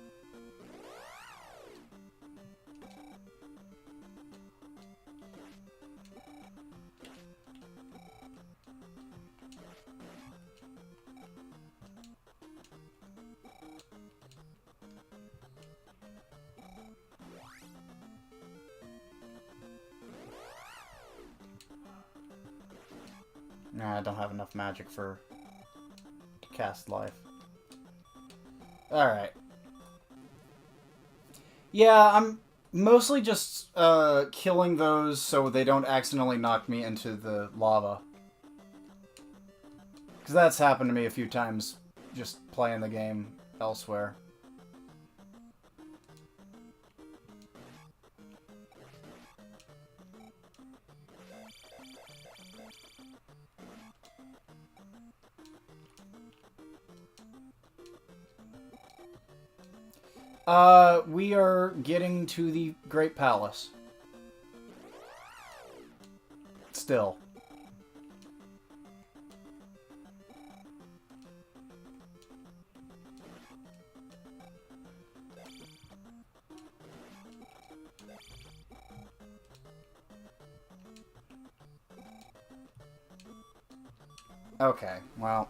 Nah, I don't have enough magic to cast life. Alright. Yeah, I'm mostly just killing those so they don't accidentally knock me into the lava. Because that's happened to me a few times just playing the game elsewhere. We are getting to the Great Palace. Still. Okay, well.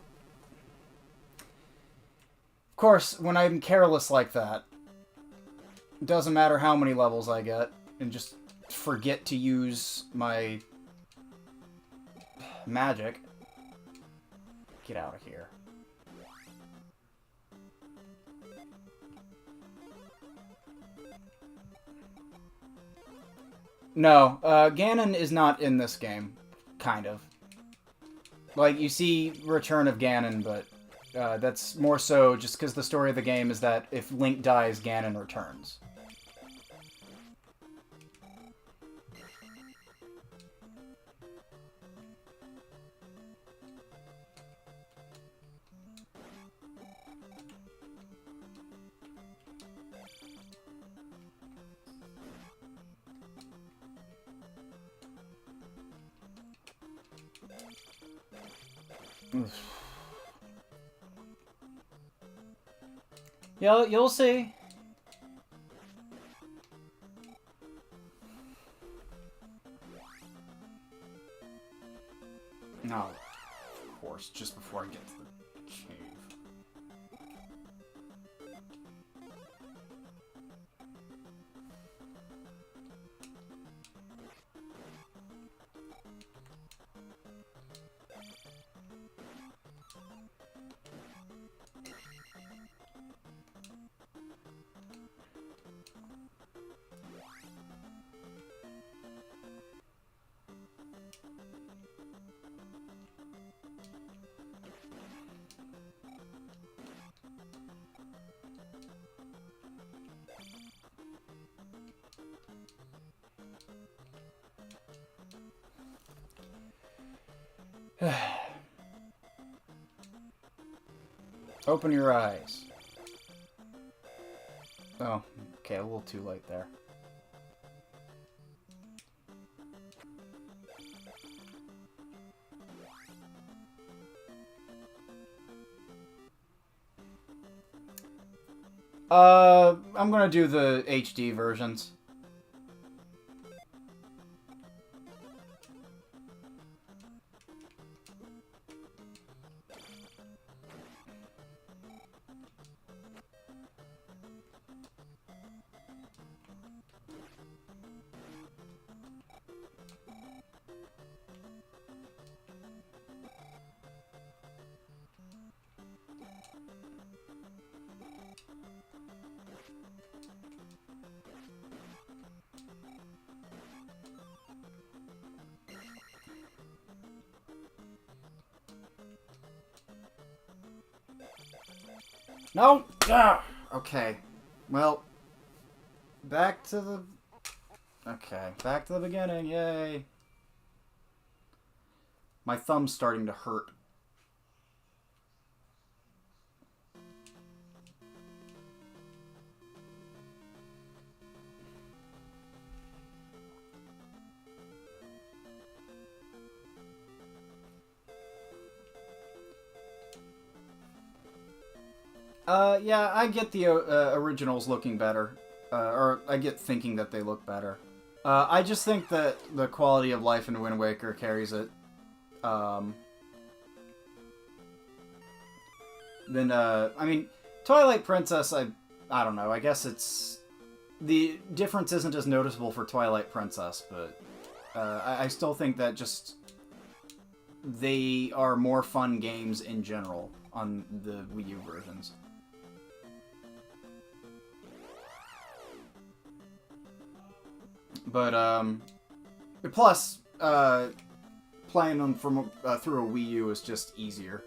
Of course, when I'm careless like that, it doesn't matter how many levels I get, and just forget to use my magic. Get out of here. No, Ganon is not in this game. Kind of. Like, you see Return of Ganon, but that's more so just because the story of the game is that if Link dies, Ganon returns. You'll see. No, of course, just before I get to the cave. Open your eyes. Oh, okay, a little too late there. I'm gonna do the HD versions. No! Ah! Okay. Well, back to the... Okay, back to the beginning, yay! My thumb's starting to hurt. Yeah, I get the originals looking better. Or I get thinking that they look better. I just think that the quality of life in Wind Waker carries it. Then, I mean, Twilight Princess, I don't know, I guess it's... The difference isn't as noticeable for Twilight Princess, but I still think that just... They are more fun games in general on the Wii U versions. But, plus, playing them from through a Wii U is just easier.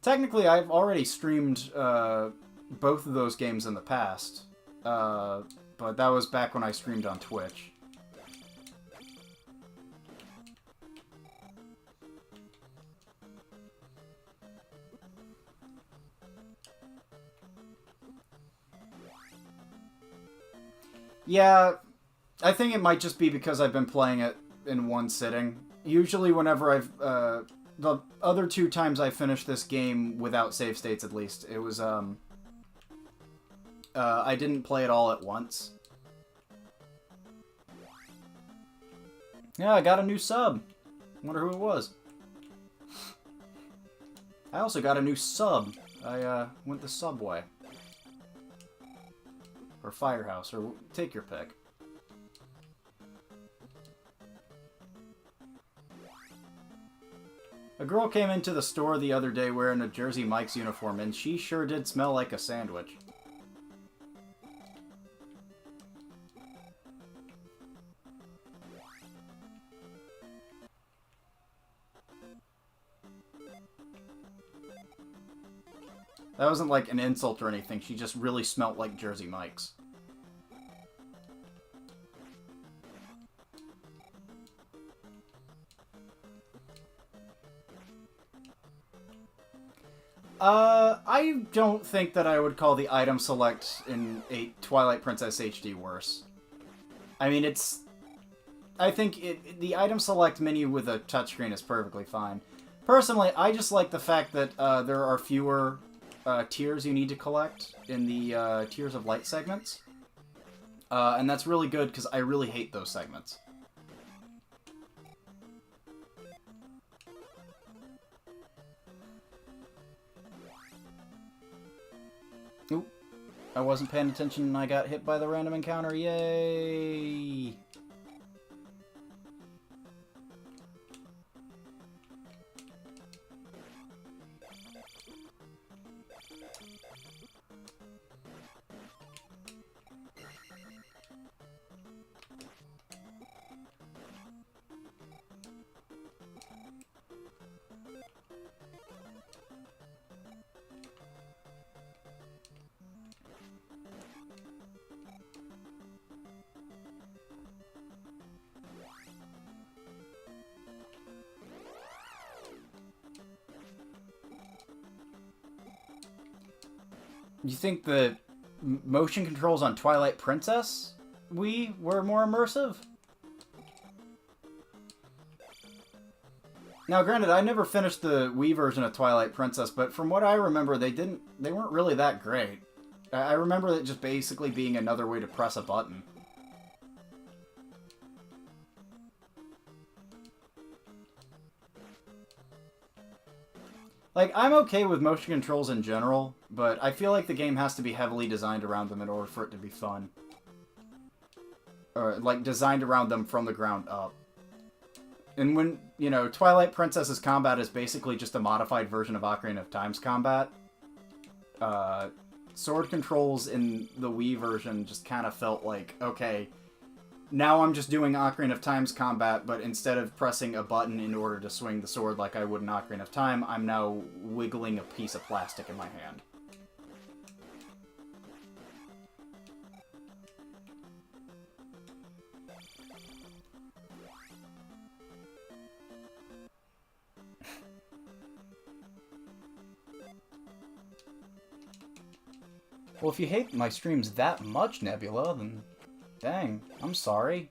Technically, I've already streamed both of those games in the past, but that was back when I streamed on Twitch. Yeah, I think it might just be because I've been playing it in one sitting. Usually whenever I've, the other two times I finished this game without save states at least, it was, I didn't play it all at once. Yeah, I got a new sub. Wonder who it was. I also got a new sub. I, went the subway. Or Firehouse, or take your pick. A girl came into the store the other day wearing a Jersey Mike's uniform, and she sure did smell like a sandwich. That wasn't like an insult or anything, she just really smelt like Jersey Mike's. I don't think that I would call the item select in a Twilight Princess HD worse. I mean, I think the item select menu with a touchscreen is perfectly fine. Personally, I just like the fact that there are fewer tiers you need to collect in the tiers of light segments. And that's really good, because I really hate those segments. Oop. I wasn't paying attention and I got hit by the random encounter. Yay! You think the motion controls on Twilight Princess were more immersive? Now, granted, I never finished the Wii version of Twilight Princess, but from what I remember, they weren't really that great. I remember it just basically being another way to press a button. Like, I'm okay with motion controls in general, but I feel like the game has to be heavily designed around them in order for it to be fun. Or, like, designed around them from the ground up. And when, you know, Twilight Princess's combat is basically just a modified version of Ocarina of Time's combat, sword controls in the Wii version just kind of felt like, okay, now I'm just doing Ocarina of Time's combat, but instead of pressing a button in order to swing the sword like I would in Ocarina of Time, I'm now wiggling a piece of plastic in my hand. Well, if you hate my streams that much, Nebula, then dang, I'm sorry.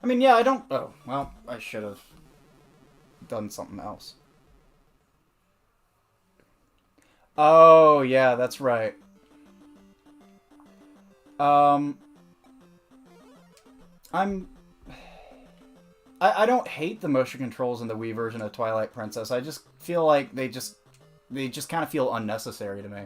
I mean, yeah, I don't... Oh, well, I should have done something else. Oh, yeah, that's right. I don't hate the motion controls in the Wii version of Twilight Princess. I just feel like they just kind of feel unnecessary to me.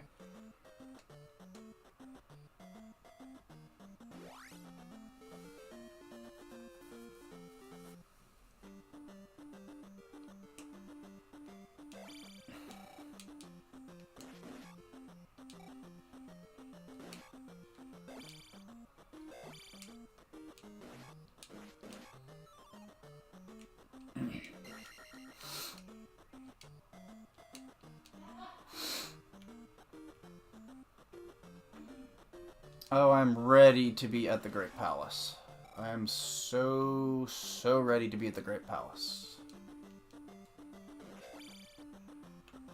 Oh, I'm ready to be at the Great Palace. I am so ready to be at the Great Palace.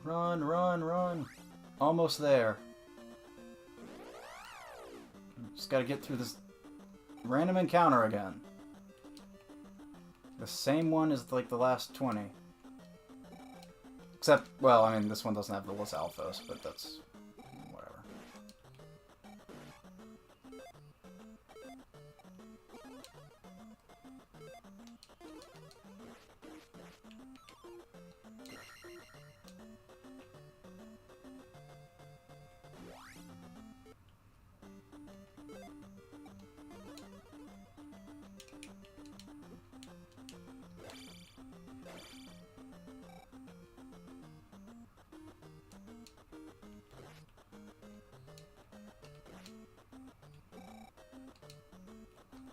Run, run, run. Almost there. Just gotta get through this random encounter again. The same one as like the last 20. Except, well, I mean, this one doesn't have the Los Alphos, but that's... whatever.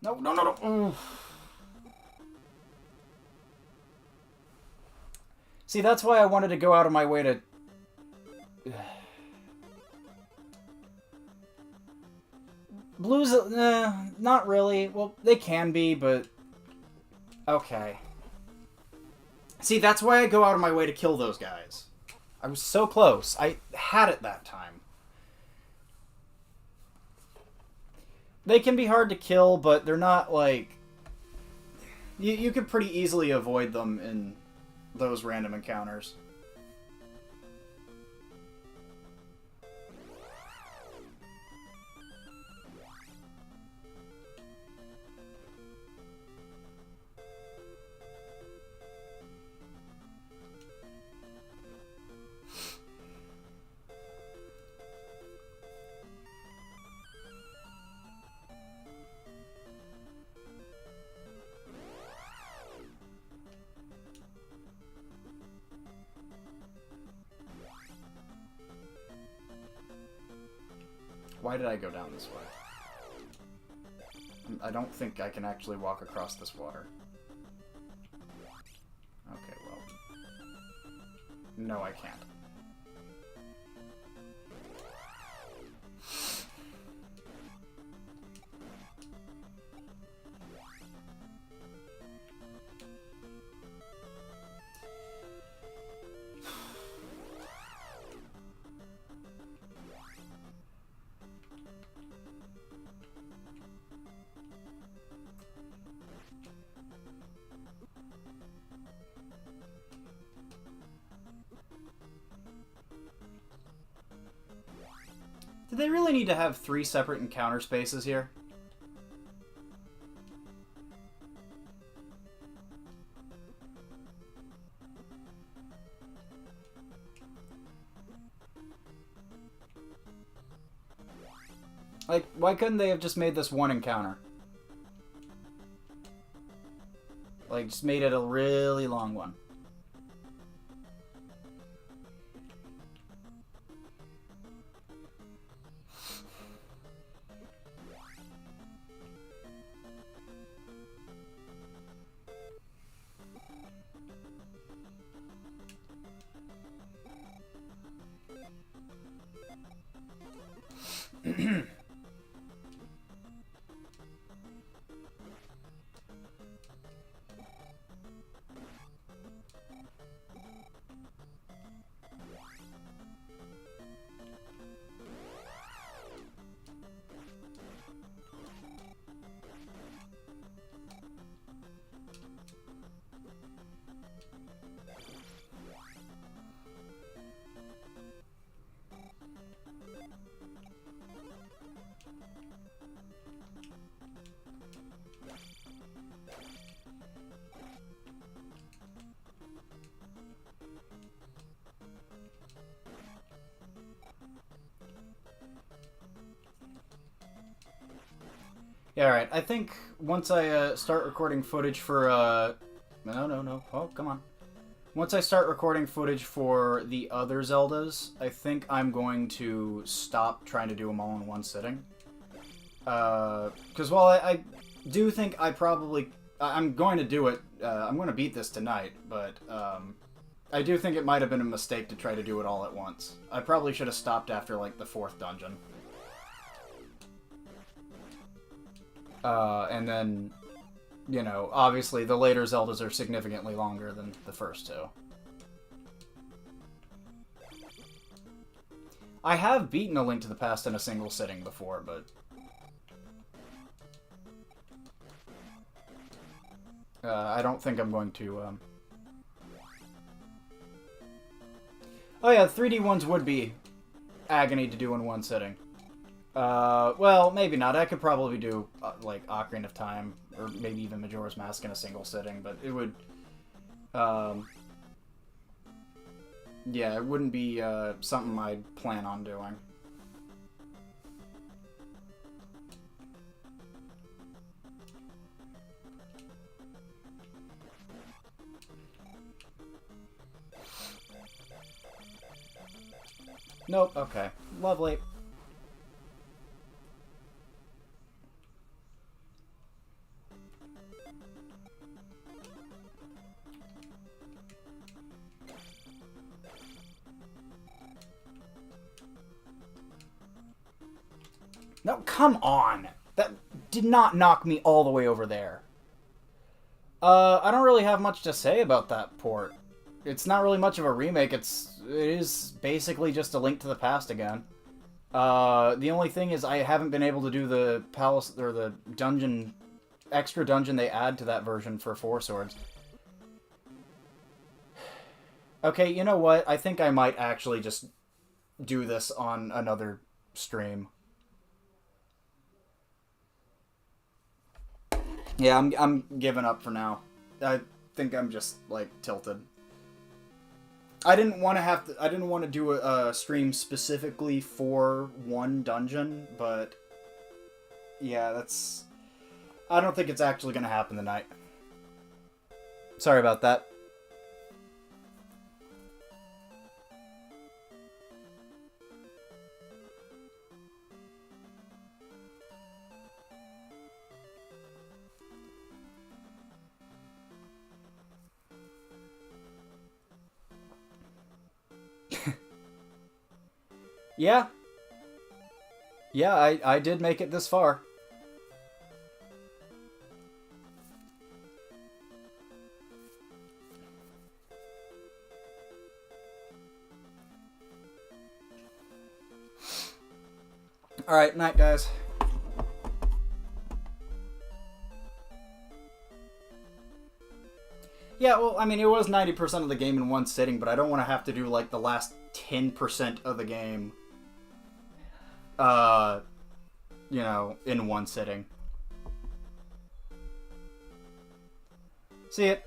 No, no, no, no! Oof. See, that's why I wanted to go out of my way to... Blues, not really. Well, they can be, but... Okay. See, that's why I go out of my way to kill those guys. I was so close. I had it that time. They can be hard to kill, but they're not, like... You can pretty easily avoid them in those random encounters. Why did I go down this way? I don't think I can actually walk across this water. Okay, well... No, I can't. Do they really need to have 3 separate encounter spaces here? Like, why couldn't they have just made this one encounter? Like, just made it a really long one. Yeah, alright. I think once I start recording footage for, No. Oh, come on. Once I start recording footage for the other Zeldas, I think I'm going to stop trying to do them all in one sitting. Because while I do think I'm going to do it, I'm going to beat this tonight, but, I do think it might have been a mistake to try to do it all at once. I probably should have stopped after, like, the 4th dungeon. And then, you know, obviously the later Zeldas are significantly longer than the first 2. I have beaten A Link to the Past in a single sitting before, but... I don't think I'm going to, Oh yeah, 3D ones would be agony to do in one sitting. Well, maybe not. I could probably do, like, Ocarina of Time, or maybe even Majora's Mask in a single sitting, but it would, yeah, it wouldn't be, something I'd plan on doing. Nope, okay. Lovely. No, come on! That did not knock me all the way over there. I don't really have much to say about that port. It's not really much of a remake. It is basically just a Link to the Past again. The only thing is I haven't been able to do the palace or the dungeon, extra dungeon they add to that version for Four Swords. Okay, you know what? I think I might actually just do this on another stream. Yeah, I'm giving up for now. I think I'm just like tilted. I didn't want to do a stream specifically for one dungeon, but yeah, I don't think it's actually going to happen tonight. Sorry about that. Yeah. Yeah, I did make it this far. Alright, night, guys. Yeah, well, I mean, it was 90% of the game in one sitting, but I don't want to have to do, like, the last 10% of the game, you know, in one sitting. See it.